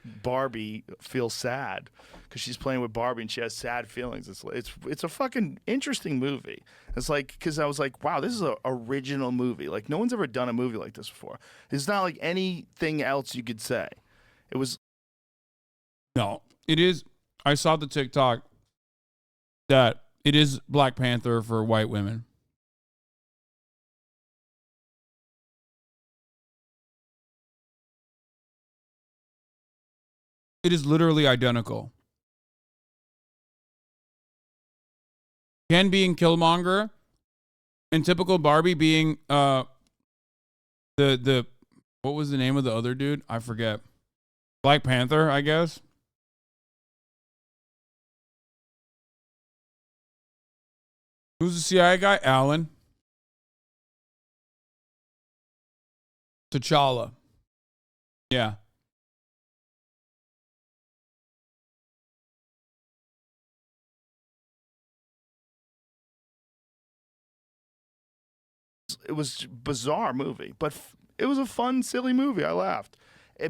Barbie feel sad because she's playing with Barbie and she has sad feelings. It's a fucking interesting movie. It's like, because I was like, wow, this is an original movie. Like, no one's ever done a movie like this before. It's not like anything else you could say. It was. No, it is. I saw the TikTok that it is Black Panther for white women. It is literally identical. Ken being Killmonger and typical Barbie being the what was the name of the other dude? I forget. Black Panther, I guess. Who's the CIA guy? Allen. T'Challa. Yeah. It was a bizarre movie, but it was a fun, silly movie. I laughed.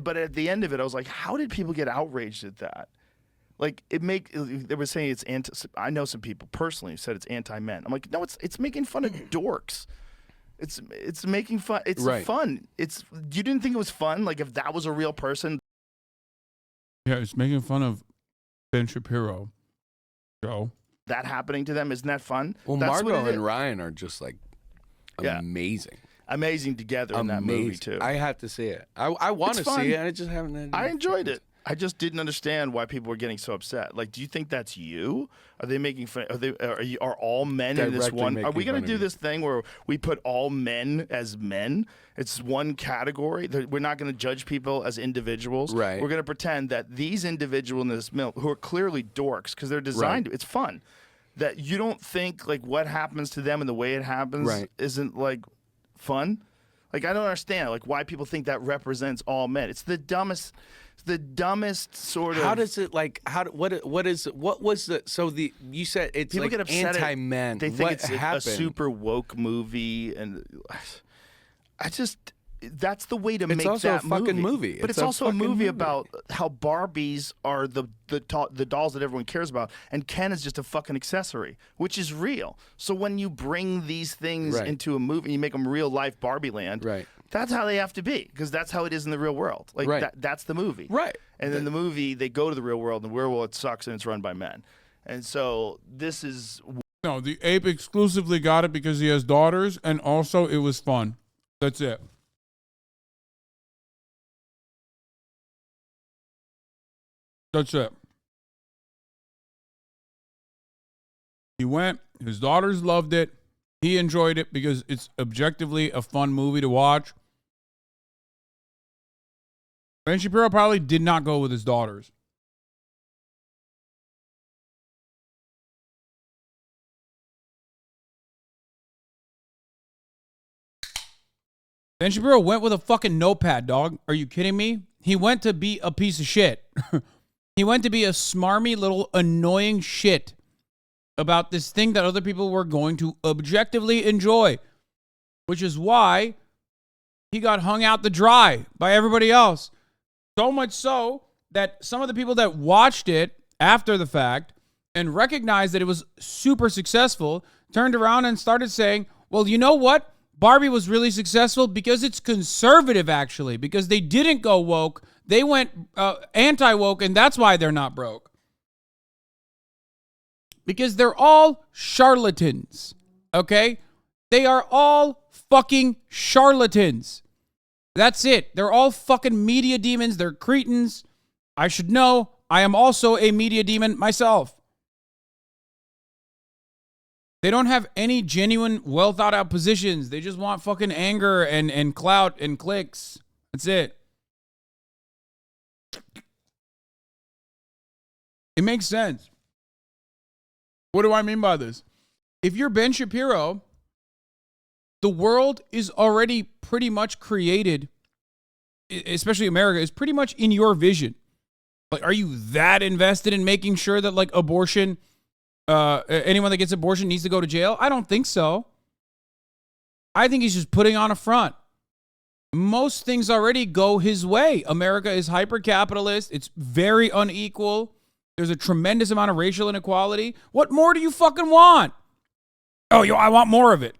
But at the end of it, I was like, how did people get outraged at that? Like, they were saying it's anti, I know some people personally who said it's anti-men. I'm like, no, it's making fun of dorks. It's making fun. It's fun. You didn't think it was fun? Like, if that was a real person? Yeah, it's making fun of Ben Shapiro. Joe. That happening to them, isn't that fun? Well, That's Margot and Ryan are just like amazing. Amazing together in that movie, too. I have to see it. I want to see it, and I just haven't. I enjoyed it. I just didn't understand why people were getting so upset. Like, do you think that's you? Are they making fun? Are all men in this one? Are we going to do this thing where we put all men as men? It's one category. We're not going to judge people as individuals. Right. We're going to pretend that these individuals in this mill, who are clearly dorks because they're designed to, it's fun. That you don't think like what happens to them and the way it happens isn't like fun. Like, I don't understand like why people think that represents all men. It's the dumbest. The dumbest sort of. How does it like? What was the? So you said it's people like get upset anti-men. They think what it's happened? a super woke movie, and that's the way to make that movie. It's also a fucking movie. But it's also a movie about how Barbies are the dolls that everyone cares about, and Ken is just a fucking accessory, which is real. So when you bring these things into a movie, and you make them real life Barbie land. Right. That's how they have to be, because that's how it is in the real world. Like that's the movie. Right. And then the movie, they go to the real world, and the real world sucks, and it's run by men. And so this is. No, the ape exclusively got it because he has daughters, and also it was fun. That's it. That's it. He went, his daughters loved it. He enjoyed it because it's objectively a fun movie to watch. Ben Shapiro probably did not go with his daughters. Ben Shapiro went with a fucking notepad, dog. Are you kidding me? He went to be a piece of shit. He went to be a smarmy little annoying shit about this thing that other people were going to objectively enjoy, which is why he got hung out to dry by everybody else. So much so that some of the people that watched it after the fact and recognized that it was super successful turned around and started saying, well, you know what? Barbie was really successful because it's conservative, actually, because they didn't go woke. They went anti-woke, and that's why they're not broke. Because they're all charlatans, okay? They are all fucking charlatans. That's it. They're all fucking media demons. They're cretins. I should know. I am also a media demon myself. They don't have any genuine, well thought out positions. They just want fucking anger and clout and clicks. That's it. It makes sense. What do I mean by this? If you're Ben Shapiro, the world is already pretty much created, especially America, is pretty much in your vision. Like, are you that invested in making sure that, like, abortion, anyone that gets abortion needs to go to jail? I don't think so. I think he's just putting on a front. Most things already go his way. America is hyper-capitalist. It's very unequal. There's a tremendous amount of racial inequality. What more do you fucking want? Oh, I want more of it.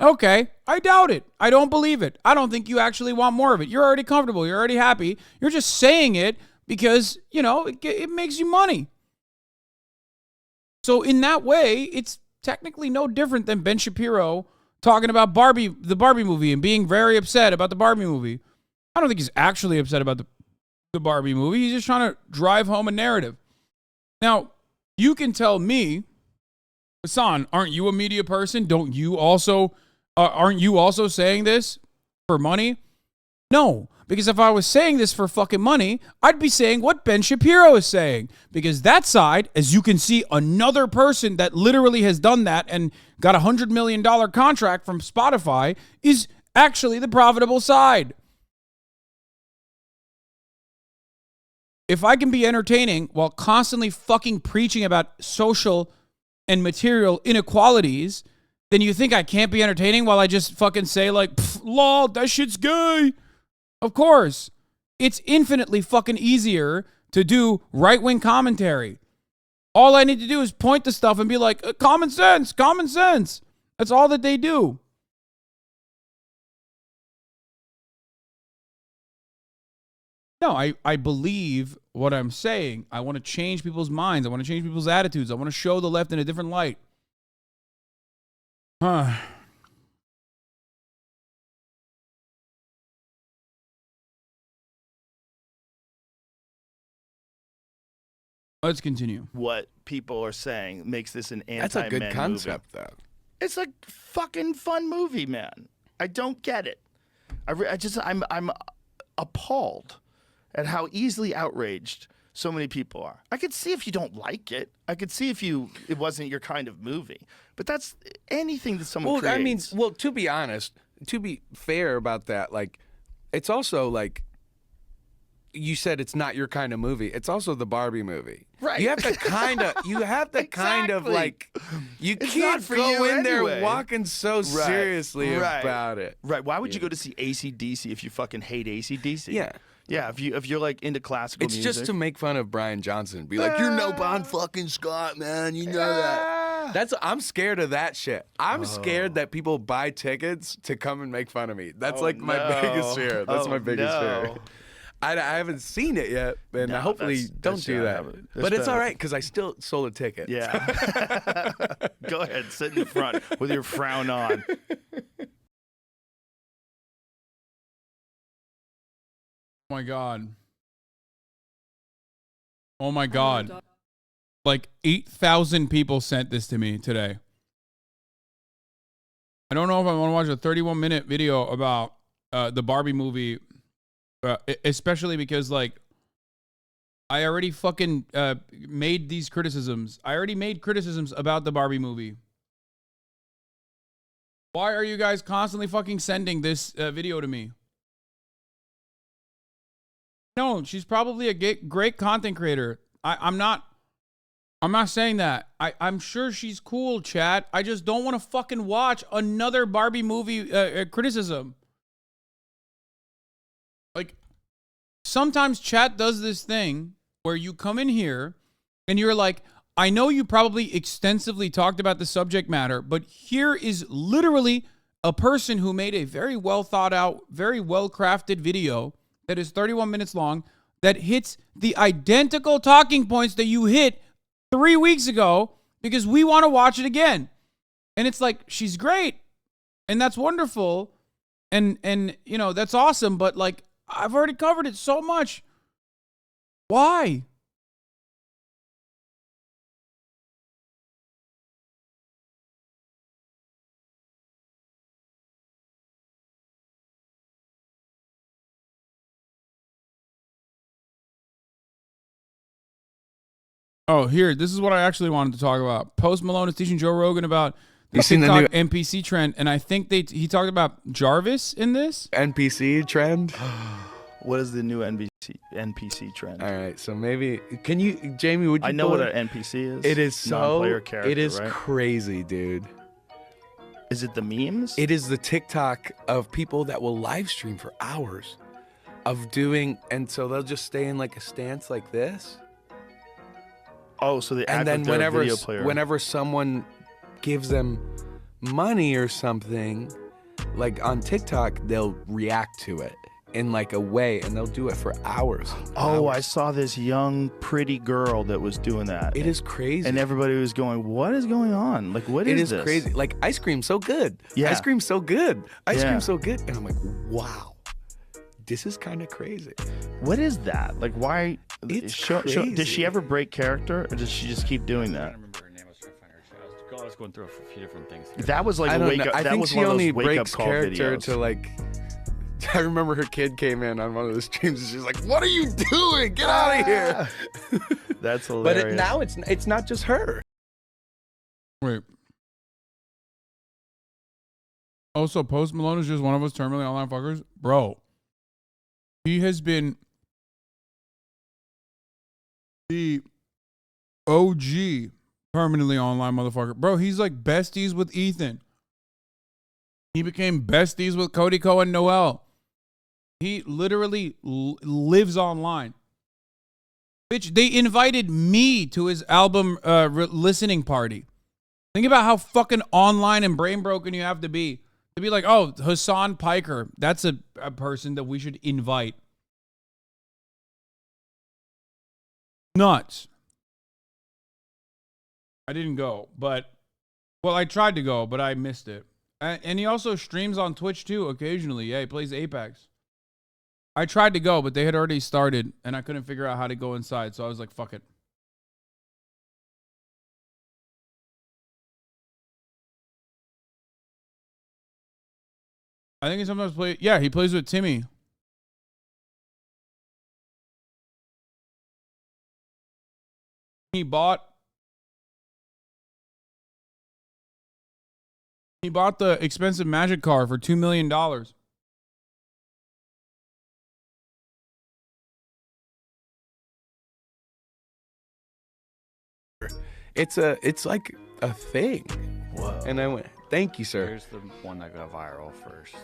Okay, I doubt it. I don't believe it. I don't think you actually want more of it. You're already comfortable. You're already happy. You're just saying it because, it makes you money. So in that way, it's technically no different than Ben Shapiro talking about the Barbie movie and being very upset about the Barbie movie. I don't think he's actually upset about the Barbie movie. He's just trying to drive home a narrative. Now, you can tell me, Hasan, aren't you a media person? Aren't you also saying this for money? No, because if I was saying this for fucking money, I'd be saying what Ben Shapiro is saying. Because that side, as you can see, another person that literally has done that and got a $100 million contract from Spotify is actually the profitable side. If I can be entertaining while constantly fucking preaching about social and material inequalities, then you think I can't be entertaining while I just fucking say like, lol, that shit's gay. Of course. It's infinitely fucking easier to do right-wing commentary. All I need to do is point to stuff and be like, common sense, common sense. That's all that they do. No, I believe what I'm saying. I want to change people's minds. I want to change people's attitudes. I want to show the left in a different light. Let's continue. What people are saying makes this an anti-men That's a good concept, movie. though. It's a fucking fun movie, man. I don't get it. I'm appalled at how easily outraged so many people are. I could see if you don't like it. I could see if it wasn't your kind of movie. But that's anything that someone creates. To be honest, to be fair about that, like, it's also like, you said it's not your kind of movie. It's also the Barbie movie. Right. You have to kind of, kind of like, you can't go in there walking so seriously about it. Right. Why would you go to see AC/DC if you fucking hate AC/DC? Yeah. Yeah, if you're like into classical music. It's just to make fun of Brian Johnson. Be like, you're no Bon fucking Scott, man. You know that. I'm scared of that shit. I'm scared that people buy tickets to come and make fun of me. That's my biggest fear. That's my biggest fear. I haven't seen it yet, and hopefully don't do that. But it's all right, because I still sold a ticket. Yeah. Go ahead, sit in the front with your frown on. Oh my God. Oh my God. Like 8,000 people sent this to me today. I don't know if I want to watch a 31-minute video about the Barbie movie, especially because, like, I already fucking made these criticisms. I already made criticisms about the Barbie movie. Why are you guys constantly fucking sending this video to me? No, she's probably a great content creator. I'm not saying that. I'm sure she's cool, chat. I just don't want to fucking watch another Barbie movie criticism. Like, sometimes chat does this thing where you come in here and you're like, I know you probably extensively talked about the subject matter, but here is literally a person who made a very well thought out, very well crafted video that is 31 minutes long, that hits the identical talking points that you hit 3 weeks ago because we want to watch it again. And it's like, she's great. And that's wonderful. And you know, that's awesome. But like, I've already covered it so much. Why? Oh, here, this is what I actually wanted to talk about. Post Malone is teaching Joe Rogan about the TikTok NPC trend, and I think he talked about Jarvis in this. NPC trend? What is the new NPC trend? All right, so maybe, can you, Jamie, would you I know what an NPC is. It is non-player character, it is right? crazy, dude. Is it the memes? It is the TikTok of people that will live stream for hours of doing, and so they'll just stay in like a stance like this. Oh, so they act and then like they're a video player. Whenever someone gives them money or something, like on TikTok, they'll react to it in like a way, and they'll do it for hours. Oh, I saw this young, pretty girl that was doing that. It is crazy. And everybody was going, what is going on? Like, what is this? It is crazy. Like, ice cream so good. Yeah. Ice cream so good. Ice cream so good. And I'm like, wow, this is kind of crazy. What is that? Like, why? It's crazy. Does she ever break character, or does she just keep doing that? I don't remember her name. I was trying to find her show. I was going through a few different things. That was like I a don't wake know. up. I That think was she one of only those wake up breaks call character videos. to like I remember her kid came in on one of the streams and she's like, "What are you doing? Get out of here!" That's hilarious. But now it's not just her. Wait. Also, Post Malone is just one of us terminally online fuckers, bro. He has been the OG permanently online motherfucker. Bro, he's like besties with Ethan. He became besties with Cody Ko and Noel. He literally lives online. Bitch, they invited me to his album listening party. Think about how fucking online and brain broken you have to be like, oh, Hasan Piker, that's a person that we should invite. Nuts. I didn't go, but, well, I tried to go, but I missed it. And he also streams on Twitch too, occasionally. Yeah, he plays Apex. I tried to go, but they had already started, and I couldn't figure out how to go inside, so I was like, fuck it. I think he sometimes plays, yeah, he plays with Timmy. He bought the expensive magic car for $2 million. It's like a thing. Whoa. And I went, "Thank you, sir." Here's the one that got viral first.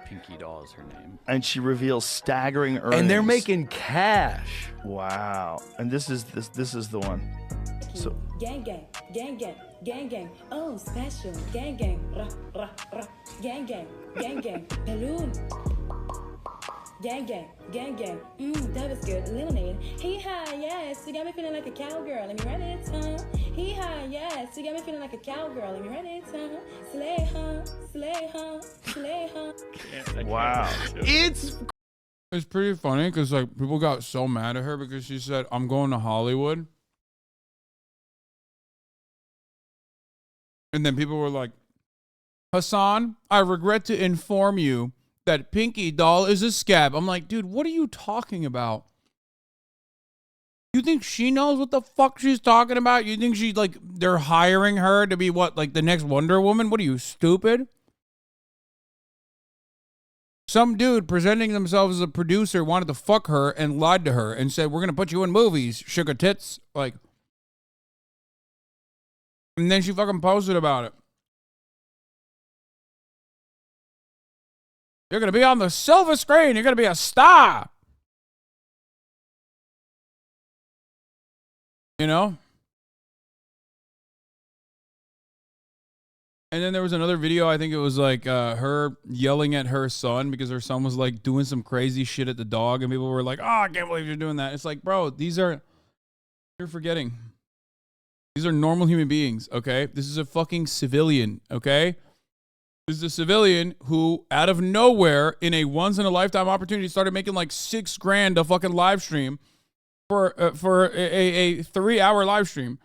Pinky Doll is her name. And she reveals staggering earnings. And they're making cash. Wow. And this is the one. So gang gang, gang gang, gang gang, oh special, gang gang, rah rah rah, gang gang, gang gang, balloon. Gang gang, gang gang, that was good. Lemonade. Hee-haw, yes, you got me feeling like a cowgirl. Let me run it, Hee-haw, yes, you got me feeling like a cowgirl. Let me run it, Slay, slay, slay, wow. It's pretty funny because like people got so mad at her because she said, "I'm going to Hollywood." And then people were like, "Hasan, I regret to inform you that Pinky Doll is a scab." I'm like, dude, what are you talking about? You think she knows what the fuck she's talking about? You think she's like, they're hiring her to be what, like the next Wonder Woman? What are you, stupid? Some dude presenting themselves as a producer wanted to fuck her and lied to her and said, "We're going to put you in movies, sugar tits." Like, and then she fucking posted about it. "You're going to be on the silver screen. You're going to be a star." You know? And then there was another video, I think it was like her yelling at her son because her son was like doing some crazy shit at the dog. And people were like, "Oh, I can't believe you're doing that." It's like, bro, you're forgetting. These are normal human beings, okay? This is a fucking civilian, okay? This is a civilian who, out of nowhere, in a once-in-a-lifetime opportunity, started making like $6,000 a fucking live stream for a 3-hour live stream.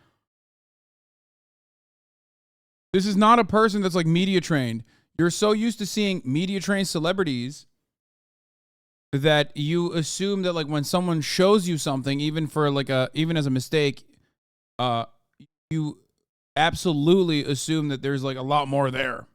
This is not a person that's like media trained. You're so used to seeing media trained celebrities that you assume that like when someone shows you something, even as a mistake, you absolutely assume that there's like a lot more there.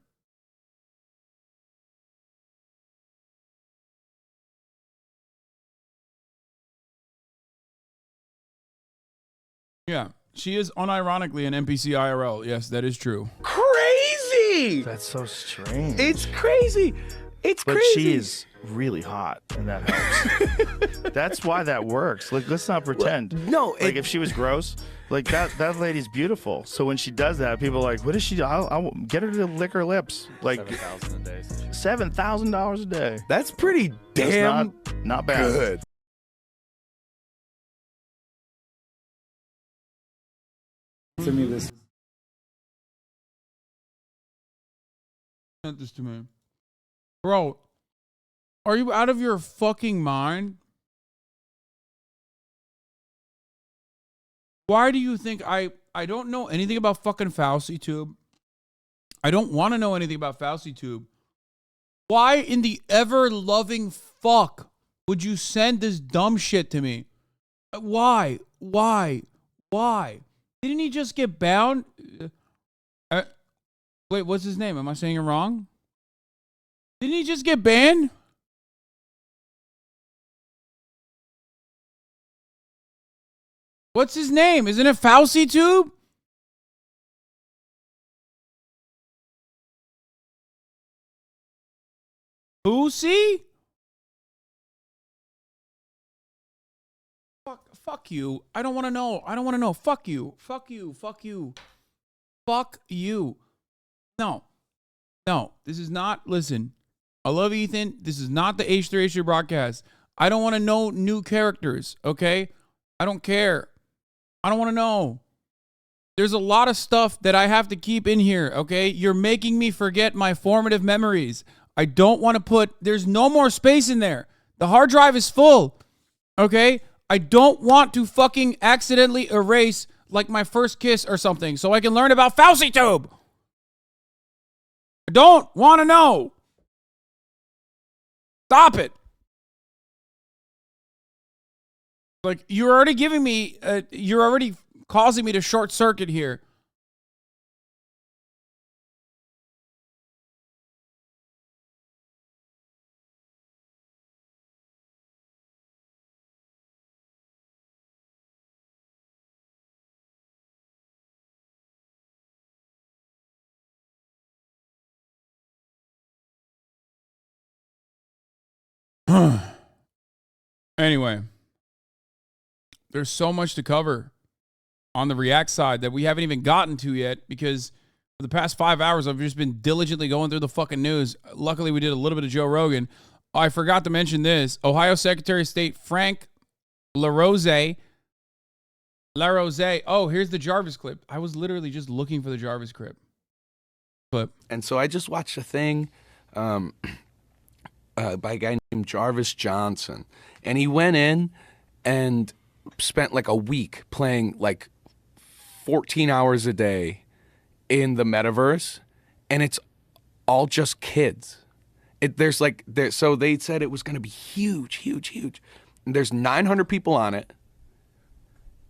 Yeah, she is unironically an NPC IRL. Yes, that is true. Crazy! That's so strange. It's crazy. It's but crazy. She is really hot, and that helps. That's why that works. Like, let's not pretend. No, like if she was gross, like that lady's beautiful. So when she does that, people are like, "What is she? I'll get her to lick her lips." Like $7,000 a day. $7,000 a day. That's pretty damn not bad. Good. To me, this sent this to me, bro. Are you out of your fucking mind? Why do you think I don't know anything about fucking FauciTube? I don't want to know anything about FauciTube. Why in the ever-loving fuck would you send this dumb shit to me? Why? Didn't he just get bound? Wait, what's his name? Am I saying it wrong? Didn't he just get banned? What's his name? Isn't it Fauci Tube? Who? See? Fuck you. I don't want to know. Fuck you. No, this is not, listen, I love Ethan. This is not the H3H3 broadcast. I don't want to know new characters, okay? I don't care. I don't want to know. There's a lot of stuff that I have to keep in here, okay? You're making me forget my formative memories. I don't want to there's no more space in there. The hard drive is full, okay? I don't want to fucking accidentally erase like my first kiss or something so I can learn about Fauci Tube. I don't want to know. Stop it. Like, you're already giving me, you're already causing me to short circuit here. Anyway, there's so much to cover on the React side that we haven't even gotten to yet because for the past 5 hours, I've just been diligently going through the fucking news. Luckily, we did a little bit of Joe Rogan. I forgot to mention this. Ohio Secretary of State Frank LaRose. Oh, here's the Jarvis clip. I was literally just looking for the Jarvis clip. And so I just watched a thing by a guy named Jarvis Johnson. And he went in and spent like a week playing like 14 hours a day in the metaverse. And it's all just kids. So they said it was going to be huge. And there's 900 people on it.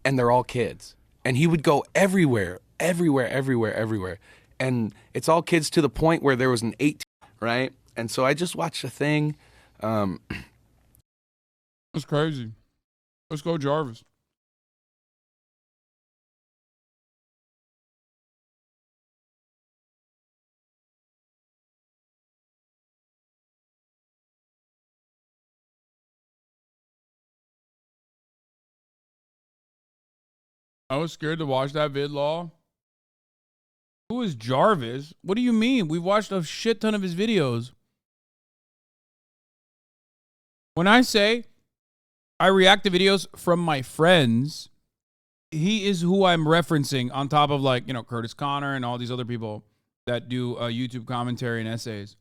And they're all kids. And he would go everywhere. And it's all kids to the point where there was an 18, right? And so I just watched a thing. That's crazy. Let's go, Jarvis. I was scared to watch that vid, Law. Who is Jarvis? What do you mean? We've watched a shit ton of his videos. When I say I react to videos from my friends, he is who I'm referencing on top of, like, you know, Curtis Connor and all these other people that do YouTube commentary and essays.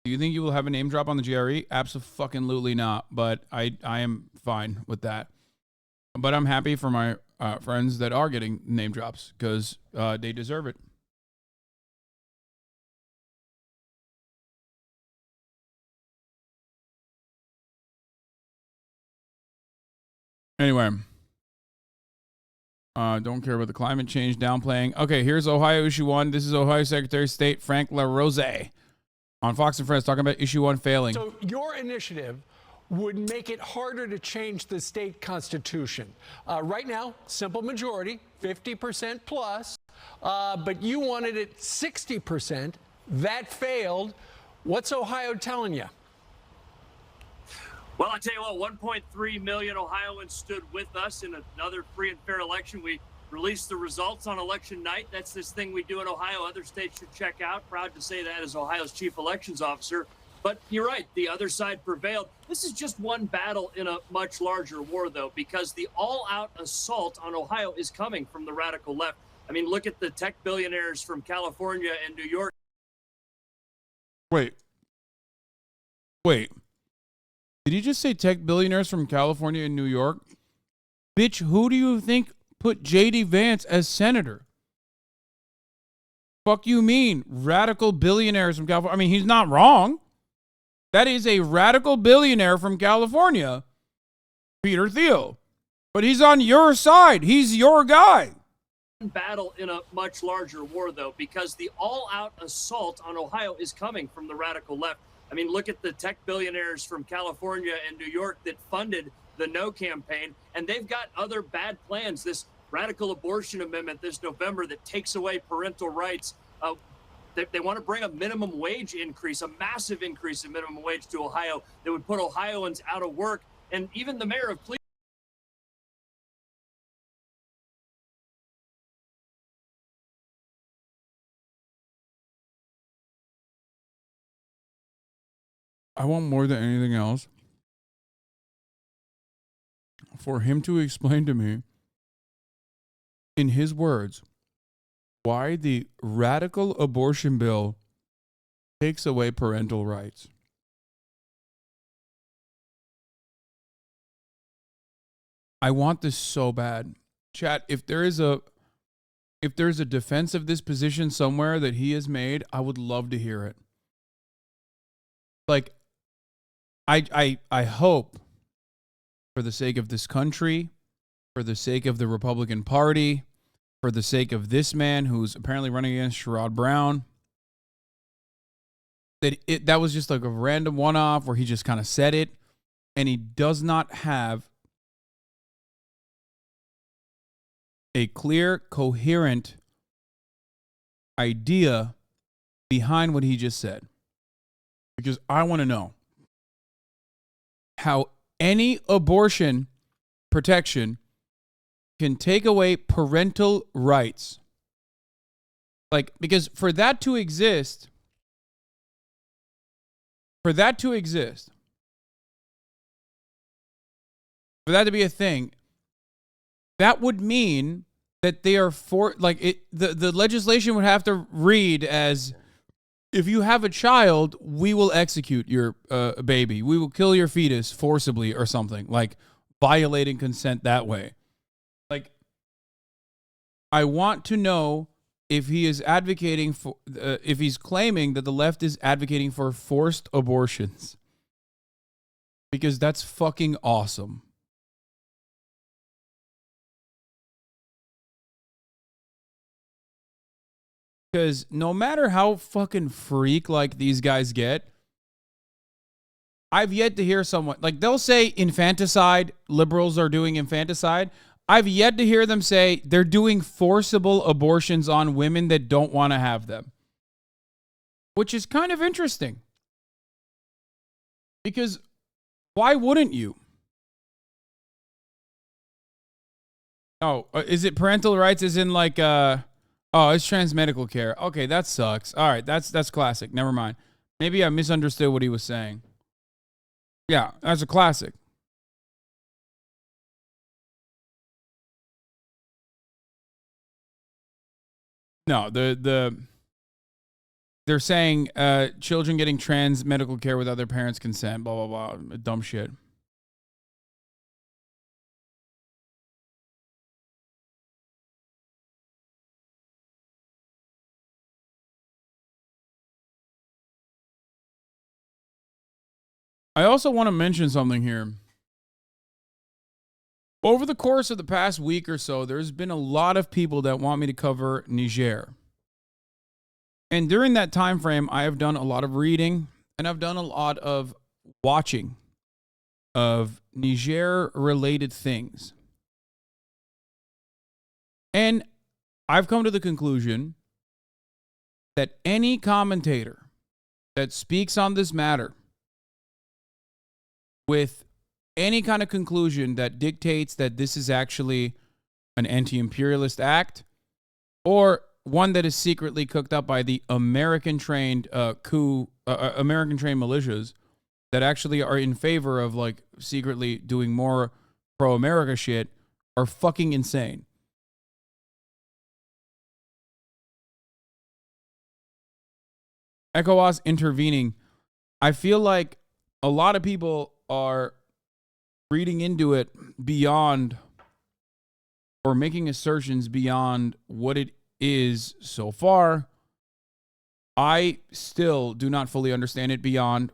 Do you think you will have a name drop on the GRE? Absolutely not. But I am fine with that. But I'm happy for my friends that are getting name drops because they deserve it. Anyway. Don't care about the climate change downplaying. Okay, here's Ohio issue 1. This is Ohio Secretary of State Frank LaRose on Fox and Friends talking about issue 1 failing. So your initiative would make it harder to change the state constitution. Right now, simple majority, 50% plus, but you wanted it 60%. That failed. What's Ohio telling you? Well, I tell you what, 1.3 million Ohioans stood with us in another free and fair election. We released the results on election night. That's this thing we do in Ohio. Other states should check out. Proud to say that as Ohio's chief elections officer. But you're right, the other side prevailed. This is just one battle in a much larger war, though, because the all-out assault on Ohio is coming from the radical left. I mean, look at the tech billionaires from California and New York. Wait. Did you just say tech billionaires from California and New York? Bitch, who do you think put J.D. Vance as senator? Fuck you mean? Radical billionaires from California. I mean, he's not wrong. That is a radical billionaire from California, Peter Thiel. But he's on your side. He's your guy. Battle in a much larger war, though, because the all-out assault on Ohio is coming from the radical left. I mean, look at the tech billionaires from California and New York that funded the No campaign, and they've got other bad plans. This radical abortion amendment this November that takes away parental rights. They want to bring a minimum wage increase, a massive increase in minimum wage to Ohio that would put Ohioans out of work. And even the mayor of Cleveland. I want more than anything else for him to explain to me, in his words, why the radical abortion bill takes away parental rights. I want this so bad. Chat, if there's a defense of this position somewhere that he has made, I would love to hear it. Like, I hope, for the sake of this country, for the sake of the Republican Party, for the sake of this man who's apparently running against Sherrod Brown, that was just like a random one-off where he just kind of said it, and he does not have a clear, coherent idea behind what he just said. Because I want to know how any abortion protection can take away parental rights. Like, because for that to exist, for that to be a thing, that would mean that they are the legislation would have to read as, if you have a child, we will execute your baby. We will kill your fetus forcibly or something, like violating consent that way. Like, I want to know if he is advocating for, if he's claiming that the left is advocating for forced abortions. Because that's fucking awesome. Because no matter how fucking freak like these guys get, I've yet to hear someone, like, they'll say infanticide, liberals are doing infanticide. I've yet to hear them say they're doing forcible abortions on women that don't want to have them. Which is kind of interesting. Because why wouldn't you? Oh, is it parental rights as in like, oh, it's trans medical care. Okay, that sucks. All right, that's classic. Never mind. Maybe I misunderstood what he was saying. Yeah, that's a classic. No, they're saying children getting trans medical care without their parents' consent, blah, blah, blah. Dumb shit. I also want to mention something here. Over the course of the past week or so, there's been a lot of people that want me to cover Niger. And during that time frame, I have done a lot of reading and I've done a lot of watching of Niger-related things. And I've come to the conclusion that any commentator that speaks on this matter with any kind of conclusion that dictates that this is actually an anti-imperialist act or one that is secretly cooked up by the American-trained American-trained militias that actually are in favor of like secretly doing more pro-America shit are fucking insane. ECOWAS intervening. I feel like a lot of people are reading into it beyond or making assertions beyond what it is so far. I still do not fully understand it beyond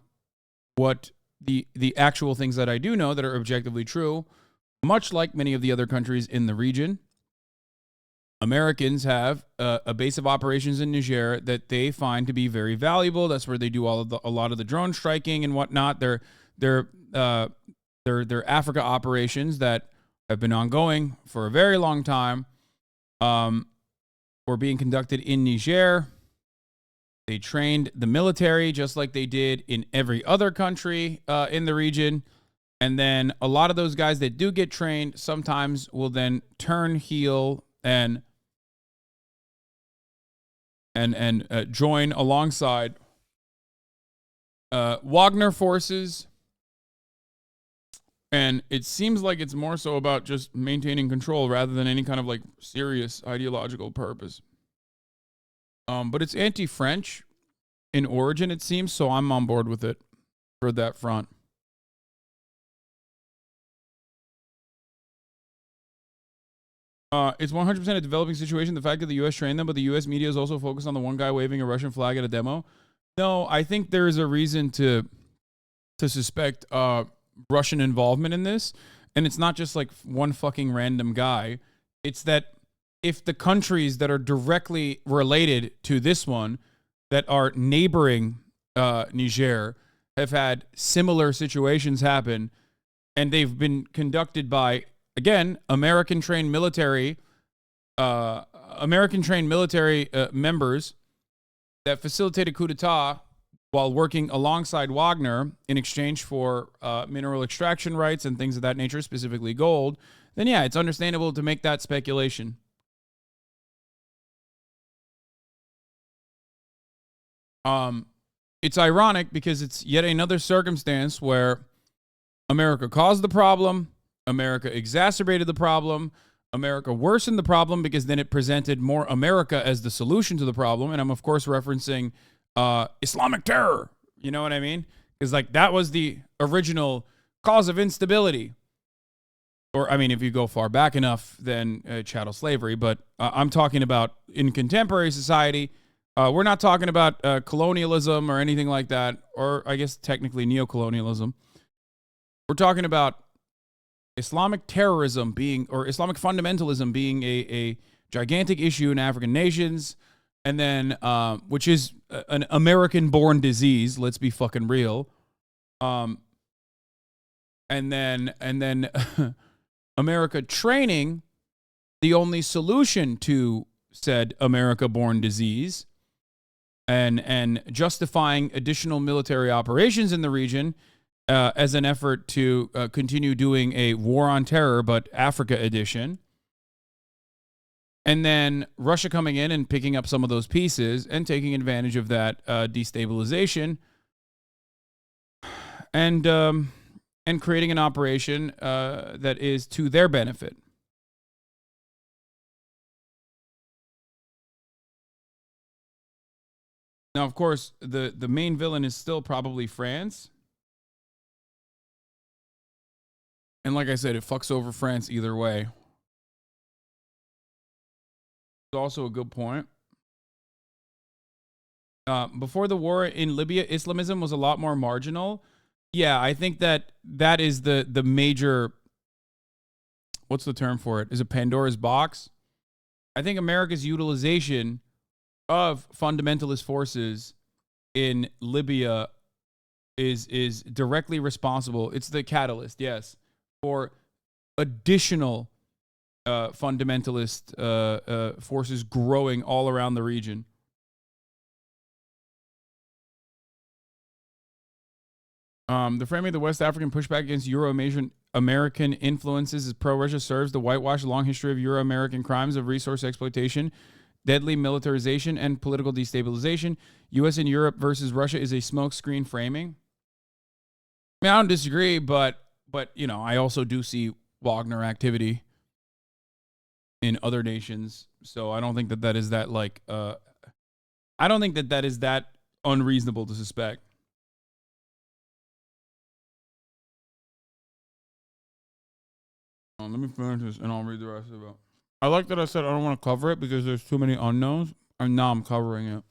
what the actual things that I do know that are objectively true. Much like many of the other countries in the region, Americans have a base of operations in Niger that they find to be very valuable. That's where they do a lot of the drone striking and whatnot. Their Africa operations that have been ongoing for a very long time were being conducted in Niger. They trained the military just like they did in every other country in the region. And then a lot of those guys that do get trained sometimes will then turn heel and join alongside Wagner forces. And it seems like it's more so about just maintaining control rather than any kind of like serious ideological purpose. But it's anti-French in origin, it seems, so I'm on board with it for that front. It's 100% a developing situation. The fact that the U.S. trained them, but the U.S. media is also focused on the one guy waving a Russian flag at a demo. No, I think there is a reason to suspect Russian involvement in this. And it's not just like one fucking random guy. It's that if the countries that are directly related to this one, that are neighboring Niger, have had similar situations happen, and they've been conducted by, again, American-trained military members that facilitated coup d'etat while working alongside Wagner in exchange for mineral extraction rights and things of that nature, specifically gold, then yeah, it's understandable to make that speculation. It's ironic because it's yet another circumstance where America caused the problem, America exacerbated the problem, America worsened the problem because then it presented more America as the solution to the problem. And I'm, of course, referencing Islamic terror. You know what I mean? Because like that was the original cause of instability. Or, I mean, if you go far back enough, then chattel slavery. But I'm talking about in contemporary society. We're not talking about colonialism or anything like that, or I guess technically neocolonialism. We're talking about Islamic terrorism being, or Islamic fundamentalism being a gigantic issue in African nations, and then, which is an American-born disease, let's be fucking real. And then America training the only solution to said America-born disease, and justifying additional military operations in the region as an effort to continue doing a war on terror, but Africa edition. And then Russia coming in and picking up some of those pieces and taking advantage of that destabilization and creating an operation that is to their benefit. Now, of course, the main villain is still probably France. And like I said, it fucks over France either way. It's also a good point. Before the war in Libya, Islamism was a lot more marginal. Yeah, I think that is the major, what's the term for it? Is it Pandora's box? I think America's utilization of fundamentalist forces in Libya is directly responsible. It's the catalyst, yes, for additional fundamentalist forces growing all around the region. The framing of the West African pushback against Euro-American influences as pro-Russia serves to whitewash a long history of Euro-American crimes of resource exploitation, deadly militarization, and political destabilization. U.S. and Europe versus Russia is a smokescreen framing. I mean, I don't disagree, but you know, I also do see Wagner activity in other nations, so I don't think that is that like I don't think that is that unreasonable to suspect. Let me finish this and I'll read the rest of it. I like that I said I don't want to cover it because there's too many unknowns, and now I'm covering it.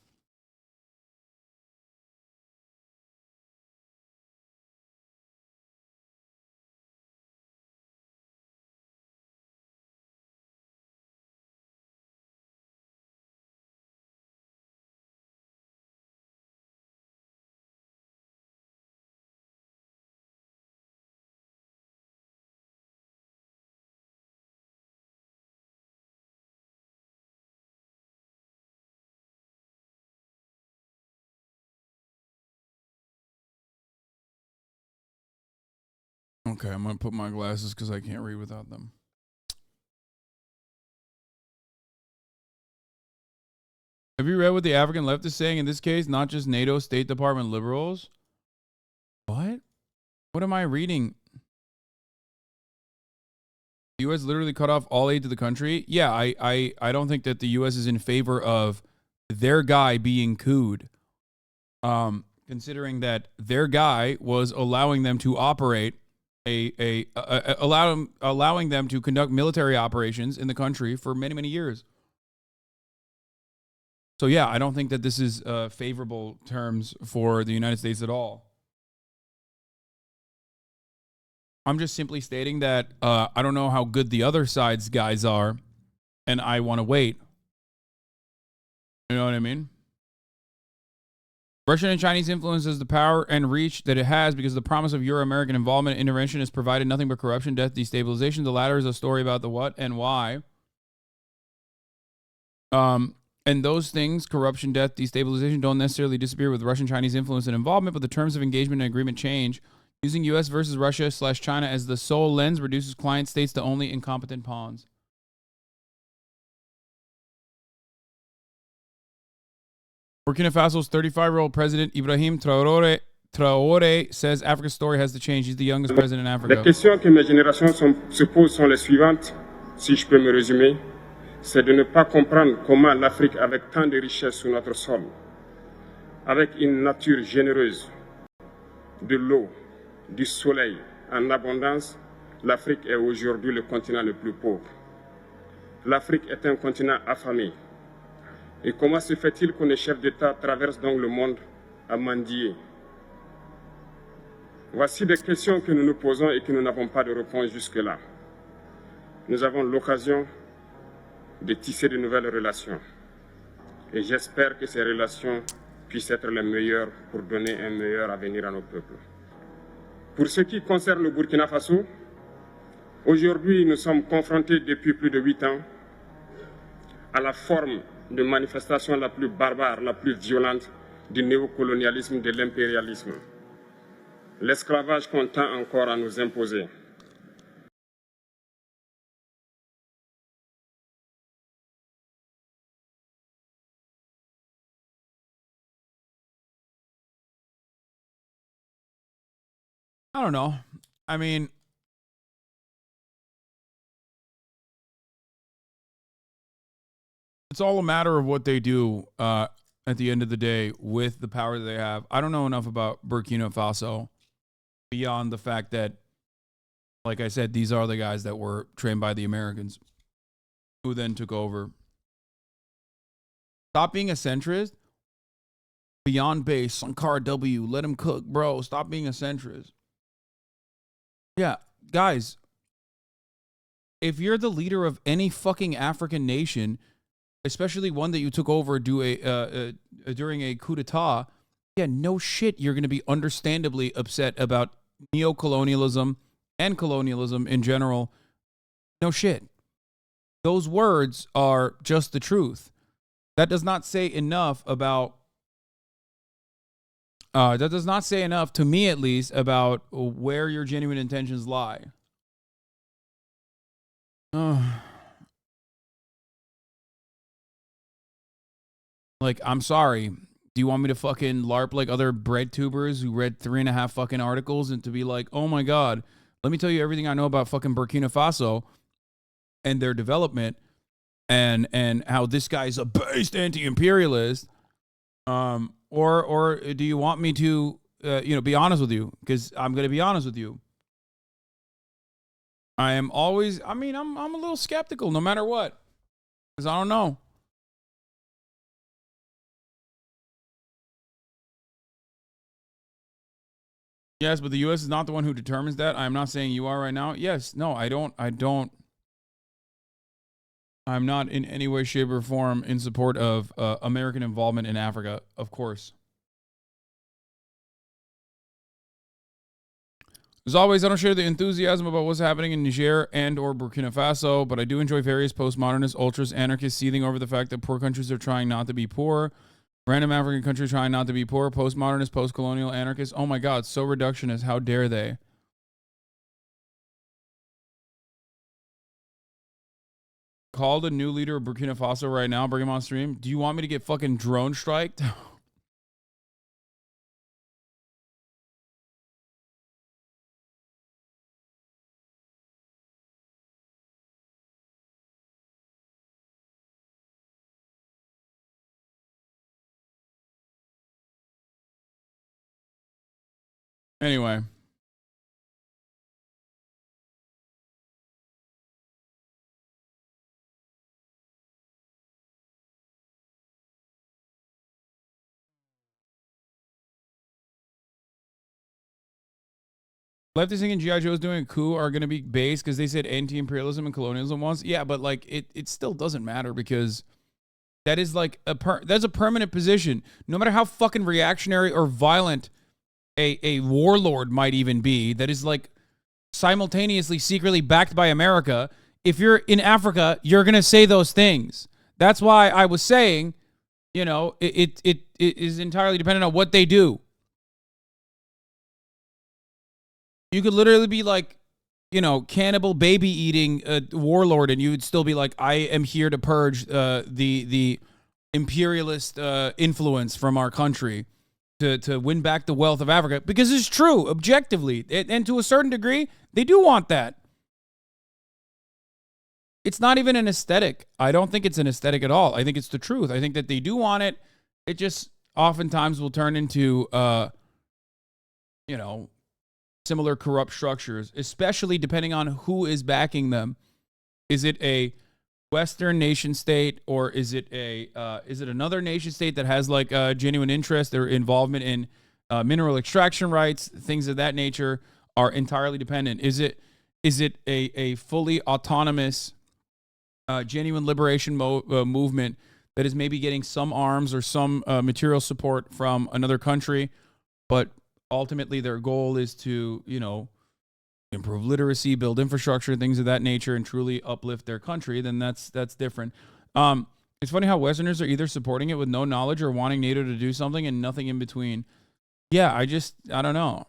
Okay, I'm going to put my glasses because I can't read without them. Have you read what the African left is saying in this case? Not just NATO, State Department liberals? What? What am I reading? The U.S. literally cut off all aid to the country? Yeah, I don't think that the U.S. is in favor of their guy being cooed. Considering that their guy was allowing them to operate allowing them to conduct military operations in the country for many, many years. So yeah, I don't think that this is favorable terms for the United States at all. I'm just simply stating that I don't know how good the other side's guys are, and I want to wait. You know what I mean? Russian and Chinese influence has the power and reach that it has because the promise of Euro-American involvement and intervention has provided nothing but corruption, death, destabilization. The latter is a story about the what and why. And those things, corruption, death, destabilization, don't necessarily disappear with Russian, Chinese influence and involvement, but the terms of engagement and agreement change. Using U.S. versus Russia/China as the sole lens reduces client states to only incompetent pawns. Burkina Faso's 35-year-old president, Ibrahim Traoré, says Africa's story has to change. He's the youngest president in Africa. Les questions que mes générations se posent sont les suivantes, si je peux me résumer. C'est de ne pas comprendre comment l'Afrique, avec tant de richesses sur notre sol, avec une nature généreuse, de l'eau, du soleil en abondance, l'Afrique est aujourd'hui le continent le plus pauvre. L'Afrique est un continent affamé. Et comment se fait-il que les chefs d'État traversent donc le monde à mendier? Voici des questions que nous nous posons et que nous n'avons pas de réponse jusque-là. Nous avons l'occasion de tisser de nouvelles relations. Et j'espère que ces relations puissent être les meilleures pour donner un meilleur avenir à nos peuples. Pour ce qui concerne le Burkina Faso, aujourd'hui nous sommes confrontés depuis plus de 8 ans à la forme de manifestation la plus barbare, la plus violente du néocolonialisme, de l'impérialisme. L'esclavage qu'on tend encore à nous imposer. I don't know. I mean, it's all a matter of what they do at the end of the day with the power that they have. I don't know enough about Burkina Faso beyond the fact that, like I said, these are the guys that were trained by the Americans who then took over. Stop being a centrist. Beyond base on Car W. Let him cook, bro. Stop being a centrist. Yeah, guys, if you're the leader of any fucking African nation, especially one that you took over during a coup d'etat, yeah, no shit, you're going to be understandably upset about neocolonialism and colonialism in general. No shit. Those words are just the truth. That does not say enough about that does not say enough, to me at least, about where your genuine intentions lie. Like, I'm sorry. Do you want me to fucking LARP like other bread tubers who read 3.5 fucking articles and to be like, oh my God, let me tell you everything I know about fucking Burkina Faso and their development and how this guy's a based anti-imperialist? Or do you want me to, be honest with you? Because I'm going to be honest with you. I am always, I'm a little skeptical no matter what. Because I don't know. Yes, but the U.S. is not the one who determines that. I'm not saying you are right now. Yes, no, I don't. I'm not in any way, shape, or form in support of American involvement in Africa, of course. As always, I don't share the enthusiasm about what's happening in Niger and or Burkina Faso, but I do enjoy various postmodernist, ultras, anarchists seething over the fact that poor countries are trying not to be poor. Random African country trying not to be poor. Postmodernist, post-colonial anarchists. Oh my God, so reductionist. How dare they? Call the new leader of Burkina Faso right now. Bring him on stream. Do you want me to get fucking drone striked? Anyway. Leftists thinking G.I. Joe's doing a coup are going to be based because they said anti-imperialism and colonialism once. Yeah, but like it still doesn't matter because that is like that's a permanent position. No matter how fucking reactionary or violent a warlord might even be, that is like simultaneously secretly backed by America. If you're in Africa, you're going to say those things. That's why I was saying, you know, it is entirely dependent on what they do. You could literally be like, you know, cannibal baby eating warlord, and you would still be like, I am here to purge the imperialist influence from our country to win back the wealth of Africa. Because it's true, objectively. And to a certain degree, they do want that. It's not even an aesthetic. I don't think it's an aesthetic at all. I think it's the truth. I think that they do want it. It just oftentimes will turn into, you know, similar corrupt structures, especially depending on who is backing them. Is it a Western nation state, or is it another nation state that has like a genuine interest or involvement in mineral extraction rights, things of that nature are entirely dependent. Is it a fully autonomous, genuine liberation movement that is maybe getting some arms or some material support from another country, but ultimately their goal is to, you know, improve literacy, build infrastructure, things of that nature, and truly uplift their country, then that's different. It's funny how Westerners are either supporting it with no knowledge or wanting NATO to do something and nothing in between. Yeah, I don't know.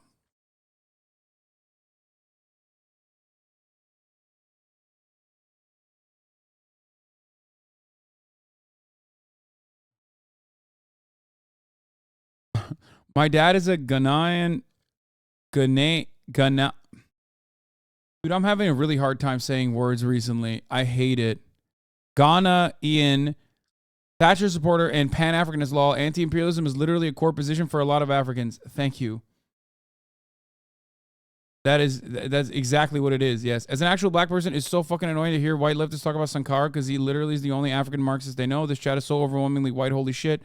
My dad is a Ghana. Dude, I'm having a really hard time saying words recently. I hate it. Ghanaian, Thatcher supporter, and Pan-Africanist law. Anti-imperialism is literally a core position for a lot of Africans. Thank you. That's exactly what it is, yes. As an actual black person, it's so fucking annoying to hear white leftists talk about Sankara because he literally is the only African Marxist they know. This chat is so overwhelmingly white, holy shit.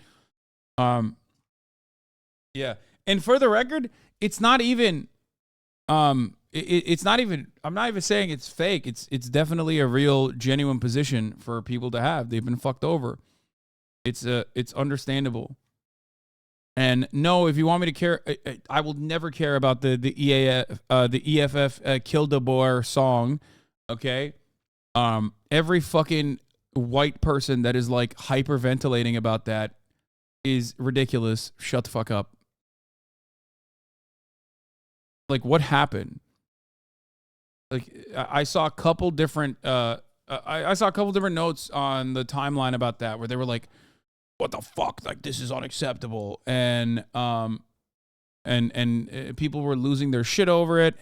Yeah. And for the record, it's not even it's not even, I'm not even saying it's fake. It's definitely a real genuine position for people to have. They've been fucked over. It's understandable. And no, if you want me to care, I will never care about the EFF Kill the Boer song. Okay. Every fucking white person that is like hyperventilating about that is ridiculous. Shut the fuck up. Like, what happened? Like, I saw a couple different I saw a couple different notes on the timeline about that where they were like, what the fuck? Like, this is unacceptable. And people were losing their shit over it.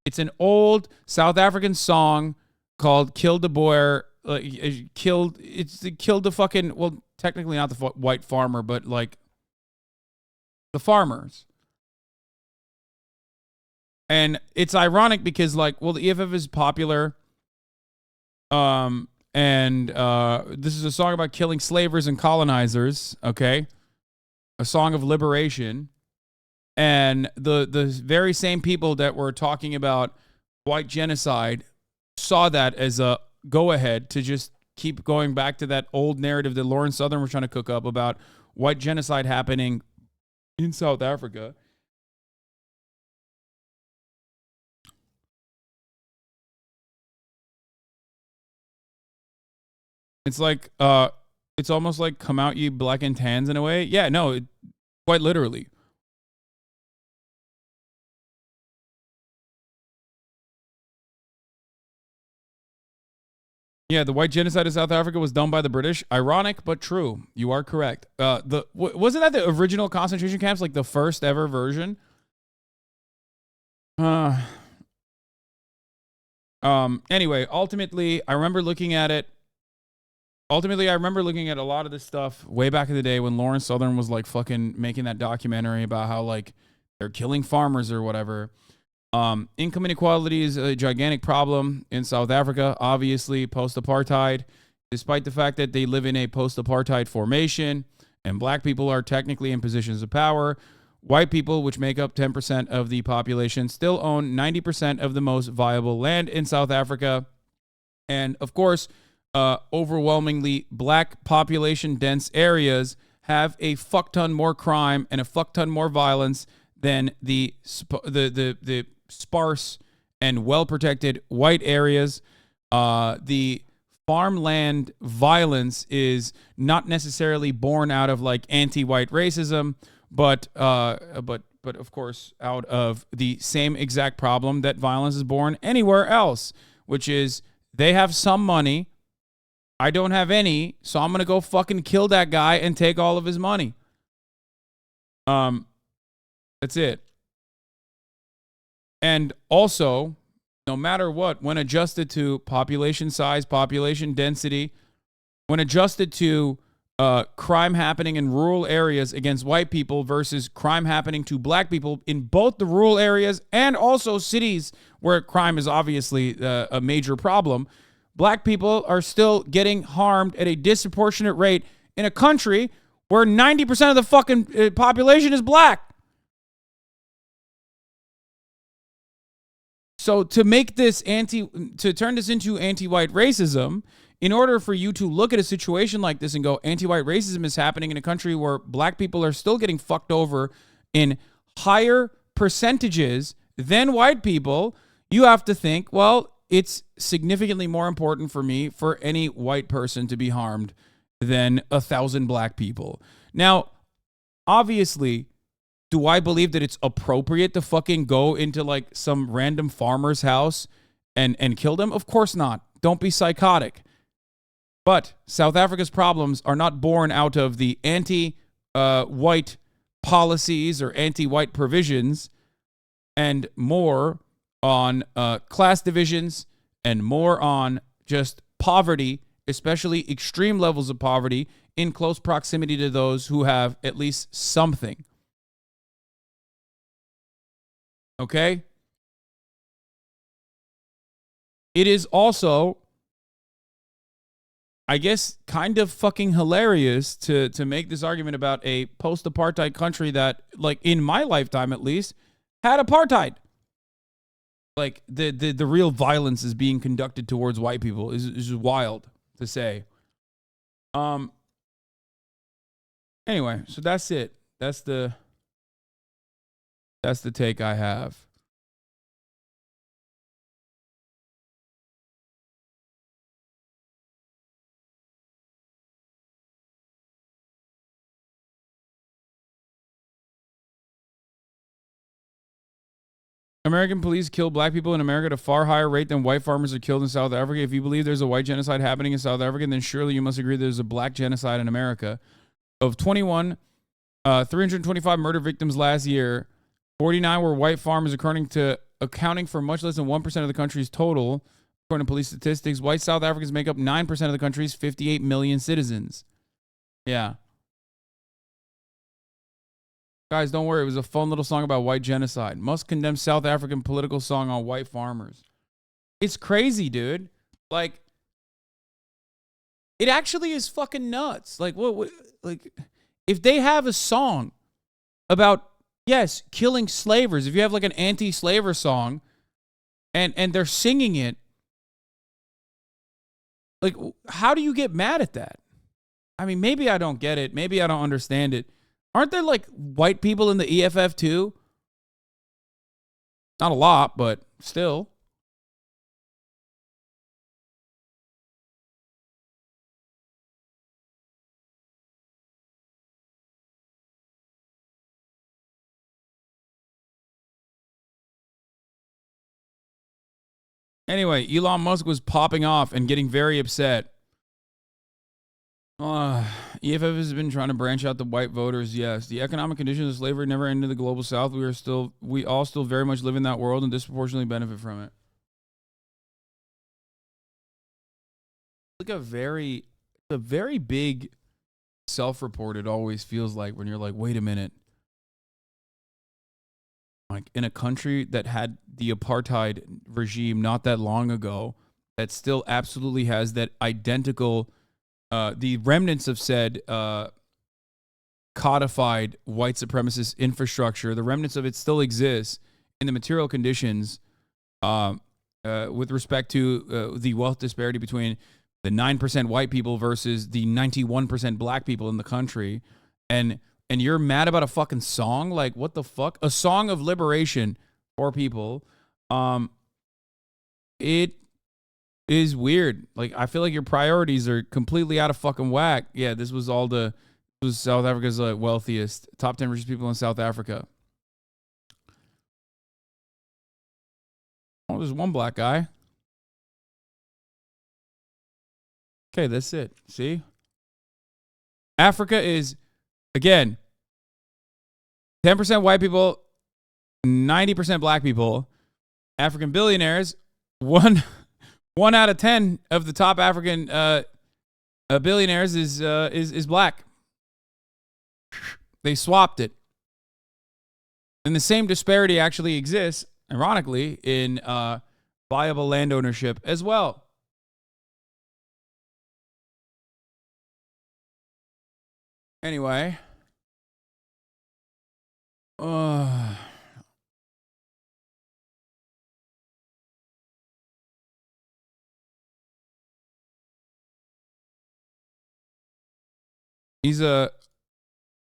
It's an old South African song called Kill the Boer. Killed the fucking, well, technically not the white farmer, but like the farmers. And it's ironic because, like, well, the EFF is popular. And this is a song about killing slavers and colonizers, okay? A song of liberation. And the very same people that were talking about white genocide saw that as a go-ahead to just keep going back to that old narrative that Lawrence Southern was trying to cook up about white genocide happening in South Africa. It's like, it's almost like come out ye black and tans in a way. Yeah, no, quite literally. Yeah, the white genocide of South Africa was done by the British. Ironic, but true. You are correct. Wasn't that the original concentration camps, like the first ever version? Anyway, ultimately, I remember looking at it. Ultimately, I remember looking at a lot of this stuff way back in the day when Lawrence Southern was like fucking making that documentary about how like they're killing farmers or whatever. Income inequality is a gigantic problem in South Africa, obviously post-apartheid, despite the fact that they live in a post-apartheid formation and black people are technically in positions of power. White people, which make up 10% of the population, still own 90% of the most viable land in South Africa. And of course, overwhelmingly black population dense areas have a fuck ton more crime and a fuck ton more violence than the sparse and well-protected white areas. The farmland violence is not necessarily born out of like anti-white racism, but of course out of the same exact problem that violence is born anywhere else, which is they have some money, I don't have any, so I'm gonna go fucking kill that guy and take all of his money. That's it. And also, no matter what, when adjusted to population size, population density, when adjusted to crime happening in rural areas against white people versus crime happening to black people in both the rural areas and also cities where crime is obviously a major problem, black people are still getting harmed at a disproportionate rate in a country where 90% of the fucking population is black. So to make this to turn this into anti-white racism, in order for you to look at a situation like this and go, anti-white racism is happening in a country where black people are still getting fucked over in higher percentages than white people, you have to think, well, it's significantly more important for me for any white person to be harmed than 1,000 black people. Now, obviously, do I believe that it's appropriate to fucking go into like some random farmer's house and kill them? Of course not. Don't be psychotic. But South Africa's problems are not born out of the anti-white policies or anti-white provisions and more on class divisions and more on just poverty, especially extreme levels of poverty in close proximity to those who have at least something. Okay? It is also, I guess, kind of fucking hilarious to make this argument about a post-apartheid country that, like, in my lifetime at least, had apartheid. Like, the real violence is being conducted towards white people is wild to say. Anyway, so that's it. That's the take I have. American police kill black people in America at a far higher rate than white farmers are killed in South Africa. If you believe there's a white genocide happening in South Africa, then surely you must agree there's a black genocide in America. Of 325 murder victims last year, 49 were white farmers, accounting for much less than 1% of the country's total. According to police statistics, white South Africans make up 9% of the country's 58 million citizens. Yeah. Guys, don't worry. It was a fun little song about white genocide. Must condemn South African political song on white farmers. It's crazy, dude. Like, It actually is fucking nuts. Like, what like, if they have a song about, yes, killing slavers, if you have like an anti-slaver song and they're singing it, like, how do you get mad at that? I mean, maybe I don't get it. Maybe I don't understand it. Aren't there like white people in the EFF too? Not a lot, but still. Anyway, Elon Musk was popping off and getting very upset. EFF has been trying to branch out the white voters. Yes, the economic conditions of slavery never ended in the global South. We all still very much live in that world and disproportionately benefit from it. Like a very big self-report. It always feels like when you're like, wait a minute. Like in a country that had the apartheid regime not that long ago, that still absolutely has that identical, the remnants of said codified white supremacist infrastructure, the remnants of it still exists in the material conditions with respect to the wealth disparity between the 9% white people versus the 91% black people in the country. And you're mad about a fucking song? Like, what the fuck? A song of liberation for people. It is weird. Like, I feel like your priorities are completely out of fucking whack. Yeah, this was South Africa's wealthiest, top 10 richest people in South Africa. Oh, there's one black guy. Okay, that's it. See? Africa is, again, 10% white people, 90% black people. African billionaires, one out of 10 of the top African billionaires is black. They swapped it. And the same disparity actually exists, ironically, in viable land ownership as well. Anyway. He's a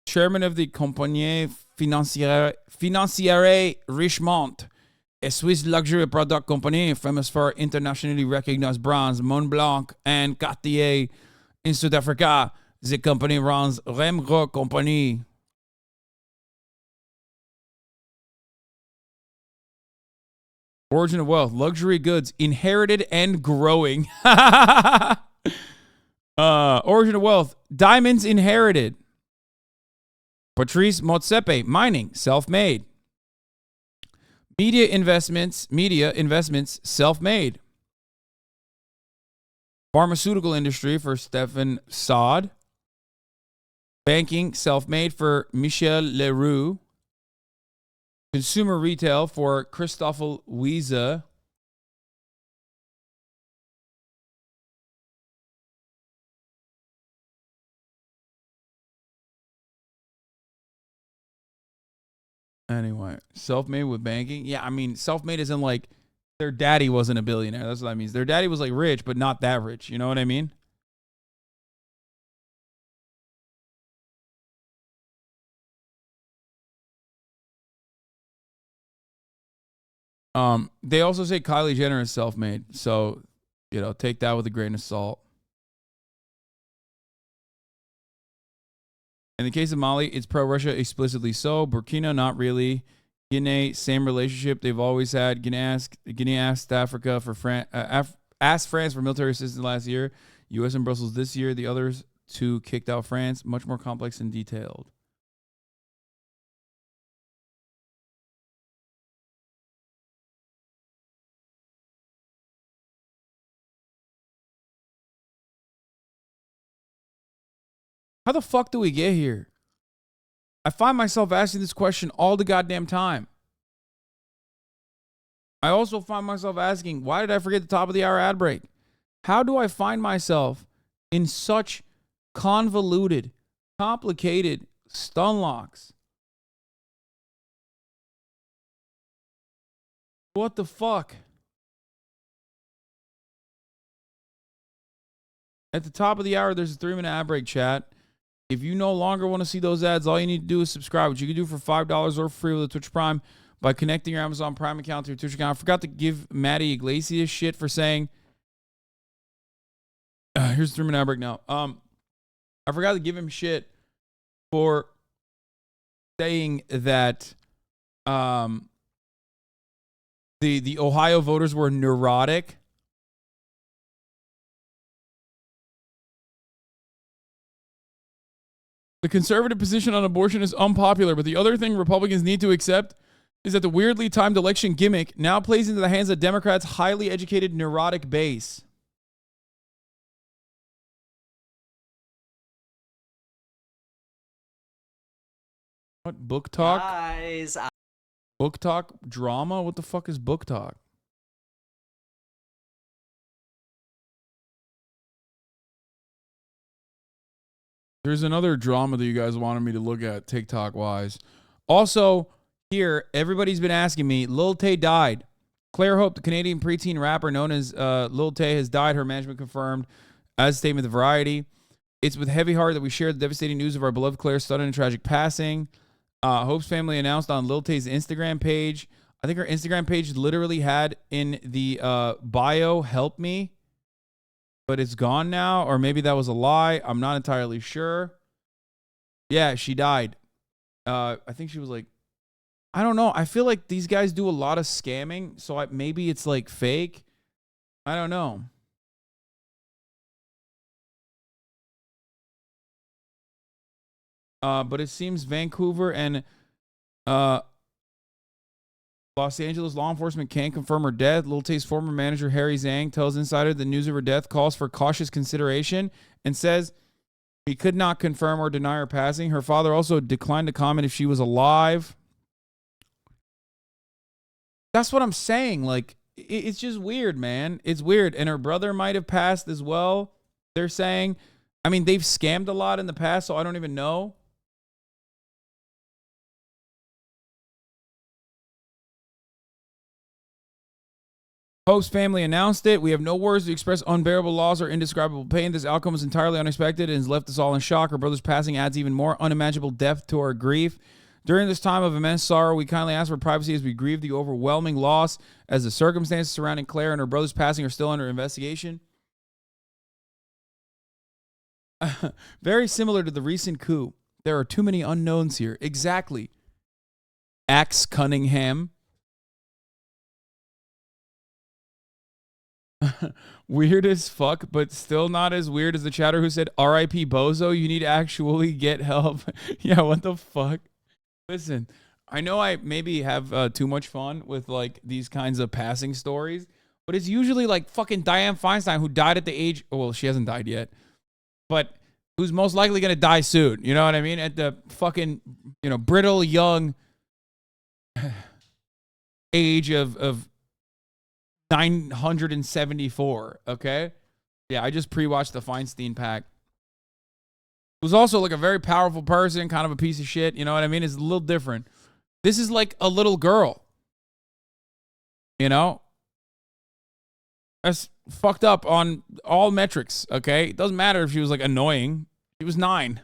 chairman of the Compagnie Financière Richemont, a Swiss luxury product company famous for internationally recognized brands Montblanc and Cartier. In South Africa, the company runs Remgro Company. Origin of wealth, luxury goods, inherited and growing. Origin of wealth, diamonds inherited. Patrice Motsepe, mining, self-made. Media investments, self-made. Pharmaceutical industry for Stephen Saad. Banking, self-made for Michel Leroux. Consumer retail for Christophe Wiese. Anyway, self-made with banking. Yeah, I mean, self-made isn't like their daddy wasn't a billionaire. That's what that means. Their daddy was like rich, but not that rich. You know what I mean? They also say Kylie Jenner is self-made. So, take that with a grain of salt. In the case of Mali, it's pro-Russia explicitly so. Burkina, not really. Guinea, same relationship they've always had. Guinea asked Africa for asked France for military assistance last year. U.S. and Brussels this year. The others two kicked out France. Much more complex and detailed. How the fuck do we get here? I find myself asking this question all the goddamn time. I also find myself asking, why did I forget the top of the hour ad break? How do I find myself in such convoluted, complicated stun locks. What the fuck? At the top of the hour, there's a 3-minute ad break, chat. If you no longer want to see those ads, all you need to do is subscribe, which you can do for $5 or free with a Twitch Prime by connecting your Amazon Prime account to your Twitch account. I forgot to give Maddie Iglesias shit for saying... here's the 3-minute ad break now. I forgot to give him shit for saying that the Ohio voters were neurotic. The conservative position on abortion is unpopular, but the other thing Republicans need to accept is that the weirdly timed election gimmick now plays into the hands of Democrats' highly educated, neurotic base. What, book talk? Guys, Book talk drama? What the fuck is book talk? There's another drama that you guys wanted me to look at TikTok wise. Also, here, everybody's been asking me, Lil Tay died. Claire Hope, the Canadian preteen rapper known as Lil Tay, has died. Her management confirmed as a statement to Variety. It's with heavy heart that we share the devastating news of our beloved Claire's sudden and tragic passing. Hope's family announced on Lil Tay's Instagram page. I think her Instagram page literally had in the bio, "Help me," but it's gone now, or maybe that was a lie. I'm not entirely sure. Yeah, she died. I think she was like, I don't know. I feel like these guys do a lot of scamming, so maybe it's like fake. I don't know. But it seems Vancouver and Los Angeles law enforcement can't confirm her death. Lil Tay's former manager, Harry Zhang, tells Insider the news of her death calls for cautious consideration and says he could not confirm or deny her passing. Her father also declined to comment if she was alive. That's what I'm saying. Like, it's just weird, man. It's weird. And her brother might have passed as well, they're saying. I mean, they've scammed a lot in the past, so I don't even know. Hope's family announced it. We have no words to express unbearable loss or indescribable pain. This outcome was entirely unexpected and has left us all in shock. Her brother's passing adds even more unimaginable depth to our grief. During this time of immense sorrow, we kindly ask for privacy as we grieve the overwhelming loss, as the circumstances surrounding Claire and her brother's passing are still under investigation. Very similar to the recent coup. There are too many unknowns here. Exactly. Axe Cunningham. Weird as fuck, but still not as weird as the chatter who said, R.I.P. Bozo, you need to actually get help. Yeah, what the fuck? Listen, I know I maybe have too much fun with like these kinds of passing stories, but it's usually like fucking Dianne Feinstein, who died at the age, well, she hasn't died yet, but who's most likely going to die soon. You know what I mean? At the fucking, you know, brittle young age of 974. Okay. Yeah. I just pre-watched the Feinstein pack. Who's also like a very powerful person, kind of a piece of shit. You know what I mean? It's a little different. This is like a little girl. You know? That's fucked up on all metrics, okay? It doesn't matter if she was like annoying. She was 9.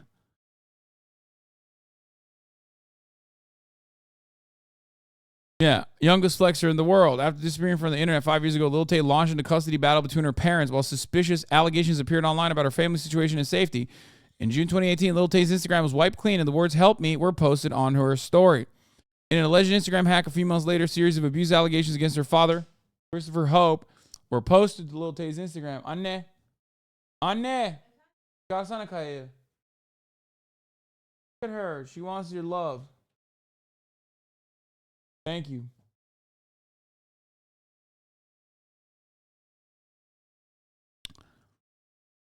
Yeah, youngest flexer in the world. After disappearing from the internet 5 years ago, Lil Tay launched into custody battle between her parents while suspicious allegations appeared online about her family situation and safety. In June 2018, Lil Tay's Instagram was wiped clean and the words "help me" were posted on her story. In an alleged Instagram hack a few months later, a series of abuse allegations against her father, Christopher Hope, were posted to Lil Tay's Instagram. Anne. Look at her. She wants your love. Thank you.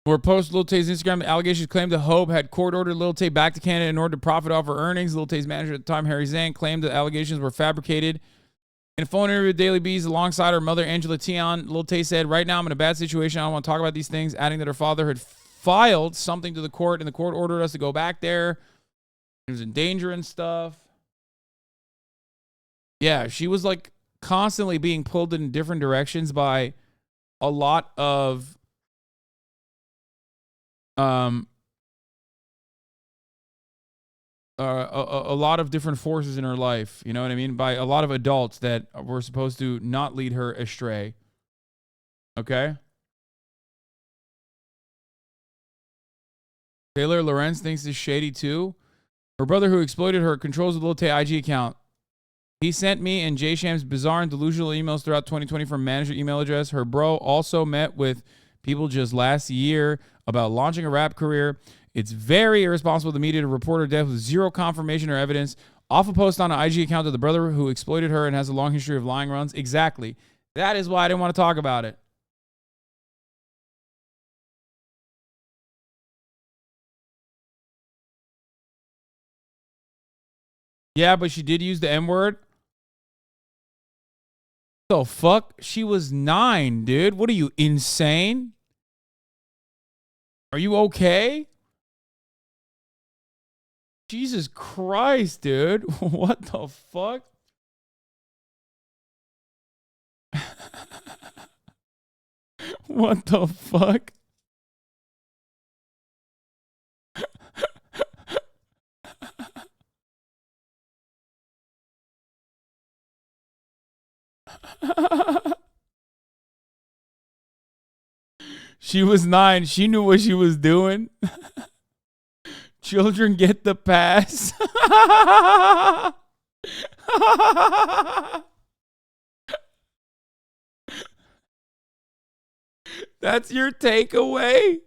Were posted Lil Tay's Instagram. The allegations claimed that Hope had court-ordered Lil Tay back to Canada in order to profit off her earnings. Lil Tay's manager at the time, Harry Zhang, claimed the allegations were fabricated. In a phone interview with Daily Beast alongside her mother, Angela Tian, Lil Tay said, "Right now I'm in a bad situation. I don't want to talk about these things," adding that her father had filed something to the court, and the court ordered us to go back there. He was in danger and stuff. Yeah, she was like constantly being pulled in different directions by a lot of a lot of different forces in her life, you know what I mean? By a lot of adults that were supposed to not lead her astray. Okay? Taylor Lorenz thinks this shady too. Her brother who exploited her controls the Lil Tay IG account. He sent me and Jay Sham's bizarre and delusional emails throughout 2020 from manager email address. Her bro also met with people just last year about launching a rap career. It's very irresponsible of the media to report her death with zero confirmation or evidence. Off a post on an IG account of the brother who exploited her and has a long history of lying runs. Exactly. That is why I didn't want to talk about it. Yeah, but she did use the M-word. The fuck? She was 9, dude. What are you, insane? Are you okay? Jesus Christ, dude. What the fuck? What the fuck? She was 9. She knew what she was doing. Children get the pass. That's your takeaway?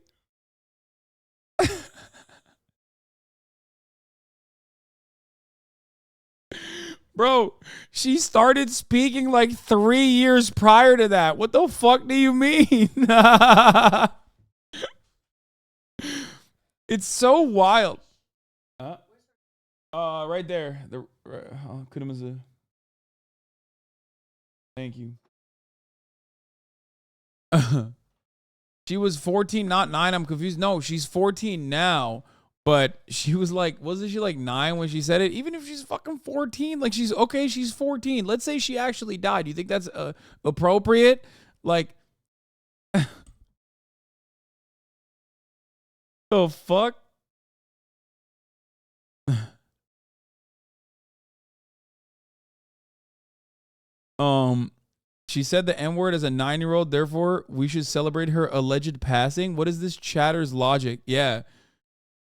Bro, she started speaking like 3 years prior to that. What the fuck do you mean? It's so wild. Right there. Thank you. She was 14, not 9. I'm confused. No, she's 14 now. But she was like, wasn't she like 9 when she said it? Even if she's fucking 14, like she's 14. Let's say she actually died. Do you think that's appropriate? Like, the fuck? She said the N-word as a 9-year-old, therefore we should celebrate her alleged passing. What is this chatter's logic? Yeah.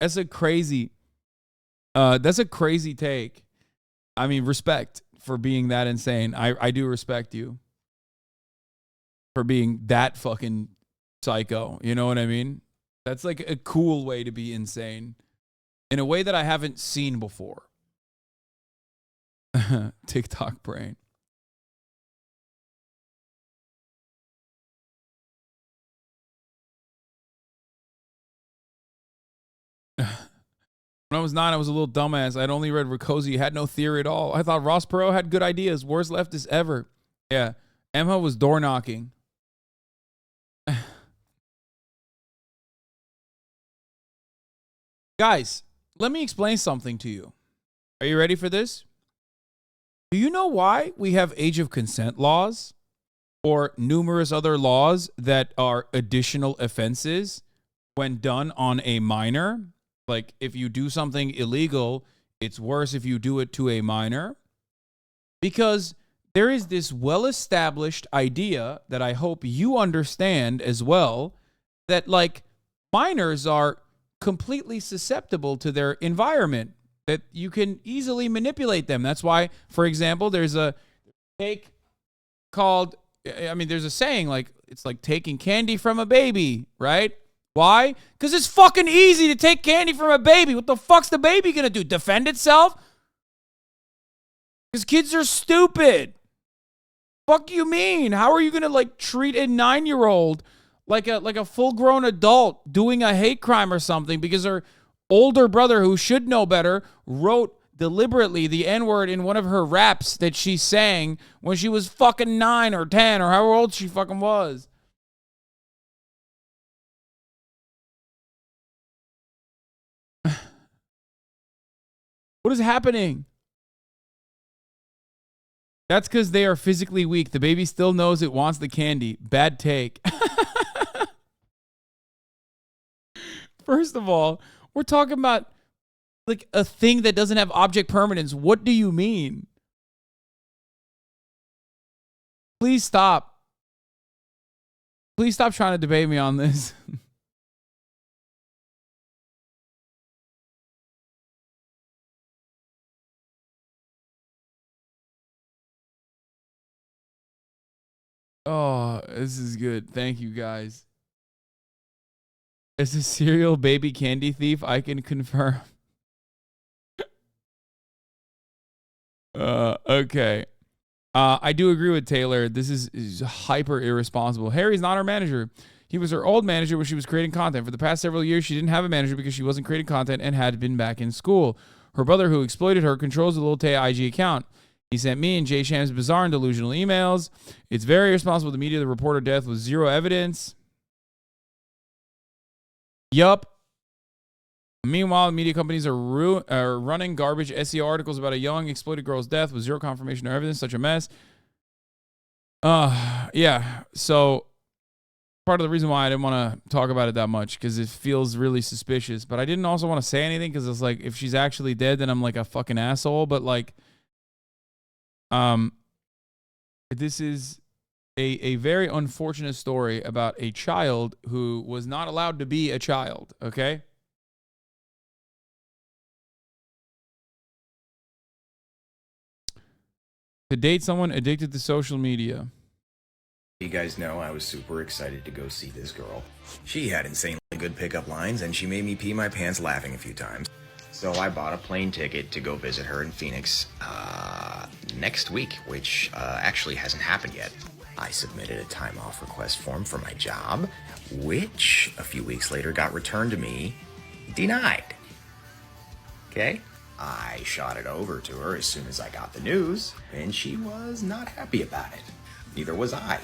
That's a crazy take. I mean, respect for being that insane. I do respect you for being that fucking psycho. You know what I mean? That's like a cool way to be insane in a way that I haven't seen before. TikTok brain. When I was 9, I was a little dumbass. I'd only read Rakosi, had no theory at all. I thought Ross Perot had good ideas. Worst leftist ever. Yeah. Emma was door knocking. Guys, let me explain something to you. Are you ready for this? Do you know why we have age of consent laws or numerous other laws that are additional offenses when done on a minor? Like, if you do something illegal, it's worse if you do it to a minor. Because there is this well-established idea that I hope you understand as well, that, like, minors are completely susceptible to their environment, that you can easily manipulate them. That's why, for example, there's a take called, I mean, there's a saying, like, it's like taking candy from a baby, right? Why? Because it's fucking easy to take candy from a baby. What the fuck's the baby gonna do? Defend itself? Because kids are stupid. Fuck you mean? How are you gonna like treat a 9-year-old like a full-grown adult doing a hate crime or something because her older brother, who should know better, wrote deliberately the N-word in one of her raps that she sang when she was fucking 9 or 10 or however old she fucking was. What is happening? That's because they are physically weak. The baby still knows it wants the candy. Bad take. First of all, we're talking about like a thing that doesn't have object permanence. What do you mean? Please stop. Please stop trying to debate me on this. Oh, this is good. Thank you, guys. As a serial baby candy thief, I can confirm. Okay. I do agree with Taylor. This is hyper irresponsible. Harry's not her manager. He was her old manager when she was creating content. For the past several years, she didn't have a manager because she wasn't creating content and had been back in school. Her brother, who exploited her, controls the Lil Tay IG account. He sent me and Jay Shams bizarre and delusional emails. It's very irresponsible. The media to report her death with zero evidence. Yup. Meanwhile, media companies are running garbage SEO articles about a young exploited girl's death with zero confirmation or evidence. Such a mess. Yeah. So part of the reason why I didn't want to talk about it that much because it feels really suspicious. But I didn't also want to say anything because it's like if she's actually dead, then I'm like a fucking asshole. But like, this is a very unfortunate story about a child who was not allowed to be a child. Okay. To date someone addicted to social media. You guys know I was super excited to go see this girl. She had insanely good pickup lines and she made me pee my pants laughing a few times. So I bought a plane ticket to go visit her in Phoenix next week, which actually hasn't happened yet. I submitted a time off request form for my job, which a few weeks later got returned to me denied. Okay? I shot it over to her as soon as I got the news, and she was not happy about it. Neither was I.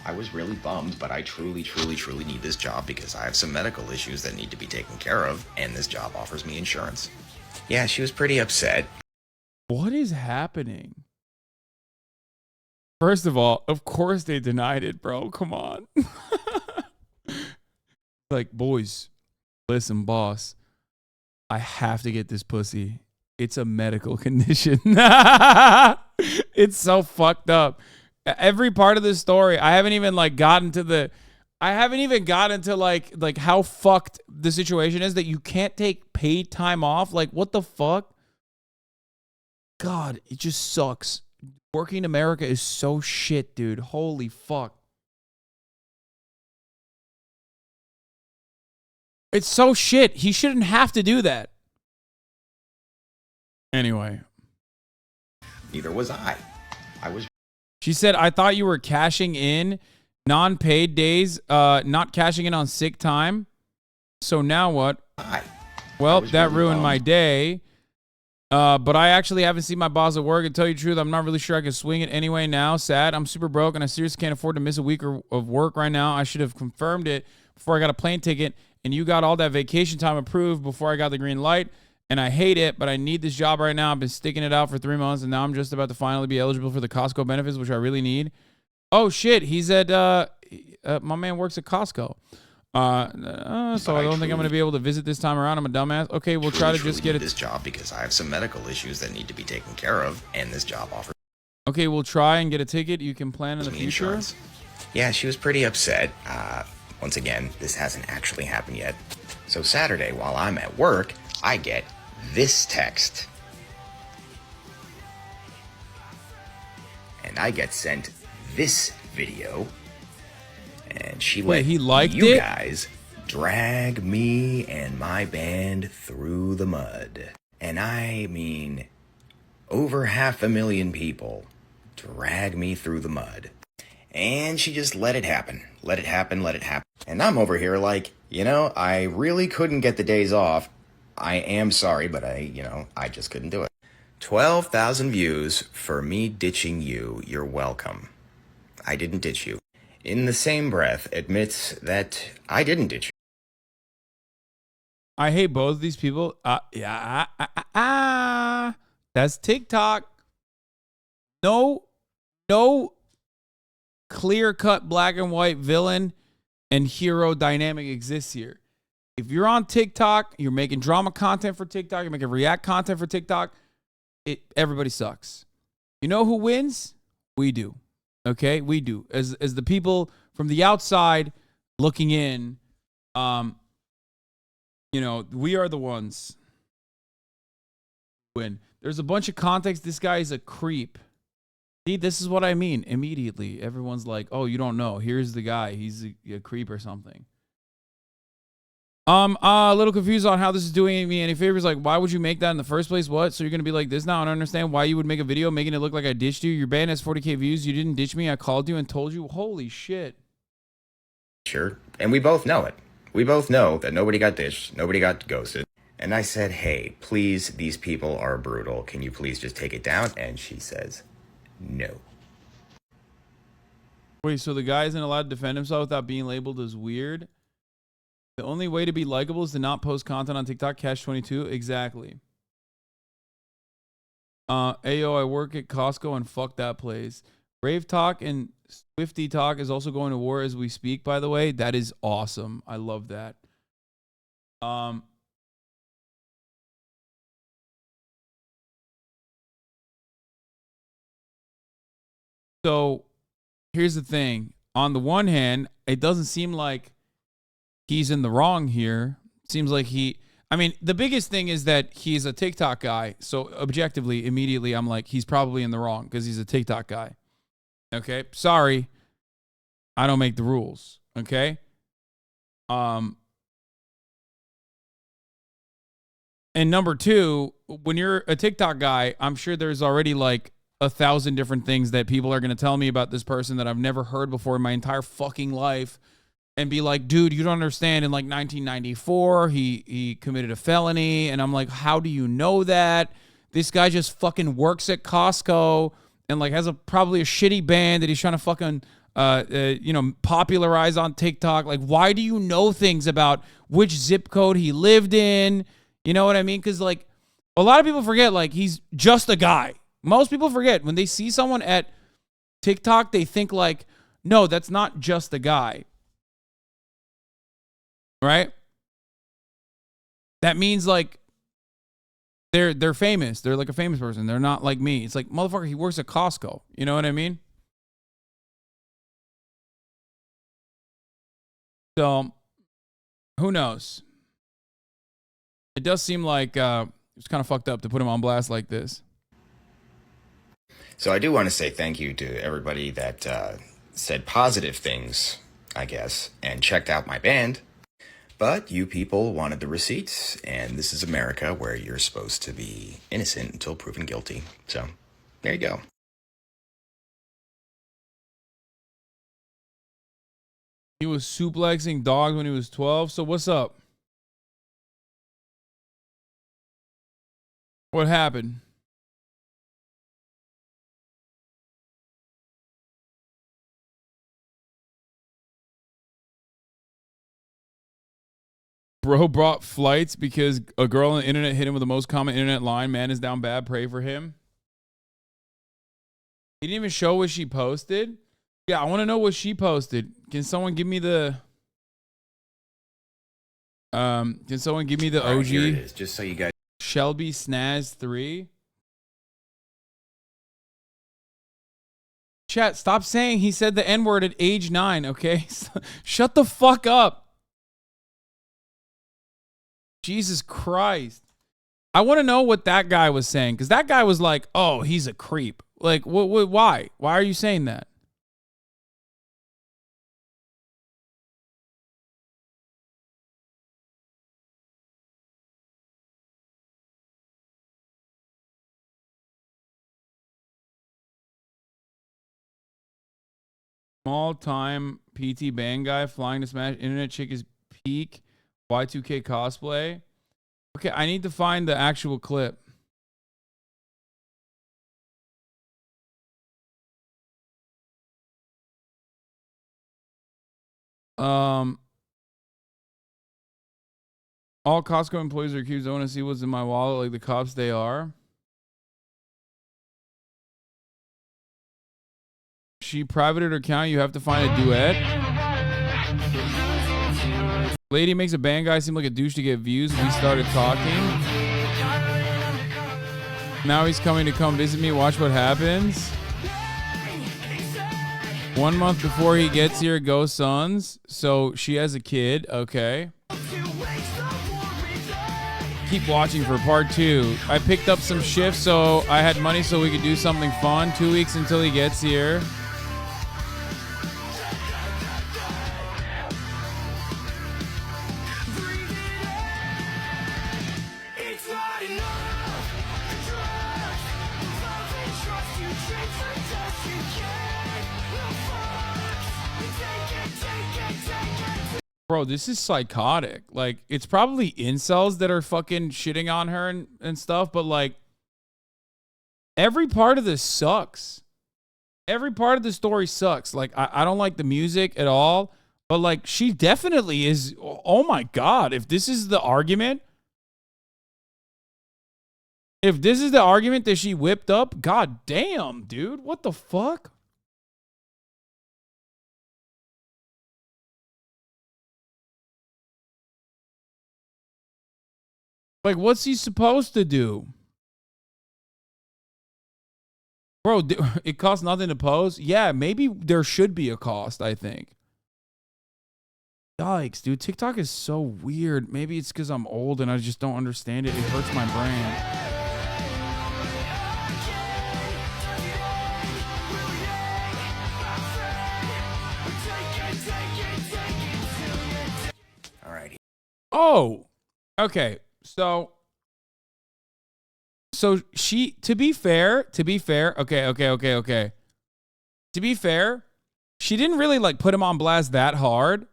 I was really bummed, but I truly need this job because I have some medical issues that need to be taken care of, and this job offers me insurance. Yeah, she was pretty upset. What is happening? First of all, of course they denied it, bro. Come on. Like, boys, listen, boss. I have to get this pussy. It's a medical condition. It's so fucked up. Every part of this story, I haven't even like gotten to like how fucked the situation is that you can't take paid time off. Like, what the fuck? God, it just sucks. Working in America is so shit, dude. Holy fuck. It's so shit. He shouldn't have to do that. Anyway. Neither was I. She said, I thought you were cashing in non-paid days, not cashing in on sick time. So now what? Well, that ruined my day. But I actually haven't seen my boss at work. And tell you the truth, I'm not really sure I can swing it anyway now. Sad. I'm super broke and I seriously can't afford to miss a week of work right now. I should have confirmed it before I got a plane ticket. And you got all that vacation time approved before I got the green light. And I hate it, but I need this job right now. I've been sticking it out for 3 months, and now I'm just about to finally be eligible for the Costco benefits, which I really need. Oh, shit. He's at, my man works at Costco. So I don't think I'm going to be able to visit this time around. I'm a dumbass. Okay, we'll try to just get this job because I have some medical issues that need to be taken care of, and this job offers. Okay, we'll try and get a ticket. You can plan in the future. Insurance. Yeah, she was pretty upset. Once again, this hasn't actually happened yet. So Saturday, while I'm at work, I get this text. And I get sent this video. And she let he liked you it? guys drag me and my band through the mud. And I mean, over 500,000 people drag me through the mud. And she just let it happen. Let it happen, let it happen. And I'm over here like, I really couldn't get the days off. I am sorry, but I just couldn't do it. 12,000 views for me ditching you. You're welcome. I didn't ditch you. In the same breath, admits that I didn't ditch you. I hate both of these people. That's TikTok. No clear-cut black and white villain and hero dynamic exists here. If you're on TikTok, you're making drama content for TikTok, you're making react content for TikTok, everybody sucks. You know who wins? We do. Okay? We do. As the people from the outside looking in, we are the ones who win. There's a bunch of context. This guy is a creep. See, this is what I mean. Immediately, everyone's like, oh, you don't know. Here's the guy. He's a creep or something. A little confused on how this is doing me any favors. Like, why would you make that in the first place? What? So you're going to be like this now? I don't understand why you would make a video making it look like I ditched you. Your band has 40K views. You didn't ditch me. I called you and told you. Holy shit. Sure. And we both know it. We both know that nobody got ditched. Nobody got ghosted. And I said, hey, please, these people are brutal. Can you please just take it down? And she says, no. Wait, so the guy isn't allowed to defend himself without being labeled as weird? The only way to be likable is to not post content on TikTok. Cash 22. Exactly. Ayo, I work at Costco and fuck that place. Brave Talk and Swifty Talk is also going to war as we speak, by the way. That is awesome. I love that. So here's the thing. On the one hand, it doesn't seem like he's in the wrong here. Seems like the biggest thing is that he's a TikTok guy. So objectively, immediately, I'm like, he's probably in the wrong because he's a TikTok guy. Okay. Sorry. I don't make the rules. Okay. And number two, when you're a TikTok guy, I'm sure there's already like 1,000 different things that people are going to tell me about this person that I've never heard before in my entire fucking life. And be like, dude, you don't understand. In like 1994, he committed a felony. And I'm like, how do you know that? This guy just fucking works at Costco and like has probably a shitty band that he's trying to fucking, popularize on TikTok. Like, why do you know things about which zip code he lived in? You know what I mean? Because like a lot of people forget, like he's just a guy. Most people forget when they see someone at TikTok, they think like, no, that's not just a guy. Right? That means like they're famous. They're like a famous person. They're not like me. It's like, motherfucker, he works at Costco. You know what I mean? So who knows? It does seem like it's kind of fucked up to put him on blast like this. So I do want to say thank you to everybody that said positive things, I guess, and checked out my band. But you people wanted the receipts, and this is America where you're supposed to be innocent until proven guilty. So, there you go. He was suplexing dogs when he was 12, so what's up? What happened? Bro brought flights because a girl on the internet hit him with the most common internet line. Man is down bad. Pray for him. He didn't even show what she posted. Yeah, I want to know what she posted. Can someone give me the OG? Right, here it is, just so you guys. Shelby Snaz 3. Chat, stop saying he said the N-word at age 9, okay? Shut the fuck up. Jesus Christ. I want to know what that guy was saying, because that guy was like, oh, he's a creep. Like, why? Why are you saying that? Small-time PT band guy flying to smash internet chick is peak Y2K cosplay. Okay, I need to find the actual clip. All Costco employees are accused. I want to see what's in my wallet like the cops they are. She privated her account. You have to find a duet. Lady makes a band guy seem like a douche to get views. We started talking. Now he's coming to come visit me. Watch what happens. 1 month before he gets here, go Sons. So she has a kid. Okay. Keep watching for part 2. I picked up some shifts so I had money so we could do something fun. 2 weeks until he gets here. Bro, this is psychotic. Like, it's probably incels that are fucking shitting on her and stuff, but like, every part of this sucks. Every part of the story sucks. Like, I don't like the music at all, but like, she definitely is. Oh my God. If this is the argument, that she whipped up, God damn, dude, what the fuck? Like, what's he supposed to do? Bro, it costs nothing to post? Yeah, maybe there should be a cost, I think. Yikes, dude. TikTok is so weird. Maybe it's because I'm old and I just don't understand it. It hurts my brain. Alrighty. Oh, okay. So she, to be fair, okay. To be fair, she didn't really like put him on blast that hard.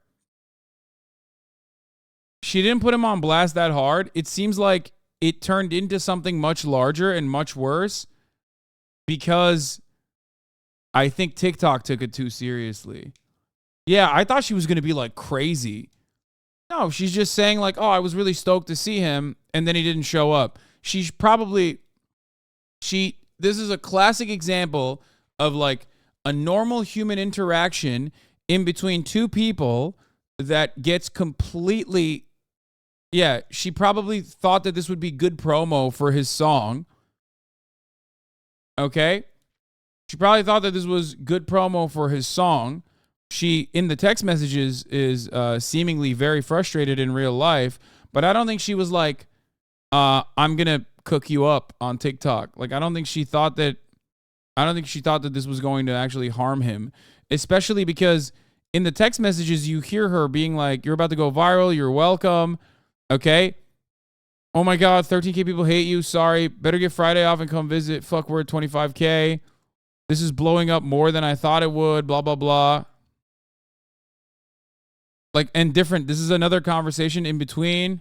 It seems like it turned into something much larger and much worse because I think TikTok took it too seriously. Yeah, I thought she was going to be like crazy. No, she's just saying like, oh, I was really stoked to see him, and then he didn't show up. This is a classic example of like a normal human interaction in between two people that gets completely, yeah, she probably thought that this would be good promo for his song. Okay? She probably thought that this was good promo for his song. She, in the text messages, is seemingly very frustrated in real life, but I don't think she was like, I'm going to cook you up on TikTok. Like, I don't think she thought that this was going to actually harm him, especially because in the text messages, you hear her being like, you're about to go viral. You're welcome. Okay. Oh my God. 13K people hate you. Sorry. Better get Friday off and come visit. Fuck, we're at 25K. This is blowing up more than I thought it would. Blah, blah, blah. Like, and different. This is another conversation in between.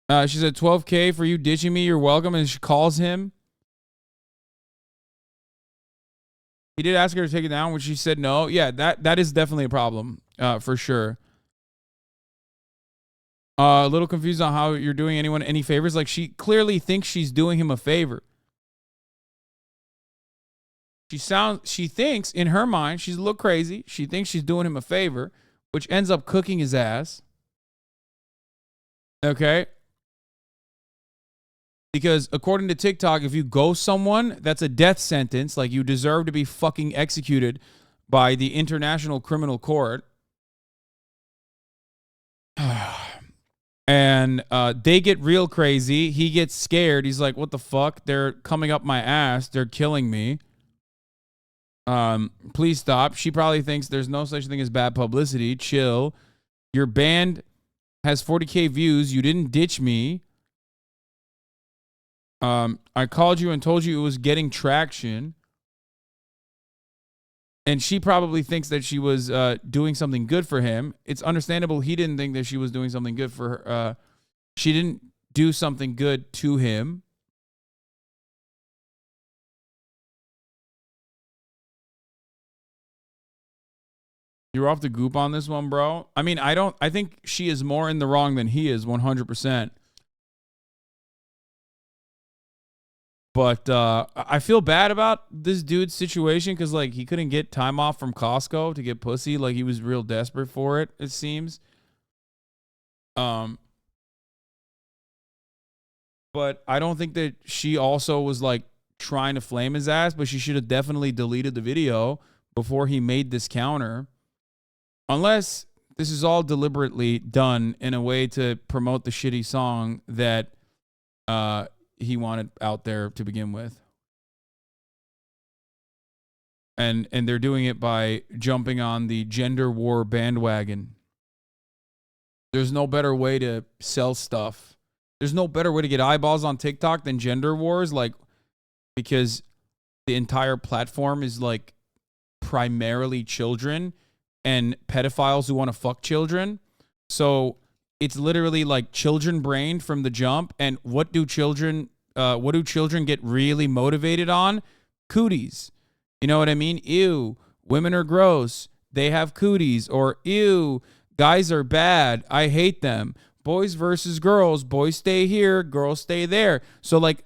She said 12K for you ditching me. You're welcome. And she calls him. He did ask her to take it down, which she said no. Yeah, that is definitely a problem, for sure. A little confused on how you're doing anyone any favors. Like, she clearly thinks she's doing him a favor. She thinks in her mind, she's a little crazy. She thinks she's doing him a favor, which ends up cooking his ass. Okay. Because according to TikTok, if you ghost someone, that's a death sentence. Like, you deserve to be fucking executed by the International Criminal Court. And they get real crazy. He gets scared. He's like, what the fuck? They're coming up my ass. They're killing me. Please stop. She probably thinks there's no such thing as bad publicity. Chill. Your band has 40K views. You didn't ditch me. I called you and told you it was getting traction. And she probably thinks that she was doing something good for him. It's understandable he didn't think that she was doing something good for her. She didn't do something good to him. You're off the goop on this one, bro. I mean, I think she is more in the wrong than he is, 100%. But I feel bad about this dude's situation because, like, he couldn't get time off from Costco to get pussy. Like, he was real desperate for it, it seems. But I don't think that she also was, like, trying to flame his ass, but she should have definitely deleted the video before he made this counter. Unless this is all deliberately done in a way to promote the shitty song that he wanted out there to begin with. And they're doing it by jumping on the gender war bandwagon. There's no better way to sell stuff. There's no better way to get eyeballs on TikTok than gender wars, like, because the entire platform is like primarily children and pedophiles who want to fuck children. So it's literally like children brained from the jump. And what do children get really motivated on? Cooties. You know what I mean? Ew, women are gross. They have cooties. Or ew, guys are bad. I hate them. Boys versus girls. Boys stay here. Girls stay there. So like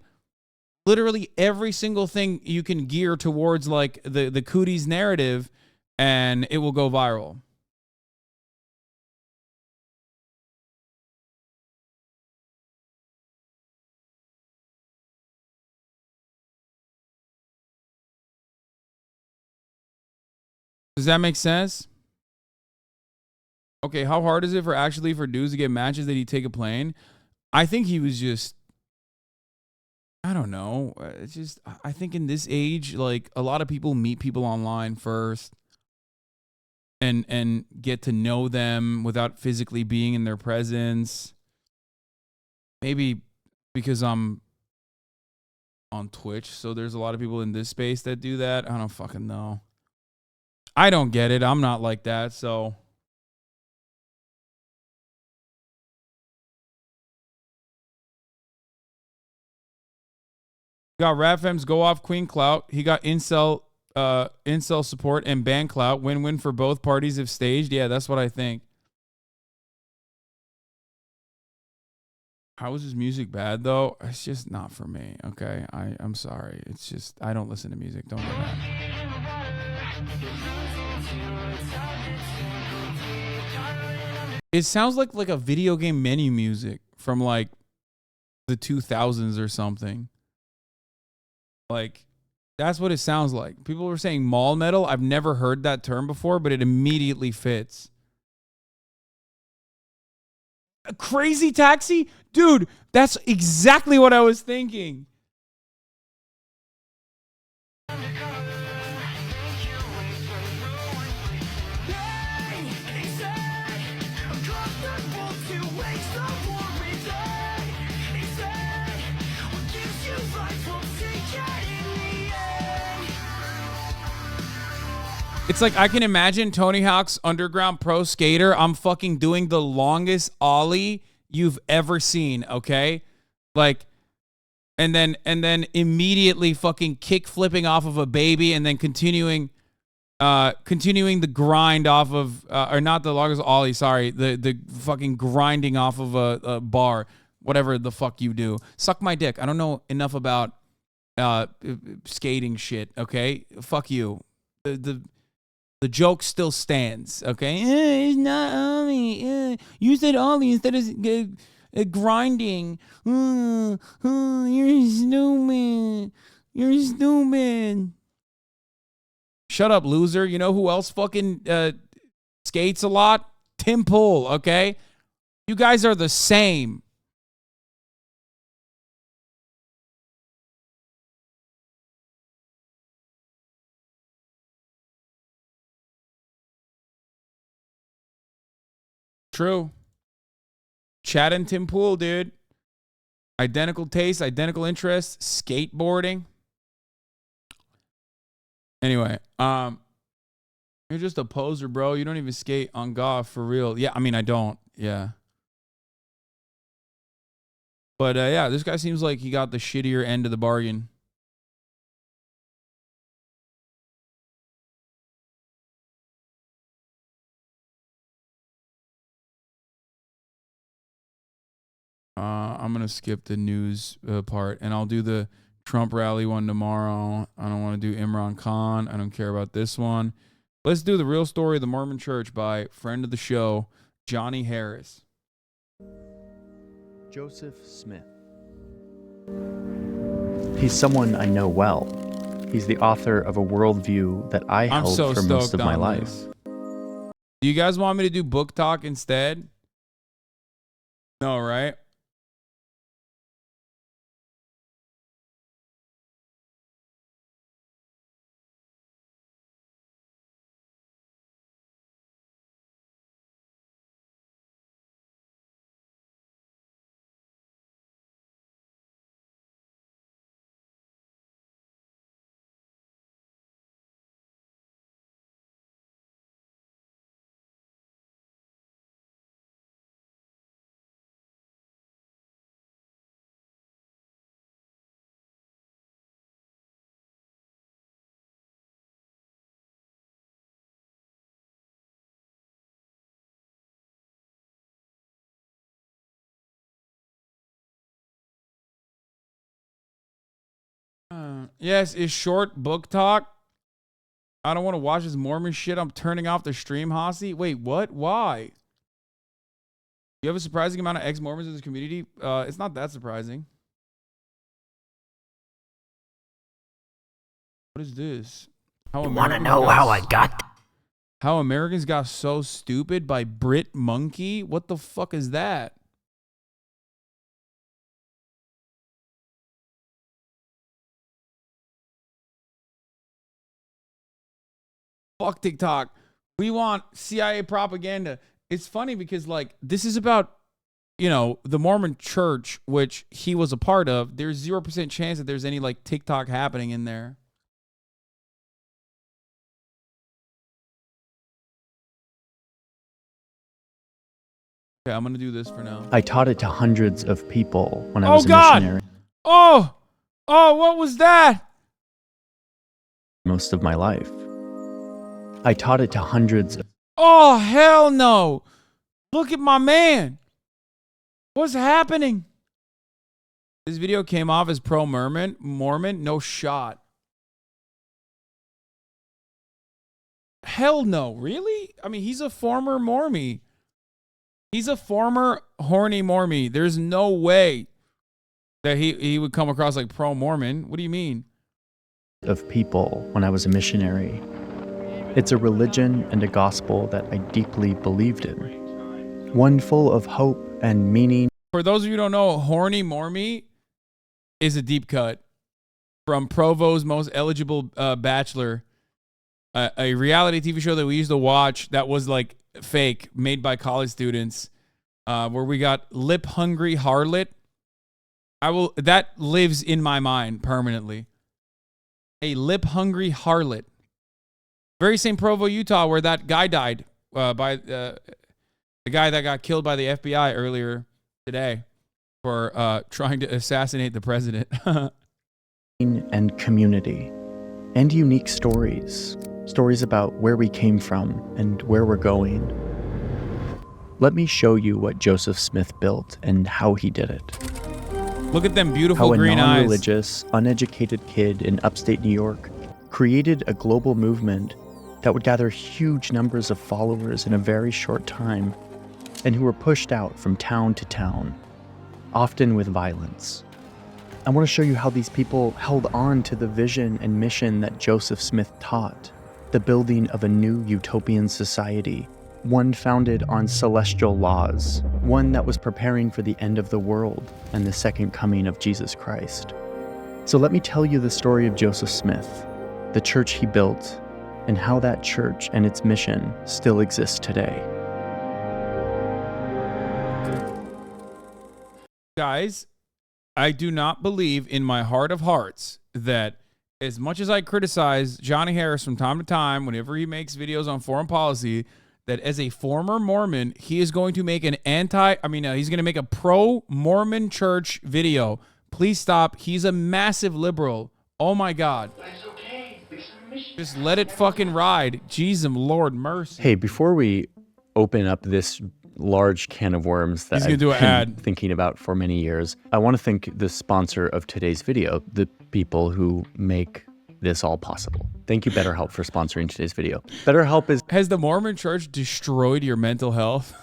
literally every single thing you can gear towards like the cooties narrative, and it will go viral. Does that make sense? Okay, how hard is it for dudes to get matches that he take a plane? I think he was just, I don't know. It's just, I think in this age, like a lot of people meet people online first and get to know them without physically being in their presence. Maybe because I'm on Twitch, so there's a lot of people in this space that do that. I don't fucking know. I don't get it. I'm not like that, so. Got Radfem's go off queen clout. He got incel support and ban clout. Win-win for both parties if staged. Yeah, that's what I think. How is his music bad though? It's just not for me. Okay, I'm sorry. It's just I don't listen to music. Don't get mad. It sounds like a video game menu music from like the 2000s or something. Like, that's what it sounds like. People were saying mall metal. I've never heard that term before, but it immediately fits. A crazy taxi? Dude, that's exactly what I was thinking. It's like I can imagine Tony Hawk's Underground Pro Skater. I'm fucking doing the longest ollie you've ever seen, okay? Like, and then immediately fucking kick flipping off of a baby and then continuing the grind off of, or not the longest ollie, sorry, the fucking grinding off of a bar, whatever the fuck you do. Suck my dick. I don't know enough about skating shit, okay? Fuck you. The joke still stands, okay? It's not ollie. You said ollie instead of grinding. You're stupid. You're stupid. Shut up, loser. You know who else fucking skates a lot? Tim Pool, okay? You guys are the same. True. Chad and Tim Pool, dude. Identical taste, identical interests, skateboarding. Anyway, you're just a poser, bro. You don't even skate on golf for real. Yeah, I mean, I don't. Yeah. But yeah, this guy seems like he got the shittier end of the bargain. I'm going to skip the news part, and I'll do the Trump rally one tomorrow. I don't want to do Imran Khan. I don't care about this one. Let's do the real story of the Mormon Church by friend of the show, Johnny Harris. Joseph Smith. He's someone I know well. He's the author of a worldview that I held for most of my life. Do you guys want me to do book talk instead? No, right? Yes, is short book talk. I don't want to watch this Mormon shit. I'm turning off the stream, Hasi. Wait, what? Why? You have a surprising amount of ex-Mormons in this community? It's not that surprising. What is this? You want to know how I got? How Americans Got So Stupid by Brit Monkey? What the fuck is that? Fuck TikTok. We want CIA propaganda. It's funny because, like, this is about, you know, the Mormon church, which he was a part of. There's 0% chance that there's any, like, TikTok happening in there. Okay, I'm going to do this for now. I taught it to hundreds of people when I was a missionary. Oh, what was that? Most of my life. I taught it to hundreds of... Oh, hell no. Look at my man. What's happening? This video came off as pro-Mormon. No shot. Hell no. Really? I mean, he's a former Mormie. He's a former horny Mormie. There's no way that he would come across like pro-Mormon. What do you mean? Of people when I was a missionary. It's a religion and a gospel that I deeply believed in. One full of hope and meaning. For those of you who don't know, horny Mormie is a deep cut from Provo's Most Eligible Bachelor, a reality TV show that we used to watch that was like fake, made by college students, where we got lip hungry harlot. That lives in my mind permanently. A lip hungry harlot. Very same Provo, Utah, where that guy died by the guy that got killed by the FBI earlier today for trying to assassinate the president. And community. And unique stories. Stories about where we came from and where we're going. Let me show you what Joseph Smith built and how he did it. Look at them beautiful green eyes. How a non-religious, uneducated kid in upstate New York created a global movement that would gather huge numbers of followers in a very short time, and who were pushed out from town to town, often with violence. I want to show you how these people held on to the vision and mission that Joseph Smith taught, the building of a new utopian society, one founded on celestial laws, one that was preparing for the end of the world and the second coming of Jesus Christ. So let me tell you the story of Joseph Smith, the church he built, and how that church and its mission still exists today. Guys, I do not believe in my heart of hearts that as much as I criticize Johnny Harris from time to time, whenever he makes videos on foreign policy, that as a former Mormon, he is going to make he's going to make a pro-Mormon church video. Please stop. He's a massive liberal. Oh my God. Just let it fucking ride. Jesus, Lord mercy. Hey, before we open up this large can of worms that He's gonna I've do an been ad. thinking about for many years. I want to thank the sponsor of today's video, the people who make this all possible. Thank you, BetterHelp, for sponsoring today's video. BetterHelp is... Has the Mormon church destroyed your mental health?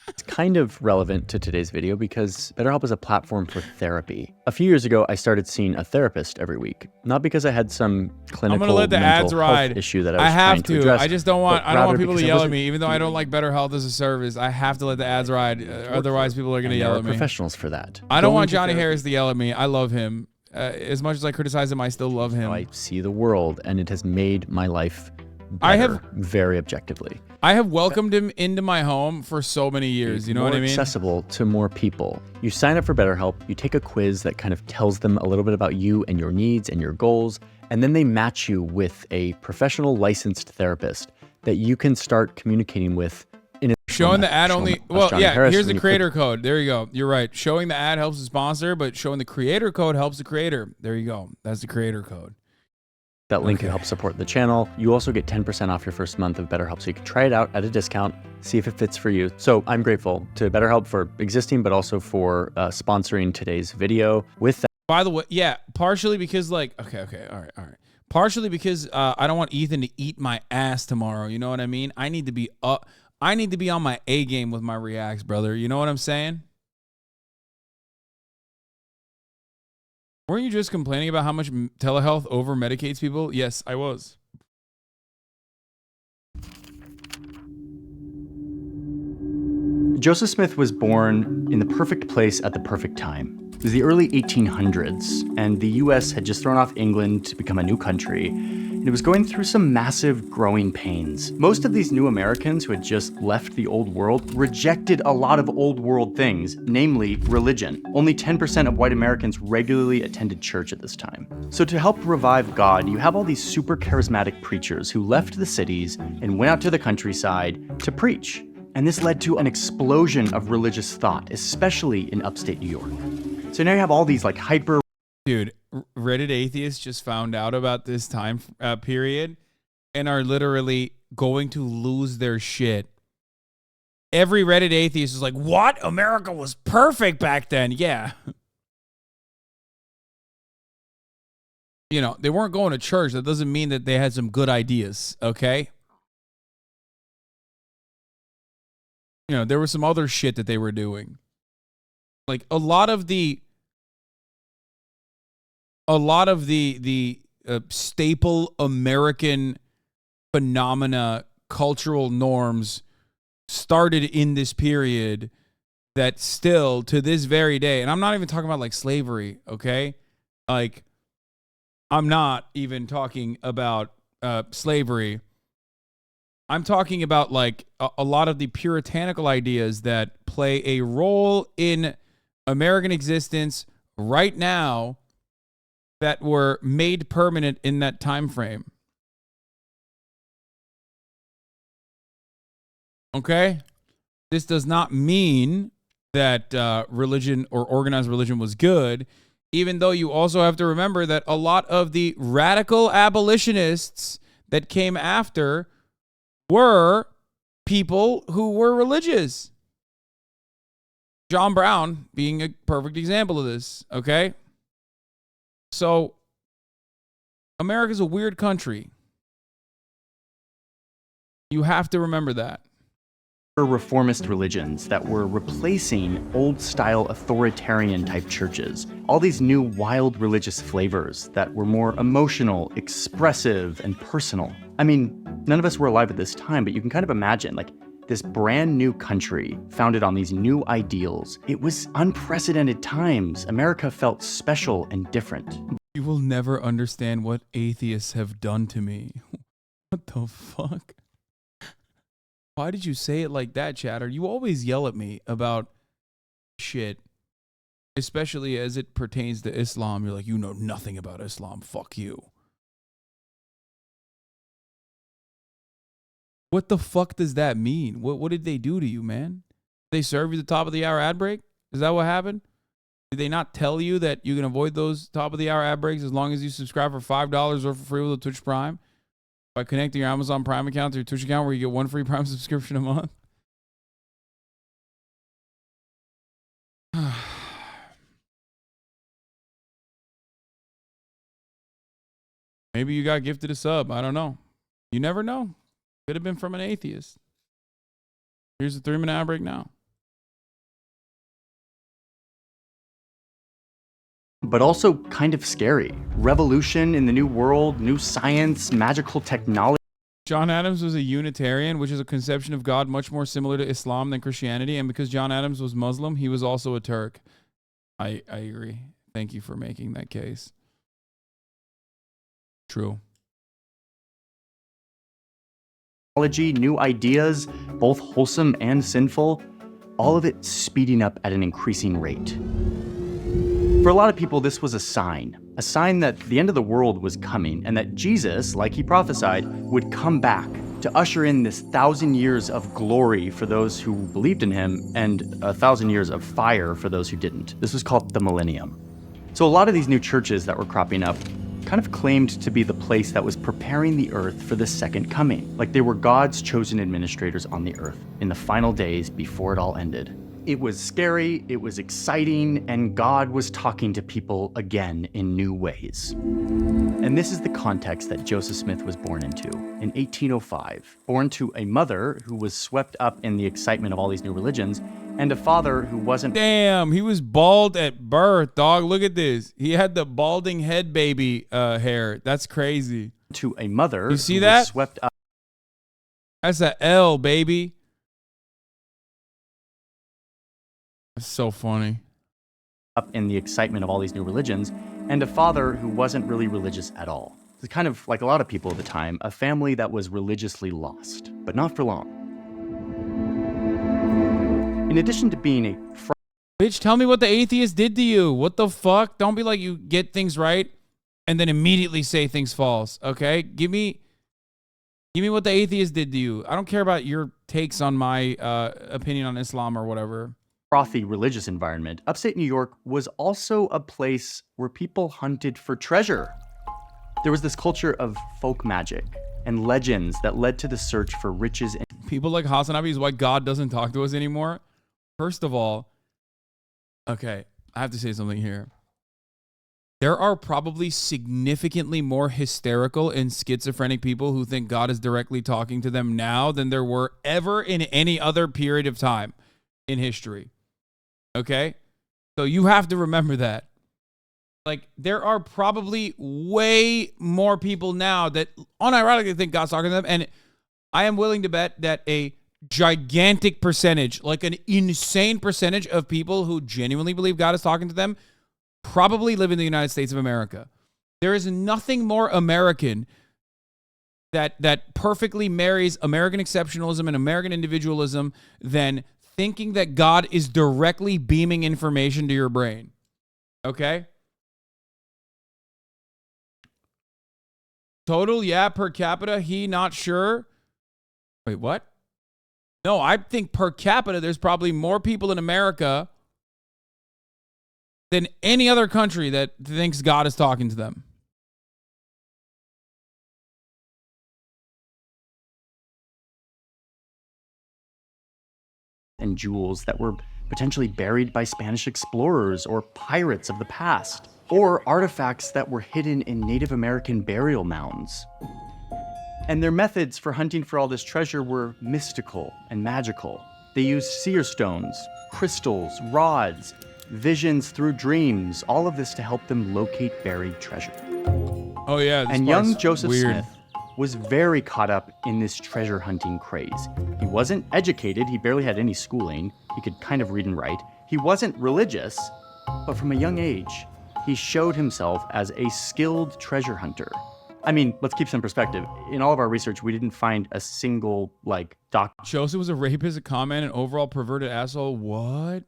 It's kind of relevant to today's video because BetterHelp is a platform for therapy. A few years ago, I started seeing a therapist every week. Not because I had some clinical I'm gonna let the mental ads health ride. issue that I was I have trying to address. I just don't want. but I don't want rather people to because I yell at wasn't me, even though I don't like BetterHelp as a service. I have to let the ads ride. Otherwise, people are gonna And yell there at are me. professionals for that. I don't Going want to Johnny therapy- Harris to yell at me. I love him. As much as I criticize him, I still love him. I see the world, and it has made my life better, I have- very objectively. I have welcomed him into my home for so many years. You know what I mean? Accessible to more people. You sign up for BetterHelp, you take a quiz that kind of tells them a little bit about you and your needs and your goals, and then they match you with a professional licensed therapist that you can start communicating with. Showing the ad only. Well, Johnny yeah, Harris, here's when the you creator code. There you go. You're right. Showing the ad helps the sponsor, but showing the creator code helps the creator. There you go. That's the creator code. That link can help support the channel. You also get 10% off your first month of BetterHelp, so you can try it out at a discount, see if it fits for you. So I'm grateful to BetterHelp for existing, but also for sponsoring today's video. With that, By the way, yeah, partially because like, okay, all right. Partially because I don't want Ethan to eat my ass tomorrow. You know what I mean? I need to be up. I need to be on my A game with my reacts, brother. You know what I'm saying? Weren't you just complaining about how much telehealth over medicates people? Yes, I was. Joseph Smith was born in the perfect place at the perfect time. It was the early 1800s, and the US had just thrown off England to become a new country, and it was going through some massive growing pains. Most of these new Americans who had just left the old world rejected a lot of old world things, namely religion. Only 10% of white Americans regularly attended church at this time. So to help revive God, you have all these super charismatic preachers who left the cities and went out to the countryside to preach. And this led to an explosion of religious thought, especially in upstate New York. So now you have all these like hyper... Dude, Reddit atheists just found out about this time period and are literally going to lose their shit. Every Reddit atheist is like, what? America was perfect back then. Yeah. You know, they weren't going to church. That doesn't mean that they had some good ideas, okay? You know, there was some other shit that they were doing. Like a lot of the staple American phenomena, cultural norms started in this period that still to this very day, and I'm not even talking about like slavery, okay? Like I'm not even talking about slavery. I'm talking about like a lot of the puritanical ideas that play a role in American existence right now that were made permanent in that time frame. Okay? This does not mean that religion or organized religion was good, even though you also have to remember that a lot of the radical abolitionists that came after were people who were religious. John Brown being a perfect example of this, okay? So, America's a weird country. You have to remember that. Reformist religions that were replacing old-style authoritarian-type churches. All these new wild religious flavors that were more emotional, expressive, and personal. I mean, none of us were alive at this time, but you can kind of imagine, like, this brand new country founded on these new ideals. It was unprecedented times. America felt special and different. You will never understand what atheists have done to me. What the fuck? Why did you say it like that, Chatter? You always yell at me about shit, especially as it pertains to Islam. You're like, you know nothing about Islam. Fuck you. What the fuck does that mean? What did they do to you, man? They serve you the top of the hour ad break? Is that what happened? Did they not tell you that you can avoid those top of the hour ad breaks as long as you subscribe for $5 or for free with a Twitch Prime? By connecting your Amazon Prime account to your Twitch account where you get one free Prime subscription a month? Maybe you got gifted a sub. I don't know. You never know. Could have been from an atheist. Here's the 3-minute ad break now. But also kind of scary. Revolution in the new world, new science, magical technology. John Adams was a Unitarian, which is a conception of God much more similar to Islam than Christianity. And because John Adams was Muslim, he was also a Turk. I agree. Thank you for making that case. True. New ideas, both wholesome and sinful, all of it speeding up at an increasing rate. For a lot of people, this was a sign that the end of the world was coming and that Jesus, like he prophesied, would come back to usher in this 1,000 years of glory for those who believed in him and 1,000 years of fire for those who didn't. This was called the millennium. So a lot of these new churches that were cropping up kind of claimed to be the place that was preparing the earth for the second coming, like they were God's chosen administrators on the earth in the final days before it all ended. It was scary, it was exciting, and God was talking to people again in new ways. And this is the context that Joseph Smith was born into in 1805, born to a mother who was swept up in the excitement of all these new religions, and a father who wasn't. Damn, he was bald at birth, dog. Look at this. He had the balding head baby hair. That's crazy. To a mother you see who that? was swept up. That's a L, baby. That's so funny. Up in the excitement of all these new religions, and a father who wasn't really religious at all. It's kind of like a lot of people at the time, a family that was religiously lost, but not for long. In addition to being a bitch, tell me what the atheist did to you. What the fuck? Don't be like you get things right and then immediately say things false. Okay? Give me what the atheist did to you. I don't care about your takes on my opinion on Islam or whatever. Frothy religious environment, upstate New York was also a place where people hunted for treasure. There was this culture of folk magic and legends that led to the search for riches. And people like HasanAbi is why God doesn't talk to us anymore. First of all, okay, I have to say something here. There are probably significantly more hysterical and schizophrenic people who think God is directly talking to them now than there were ever in any other period of time in history. Okay? So you have to remember that. Like, there are probably way more people now that unironically think God's talking to them. And I am willing to bet that a gigantic percentage, like an insane percentage of people who genuinely believe God is talking to them probably live in the United States of America. There is nothing more American that perfectly marries American exceptionalism and American individualism than thinking that God is directly beaming information to your brain. Okay? Total, yeah, per capita, he not sure. Wait, what? No, I think per capita, there's probably more people in America than any other country that thinks God is talking to them. And jewels that were potentially buried by Spanish explorers or pirates of the past, or artifacts that were hidden in Native American burial mounds. And their methods for hunting for all this treasure were mystical and magical. They used seer stones, crystals, rods, visions through dreams, all of this to help them locate buried treasure. Oh yeah, and young Joseph Smith was very caught up in this treasure hunting craze. He wasn't educated, he barely had any schooling, he could kind of read and write. He wasn't religious, but from a young age, he showed himself as a skilled treasure hunter. I mean, let's keep some perspective. In all of our research, we didn't find a single, Joseph was a rapist, a con man, an overall perverted asshole. What?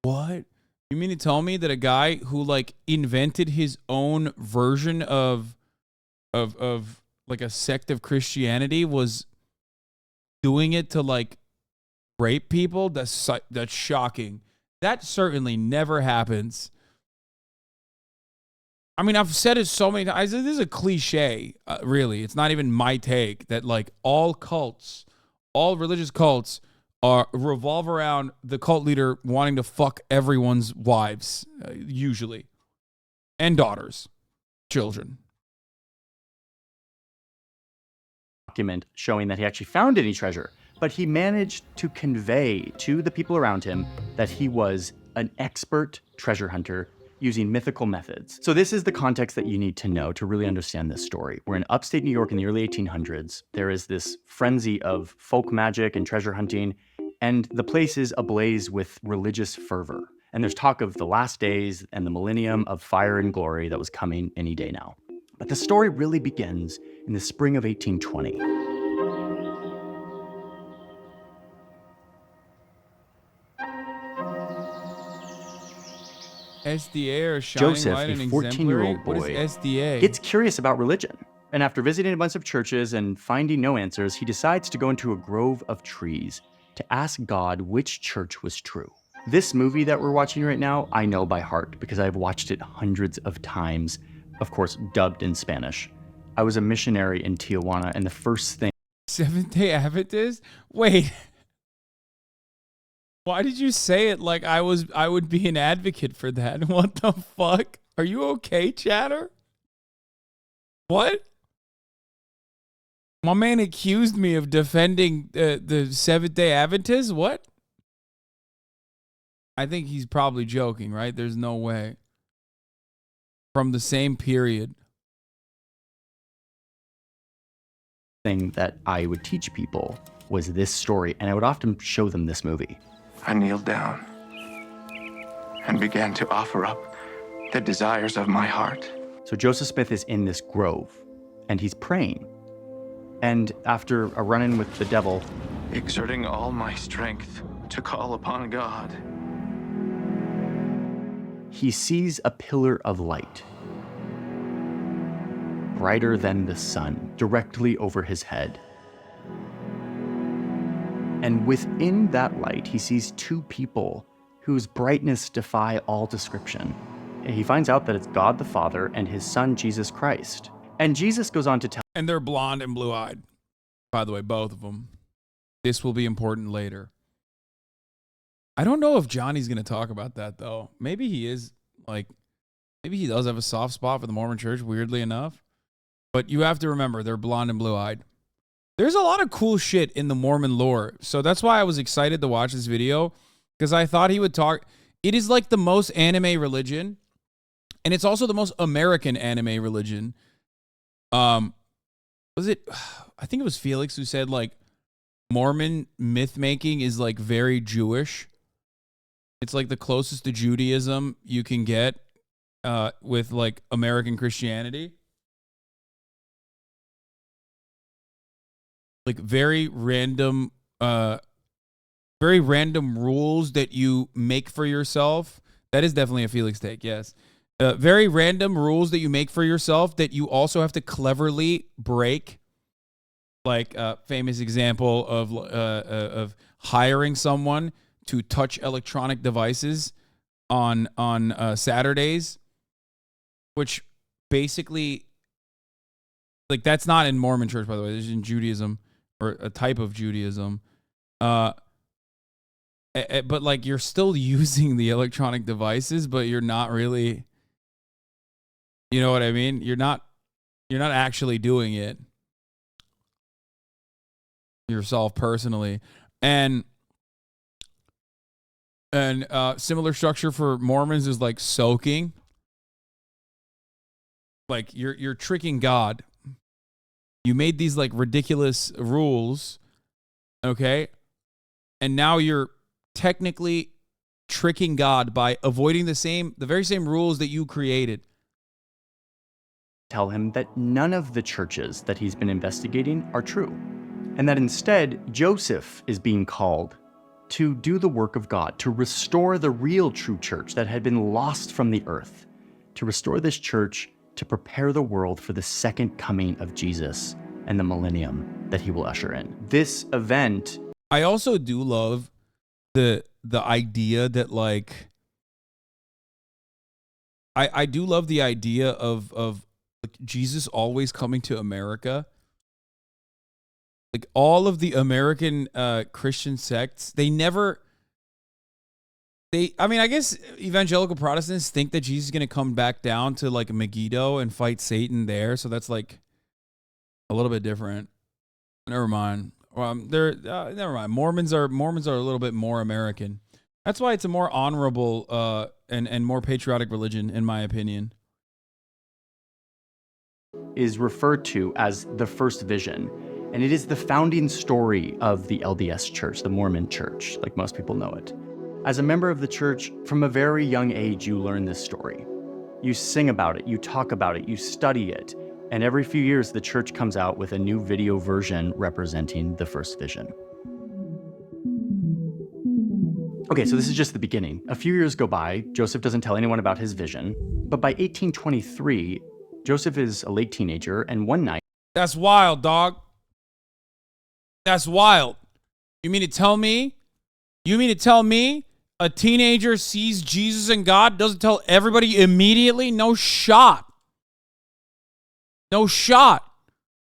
What? You mean to tell me that a guy who, invented his own version of like a sect of Christianity was doing it to rape people? That's shocking. That certainly never happens. I mean, I've said it so many times. This is a cliche, really. It's not even my take that all cults, all religious cults revolve around the cult leader wanting to fuck everyone's wives, usually, and daughters, children. document showing that he actually found any treasure, but he managed to convey to the people around him that he was an expert treasure hunter using mythical methods. So this is the context that you need to know to really understand this story. We're in upstate New York in the early 1800s. There is this frenzy of folk magic and treasure hunting, and the place is ablaze with religious fervor. And there's talk of the last days and the millennium of fire and glory that was coming any day now. But the story really begins in the spring of 1820. SDA or shining Joseph, light and a 14-year-old What boy, is SDA? gets curious about religion. And after visiting a bunch of churches and finding no answers, he decides to go into a grove of trees to ask God which church was true. This movie that we're watching right now, I know by heart because I've watched it hundreds of times, of course, dubbed in Spanish. I was a missionary in Tijuana, and the first thing... Seventh-day Adventist? Wait. Why did you say it like I would be an advocate for that? What the fuck? Are you okay, chatter? What? My man accused me of defending the Seventh-day Adventists? What? I think he's probably joking, right? There's no way. From the same period. Thing that I would teach people was this story, and I would often show them this movie. I kneeled down and began to offer up the desires of my heart. So Joseph Smith is in this grove, and he's praying. And after a run-in with the devil, exerting all my strength to call upon God, he sees a pillar of light, brighter than the sun, directly over his head. And within that light, he sees two people whose brightness defy all description. And he finds out that it's God the Father and his son, Jesus Christ. And Jesus goes on to tell... And they're blonde and blue-eyed. By the way, both of them. This will be important later. I don't know if Johnny's going to talk about that, though. Maybe he is, maybe he does have a soft spot for the Mormon church, weirdly enough. But you have to remember, they're blonde and blue-eyed. There's a lot of cool shit in the Mormon lore. So that's why I was excited to watch this video, because I thought he would talk. It is like the most anime religion, and it's also the most American anime religion. Was it, I think it was Felix who said, Mormon myth making is, very Jewish. It's, the closest to Judaism you can get with, American Christianity. Very random rules that you make for yourself. That is definitely a Felix take, yes. Very random rules that you make for yourself that you also have to cleverly break. Famous example of hiring someone to touch electronic devices on Saturdays, which basically, that's not in Mormon church, by the way. This is in Judaism. Or a type of Judaism. But you're still using the electronic devices, but you're not really, you know what I mean? You're not actually doing it yourself personally. And similar structure for Mormons is soaking. You're tricking God. You made these ridiculous rules, okay? And now you're technically tricking God by avoiding the very same rules that you created. Tell him that none of the churches that he's been investigating are true, and that instead Joseph is being called to do the work of God, to restore the real true church that had been lost from the earth, to restore this church to prepare the world for the second coming of Jesus and the millennium that he will usher in. This event... I also do love the idea that I do love the idea of Jesus always coming to America. All of the American Christian sects, I guess evangelical Protestants think that Jesus is going to come back down to Megiddo and fight Satan there. So that's a little bit different. Never mind. Never mind. Mormons are a little bit more American. That's why it's a more honorable and more patriotic religion, in my opinion. Is referred to as the first vision, and it is the founding story of the LDS Church, the Mormon Church, like most people know it. As a member of the church, from a very young age, you learn this story. You sing about it, you talk about it, you study it, and every few years, the church comes out with a new video version representing the first vision. Okay, so this is just the beginning. A few years go by, Joseph doesn't tell anyone about his vision, but by 1823, Joseph is a late teenager, and one night... That's wild, dog. That's wild. You mean to tell me a teenager sees Jesus and God, doesn't tell everybody immediately? No shot. No shot.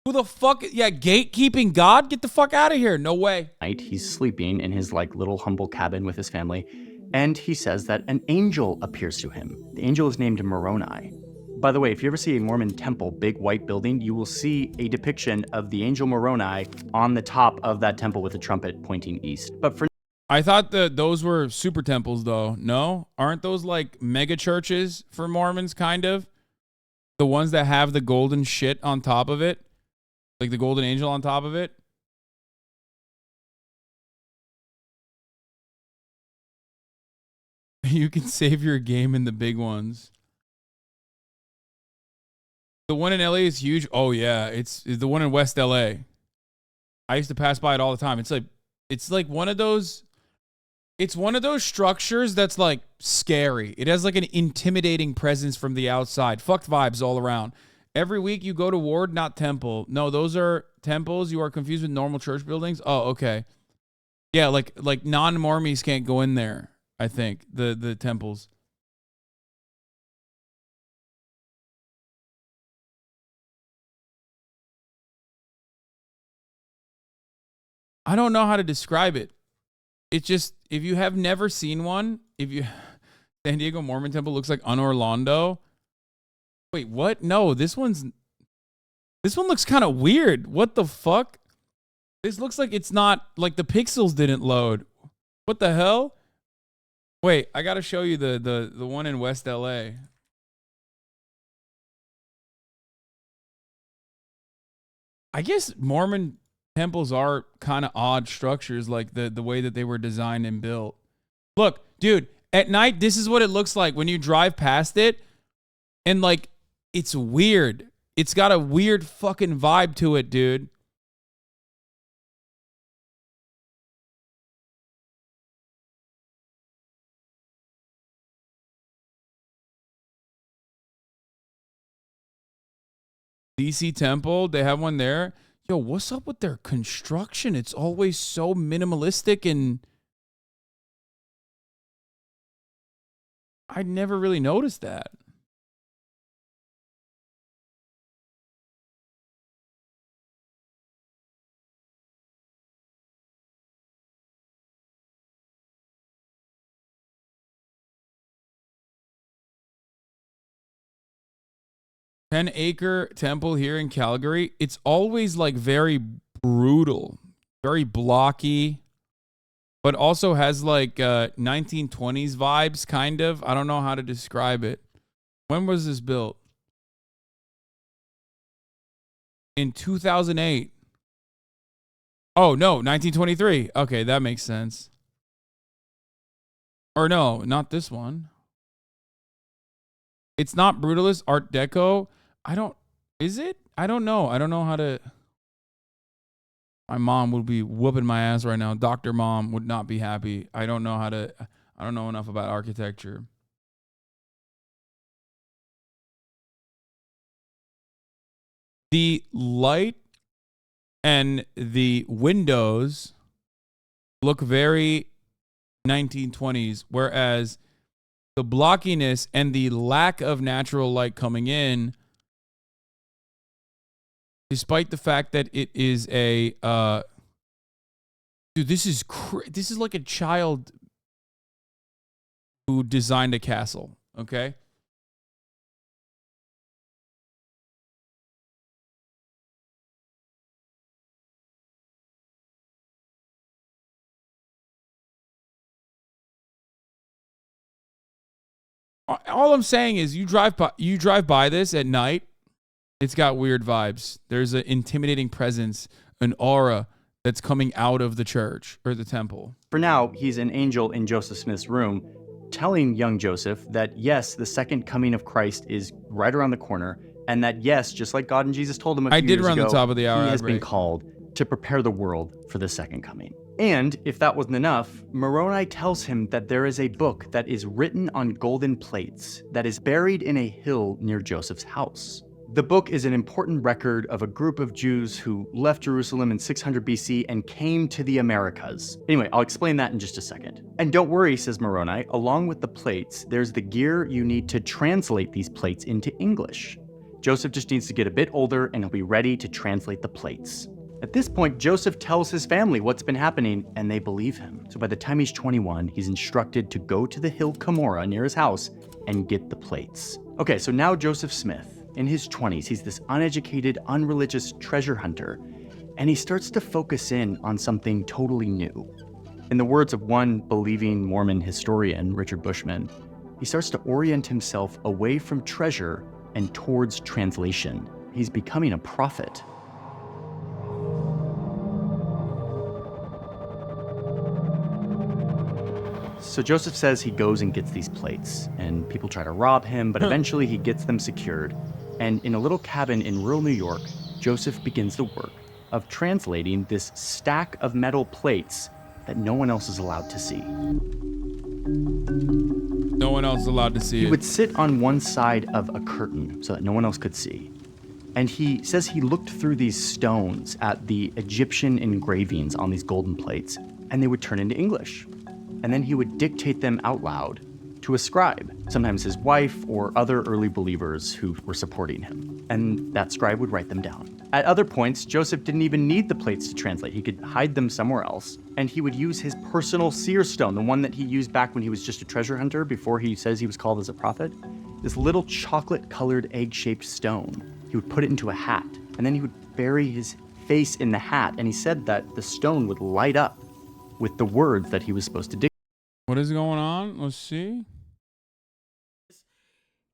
Who the fuck? Yeah, gatekeeping God? Get the fuck out of here. No way. He's sleeping in his little humble cabin with his family, and he says that an angel appears to him. The angel is named Moroni. By the way, if you ever see a Mormon temple, big white building, you will see a depiction of the angel Moroni on the top of that temple with a trumpet pointing east. But for I thought that those were super temples, though. No? Aren't those like mega churches for Mormons, kind of? The ones that have the golden shit on top of it? Like the golden angel on top of it? You can save your game in the big ones. The one in LA is huge. Oh, yeah. It's the one in West LA. I used to pass by it all the time. It's like one of those... It's one of those structures that's like scary. It has like an intimidating presence from the outside. Fucked vibes all around. Every week you go to ward, not temple. No, those are temples. You are confused with normal church buildings. Oh, okay. Yeah, like non-Mormies can't go in there, I think. The temples. I don't know how to describe it. It's just, if you have never seen one, San Diego Mormon Temple looks like Orlando. Wait, what? No, this one looks kind of weird. What the fuck? This looks like it's not, like the pixels didn't load. What the hell? Wait, I gotta show you the one in West LA. I guess Mormon temples are kind of odd structures, like the way that they were designed and built. Look, dude, at night, this is what it looks like when you drive past it. And like, it's weird. It's got a weird fucking vibe to it, dude. DC Temple, they have one there. Yo, what's up with their construction? It's always so minimalistic, and I never really noticed that. Ten-acre temple here in Calgary. It's always like very brutal, very blocky, but also has like 1920s vibes, kind of. I don't know how to describe it. When was this built? In 2008. Oh, no, 1923. Okay, that makes sense. Or no, not this one. It's not brutalist Art Deco. Is it? I don't know. I don't know how to. My mom would be whooping my ass right now. Dr. Mom would not be happy. I don't know enough about architecture. The light and the windows look very 1920s, whereas the blockiness and the lack of natural light coming in, despite the fact that it is a dude, this is like a child who designed a castle, okay? All I'm saying is you drive by this at night, it's got weird vibes. There's an intimidating presence, an aura that's coming out of the church or the temple. For now, he's an angel in Joseph Smith's room, telling young Joseph that yes, the second coming of Christ is right around the corner, and that yes, just like God and Jesus told him a few years ago, I did run the top of the hour. He has been called to prepare the world for the second coming. And if that wasn't enough, Moroni tells him that there is a book that is written on golden plates that is buried in a hill near Joseph's house. The book is an important record of a group of Jews who left Jerusalem in 600 BC and came to the Americas. Anyway, I'll explain that in just a second. And don't worry, says Moroni, along with the plates, there's the gear you need to translate these plates into English. Joseph just needs to get a bit older and he'll be ready to translate the plates. At this point, Joseph tells his family what's been happening, and they believe him. So by the time he's 21, he's instructed to go to the hill Cumorah near his house and get the plates. Okay, so now Joseph Smith, in his 20s, he's this uneducated, unreligious treasure hunter, and he starts to focus in on something totally new. In the words of one believing Mormon historian, Richard Bushman, he starts to orient himself away from treasure and towards translation. He's becoming a prophet. So Joseph says he goes and gets these plates, and people try to rob him, but eventually he gets them secured. And in a little cabin in rural New York, Joseph begins the work of translating this stack of metal plates that no one else is allowed to see. No one else is allowed to see it. He would sit on one side of a curtain so that no one else could see. And he says he looked through these stones at the Egyptian engravings on these golden plates, and they would turn into English. And then he would dictate them out loud to a scribe, sometimes his wife or other early believers who were supporting him. And that scribe would write them down. At other points, Joseph didn't even need the plates to translate. He could hide them somewhere else. And he would use his personal seer stone, the one that he used back when he was just a treasure hunter before he says he was called as a prophet. This little chocolate-colored egg-shaped stone. He would put it into a hat, and then he would bury his face in the hat. And he said that the stone would light up with the words that he was supposed to dictate. What is going on? Let's see.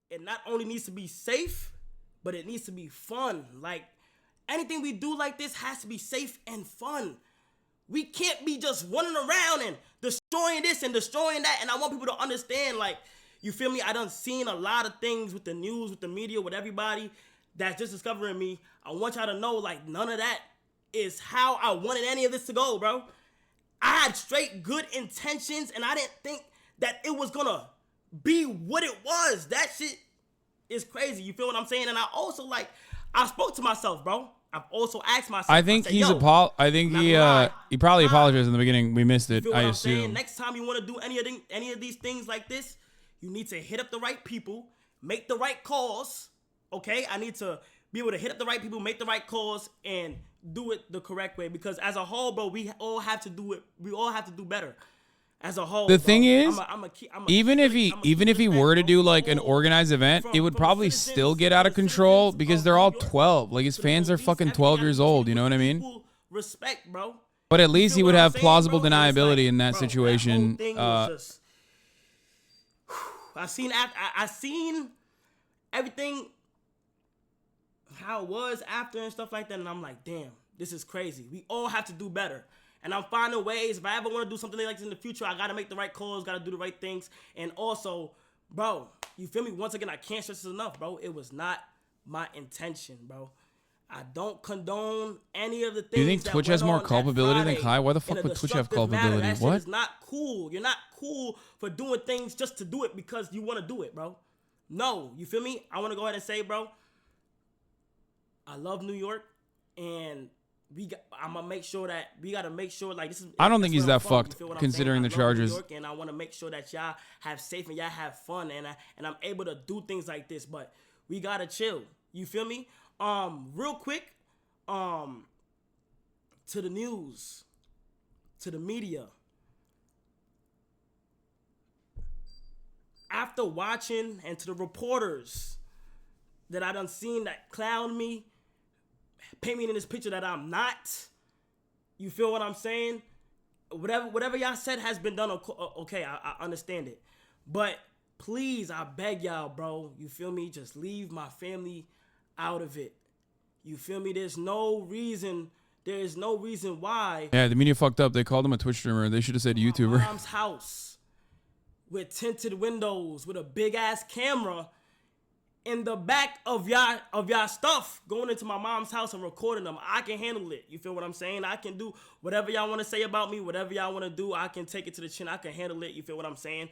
It not only needs to be safe, but it needs to be fun. Like, anything we do like this has to be safe and fun. We can't be just running around and destroying this and destroying that. And I want people to understand, like, you feel me? I done seen a lot of things with the news, with the media, with everybody that's just discovering me. I want y'all to know, like, none of that is how I wanted any of this to go, bro. I had straight good intentions, and I didn't think that it was gonna be what it was. That shit is crazy. You feel what I'm saying? And I also, like, I spoke to myself, bro. I've also asked myself. I think he probably apologized in the beginning. We missed it. I assume. Next time you want to do any of these things like this, you need to hit up the right people, make the right calls. Okay, I need to be able to hit up the right people, make the right calls, and do it the correct way. Because as a whole, bro, we all have to do it. We all have to do better. As a whole. The thing is, even if he were to do like an organized event, it would probably still get out of control because they're all 12. Like his fans are fucking 12 years old. You know what I mean? Respect, bro. But at least he would have plausible deniability in that situation. I seen everything how it was after and stuff like that, and I'm like, damn, this is crazy. We all have to do better. And I'm finding ways. If I ever want to do something like this in the future, I got to make the right calls, got to do the right things. And also, bro, you feel me? Once again, I can't stress this enough, bro. It was not my intention, bro. I don't condone any of the things. Do you think Twitch has more culpability than Kai? Why the fuck would Twitch have culpability? That what? Shit is not cool. You're not cool for doing things just to do it because you want to do it, bro. No, you feel me? I want to go ahead and say, bro, I love New York, and I'm gonna make sure that we gotta make sure like this is. I don't think he's that fucked considering the charges. New York, and I want to make sure that y'all have safe and y'all have fun, and I'm able to do things like this. But we gotta chill. You feel me? Real quick, to the news, to the media. After watching, and to the reporters that I done seen that clown me, paint me in this picture that I'm not. You feel what I'm saying? Whatever y'all said has been done. Okay, I understand it. But please, I beg y'all, bro. You feel me? Just leave my family out of it. You feel me? There's no reason why. Yeah, the media fucked up. They called him a Twitch streamer. They should have said YouTuber. My mom's house with tinted windows, with a big ass camera in the back of y'all stuff, going into my mom's house and recording them. I can handle it. You feel what I'm saying? I can do whatever y'all want to say about me, whatever y'all want to do. I can take it to the chin. I can handle it. You feel what I'm saying?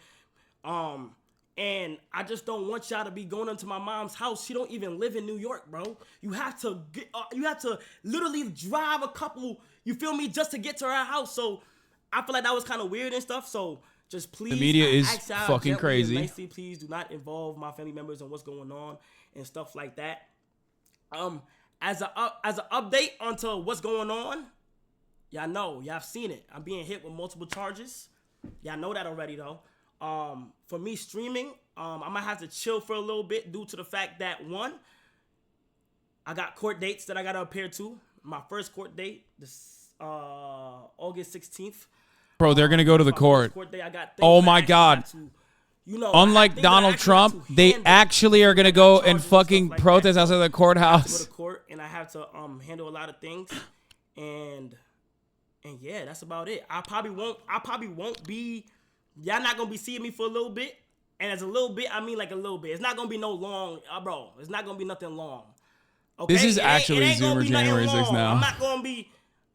And I just don't want y'all to be going into my mom's house. She don't even live in New York, bro. You have to literally drive a couple, you feel me, just to get to her house. So I feel like that was kind of weird and stuff. So just please, the media is ask y'all fucking gently crazy. and nicely, please do not involve my family members in what's going on and stuff like that. As an update onto what's going on, y'all know, y'all seen it. I'm being hit with multiple charges. Y'all know that already though. For me streaming, I might have to chill for a little bit due to the fact that, one, I got court dates that I got to appear to. My first court date, this August 16th. Bro, they're going to go to the court. Oh my God. Unlike Donald Trump, they actually are going to go and fucking protest outside the courthouse. I have to go to court and I have to handle a lot of things. And yeah, that's about it. I probably won't be, y'all not gonna be seeing me for a little bit. And as a little bit, I mean like a little bit. It's not gonna be no long, bro. It's not gonna be nothing long. Okay? This is actually Zoomer January 6th now.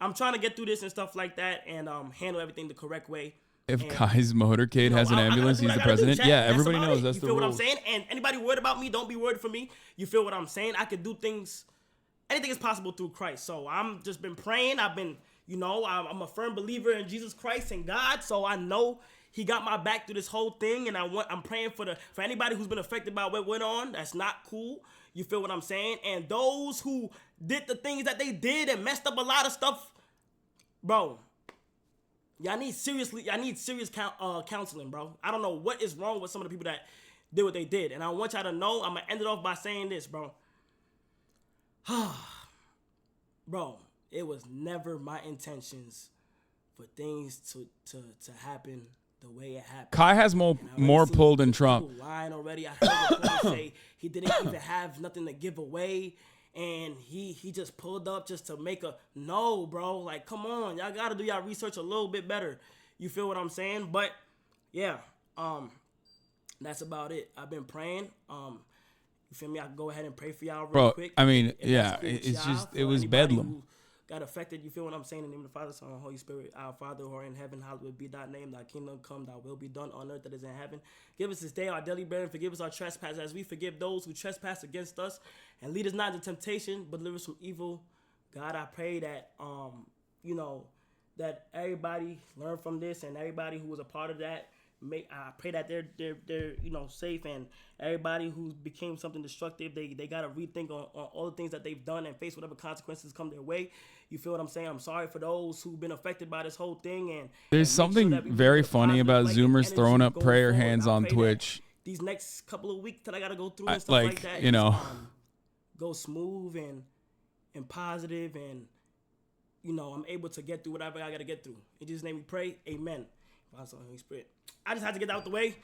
I'm trying to get through this and stuff like that and handle everything the correct way. If Kai's motorcade has an ambulance, he's the president. Yeah, everybody knows that's the rules. You feel what I'm saying? And anybody worried about me, don't be worried for me. You feel what I'm saying? I could do things, anything is possible through Christ. So I'm just been praying. I've been, I'm a firm believer in Jesus Christ and God. So I know He got my back through this whole thing, and I'm praying for anybody who's been affected by what went on. That's not cool. You feel what I'm saying? And those who did the things that they did and messed up a lot of stuff, bro. Y'all need serious counseling, bro. I don't know what is wrong with some of the people that did what they did, and I want y'all to know. I'm gonna end it off by saying this, bro. Bro, it was never my intentions for things to happen the way it happened. Kai has more pull than Trump. Lying already. I heard the say he didn't even have nothing to give away, and he just pulled up just to make no, bro. Like, come on, y'all gotta do y'all research a little bit better. You feel what I'm saying? But yeah, that's about it. I've been praying. You feel me? I can go ahead and pray for y'all real quick. I mean, yeah, cool, it's just it was bedlam. Got affected, you feel what I'm saying? In the name of the Father, Son, and Holy Spirit. Our Father who art in heaven, hallowed be thy name. Thy kingdom come, thy will be done on earth that is in heaven. Give us this day our daily bread and forgive us our trespasses as we forgive those who trespass against us. And lead us not into temptation, but deliver us from evil. God, I pray that, that everybody learn from this and everybody who was a part of that. I pray that they're safe, and everybody who became something destructive, they got to rethink on all the things that they've done and face whatever consequences come their way. You feel what I'm saying? I'm sorry for those who've been affected by this whole thing. And there's something very funny about Zoomers throwing up prayer hands on Twitch. These next couple of weeks that I got to go through and stuff like that, go smooth and positive, and I'm able to get through whatever I got to get through. In Jesus' name we pray. Amen. Holy Spirit. I just had to get that out the way.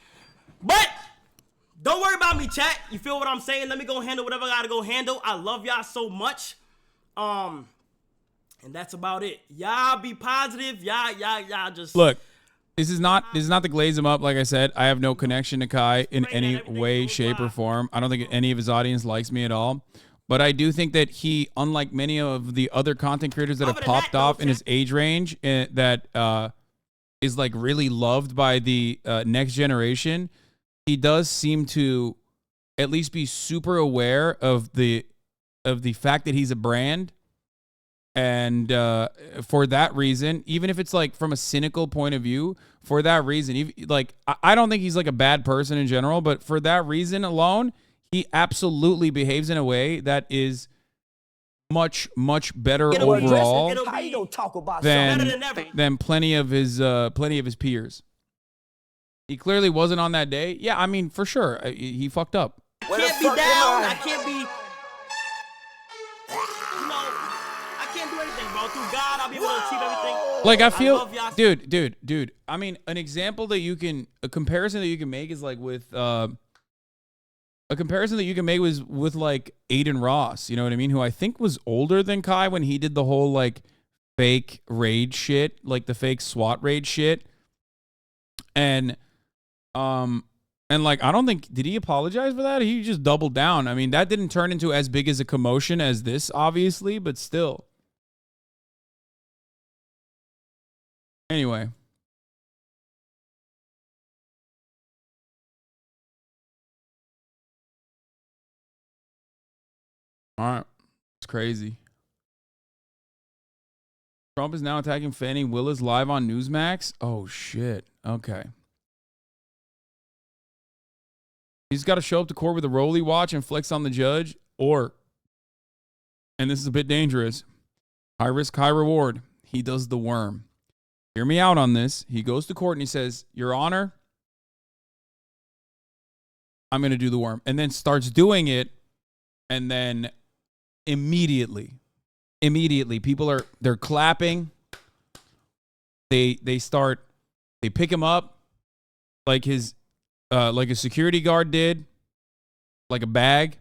But don't worry about me, chat. You feel what I'm saying? Let me go handle whatever I gotta go handle. I love y'all so much. And that's about it. Y'all be positive. Y'all just look. This is not to glaze him up. Like I said, I have no connection to Kai in any way, shape, or form. I don't think any of his audience likes me at all. But I do think that he, unlike many of the other content creators that have popped off in his age range, that is like really loved by the next generation, he does seem to at least be super aware of the fact that he's a brand. And for that reason, even if it's like from a cynical point of view, for that reason, like I don't think he's like a bad person in general, but for that reason alone, he absolutely behaves in a way that is much better overall than plenty of his peers. He clearly wasn't on that day. Yeah, I mean, for sure, he fucked up. I can't be down. I can't be. I can't do anything, bro. bro. Through God, I'll be able to achieve everything. Like, I feel, love y'all. dude. I mean, an example that you can, a comparison that you can make is like with, a comparison that you can make was with like Aiden Ross, you know what I mean? Who I think was older than Kai when he did the whole like fake raid shit, like the fake SWAT raid shit. And like, I don't think, did he apologize for that? He just doubled down. I mean, that didn't turn into as big as a commotion as this, obviously, but still. Anyway. All right. It's crazy. Trump is now attacking Fannie Willis live on Newsmax. Oh, shit. Okay. He's got to show up to court with a Rolly watch and flex on the judge, or, and this is a bit dangerous, high risk, high reward, he does the worm. Hear me out on this. He goes to court and he says, Your Honor, I'm going to do the worm. And then starts doing it. And then immediately, people they're clapping. They pick him up like like a security guard did, like a bag,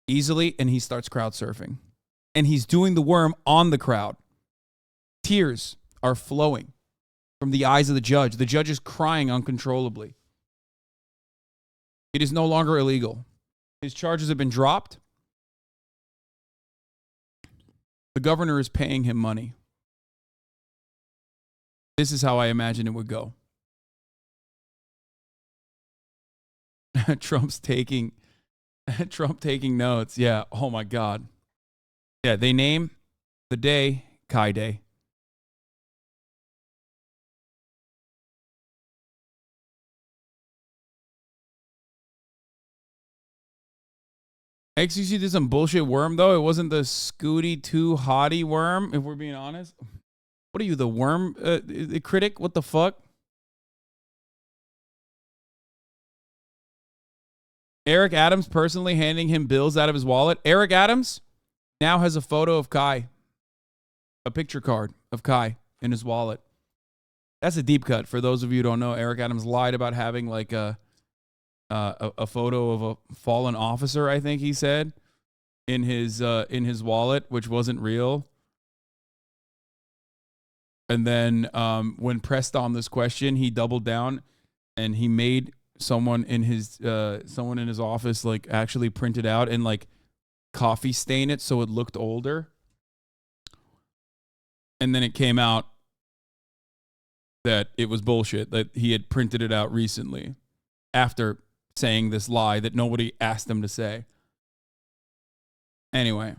easily. And he starts crowd surfing. And he's doing the worm on the crowd. Tears are flowing from the eyes of the judge. The judge is crying uncontrollably. It is no longer illegal. His charges have been dropped. The governor is paying him money. This is how I imagine it would go. Trump taking notes. Yeah. Oh my God. Yeah. They name the day Kai Day. XUC did some bullshit worm, though. It wasn't the Scooty 2 Hottie worm, if we're being honest. What are you, the worm critic? What the fuck? Eric Adams personally handing him bills out of his wallet. Eric Adams now has a photo of Kai. A picture card of Kai in his wallet. That's a deep cut. For those of you who don't know, Eric Adams lied about having like a photo of a fallen officer, I think he said, in his wallet, which wasn't real. And then when pressed on this question, he doubled down and he made someone in his office like actually print it out and like coffee stain it so it looked older. And then it came out that it was bullshit, that he had printed it out recently after saying this lie that nobody asked him to say. Anyway.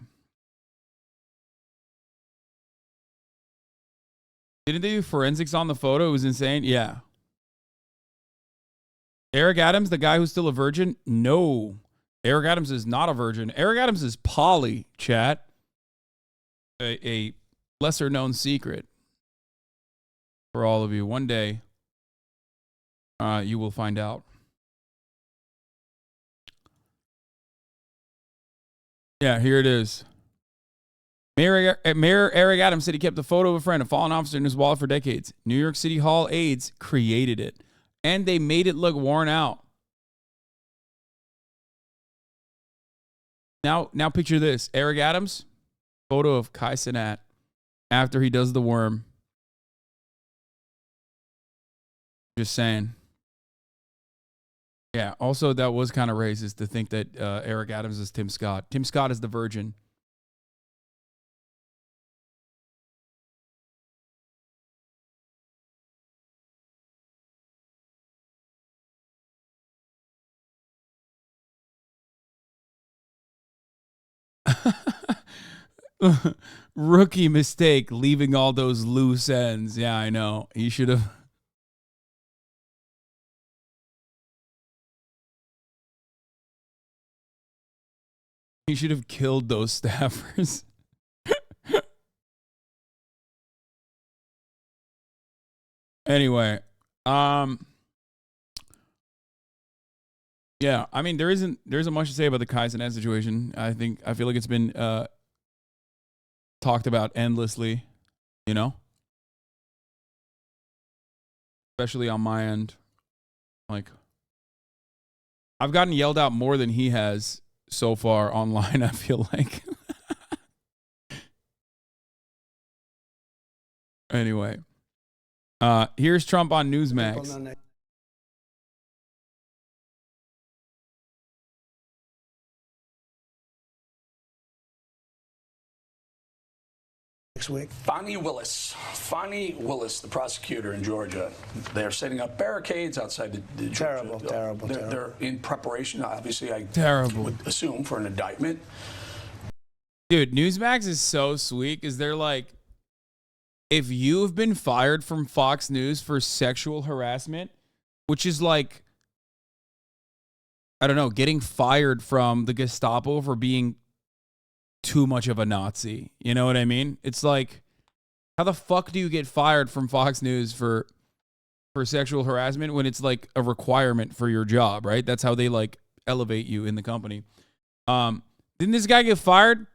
Didn't they do forensics on the photo? It was insane. Yeah. Eric Adams, the guy who's still a virgin? No. Eric Adams is not a virgin. Eric Adams is poly, chat. A lesser known secret for all of you. One day, you will find out. Yeah, here it is. Mayor Eric Adams said he kept a photo of a friend, a fallen officer, in his wallet for decades. New York City Hall aides created it, and they made it look worn out. Now picture this. Eric Adams, photo of Kai Cenat after he does the worm. Just saying. Yeah, also that was kind of racist to think that Eric Adams is Tim Scott. Tim Scott is the virgin. Rookie mistake, leaving all those loose ends. Yeah, I know. He should have. He should have killed those staffers. Anyway, yeah, I mean there isn't much to say about the Kai Cenat situation. I feel like it's been talked about endlessly. you know? Especially on my end. Like, I've gotten yelled out more than he has so far online, I feel like. Anyway. Here's Trump on Newsmax. Next week. Fani Willis, the prosecutor in Georgia, they're setting up barricades outside the Terrible. They're in preparation, obviously, I would assume, for an indictment. Dude, Newsmax is so sweet because they're like, if you've been fired from Fox News for sexual harassment, which is like, I don't know, getting fired from the Gestapo for being too much of a Nazi. You know what I mean? It's like, how the fuck do you get fired from Fox News for sexual harassment when it's like a requirement for your job, right? That's how they like elevate you in the company. Didn't this guy get fired?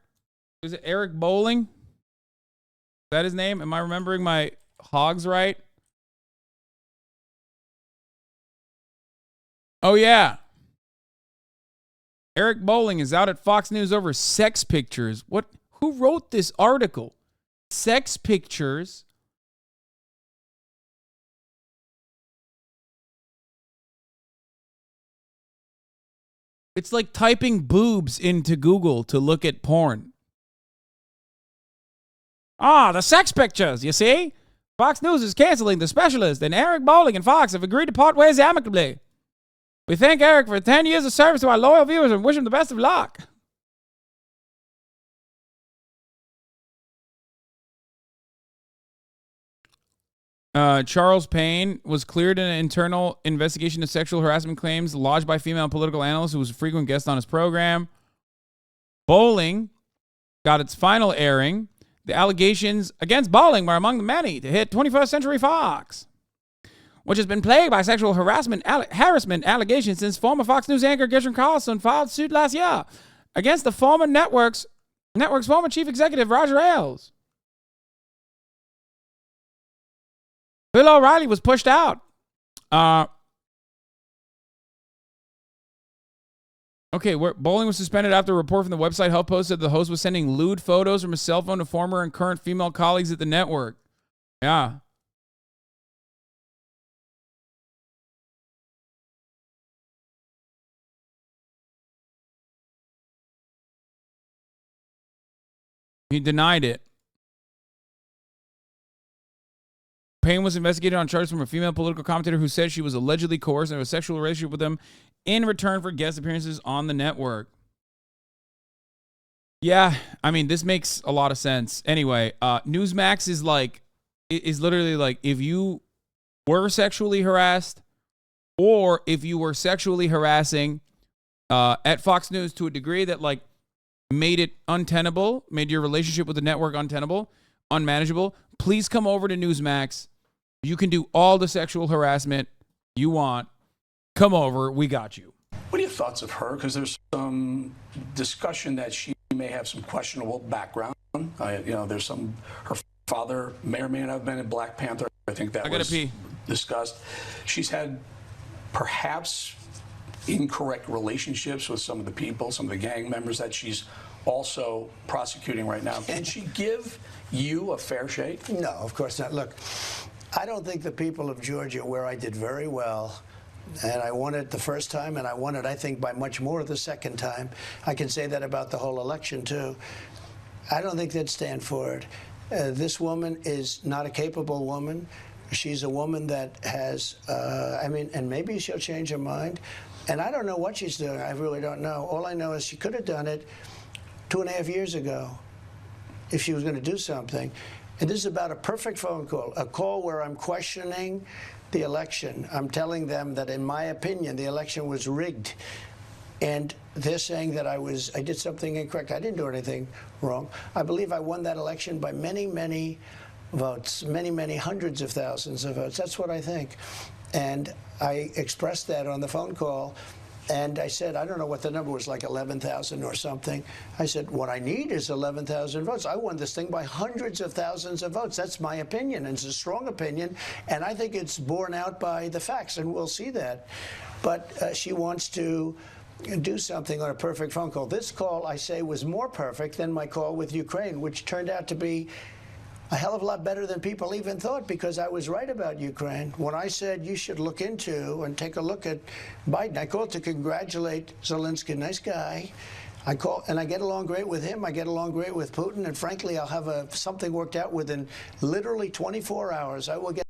Was it Eric Bowling? Is that his name? Am I remembering my hogs right? Oh yeah. Eric Bowling is out at Fox News over sex pictures. What? Who wrote this article? Sex pictures. It's like typing boobs into Google to look at porn. Ah, the sex pictures, you see? Fox News is canceling The Specialist, and Eric Bowling and Fox have agreed to part ways amicably. We thank Eric for 10 years of service to our loyal viewers and wish him the best of luck. Charles Payne was cleared in an internal investigation of sexual harassment claims lodged by female political analyst who was a frequent guest on his program. Bowling got its final airing. The allegations against Bowling were among the many to hit 21st Century Fox, which has been plagued by sexual harassment allegations since former Fox News anchor Gretchen Carlson filed suit last year against the former network's former chief executive, Roger Ailes. Bill O'Reilly was pushed out. Bowling was suspended after a report from the website HuffPost said the host was sending lewd photos from his cell phone to former and current female colleagues at the network. Yeah. He denied it. Payne was investigated on charges from a female political commentator who said she was allegedly coerced into a sexual relationship with him in return for guest appearances on the network. Yeah, I mean, this makes a lot of sense. Anyway, Newsmax is literally like, if you were sexually harassed or if you were sexually harassing at Fox News to a degree that like made it untenable, made your relationship with the network untenable, unmanageable, please come over to Newsmax. You can do all the sexual harassment you want. Come over. We got you. What are your thoughts of her? Because there's some discussion that she may have some questionable background. There's some, her father may or may not have been in Black Panther. I think that was discussed. She's had perhaps incorrect relationships with some of the people, some of the gang members that she's also prosecuting right now. Can she give you a fair shake? No, of course not. Look, I don't think the people of Georgia, where I did very well, and I won it the first time, and I won it, I think, by much more the second time. I can say that about the whole election, too. I don't think they'd stand for it. This woman is not a capable woman. She's a woman that has, and maybe she'll change her mind. And I don't know what she's doing. I really don't know. All I know is she could have done it 2.5 years ago if she was going to do something. And this is about a perfect phone call, a call where I'm questioning the election. I'm telling them that, in my opinion, the election was rigged. And they're saying that I did something incorrect. I didn't do anything wrong. I believe I won that election by many, many votes, many, many hundreds of thousands of votes. That's what I think. And I expressed that on the phone call. And I said, I don't know what the number was, like 11,000 or something. I said, what I need is 11,000 votes. I won this thing by hundreds of thousands of votes. That's my opinion, and it's a strong opinion, and I think it's borne out by the facts, and we'll see that. But she wants to do something on a perfect phone call. This call, I say, was more perfect than my call with Ukraine, which turned out to be a hell of a lot better than people even thought, because I was right about Ukraine. When I said you should look into and take a look at Biden, I called to congratulate Zelensky, nice guy. I call and I get along great with him. I get along great with Putin, and frankly, I'll have something worked out within literally 24 hours. I will get.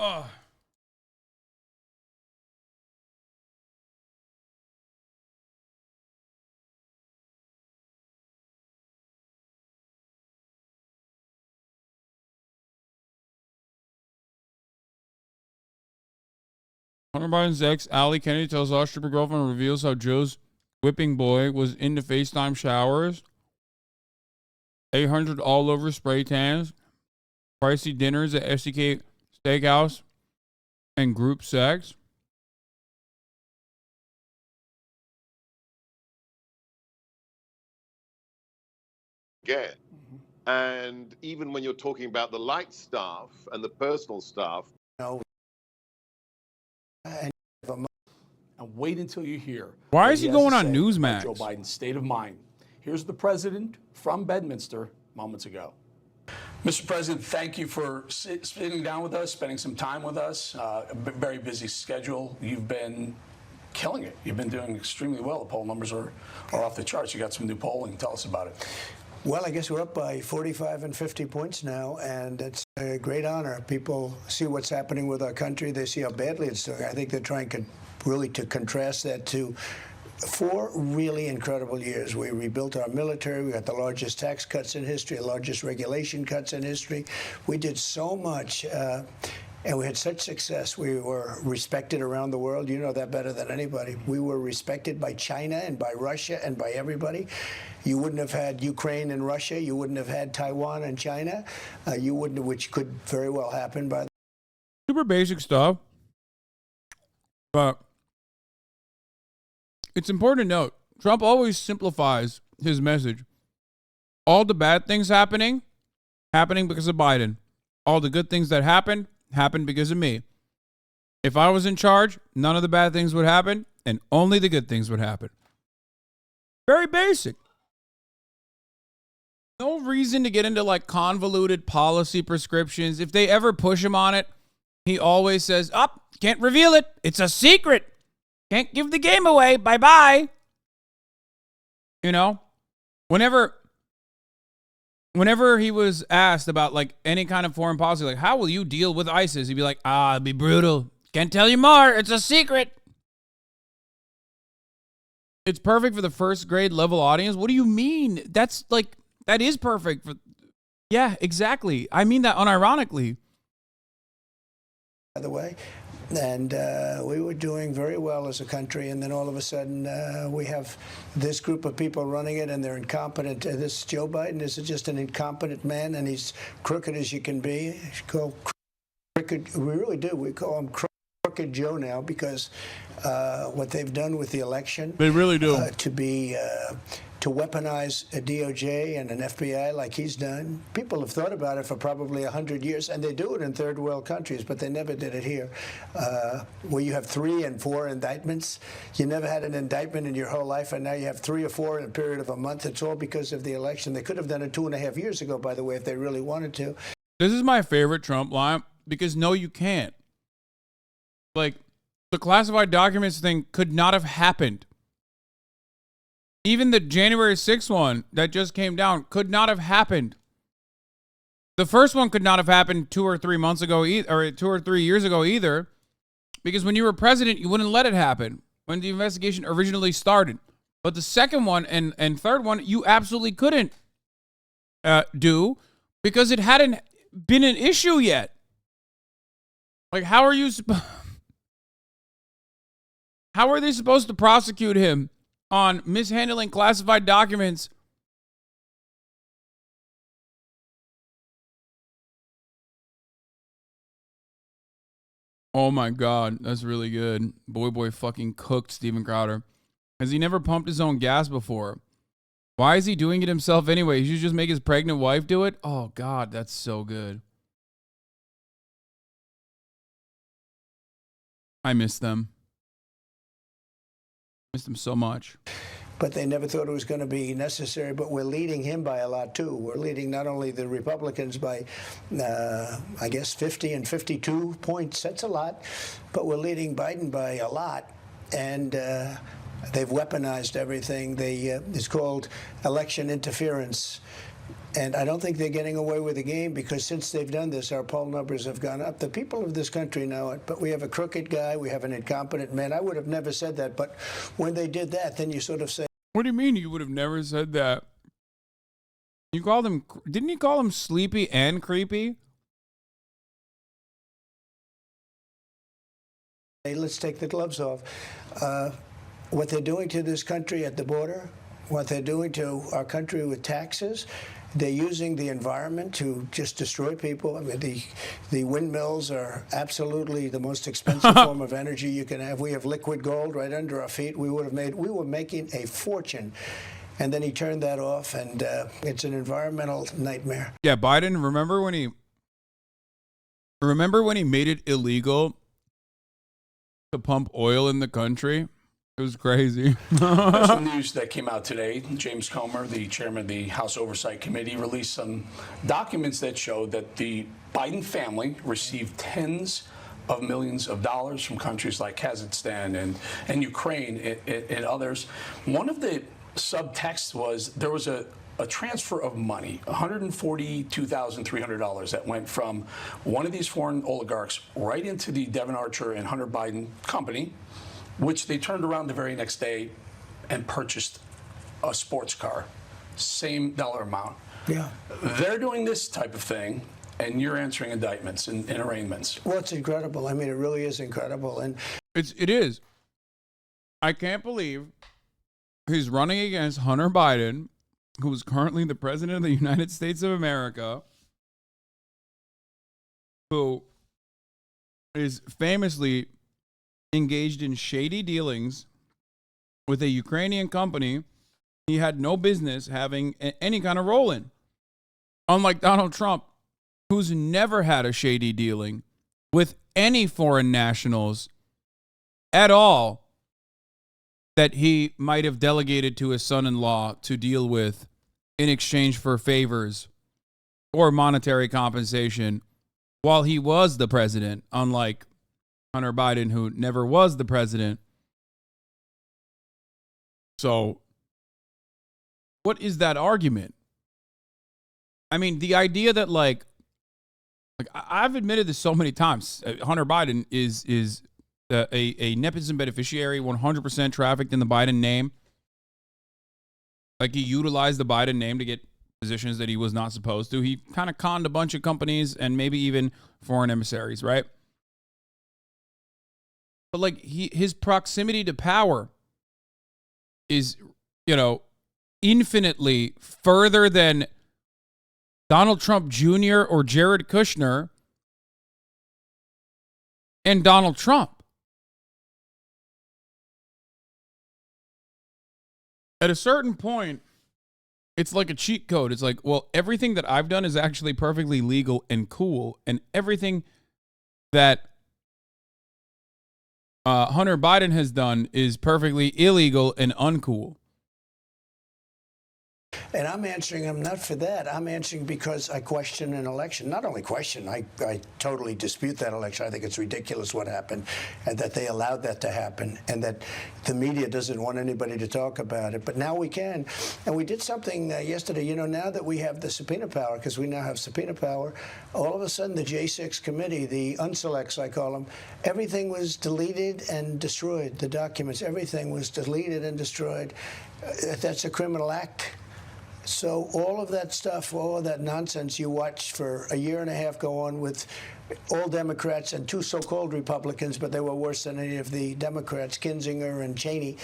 Oh. Hunter Biden's ex, Allie Kennedy, tells our stripper girlfriend and reveals how Joe's whipping boy was into FaceTime showers, 800 all over spray tans, pricey dinners at SDK Steakhouse, and group sex. Get. And even when you're talking about the light stuff and the personal stuff. No. And wait until you hear. Why is he going on Newsmax? Joe Biden's state of mind. Here's the president from Bedminster moments ago. Mr. President, thank you for sitting down with us, spending some time with us. A very busy schedule. You've been killing it. You've been doing extremely well. The poll numbers are off the charts. You got some new polling. Tell us about it. Well, I guess we're up by 45 and 50 points now, and it's a great honor. People see what's happening with our country. They see how badly it's doing. I think they're trying really to contrast that to 4 really incredible years. We rebuilt our military. We got the largest tax cuts in history, the largest regulation cuts in history. We did so much, and we had such success. We were respected around the world. You know that better than anybody. We were respected by China and by Russia and by everybody. You wouldn't have had Ukraine and Russia. You wouldn't have had Taiwan and China. You wouldn't, which could very well happen. By super basic stuff, but it's important to note, Trump always simplifies his message. All the bad things happening because of Biden. All the good things that happened because of me. If I was in charge, none of the bad things would happen, and only the good things would happen. Very basic. No reason to get into like convoluted policy prescriptions. If they ever push him on it, he always says, can't reveal it. It's a secret. Can't give the game away. Bye-bye. You know, whenever he was asked about like any kind of foreign policy, like how will you deal with ISIS? He'd be like, it'd be brutal. Can't tell you more. It's a secret. It's perfect for the first grade level audience. What do you mean? That's like, that is perfect. Yeah, exactly. I mean that unironically. the way. And we were doing very well as a country, and then all of a sudden we have this group of people running it, and they're incompetent. This Joe Biden is just an incompetent man, and he's crooked as you can be. Call crooked. We really do. We call him Crooked Joe now because what they've done with the election. They really do. To weaponize a DOJ and an FBI like he's done. People have thought about it for probably 100 years, and they do it in third world countries, but they never did it here. Where you have 3 and 4 indictments. You never had an indictment in your whole life, and now you have 3 or 4 in a period of a month. It's all because of the election. They could have done it 2.5 years ago, by the way, if they really wanted to. This is my favorite Trump line, because no, you can't. Like, the classified documents thing could not have happened. Even the January 6th one that just came down could not have happened. The first one could not have happened 2 or 3 months ago, or 2 or 3 years ago either, because when you were president, you wouldn't let it happen when the investigation originally started. But the second one and third one, you absolutely couldn't do because it hadn't been an issue yet. Like, how are you How are they supposed to prosecute him on mishandling classified documents? Oh my God, that's really good. Boy fucking cooked Steven Crowder. Has he never pumped his own gas before? Why is he doing it himself anyway? He should just make his pregnant wife do it? Oh God, that's so good. I miss them. Miss them so much. But they never thought it was going to be necessary. But we're leading him by a lot, too. We're leading not only the Republicans by, I guess, 50 and 52 points. That's a lot. But we're leading Biden by a lot. And they've weaponized everything. It's called election interference. And I don't think they're getting away with the game, because since they've done this, our poll numbers have gone up. The people of this country know it, but we have a crooked guy. We have an incompetent man. I would have never said that, but when they did that, then you sort of say, what do you mean you would have never said that? You called him, didn't you call him sleepy and creepy? hey, let's take the gloves off. What they're doing to this country at the border, what they're doing to our country with taxes, they're using the environment to just destroy people. I mean, the windmills are absolutely the most expensive form of energy you can have. We have liquid gold right under our feet. We were making a fortune. And then he turned that off, and it's an environmental nightmare. Yeah, Biden, remember when he made it illegal to pump oil in the country? It was crazy. There's some news that came out today. James Comer, the chairman of the House Oversight Committee, released some documents that showed that the Biden family received tens of millions of dollars from countries like Kazakhstan and Ukraine and others. One of the subtext was there was a transfer of money, $142,300 that went from one of these foreign oligarchs right into the Devon Archer and Hunter Biden company, which they turned around the very next day and purchased a sports car, same dollar amount. Yeah. They're doing this type of thing, and you're answering indictments and arraignments. Well, it's incredible. I mean, it really is incredible. And it is. I can't believe he's running against Hunter Biden, who is currently the president of the United States of America, who is famously engaged in shady dealings with a Ukrainian company he had no business having any kind of role in. Unlike Donald Trump, who's never had a shady dealing with any foreign nationals at all that he might have delegated to his son-in-law to deal with in exchange for favors or monetary compensation while he was the president, unlike Hunter Biden, who never was the president. So, what is that argument? I mean, the idea that like I've admitted this so many times, Hunter Biden is a nepotism beneficiary, 100% trafficked in the Biden name. Like, he utilized the Biden name to get positions that he was not supposed to. He kind of conned a bunch of companies and maybe even foreign emissaries, right? But like his proximity to power is, infinitely further than Donald Trump Jr. or Jared Kushner and Donald Trump. At a certain point, it's like a cheat code. It's like, well, everything that I've done is actually perfectly legal and cool, and everything that Hunter Biden has done is perfectly illegal and uncool. And I'm answering him not for that. I'm answering because I question an election. Not only question, I totally dispute that election. I think it's ridiculous what happened, and that they allowed that to happen, and that the media doesn't want anybody to talk about it. But now we can. And we did something yesterday. Now that we have the subpoena power, because we now have subpoena power, all of a sudden the J6 committee, the unselects, I call them, everything was deleted and destroyed. The documents, everything was deleted and destroyed. That's a criminal act. So all of that stuff, all of that nonsense you watched for a year and a half go on with all Democrats and two so-called Republicans, but they were worse than any of the Democrats, Kinzinger and Cheney.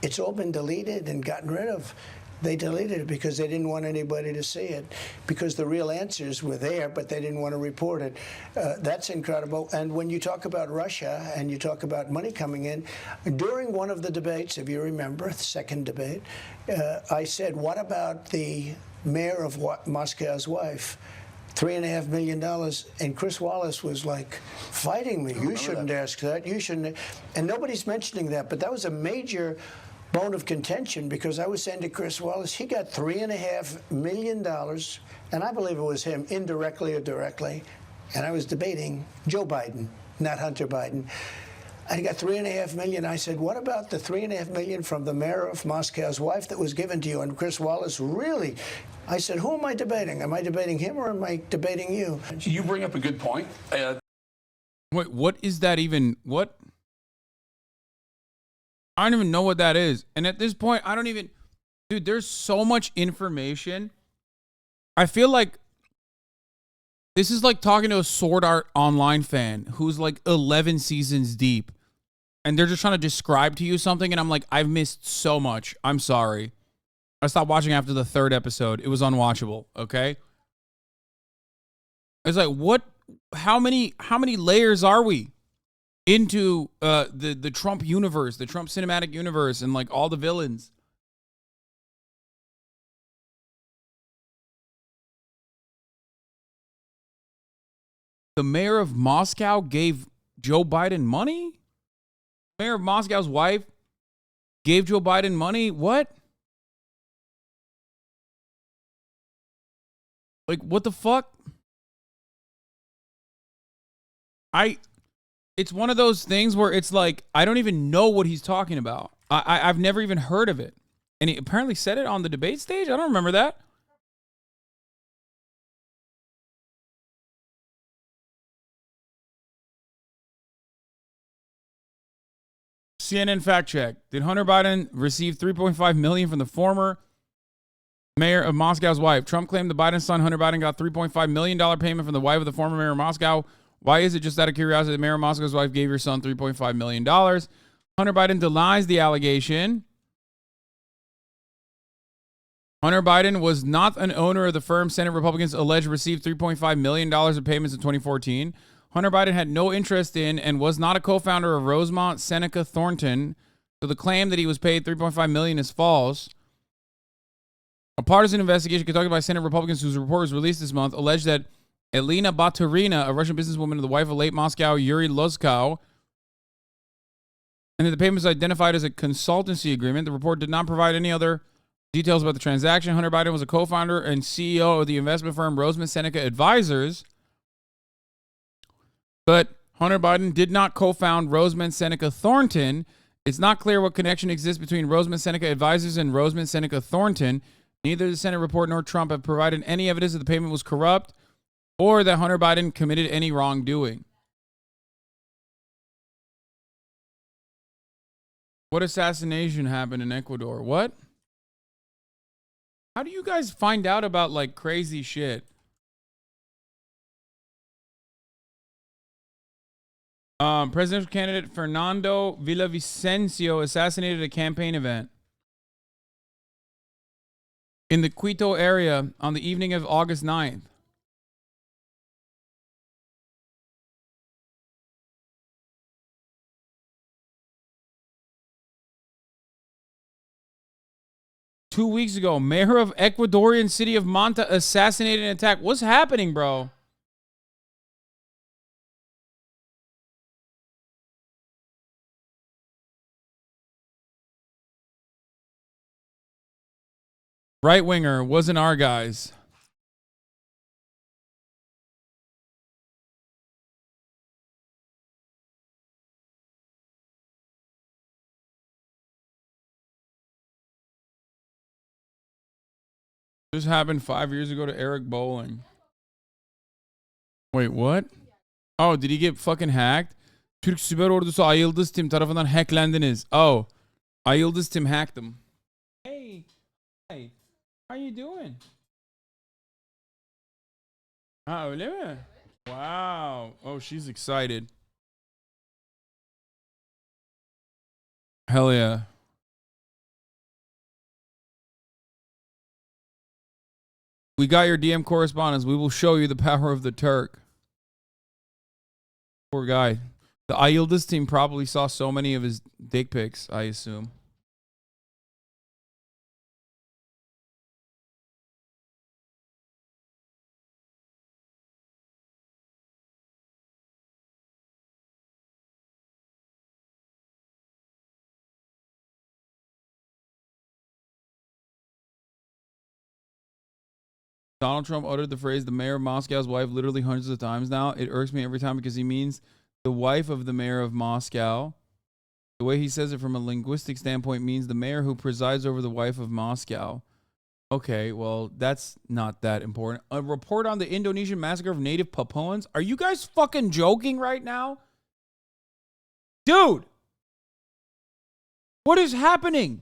It's all been deleted and gotten rid of. They deleted it because they didn't want anybody to see it, because the real answers were there, but they didn't want to report it. That's incredible. And when you talk about Russia and you talk about money coming in, during one of the debates, if you remember, the second debate, I said, what about the mayor of Moscow's wife? $3.5 million, and Chris Wallace was like fighting me. You shouldn't ask that. You shouldn't. And nobody's mentioning that, but that was a major bone of contention, because I was saying to Chris Wallace, he got $3.5 million, and I believe it was him, indirectly or directly, and I was debating Joe Biden, not Hunter Biden. I got $3.5 million. I said, what about the $3.5 million from the mayor of Moscow's wife that was given to you? And Chris Wallace, really? I said, who am I debating? Am I debating him or am I debating you? You bring up a good point. Wait, what is that even? What? I don't even know what that is. And at this point, I don't even... Dude, there's so much information. I feel like this is like talking to a Sword Art Online fan who's like 11 seasons deep. And they're just trying to describe to you something. And I'm like, I've missed so much. I'm sorry. I stopped watching after the 3rd episode. It was unwatchable, okay? It's like, what... How many layers are we into the Trump universe, the Trump cinematic universe, and like all the villains? The mayor of Moscow gave Joe Biden money? Mayor of Moscow's wife gave Joe Biden money? What? Like, what the fuck? It's one of those things where it's like, I don't even know what he's talking about. I've never even heard of it. And he apparently said it on the debate stage? I don't remember that. CNN fact check. Did Hunter Biden receive $3.5 million from the former mayor of Moscow's wife? Trump claimed the Biden son, Hunter Biden, got $3.5 million payment from the wife of the former mayor of Moscow. Why is it, just out of curiosity, the mayor of Moscow's wife gave your son $3.5 million? Hunter Biden denies the allegation. Hunter Biden was not an owner of the firm Senate Republicans alleged received $3.5 million in payments in 2014. Hunter Biden had no interest in and was not a co-founder of Rosemont Seneca Thornton, so the claim that he was paid $3.5 million is false. A partisan investigation conducted by Senate Republicans, whose report was released this month, alleged that Elena Baturina, a Russian businesswoman and the wife of late Moscow Yuri Lozkow, and that the payment was identified as a consultancy agreement. The report did not provide any other details about the transaction. Hunter Biden was a co-founder and CEO of the investment firm Rosemont Seneca Advisors, but Hunter Biden did not co-found Rosemont Seneca Thornton. It's not clear what connection exists between Rosemont Seneca Advisors and Rosemont Seneca Thornton. Neither the Senate report nor Trump have provided any evidence that the payment was corrupt or that Hunter Biden committed any wrongdoing. What assassination happened in Ecuador? What? How do you guys find out about like crazy shit? Presidential candidate Fernando Villavicencio assassinated at a campaign event in the Quito area on the evening of August 9th. Two weeks ago, mayor of Ecuadorian city of Manta assassinated and attacked. What's happening, bro? Right winger wasn't our guys. This happened 5 years ago to Eric Bowling. Wait, what? Oh, did he get fucking hacked? Türk Siber Ordusu Ay Yıldız Tim tarafından hacklendiniz. Oh, Ay Yıldız Tim hacked him. Hey. How you doing? Oh, Olivia. Wow. Oh, she's excited. Hell yeah. We got your DM correspondence. We will show you the power of the Turk. Poor guy. The I Yieldist team probably saw so many of his dick pics, I assume. Donald Trump uttered the phrase, the mayor of Moscow's wife, literally hundreds of times now. It irks me every time because he means the wife of the mayor of Moscow. The way he says it from a linguistic standpoint means the mayor who presides over the wife of Moscow. Okay, well, that's not that important. A report on the Indonesian massacre of native Papuans? Are you guys fucking joking right now? Dude! What is happening?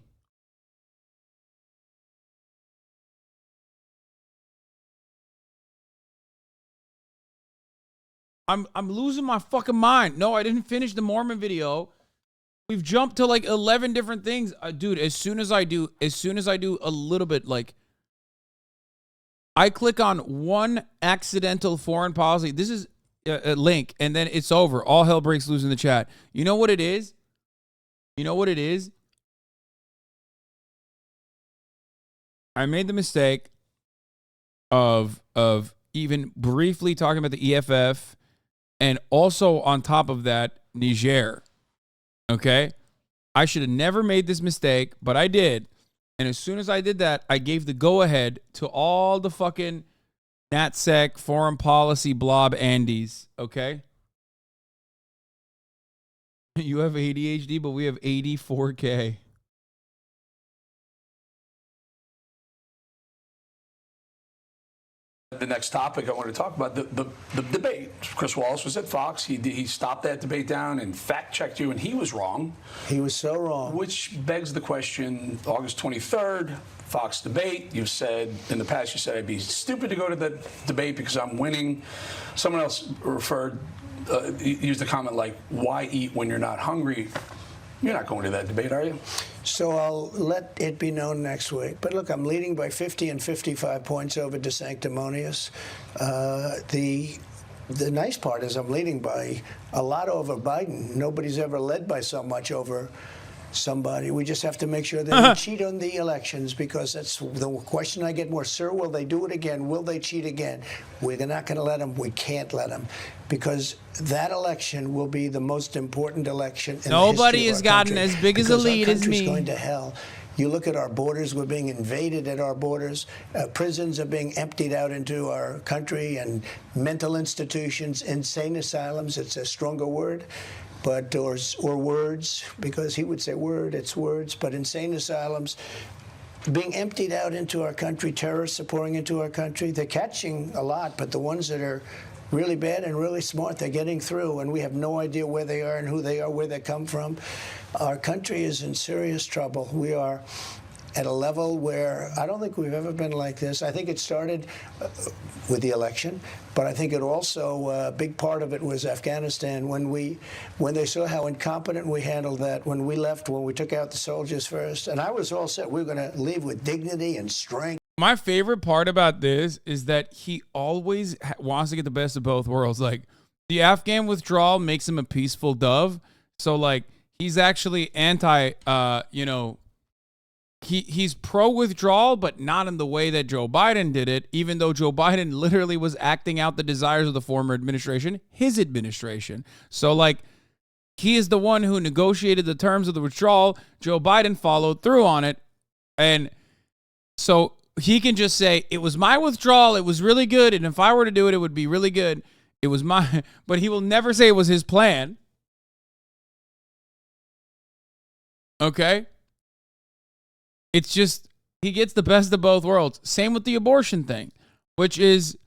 I'm losing my fucking mind. No, I didn't finish the Mormon video. We've jumped to like 11 different things. Dude, as soon as I do a little bit, like, I click on one accidental foreign policy. This is a link, and then it's over. All hell breaks loose in the chat. You know what it is? You know what it is? I made the mistake of even briefly talking about the EFF, and also on top of that, Niger. Okay? I should have never made this mistake, but I did. And as soon as I did that, I gave the go-ahead to all the fucking NatSec, foreign policy, blob Andes. Okay? You have ADHD, but we have 84K. The next topic I want to talk about, the debate. Chris Wallace was at Fox. He stopped that debate down and fact-checked you, and he was wrong. He was so wrong. Which begs the question, August 23rd, Fox debate. You've said, in the past, you said I'd be stupid to go to the debate because I'm winning. Someone else used a comment like, why eat when you're not hungry? You're not going to that debate, are you? So I'll let it be known next week. But look, I'm leading by 50 and 55 points over DeSanctimonious. The nice part is I'm leading by a lot over Biden. Nobody's ever led by so much over somebody. We just have to make sure they don't cheat on the elections, because that's the question I get more. Sir, will they do it again? Will they cheat again? We're not going to let them. We can't let them, because that election will be the most important election in Nobody the has gotten as big as a lead as me. Going to hell. You look at our borders, we're being invaded at our borders. Prisons are being emptied out into our country, and mental institutions, insane asylums, it's a stronger word, but or words, because he would say word, it's words, but insane asylums being emptied out into our country. Terrorists are pouring into our country. They're catching a lot, but the ones that are really bad and really smart, they're getting through, and we have no idea where they are and who they are, where they come from. Our country is in serious trouble. We are at a level where I don't think we've ever been like this. I think it started with the election, but I think it also, a big part of it was Afghanistan. When they saw how incompetent we handled that, when we left, when we took out the soldiers first, and I was all set, we were going to leave with dignity and strength. My favorite part about this is that he always wants to get the best of both worlds. Like, the Afghan withdrawal makes him a peaceful dove. So, like, he's actually he's pro-withdrawal, but not in the way that Joe Biden did it, even though Joe Biden literally was acting out the desires of the former administration, his administration. So, like, he is the one who negotiated the terms of the withdrawal. Joe Biden followed through on it. And so he can just say, it was my withdrawal, it was really good, and if I were to do it, it would be really good. It was my, but he will never say it was his plan. Okay? It's just, he gets the best of both worlds. Same with the abortion thing, which is,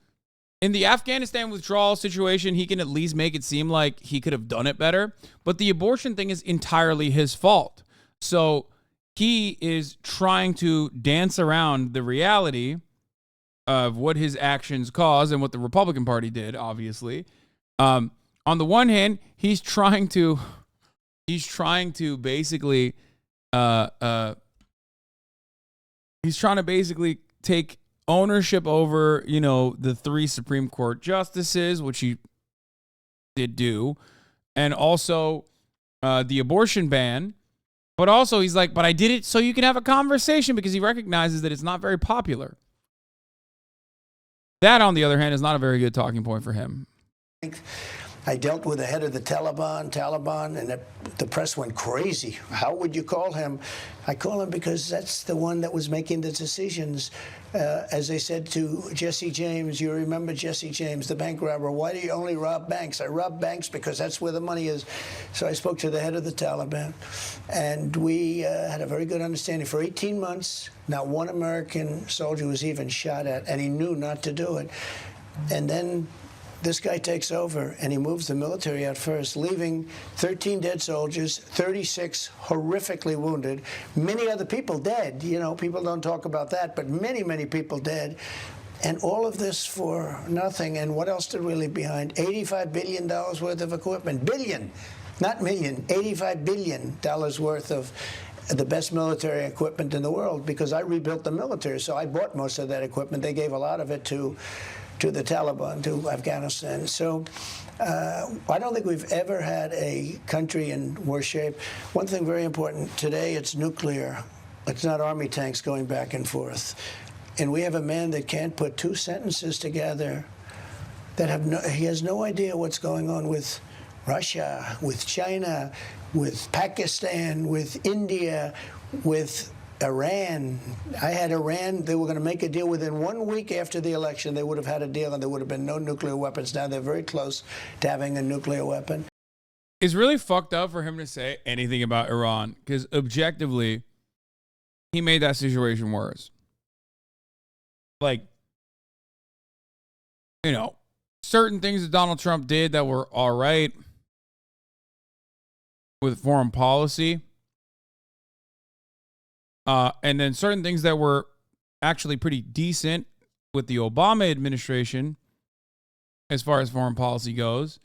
in the Afghanistan withdrawal situation, he can at least make it seem like he could have done it better. But the abortion thing is entirely his fault. So he is trying to dance around the reality of what his actions caused and what the Republican Party did, obviously. On the one hand, he's trying to basically take ownership over, the 3 Supreme Court justices, which he did do, and also the abortion ban. But also he's like, but I did it so you can have a conversation, because he recognizes that it's not very popular. That, on the other hand, is not a very good talking point for him. I dealt with the head of the Taliban, and the press went crazy. How would you call him? I call him because that's the one that was making the decisions. As they said to Jesse James, you remember Jesse James, the bank robber, why do you only rob banks? I rob banks because that's where the money is. So I spoke to the head of the Taliban, and we had a very good understanding. For 18 months, not one American soldier was even shot at, and he knew not to do it. And then this guy takes over, and he moves the military out first, leaving 13 dead soldiers, 36 horrifically wounded, many other people dead. People don't talk about that, but many, many people dead. And all of this for nothing. And what else did we leave behind? $85 billion worth of equipment. Billion, not million. $85 billion worth of the best military equipment in the world, because I rebuilt the military. So I bought most of that equipment. They gave a lot of it to the Taliban, to Afghanistan. So I don't think we've ever had a country in worse shape. One thing very important, today it's nuclear. It's not army tanks going back and forth. And we have a man that can't put 2 sentences together, he has no idea what's going on with Russia, with China, with Pakistan, with India, with Iran. I had Iran. They were going to make a deal within 1 week after the election. They would have had a deal, and there would have been no nuclear weapons. Now they're very close to having a nuclear weapon. It's really fucked up for him to say anything about Iran, because objectively, he made that situation worse. Certain things that Donald Trump did that were all right with foreign policy. And then certain things that were actually pretty decent with the Obama administration as far as foreign policy goes,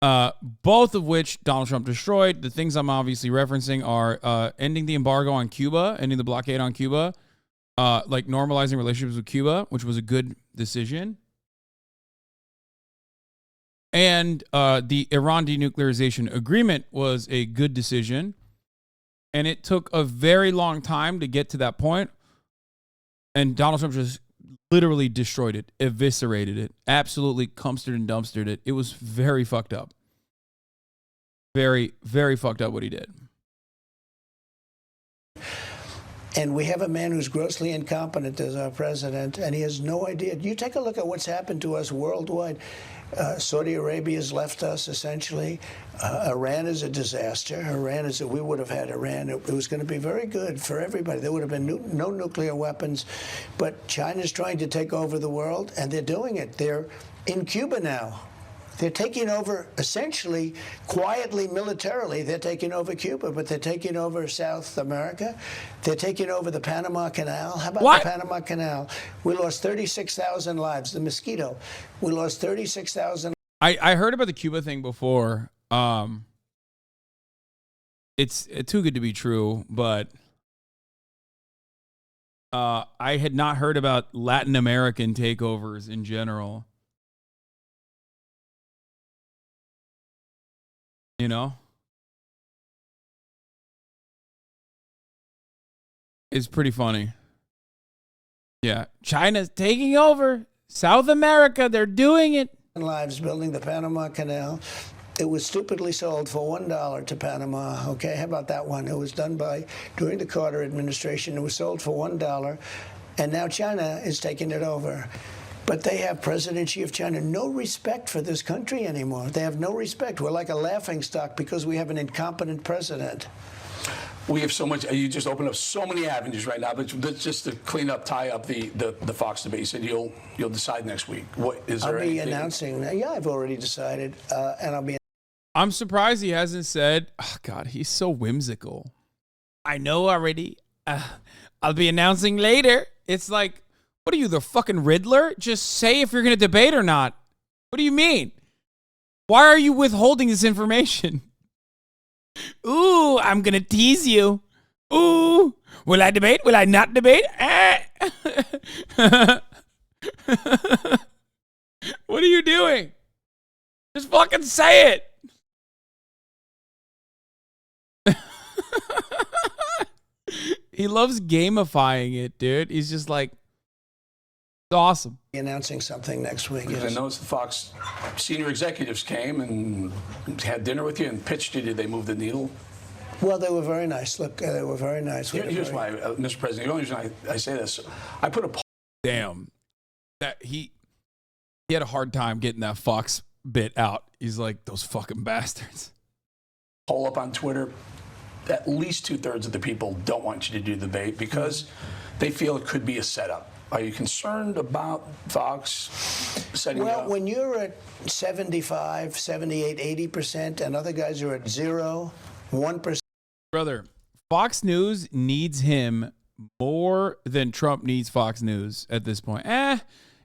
both of which Donald Trump destroyed. The things I'm obviously referencing are ending the embargo on Cuba, ending the blockade on Cuba, normalizing relationships with Cuba, which was a good decision, and the Iran denuclearization agreement was a good decision. And it took a very long time to get to that point. And Donald Trump just literally destroyed it, eviscerated it, absolutely cumstered and dumpstered it. It was very fucked up. Very, very fucked up what he did. And we have a man who's grossly incompetent as our president, and he has no idea. You take a look at what's happened to us worldwide. Saudi Arabia has left us, essentially. Iran is a disaster. We would have had Iran. It was going to be very good for everybody. There would have been no nuclear weapons. But China's trying to take over the world, and they're doing it. They're in Cuba now. They're taking over, essentially, quietly, militarily. They're taking over Cuba, but they're taking over South America. They're taking over the Panama Canal. How about the Panama Canal? We lost 36,000 lives. The mosquito. We lost 36,000. I heard about the Cuba thing before. It's too good to be true, but I had not heard about Latin American takeovers in general. It's pretty funny. Yeah. China's taking over South America. They're doing it. Lives building the Panama Canal. It was stupidly sold for $1 to Panama. Okay, how about that one? It was done during the Carter administration. It was sold for $1, and now China is taking it over. But they have President Xi of China no respect for this country anymore. They have no respect. We're like a laughingstock because we have an incompetent president. We have so much. You just opened up so many avenues right now. But just to clean up, tie up the Fox debate. You said you'll decide next week. What is there? I'll be announcing. Yeah, I've already decided, and I'll be. I'm surprised he hasn't said. Oh God, he's so whimsical. I know already. I'll be announcing later. It's like, what are you, the fucking Riddler? Just say if you're going to debate or not. What do you mean? Why are you withholding this information? Ooh, I'm going to tease you. Ooh, will I debate? Will I not debate? What are you doing? Just fucking say it. He loves gamifying it, dude. He's just like, it's awesome. Announcing something next week. Because I noticed the Fox senior executives came and had dinner with you and pitched you. Did they move the needle? Well, they were very nice. Look, they were very nice. Here's why, Mr. President. The only reason I say this, I put a poll. Damn, that he had a hard time getting that Fox bit out. He's like, those fucking bastards. Poll up on Twitter. At least 2/3 of the people don't want you to do the debate because they feel it could be a setup. Are you concerned about Fox setting Well, up? when you're at 75, 78, 80%, and other guys are at 0, 1%. Brother, Fox News needs him more than Trump needs Fox News at this point.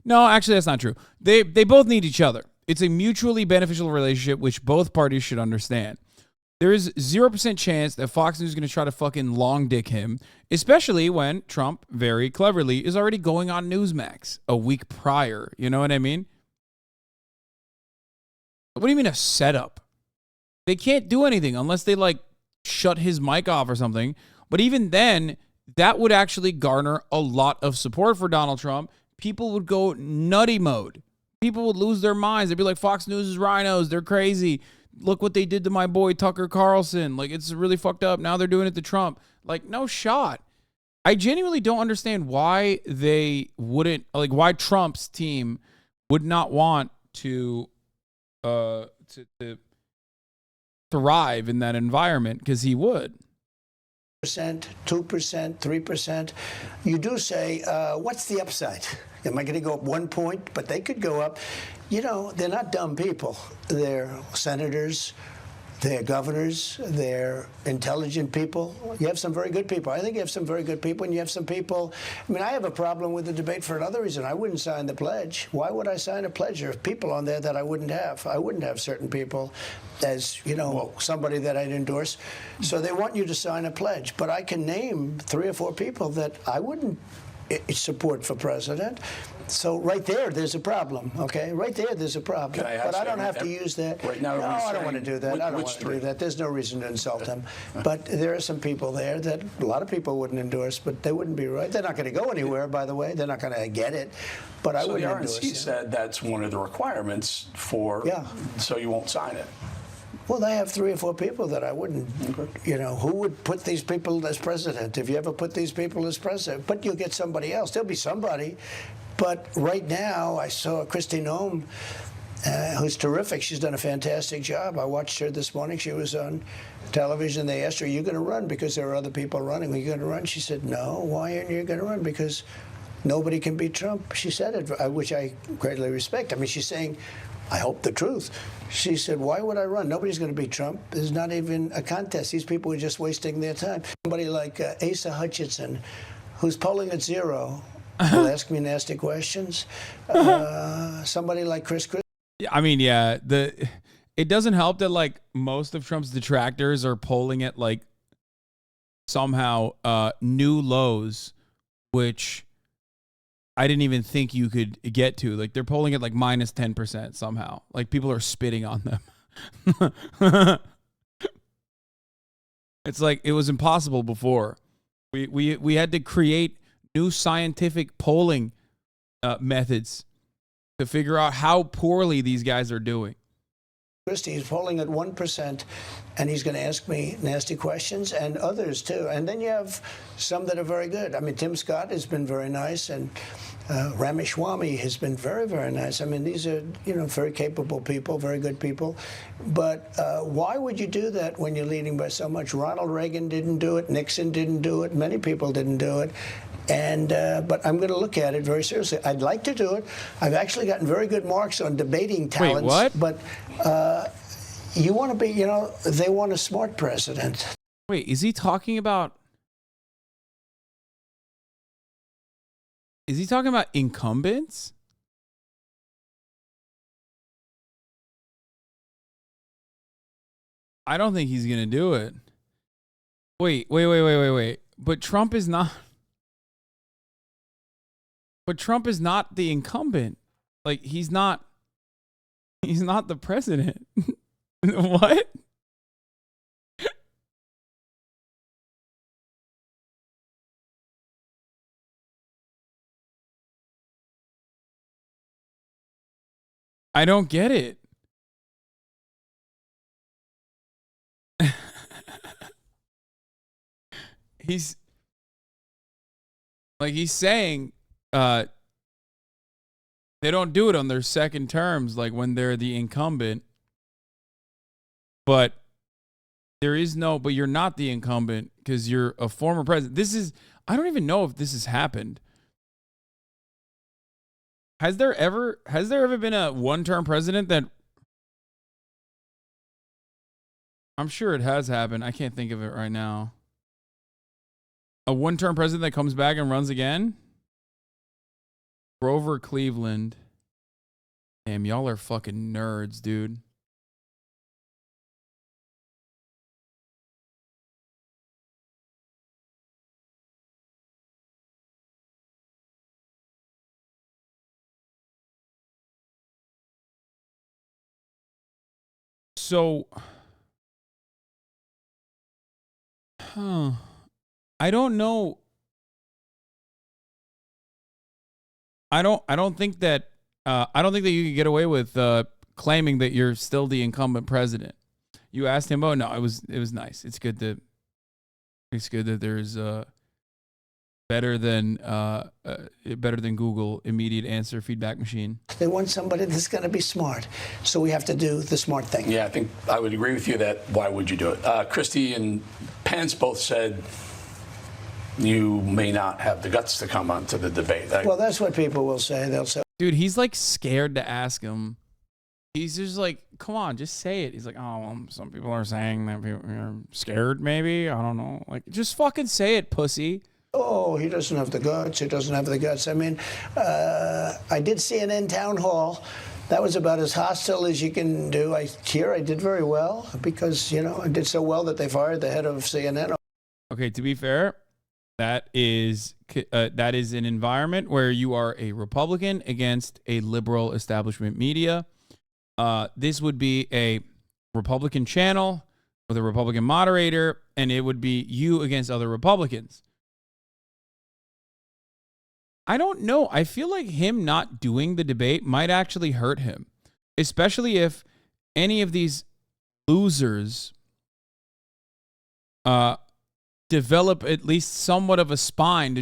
No, actually, that's not true. They both need each other. It's a mutually beneficial relationship, which both parties should understand. There is 0% chance that Fox News is going to try to fucking long dick him, especially when Trump, very cleverly, is already going on Newsmax a week prior. You know what I mean? What do you mean a setup? They can't do anything unless they, like, shut his mic off or something. But even then, that would actually garner a lot of support for Donald Trump. People would go nutty mode. People would lose their minds. They'd be like, Fox News is rhinos. They're crazy. Look what they did to my boy Tucker Carlson. Like, it's really fucked up. Now they're doing it to Trump. Like, no shot. I genuinely don't understand why they wouldn't, like, why Trump's team would not want to thrive in that environment, because he would. 2%, 3%. You do say, what's the upside? Am I going to go up 1 point? But they could go up. You know, they're not dumb people. They're senators, they're governors, they're intelligent people. You have some very good people. I think you have some very good people, and you have some people. I mean, I have a problem with the debate for another reason. I wouldn't sign the pledge. Why would I sign a pledge? There are people on there that I wouldn't have. I wouldn't have certain people as, you know, somebody that I'd endorse. So they want you to sign a pledge. But I can name 3 or 4 people that I wouldn't support for president. So right there, there's a problem, okay? Right there, there's a problem. But I don't have to use that. Right now, no, I don't want to do that. I don't want to do that. There's no reason to insult them. But there are some people there that a lot of people wouldn't endorse, but they wouldn't be right. They're not going to go anywhere, by the way. They're not going to get it. But I wouldn't endorse it. So the RNC said that's one of the requirements for, so you won't sign it. Well, they have 3 or 4 people that I wouldn't, you know, who would put these people as president? If you ever put these people as president, but you'll get somebody else. There'll be somebody. But right now, I saw Christie, who's terrific. She's done a fantastic job. I watched her this morning. She was on television. They asked her, are you going to run? Because there are other people running. Are you going to run? She said, no. Why aren't you going to run? Because nobody can beat Trump. She said it, which I greatly respect. I mean, she's saying, I hope the truth. She said, why would I run? Nobody's going to beat Trump. There's not even a contest. These people are just wasting their time. Somebody like Asa Hutchinson, who's polling at 0, will ask me nasty questions. Somebody like Christie. Yeah, I mean, yeah, it doesn't help that, like, most of Trump's detractors are polling at, like, somehow new lows, which I didn't even think you could get to. Like, they're polling at like minus 10% somehow. Like, people are spitting on them. It's like it was impossible before. We had to create new scientific polling methods to figure out how poorly these guys are doing. Christie, he's polling at 1%, and he's going to ask me nasty questions, and others too. And then you have some that are very good. I mean, Tim Scott has been very nice, and Ramaswamy has been very, very nice. I mean, these are, you know, very capable people, very good people. But why would you do that when you're leading by so much? Ronald Reagan didn't do it. Nixon didn't do it. Many people didn't do it. And but I'm going to look at it very seriously. I'd like to do it. I've actually gotten very good marks on debating talents. Wait, what? But you want to be, you know, they want a smart president. Wait, is he talking about Is he talking about incumbents? I don't think he's going to do it. Wait. But Trump is not. But Trump is not the incumbent. Like, he's not the president. What? I don't get it. He's saying they don't do it on their second terms, like when they're the incumbent. But but you're not the incumbent because you're a former president. I don't even know if this has happened. Has there ever been a one-term president that? I'm sure it has happened. I can't think of it right now. A one-term president that comes back and runs again? Grover Cleveland. Damn, y'all are fucking nerds, dude. So, I don't know. I don't think that you can get away with claiming that you're still the incumbent president. You asked him, "Oh no, it was nice. It's good that there's better than Google immediate answer feedback machine." They want somebody that's going to be smart, so we have to do the smart thing. Yeah, I think I would agree with you that why would you do it? Christie and Pence both said you may not have the guts to come onto the debate. Well, that's what people will say. They'll say, dude, he's like scared to ask him. He's just like, come on, just say it. He's like, oh, well, some people are saying that people are scared, maybe. I don't know. Like, just fucking say it, pussy. oh, he doesn't have the guts. He doesn't have the guts. I mean, I did CNN town hall. That was about as hostile as you can do. I did very well because, I did so well that they fired the head of CNN. Okay, to be fair, that is an environment where you are a Republican against a liberal establishment media. This would be a Republican channel with a Republican moderator, and it would be you against other Republicans. I don't know. I feel like him not doing the debate might actually hurt him, especially if any of these losers develop at least somewhat of a spine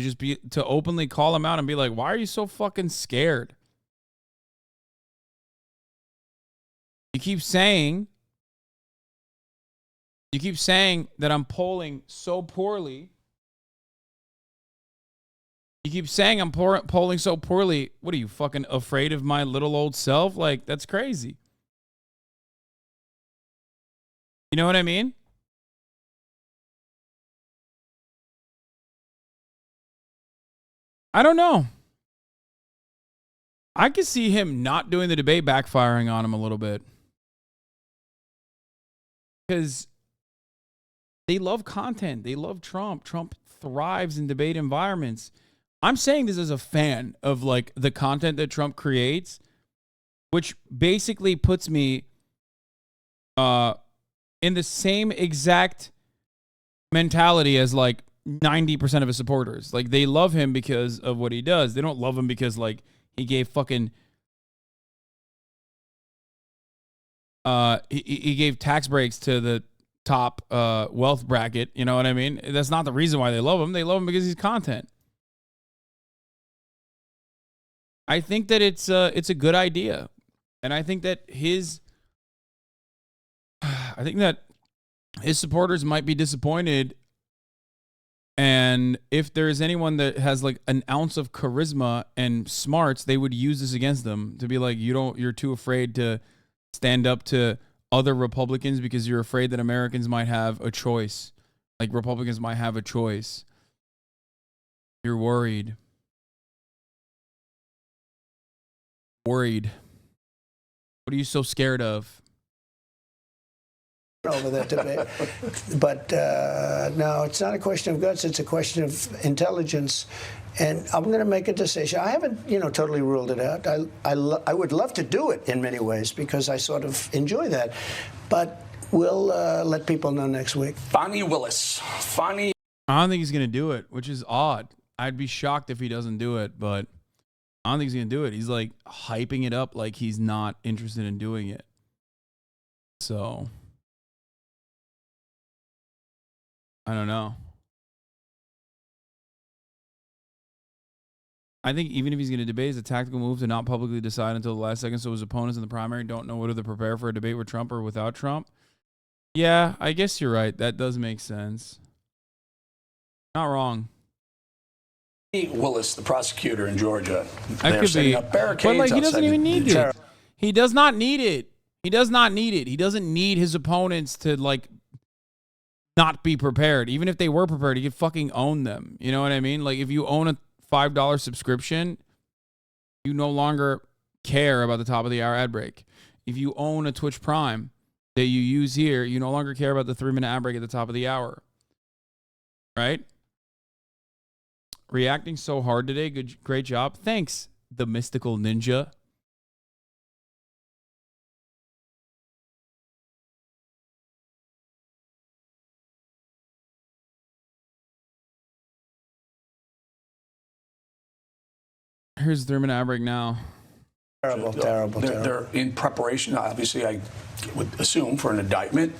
to openly call him out and be like, why are you so fucking scared? You keep saying that I'm polling so poorly. You keep saying I'm polling so poorly. What are you, fucking afraid of my little old self? Like, that's crazy. You know what I mean? I don't know. I could see him not doing the debate backfiring on him a little bit. Because they love content. They love Trump. Trump thrives in debate environments. I'm saying this as a fan of like the content that Trump creates, which basically puts me in the same exact mentality as like 90% of his supporters. Like, they love him because of what he does. They don't love him because like he gave fucking he gave tax breaks to the top wealth bracket. You know what I mean? That's not the reason why they love him. They love him because he's content. I think that it's a good idea, and I think that his supporters might be disappointed. And if there's anyone that has like an ounce of charisma and smarts, they would use this against them to be like, you're too afraid to stand up to other Republicans because you're afraid that Americans might have a choice. Like, Republicans might have a choice. You're worried. worried? What are you so scared of? Over that debate. But no, it's not a question of guts. It's a question of intelligence. And I'm going to make a decision. I haven't, totally ruled it out. I would love to do it in many ways because I sort of enjoy that. But we'll let people know next week. Fonnie Willis. I don't think he's going to do it, which is odd. I'd be shocked if he doesn't do it, but I don't think he's going to do it. He's like hyping it up like he's not interested in doing it. So I don't know. I think even if he's going to debate, it's a tactical move to not publicly decide until the last second so his opponents in the primary don't know whether to prepare for a debate with Trump or without Trump. Yeah, I guess you're right. That does make sense. Not wrong. Willis, the prosecutor in Georgia, That could be. up barricades But like, he doesn't outside even the need it. He does not need it. He does not need it. He doesn't need his opponents to like not be prepared. Even if they were prepared, he could fucking own them. You know what I mean? Like if you own a $5 subscription, you no longer care about the top of the hour ad break. If you own a Twitch Prime that you use here, you no longer care about the 3-minute ad break at the top of the hour. Right? Reacting so hard today. Great job. Thanks, the mystical ninja. Here's the 3-minute ad break now. Terrible. They're in preparation, obviously, I would assume, for an indictment.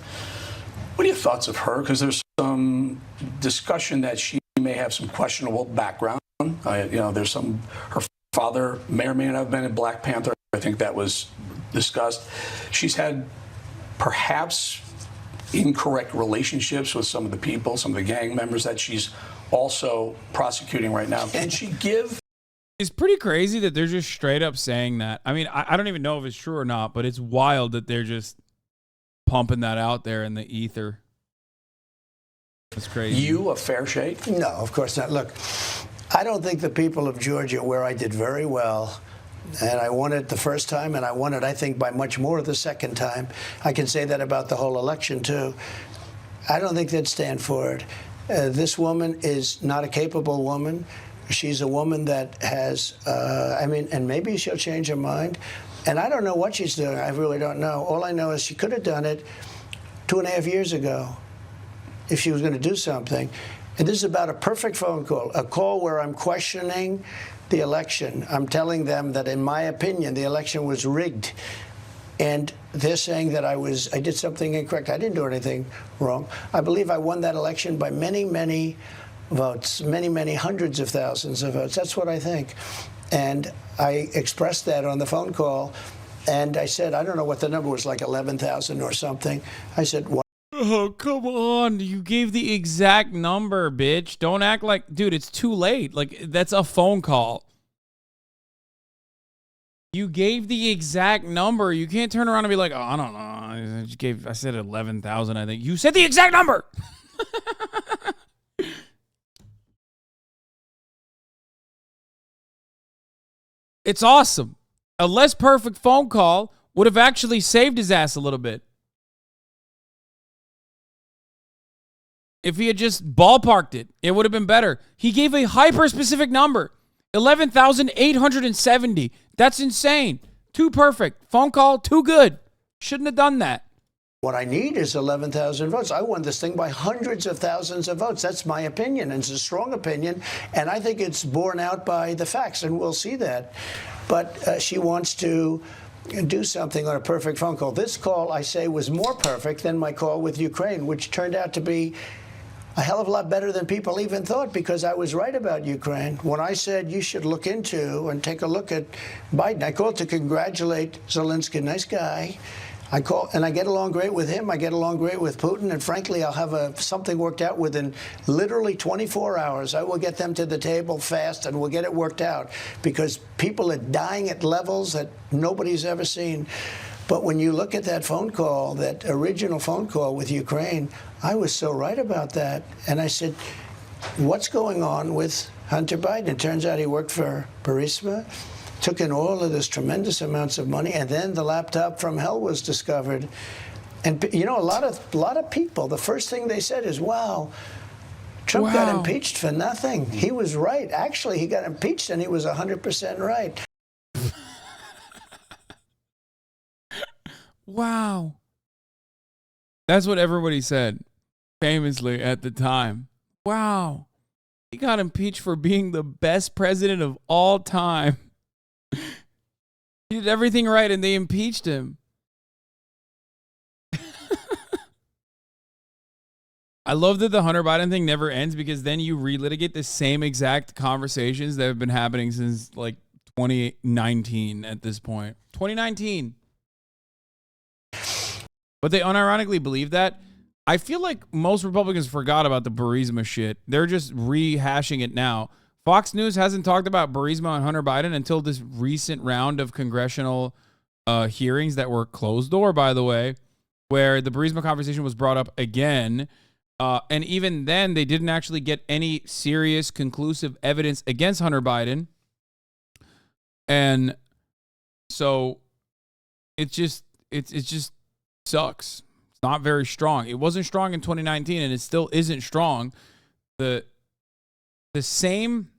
What are your thoughts of her? Because there's some discussion that she may have some questionable background. There's some, her father may or may not have been a Black Panther. I think that was discussed. She's had perhaps incorrect relationships with some of the people, some of the gang members that she's also prosecuting right now. Can she give? It's pretty crazy that they're just straight up saying that. I mean, I don't even know if it's true or not, but it's wild that they're just pumping that out there in the ether. That's crazy. You a fair shake? No, of course not. Look, I don't think the people of Georgia, where I did very well, and I won it the first time, and I won it, I think, by much more the second time. I can say that about the whole election, too. I don't think they'd stand for it. This woman is not a capable woman. She's a woman that has, and maybe she'll change her mind. And I don't know what she's doing. I really don't know. All I know is she could have done it 2.5 years ago if she was going to do something. And this is about a perfect phone call, a call where I'm questioning the election. I'm telling them that, in my opinion, the election was rigged. And they're saying that I did something incorrect. I didn't do anything wrong. I believe I won that election by many, many votes, many hundreds of thousands of votes. That's what I think. And I expressed that on the phone call. And I said, I don't know what the number was, like 11,000 or something. I said, what? Oh, come on. You gave the exact number, bitch. Don't act like, dude, it's too late. Like, that's a phone call. You gave the exact number. You can't turn around and be like, oh, I don't know. I said 11,000, I think. You said the exact number. It's awesome. A less perfect phone call would have actually saved his ass a little bit. If he had just ballparked it, it would have been better. He gave a hyper-specific number. 11,870. That's insane. Too perfect. Phone call, too good. Shouldn't have done that. What I need is 11,000 votes. I won this thing by hundreds of thousands of votes. That's my opinion, and it's a strong opinion, and I think it's borne out by the facts, and we'll see that. But she wants to do something on a perfect phone call. This call, I say, was more perfect than my call with Ukraine, which turned out to be a hell of a lot better than people even thought, because I was right about Ukraine. When I said you should look into and take a look at Biden, I called to congratulate Zelensky, nice guy. I call and I get along great with him. I get along great with Putin, and frankly, I'll have something worked out within literally 24 hours. I will get them to the table fast, and we'll get it worked out, because people are dying at levels that nobody's ever seen. But when you look at that phone call, that original phone call with Ukraine, I was so right about that. And I said, what's going on with Hunter Biden? It turns out he worked for Burisma. took in all of this tremendous amounts of money, and then the laptop from hell was discovered. And you know, a lot of people, the first thing they said is, wow, Trump got impeached for nothing. He was right. Actually, he got impeached and he was 100% right. Wow. That's what everybody said, famously at the time. Wow. He got impeached for being the best president of all time. He did everything right and they impeached him. I love that the Hunter Biden thing never ends, because then you relitigate the same exact conversations that have been happening since like 2019 at this point. 2019. But they unironically believe that. I feel like most Republicans forgot about the Burisma shit. They're just rehashing it now. Fox News hasn't talked about Burisma and Hunter Biden until this recent round of congressional hearings that were closed door, by the way, where the Burisma conversation was brought up again. And even then, they didn't actually get any serious, conclusive evidence against Hunter Biden. And so it just sucks. It's not very strong. It wasn't strong in 2019, and it still isn't strong. The same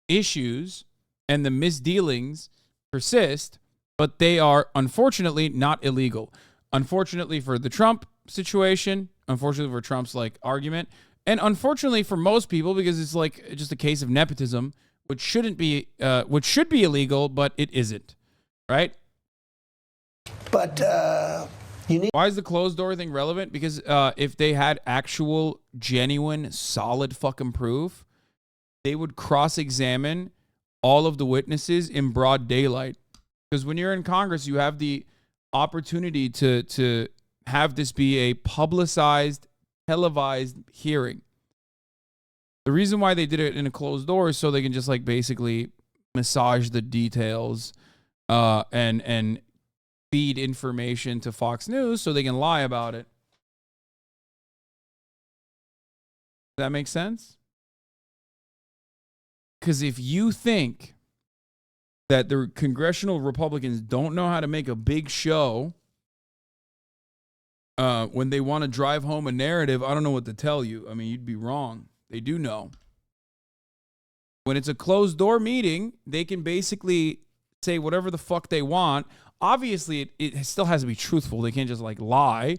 issues and the misdealings persist, but they are unfortunately not illegal. Unfortunately for the Trump situation, unfortunately for Trump's like argument, and unfortunately for most people, because it's like just a case of nepotism, which should be illegal, but it isn't, right? But why is the closed door thing relevant? Because if they had actual, genuine, solid fucking proof, they would cross-examine all of the witnesses in broad daylight. Because when you're in Congress, you have the opportunity to have this be a publicized, televised hearing. The reason why they did it in a closed door is so they can just like basically massage the details and feed information to Fox News so they can lie about it. Does that make sense? Because if you think that the congressional Republicans don't know how to make a big show when they want to drive home a narrative, I don't know what to tell you. I mean, you'd be wrong. They do know. When it's a closed door meeting, they can basically say whatever the fuck they want. Obviously, it still has to be truthful. They can't just like lie.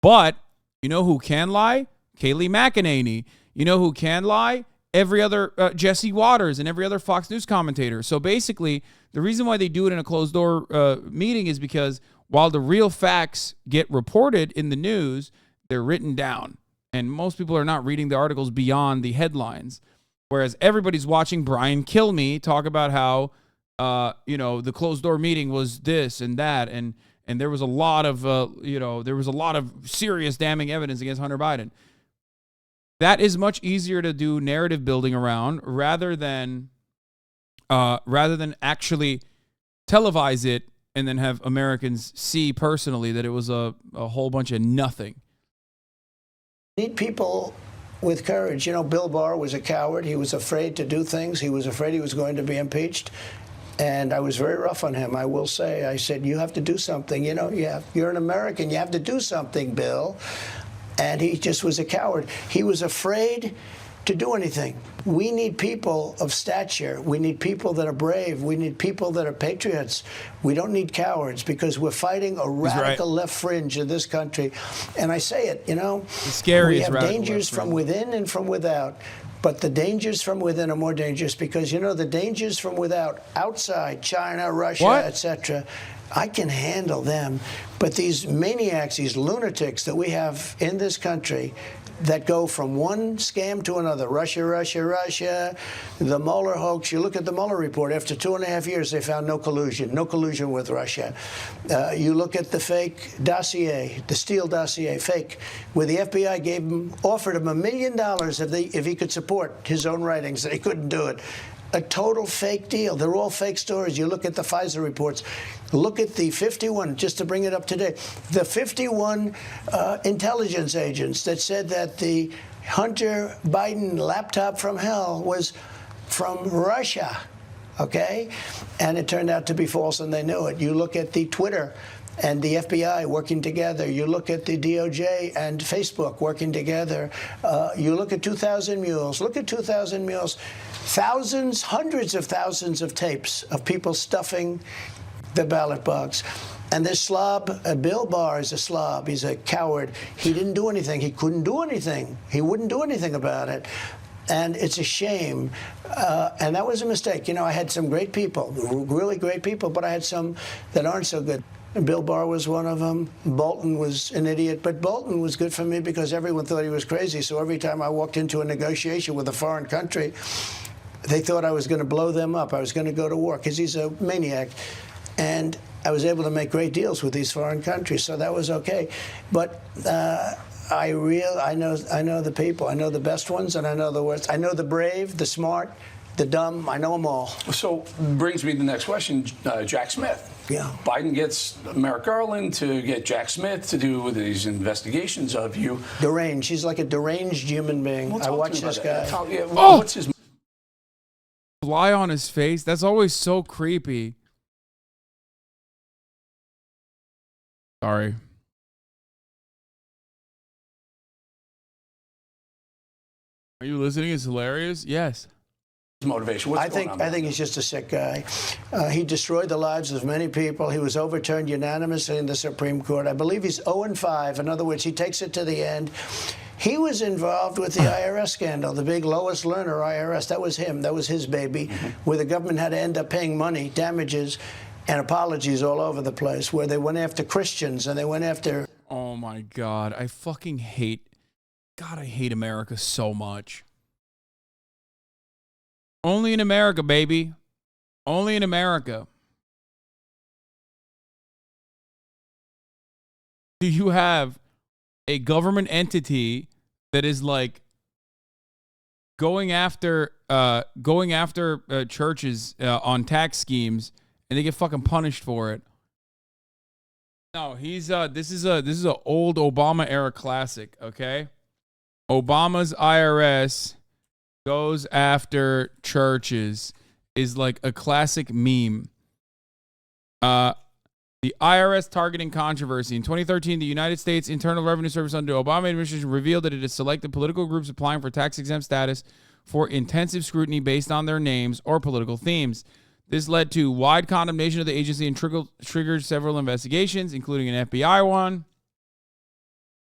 But you know who can lie? Kayleigh McEnany. You know who can lie? Every other Jesse Waters and every other Fox News commentator. So basically, the reason why they do it in a closed door meeting is because while the real facts get reported in the news, they're written down. And most people are not reading the articles beyond the headlines. Whereas everybody's watching Brian Kilmeade talk about how, the closed door meeting was this and that. And there was a lot of, there was a lot of serious damning evidence against Hunter Biden. That is much easier to do narrative building around rather than actually televise it and then have Americans see personally that it was a whole bunch of nothing. Need people with courage. You know, Bill Barr was a coward. He was afraid to do things. He was afraid he was going to be impeached. And I was very rough on him, I will say. I said, you have to do something. You know, you're an American. You have to do something, Bill. And he just was a coward. He was afraid to do anything. We need people of stature. We need people that are brave. We need people that are patriots. We don't need cowards, because we're fighting a radical left fringe in this country. And I say it, we have dangers from within and from without. But the dangers from within are more dangerous because, the dangers from without, outside, China, Russia, etc., I can handle them. But these maniacs, these lunatics that we have in this country that go from one scam to another, Russia, the Mueller hoax. You look at the Mueller report. After 2.5 years, they found no collusion with Russia. You look at the fake dossier, the Steele dossier, fake, where the FBI offered him $1 million if he could support his own writings, and he couldn't do it. A total fake deal. They're all fake stories. You look at the Pfizer reports. Look at the 51, just to bring it up to date, the 51 intelligence agents that said that the Hunter Biden laptop from hell was from Russia. okay? And it turned out to be false, and they knew it. You look at the Twitter and the FBI working together. You look at the DOJ and Facebook working together. You look at 2,000 Mules. Look at 2,000 Mules. Thousands, hundreds of thousands of tapes of people stuffing the ballot box. And this slob, Bill Barr is a slob. He's a coward. He didn't do anything. He couldn't do anything. He wouldn't do anything about it. And it's a shame. And that was a mistake. You know, I had some great people, really great people, but I had some that aren't so good. Bill Barr was one of them. Bolton was an idiot, but Bolton was good for me because everyone thought he was crazy. So every time I walked into a negotiation with a foreign country, they thought I was going to blow them up. I was going to go to war because he's a maniac. And I was able to make great deals with these foreign countries, so that was okay. But I know the people. I know the best ones, and I know the worst. I know the brave, the smart, the dumb. I know them all. So brings me to the next question, Jack Smith. Yeah. Biden gets Merrick Garland to get Jack Smith to do these investigations of you. Deranged. He's like a deranged human being. I watch this guy. What's his fly on his face? That's always so creepy. Sorry. Are you listening? It's hilarious. Yes. Motivation. I think he's just a sick guy. He destroyed the lives of many people. He was overturned unanimously in the Supreme Court. I believe he's 0-5. In other words, he takes it to the end. He was involved with the IRS scandal, the big Lois Lerner IRS. That was him. That was his baby, where the government had to end up paying money, damages, and apologies all over the place, where they went after Christians and they went after... Oh, my God. I fucking hate... God, I hate America so much. Only in America, baby. Only in America. Do you have a government entity that is like going after churches on tax schemes, and they get fucking punished for it? No, he's this is a old Obama era classic, okay? Obama's IRS goes after churches is like a classic meme. The IRS targeting controversy. In 2013, the United States Internal Revenue Service under the Obama administration revealed that it has selected political groups applying for tax-exempt status for intensive scrutiny based on their names or political themes. This led to wide condemnation of the agency and triggered several investigations, including an FBI one.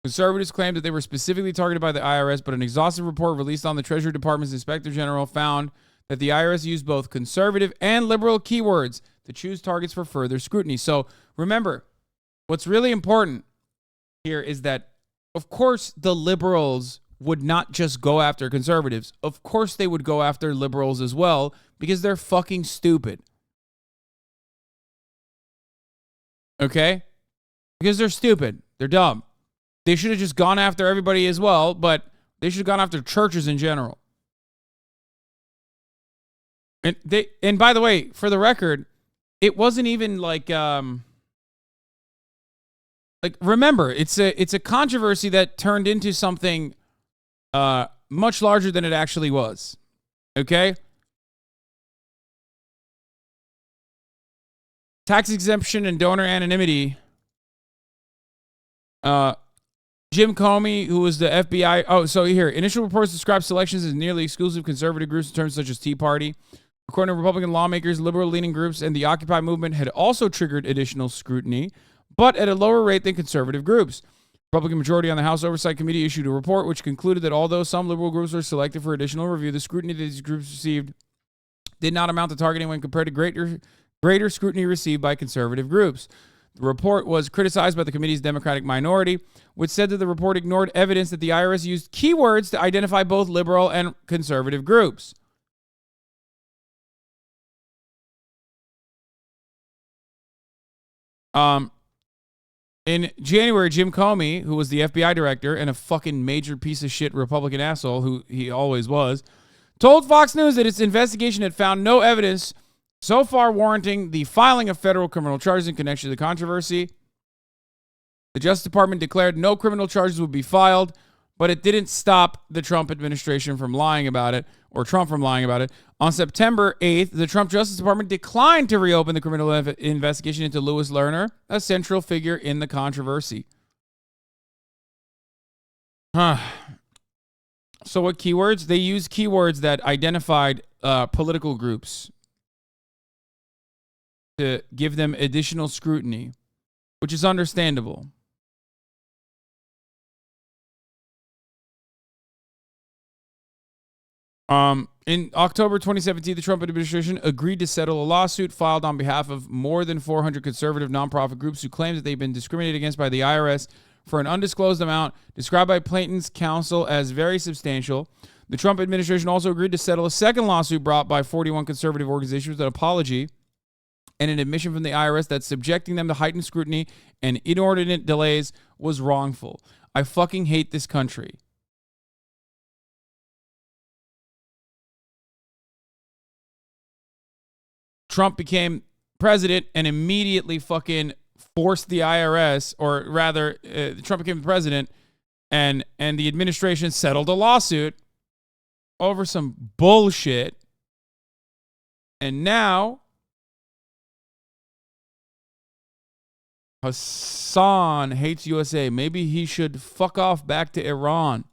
Conservatives claimed that they were specifically targeted by the IRS, but an exhaustive report released on the Treasury Department's Inspector General found that the IRS used both conservative and liberal keywords to choose targets for further scrutiny. So remember, what's really important here is that, of course, the liberals would not just go after conservatives. Of course, they would go after liberals as well, because they're fucking stupid. Okay? Because they're stupid. They're dumb. They should have just gone after everybody as well, but they should have gone after churches in general. And by the way, for the record, it wasn't even like remember, it's a controversy that turned into something much larger than it actually was. Okay? Tax exemption and donor anonymity. Jim Comey, who was the FBI... Oh, so here. Initial reports describe selections as nearly exclusive conservative groups in terms such as Tea Party. According to Republican lawmakers, liberal-leaning groups and the Occupy movement had also triggered additional scrutiny, but at a lower rate than conservative groups. Republican majority on the House Oversight Committee issued a report which concluded that although some liberal groups were selected for additional review, the scrutiny that these groups received did not amount to targeting when compared to greater scrutiny received by conservative groups. The report was criticized by the committee's Democratic minority, which said that the report ignored evidence that the IRS used keywords to identify both liberal and conservative groups. In January, Jim Comey, who was the FBI director and a fucking major piece of shit Republican asshole, who he always was, told Fox News that its investigation had found no evidence so far warranting the filing of federal criminal charges in connection to the controversy. The Justice Department declared no criminal charges would be filed, but it didn't stop the Trump administration from lying about it. or Trump from lying about it. On September 8th, the Trump Justice Department declined to reopen the criminal investigation into Louis Lerner, a central figure in the controversy. So what keywords? They use keywords that identified political groups to give them additional scrutiny, which is understandable. In October 2017, the Trump administration agreed to settle a lawsuit filed on behalf of more than 400 conservative nonprofit groups who claim that they've been discriminated against by the IRS for an undisclosed amount described by plaintiffs' counsel as very substantial. The Trump administration also agreed to settle a second lawsuit brought by 41 conservative organizations with an apology and an admission from the IRS that subjecting them to heightened scrutiny and inordinate delays was wrongful. I fucking hate this country. Trump became president and immediately fucking forced the IRS, or rather, Trump became the president, and the administration settled a lawsuit over some bullshit. And now Hasan hates USA. Maybe he should fuck off back to Iran.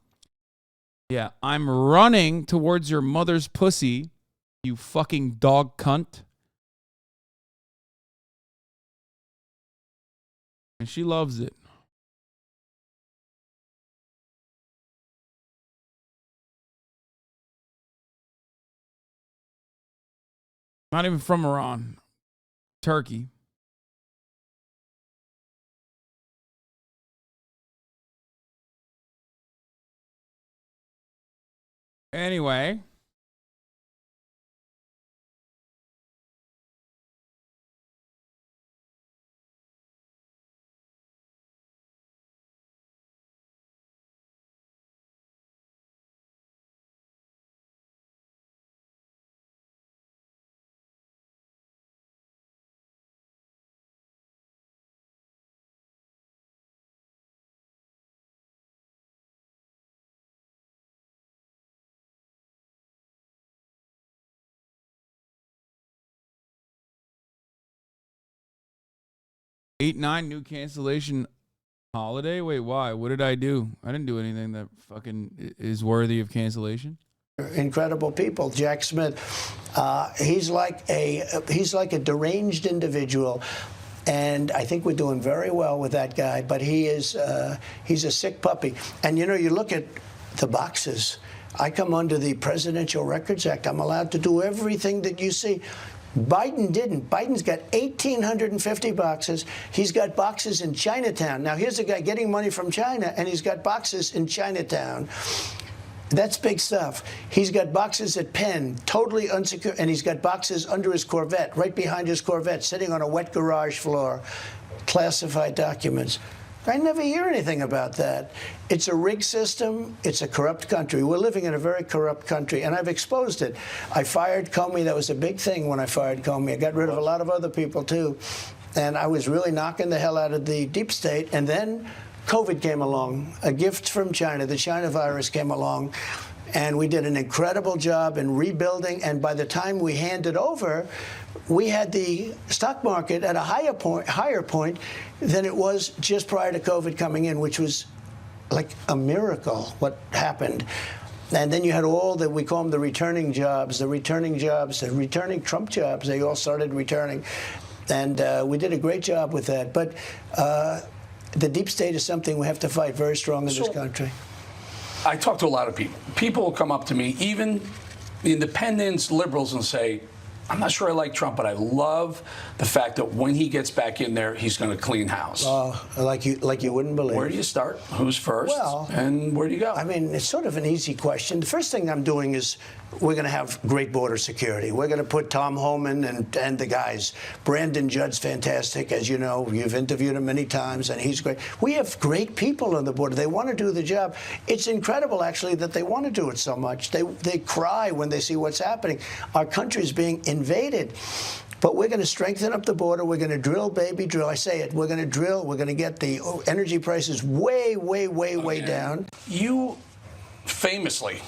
Yeah, I'm running towards your mother's pussy, you fucking dog cunt. And she loves it. Not even from Iran. Turkey. Anyway. Eight, 9 new cancellation holiday? Wait, why? What did I do? I didn't do anything that fucking is worthy of cancellation. Incredible people. Jack Smith, he's like a deranged individual, and I think we're doing very well with that guy. But he's a sick puppy. And you know, you look at the boxes. I come under the Presidential Records Act. I'm allowed to do everything that you see. Biden didn't. Biden's got 1,850 boxes. He's got boxes in Chinatown. Now, here's a guy getting money from China, and he's got boxes in Chinatown. That's big stuff. He's got boxes at Penn, totally unsecure, and he's got boxes under his Corvette, right behind his Corvette, sitting on a wet garage floor, classified documents. I never hear anything about that. It's a rigged system. It's a corrupt country. We're living in a very corrupt country, and I've exposed it. I fired Comey. That was a big thing when I fired Comey. I got rid of a lot of other people, too. And I was really knocking the hell out of the deep state. And then COVID came along, a gift from China. The China virus came along, and we did an incredible job in rebuilding. And by the time we handed over, we had the stock market at a higher point than it was just prior to COVID coming in, which was like a miracle what happened. And then you had all that we call them the returning Trump jobs. They all started returning. And we did a great job with that. But the deep state is something we have to fight very strong in this country. I talk to a lot of people. People will come up to me, even the independents, liberals, and say, I'm not sure I like Trump, but I love the fact that when he gets back in there, he's going to clean house. Like you wouldn't believe. Where do you start? Who's first? Well, and where do you go? I mean, it's sort of an easy question. The first thing I'm doing is we're going to have great border security. We're going to put Tom Homan and the guys. Brandon Judd's fantastic. As you know, you've interviewed him many times, and he's great. We have great people on the border. They want to do the job. It's incredible, actually, that they want to do it so much. They cry when they see what's happening. Our country is being invaded. But we're going to strengthen up the border. We're going to drill, baby, drill. I say it. We're going to drill. We're going to get the energy prices way down. You famously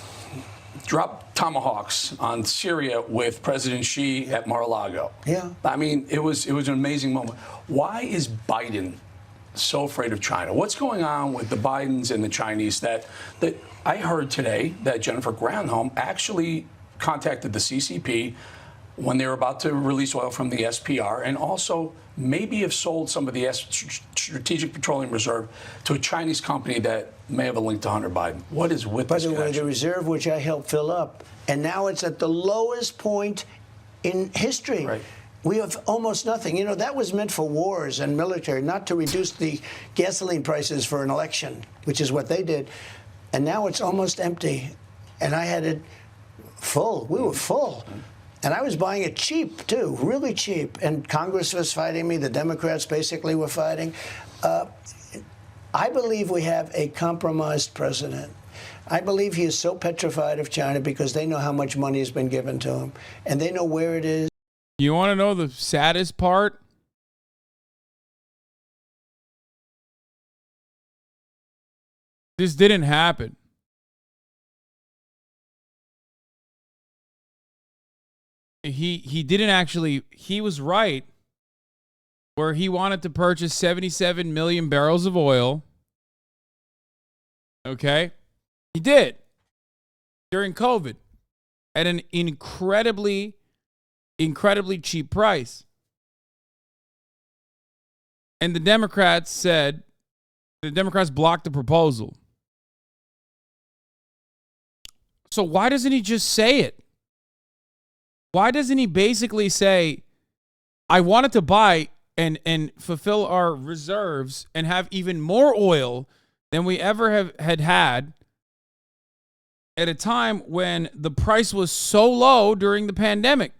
dropped tomahawks on Syria with President Xi at Mar-a-Lago. Yeah. I mean, it was an amazing moment. Why is Biden so afraid of China? What's going on with the Bidens and the Chinese that I heard today that Jennifer Granholm actually contacted the CCP when they were about to release oil from the SPR, and also maybe have sold some of the Strategic Petroleum Reserve to a Chinese company that may have a link to Hunter Biden. What is with this connection? By the way, the reserve, which I helped fill up, and now it's at the lowest point in history. Right. We have almost nothing. You know, that was meant for wars and military, not to reduce the gasoline prices for an election, which is what they did. And now it's almost empty. And I had it full. We were full. And I was buying it cheap, too, really cheap. And Congress was fighting me. The Democrats basically were fighting. I believe we have a compromised president. I believe he is so petrified of China because they know how much money has been given to him. And they know where it is. You want to know the saddest part? This didn't happen. He didn't actually, he was right where he wanted to purchase 77 million barrels of oil. Okay? He did. During COVID. At an incredibly cheap price. And the Democrats blocked the proposal. So why doesn't he just say it? Why doesn't he basically say, I wanted to buy and fulfill our reserves and have even more oil than we ever had at a time when the price was so low during the pandemic?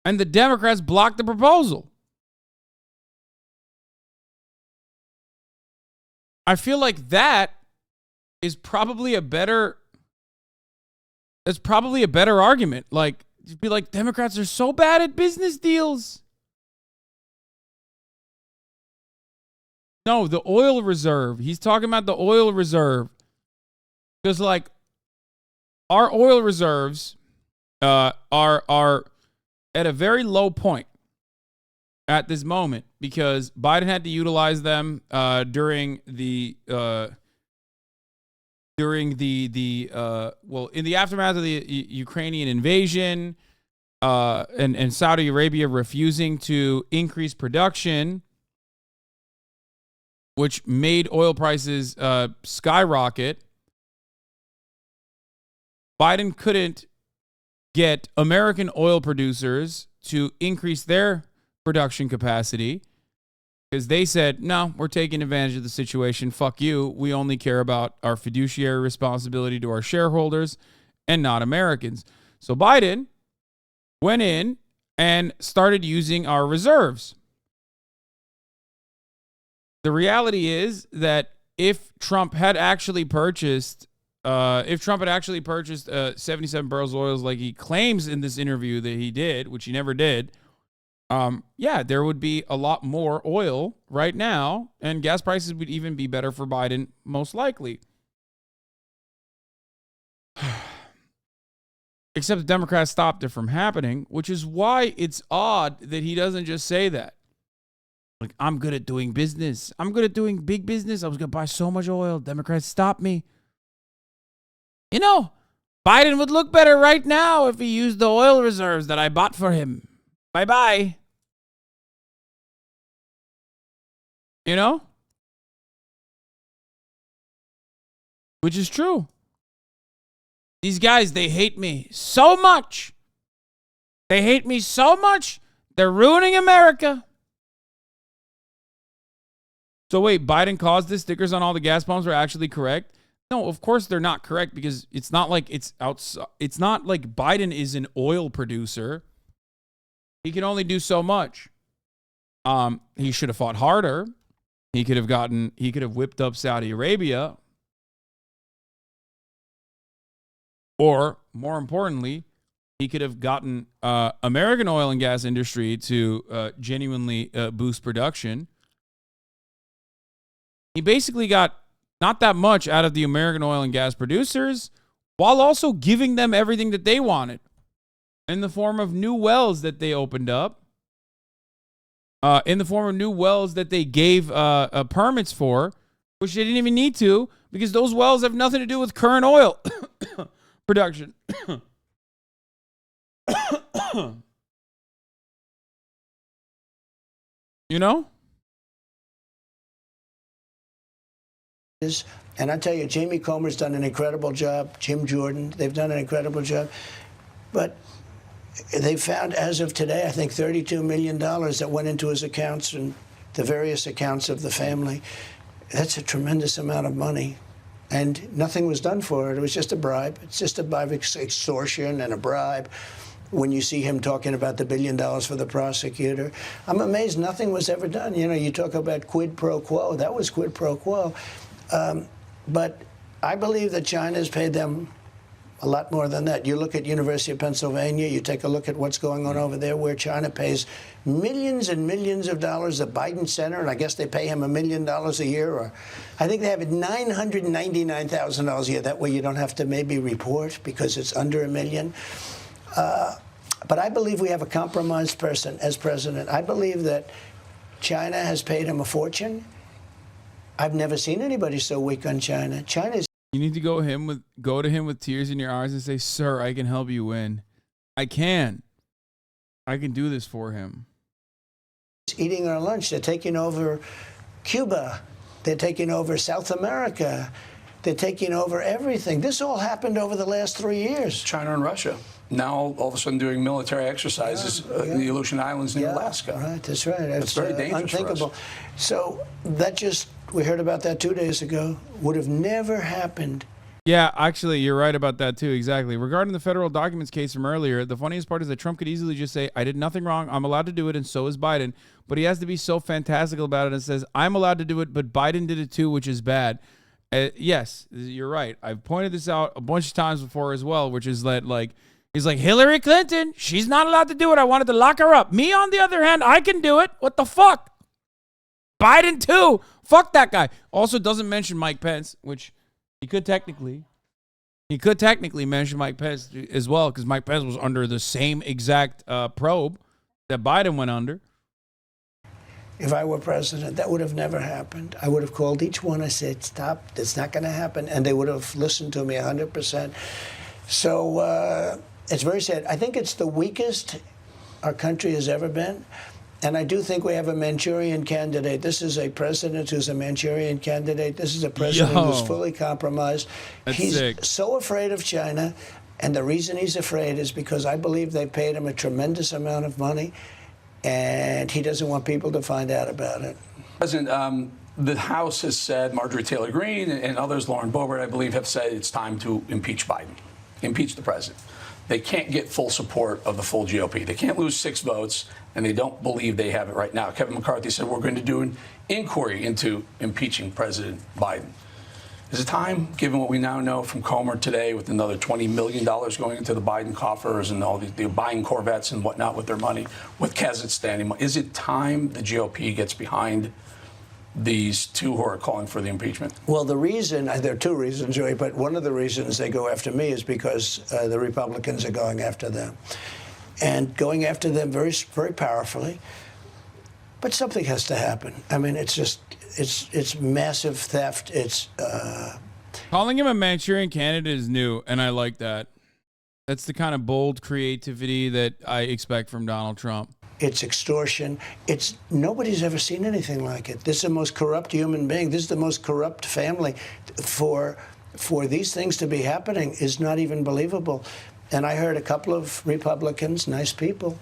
And the Democrats blocked the proposal. I feel like that is probably a better argument. Like, just be like, Democrats are so bad at business deals. No, the oil reserve. He's talking about the oil reserve. Because, like, our oil reserves are at a very low point at this moment because Biden had to utilize them during the in the aftermath of the Ukrainian invasion and Saudi Arabia refusing to increase production, which made oil prices skyrocket. Biden couldn't get American oil producers to increase their production capacity because they said, no, we're taking advantage of the situation. Fuck you. We only care about our fiduciary responsibility to our shareholders and not Americans. So Biden went in and started using our reserves. The reality is that if Trump had actually purchased 77 barrels of oil like he claims in this interview that he did, which he never did, there would be a lot more oil right now, and gas prices would even be better for Biden, most likely. Except the Democrats stopped it from happening, which is why it's odd that he doesn't just say that. Like, I'm good at doing business. I'm good at doing big business. I was going to buy so much oil. Democrats stopped me. You know, Biden would look better right now if he used the oil reserves that I bought for him. Bye-bye. You know? Which is true. These guys, they hate me so much. They hate me so much. They're ruining America. So wait, Biden caused this? Stickers on all the gas pumps were actually correct? No, of course they're not correct because it's not like it's outside. It's not like Biden is an oil producer. He can only do so much. He should have fought harder. He could have whipped up Saudi Arabia. Or more importantly, he could have gotten American oil and gas industry to genuinely boost production. He basically got not that much out of the American oil and gas producers while also giving them everything that they wanted in the form of new wells that they opened up, in the form of new wells that they gave permits for, which they didn't even need to, because those wells have nothing to do with current oil production. You know? And I tell you, Jamie Comer's done an incredible job. Jim Jordan, they've done an incredible job. But they found, as of today, I think $32 million that went into his accounts and the various accounts of the family. That's a tremendous amount of money. And nothing was done for it. It was just a bribe. It's just a bribe, extortion and a bribe. When you see him talking about the $1 billion for the prosecutor, I'm amazed nothing was ever done. You know, you talk about quid pro quo. That was quid pro quo. But I believe that China has paid them a lot more than that. You look at University of Pennsylvania, you take a look at what's going on over there, where China pays millions and millions of dollars. The Biden Center, and I guess they pay him $1 million a year, or I think they have it $999,000 a year. That way you don't have to maybe report because it's under $1 million. But I believe we have a compromised person as president. I believe that China has paid him a fortune. I've never seen anybody so weak on China. China's. You need to go to him with tears in your eyes and say, "Sir, I can help you win. I can do this for him." Eating our lunch. They're taking over Cuba. They're taking over South America. They're taking over everything. This all happened over the last 3 years. China and Russia. Now, all of a sudden, doing military exercises in the Aleutian Islands near Alaska. Right, that's right. That's very dangerous unthinkable. for us. So that just, we heard about that 2 days ago, would have never happened. Yeah, actually, you're right about that, too. Exactly. Regarding the federal documents case from earlier, the funniest part is that Trump could easily just say, I did nothing wrong. I'm allowed to do it, and so is Biden. But he has to be so fantastical about it and says, I'm allowed to do it, but Biden did it, too, which is bad. Yes, you're right. I've pointed this out a bunch of times before as well, which is that, like, he's like, Hillary Clinton, she's not allowed to do it. I wanted to lock her up. Me, on the other hand, I can do it. What the fuck? Biden, too. Fuck that guy. Also doesn't mention Mike Pence, which he could technically mention Mike Pence as well, because Mike Pence was under the same exact probe that Biden went under. If I were president, that would have never happened. I would have called each one. I said, stop, it's not going to happen. And they would have listened to me 100%. So it's very sad. I think it's the weakest our country has ever been. And I do think we have a Manchurian candidate. This is a president who's a Manchurian candidate. This is a president who's fully compromised. He's so afraid of China. And the reason he's afraid is because I believe they paid him a tremendous amount of money. And he doesn't want people to find out about it. President, the House has said, Marjorie Taylor Greene and others, Lauren Boebert, I believe, have said it's time to impeach Biden, impeach the president. They can't get full support of the full GOP. They can't lose 6 votes, and they don't believe they have it right now. Kevin McCarthy said we're going to do an inquiry into impeaching President Biden. Is it time, given what we now know from Comer today, with another $20 million going into the Biden coffers and all the buying Corvettes and whatnot with their money, with Kazakhstan, is it time the GOP gets behind these two who are calling for the impeachment? Well, the reason, there are 2 reasons, Joey, but one of the reasons they go after me is because the Republicans are going after them. And going after them very, very powerfully. But something has to happen. I mean, it's just, it's massive theft. It's calling him a Manchurian candidate is new, and I like that. That's the kind of bold creativity that I expect from Donald Trump. It's extortion. It's nobody's ever seen anything like it. This is the most corrupt human being. This is the most corrupt family. For these things to be happening is not even believable. And I heard a couple of Republicans, nice people,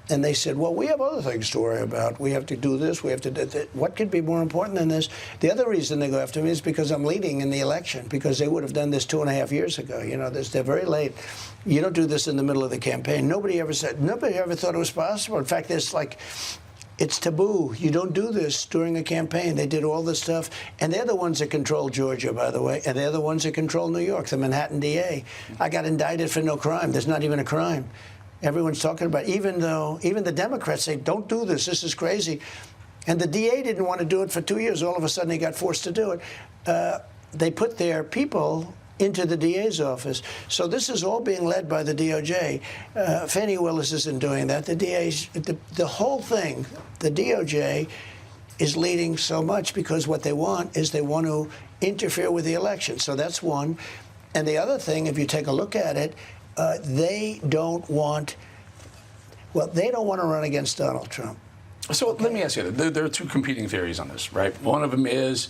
and they said, well, we have other things to worry about. We have to do this. We have to do that. What could be more important than this? The other reason they go after me is because I'm leading in the election, because they would have done this 2.5 years ago. You know, they're very late. You don't do this in the middle of the campaign. Nobody ever thought it was possible. In fact, it's taboo. You don't do this during a campaign. They did all this stuff. And they're the ones that control Georgia, by the way. And they're the ones that control New York, the Manhattan DA. I got indicted for no crime. There's not even a crime. Everyone's talking about it, even the Democrats say, don't do this. This is crazy. And the DA didn't want to do it for 2 years. All of a sudden, he got forced to do it. They put their people into the DA's office. So this is all being led by the DOJ. Fannie Willis isn't doing that. The DA's, the whole thing, the DOJ is leading so much because what they want is they want to interfere with the election. So that's one. And the other thing, if you take a look at it, they don't want to run against Donald Trump. So let me ask you, there are two competing theories on this, right? One of them is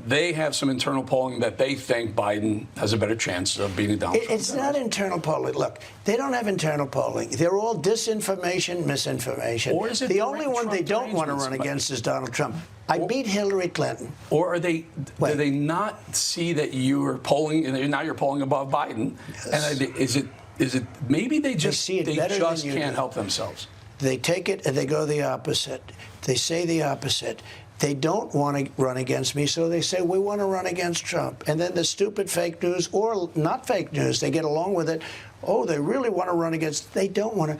they have some internal polling that they think Biden has a better chance of beating Donald Trump. It's not internal polling. Look, they don't have internal polling. They're all disinformation, misinformation. Or is it the only one they don't want to run against is Donald Trump. I beat Hillary Clinton. Or are they? Do they not see that you are polling, and now you're polling above Biden? Yes. And is it maybe they just can't help themselves? They take it and they go the opposite. They say the opposite. They don't want to run against me, so they say, we want to run against Trump. And then the stupid fake news, or not fake news, they get along with it. Oh, they really want to run against, they don't want to.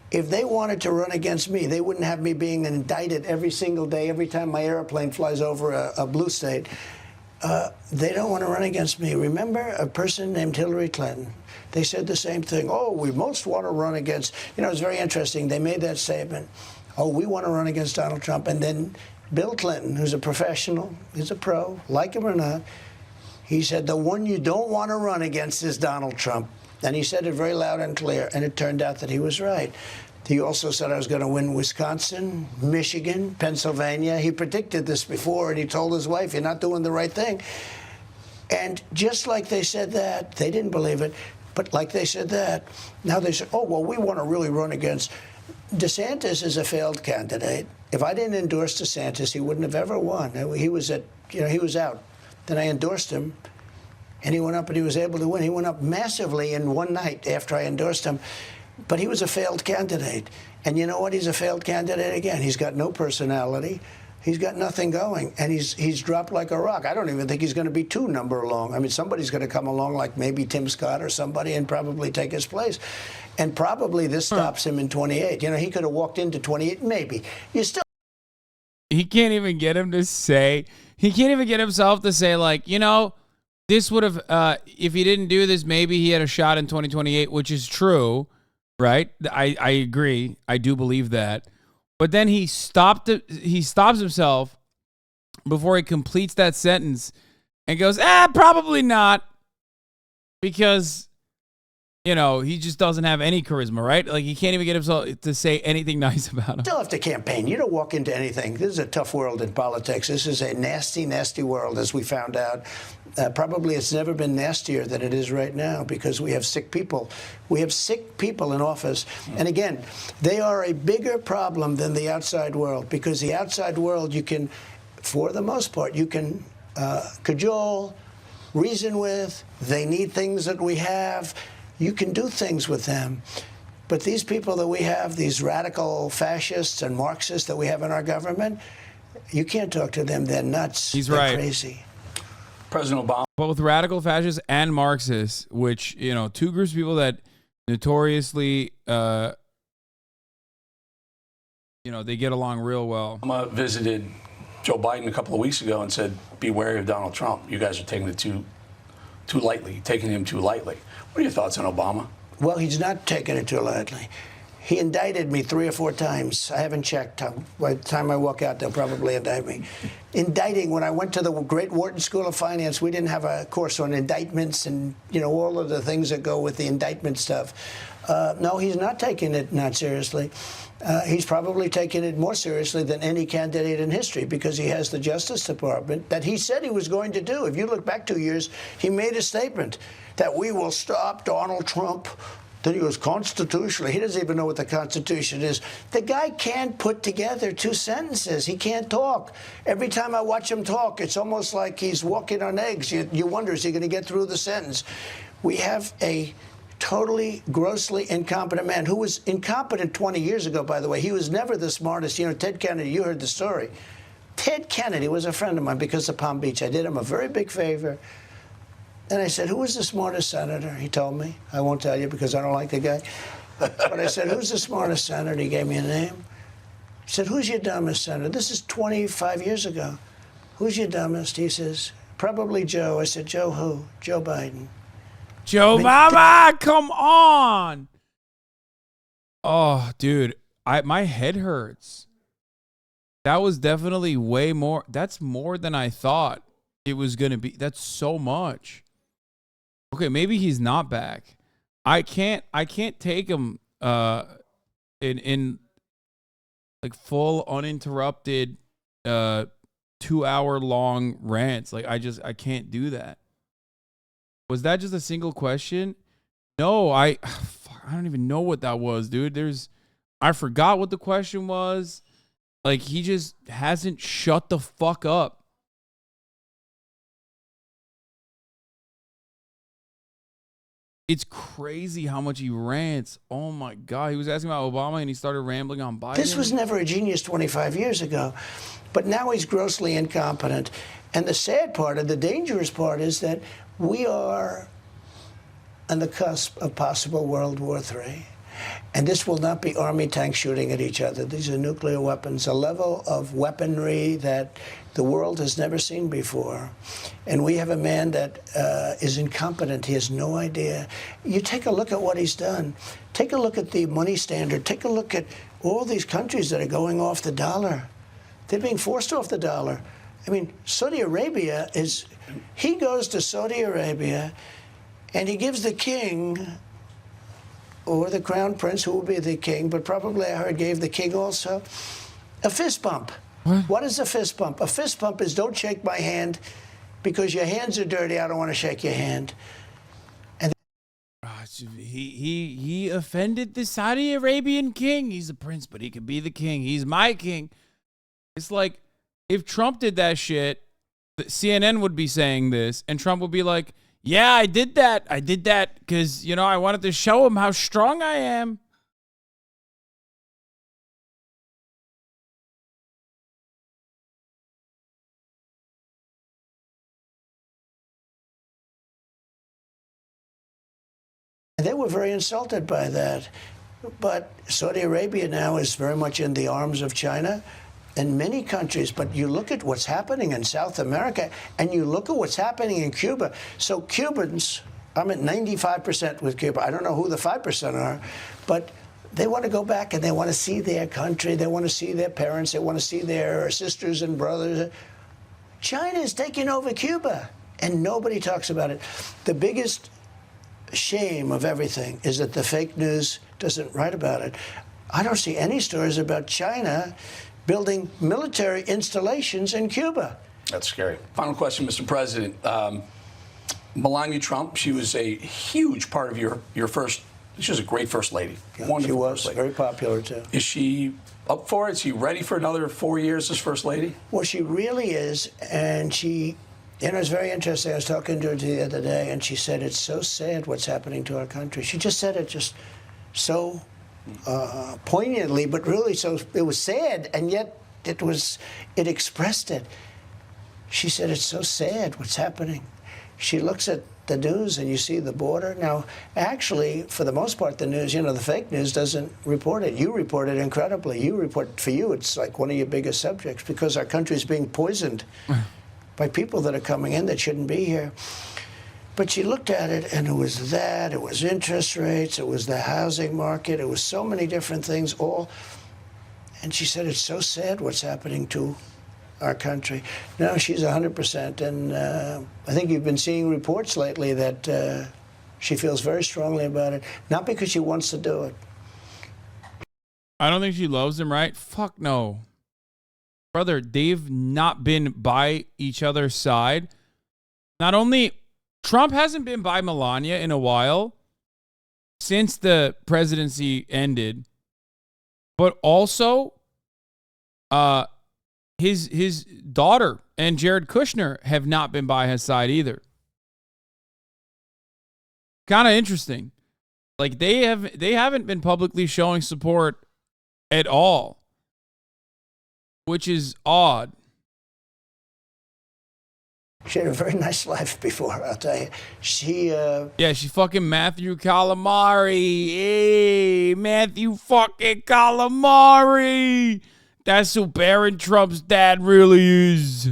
If they wanted to run against me, they wouldn't have me being indicted every single day, every time my airplane flies over a blue state. They don't want to run against me. Remember a person named Hillary Clinton? They said the same thing. Oh, we most want to run against, it's very interesting. They made that statement. Oh, we want to run against Donald Trump. And then Bill Clinton, who's a professional, he's a pro, like him or not, he said, the one you don't want to run against is Donald Trump. And he said it very loud and clear, and it turned out that he was right. He also said I was going to win Wisconsin, Michigan, Pennsylvania. He predicted this before, and he told his wife, you're not doing the right thing. And just like they said that, they didn't believe it, but like they said that, now they say, oh, well, we want to really run against. DeSantis is a failed candidate. If I didn't endorse DeSantis, he wouldn't have ever won. He was he was out. Then I endorsed him, and he went up and he was able to win. He went up massively in one night after I endorsed him. But he was a failed candidate. And you know what? He's a failed candidate again. He's got no personality. He's got nothing going. And he's dropped like a rock. I don't even think he's going to be two number long. I mean, somebody's going to come along like maybe Tim Scott or somebody and probably take his place. And probably this stops him in 28. He could have walked into 28, maybe. He can't even get him to say, he can't even get himself to say, like, this would have, if he didn't do this, maybe he had a shot in 2028, which is true, right? I agree. I do believe that. But then he stops himself before he completes that sentence and goes, probably not. Because, he just doesn't have any charisma, right? Like, he can't even get himself to say anything nice about him. Still have to campaign. You don't walk into anything. This is a tough world in politics. This is a nasty, nasty world, as we found out. Probably it's never been nastier than it is right now because we have sick people. We have sick people in office. And again, they are a bigger problem than the outside world because the outside world you can, for the most part, you can cajole, reason with. They need things that we have. You can do things with them. But these people that we have, these radical fascists and Marxists that we have in our government, you can't talk to them. They're nuts. He's They're right. Crazy. President Obama. Both radical fascists and Marxists, which, two groups of people that notoriously, they get along real well. Obama visited Joe Biden a couple of weeks ago and said, be wary of Donald Trump. You guys are taking it too lightly, taking him too lightly. What are your thoughts on Obama? Well, he's not taking it too lightly. He indicted me 3 or 4 times. I haven't checked. By the time I walk out, they'll probably indict me. Indicting, when I went to the great Wharton School of Finance, we didn't have a course on indictments and, all of the things that go with the indictment stuff. No, he's not taking it not seriously. He's probably taking it more seriously than any candidate in history because he has the Justice Department that he said he was going to do. If you look back 2 years, he made a statement that we will stop Donald Trump. Then he goes, constitutionally. He doesn't even know what the Constitution is. The guy can't put together 2 sentences. He can't talk. Every time I watch him talk, it's almost like he's walking on eggs. You wonder, is he going to get through the sentence? We have a totally, grossly incompetent man who was incompetent 20 years ago, by the way. He was never the smartest. Ted Kennedy, you heard the story. Ted Kennedy was a friend of mine because of Palm Beach. I did him a very big favor. And I said, who was the smartest senator? He told me. I won't tell you because I don't like the guy. But I said, who's the smartest senator? He gave me a name. He said, who's your dumbest senator? This is 25 years ago. Who's your dumbest? He says, Probably Joe. I said, Joe who? Joe Biden. Joe Mama, come on. Oh, dude, my head hurts. That was definitely way more. That's more than I thought it was going to be. That's so much. Okay, maybe he's not back. I can't take him in like full uninterrupted 2-hour long rants. Like I can't do that. Was that just a single question? No, I don't even know what that was, dude. I forgot what the question was. Like, he just hasn't shut the fuck up. It's crazy how much he rants. Oh my God. He was asking about Obama and he started rambling on Biden. This was never a genius 25 years ago, but now he's grossly incompetent. And the sad part, or the dangerous part, is that we are on the cusp of possible World War III. And this will not be army tanks shooting at each other. These are nuclear weapons, a level of weaponry that the world has never seen before. And we have a man that is incompetent. He has no idea. You take a look at what he's done. Take a look at the money standard. Take a look at all these countries that are going off the dollar. They're being forced off the dollar. I mean, Saudi Arabia is, he goes to Saudi Arabia and he gives the king or the crown prince, who will be the king, but probably I heard gave the king also a fist bump. What is a fist bump? A fist bump is don't shake my hand because your hands are dirty. I don't want to shake your hand. And he offended the Saudi Arabian king. He's a prince, but he could be the king. He's my king. It's like if Trump did that shit, CNN would be saying this, and Trump would be like, yeah, I did that. I did that because, you know, I wanted to show him how strong I am. they were very insulted by that. But Saudi Arabia now is very much in the arms of China and many countries. But you look at what's happening in South America and you look at what's happening in Cuba. So Cubans, I'm at 95% with Cuba. I don't know who the 5% are, but they want to go back and they want to see their country. They want to see their parents. They want to see their sisters and brothers. China is taking over Cuba, and nobody talks about it. The biggest shame of everything is that the fake news doesn't write about it. I don't see any stories about China building military installations in Cuba. That's scary. Final question, Mr. President. Melania Trump, she was a huge part of your first, she was a great first lady. Yeah, she was very popular, too. Is she up for it? Is she ready for another 4 years as first lady? Well, she really is, and she, you know, it's very interesting. I was talking to her the other day, and she said, it's so sad what's happening to our country. She just said it just so poignantly, but really so, it was sad, and yet it expressed it. She said, it's so sad what's happening. She looks at the news and you see the border. Now, actually, for the most part, the news, you know, the fake news doesn't report it. You report it incredibly. You report, for you, it's like one of your biggest subjects because our country is being poisoned by people that are coming in that shouldn't be here. But she looked at it and it was that, it was interest rates, it was the housing market, it was so many different things all. And she said, it's so sad what's happening to our country. No, she's 100%. And I think you've been seeing reports lately that she feels very strongly about it, not because she wants to do it. I don't think she loves him, right? Fuck no. Brother, they've not been by each other's side. Not only, Trump hasn't been by Melania in a while since the presidency ended, but also, his daughter and Jared Kushner have not been by his side either. Kind of interesting. Like they haven't been publicly showing support at all, which is odd. She had a very nice life before, I'll tell you. She fucking Matthew Calamari. Hey, Matthew fucking Calamari. That's who Barron Trump's dad really is.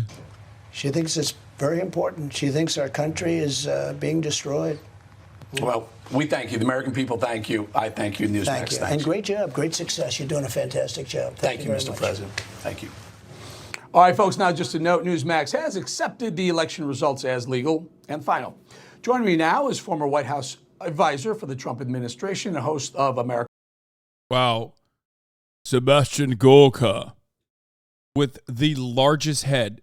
She thinks it's Very important. She thinks our country is being destroyed. Well, we thank you. The American people thank you. I thank you, Newsmax. Thank you. Thanks. And great job, great success. You're doing a fantastic job. Thank you, very Mr. much. President. Thank you. All right, folks, now just a note, Newsmax has accepted the election results as legal and final. Joining me now is former White House advisor for the Trump administration and host of America. Wow. Sebastian Gorka with the largest head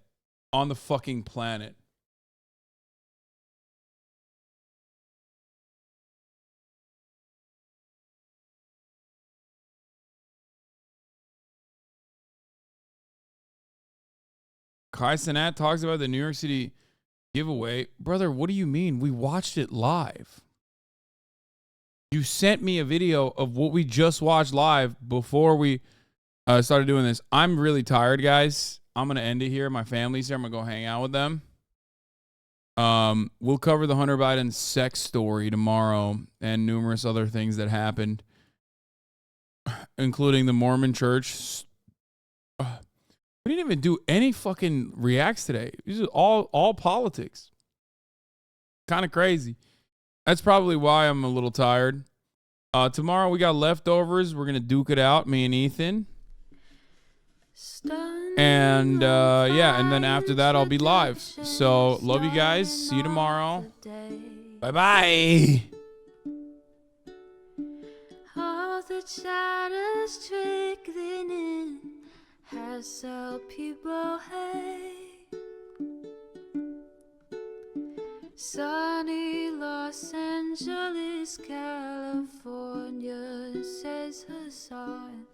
on the fucking planet. Cenat talks about the New York City giveaway. Brother, what do you mean? We watched it live. You sent me a video of what we just watched live before we started doing this. I'm really tired, guys. I'm going to end it here. My family's here. I'm going to go hang out with them. We'll cover the Hunter Biden sex story tomorrow and numerous other things that happened, including the Mormon church. We didn't even do any fucking reacts today. These are all politics. Kind of crazy. That's probably why I'm a little tired. Tomorrow we got leftovers. We're going to duke it out, me and Ethan. And yeah, and then after that I'll be live. So love you guys. See you tomorrow. Bye-bye. All the shadows trickling in has helped people hate. Sunny Los Angeles, California, says Hasan.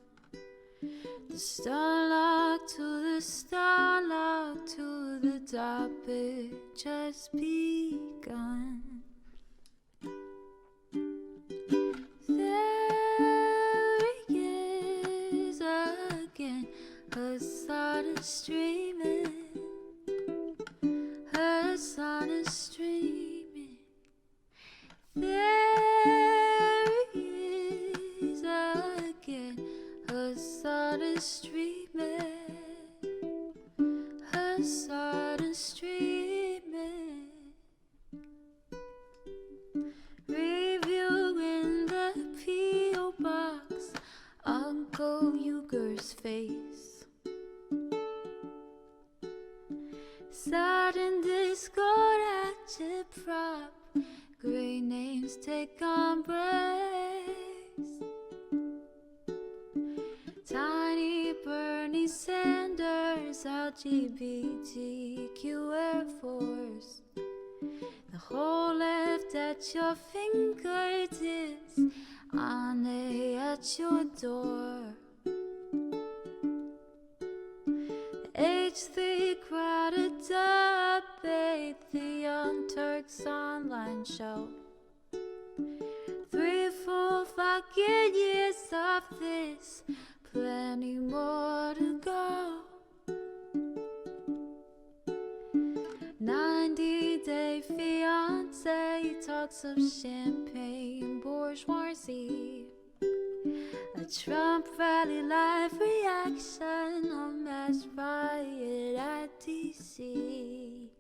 The starlight to the starlight to the topic just begun. There he is again, Hasan is streaming. Hasan is streaming. There he is again, Hasan is streaming. Hasan is streaming. Reviewing the P.O. box, Uncle Uger's face. Sudden discord agitprop, great names take embrace. Tiny Bernie Sanders, LGBTQ Air Force. The whole left at your fingertips, on at your door. H3 crowded debate, the Young Turks online show. 3 full fucking years of this, plenty more to go. 90-day fiance talks of champagne bourgeoisie. A Trump rally live reaction, a mass riot at DC.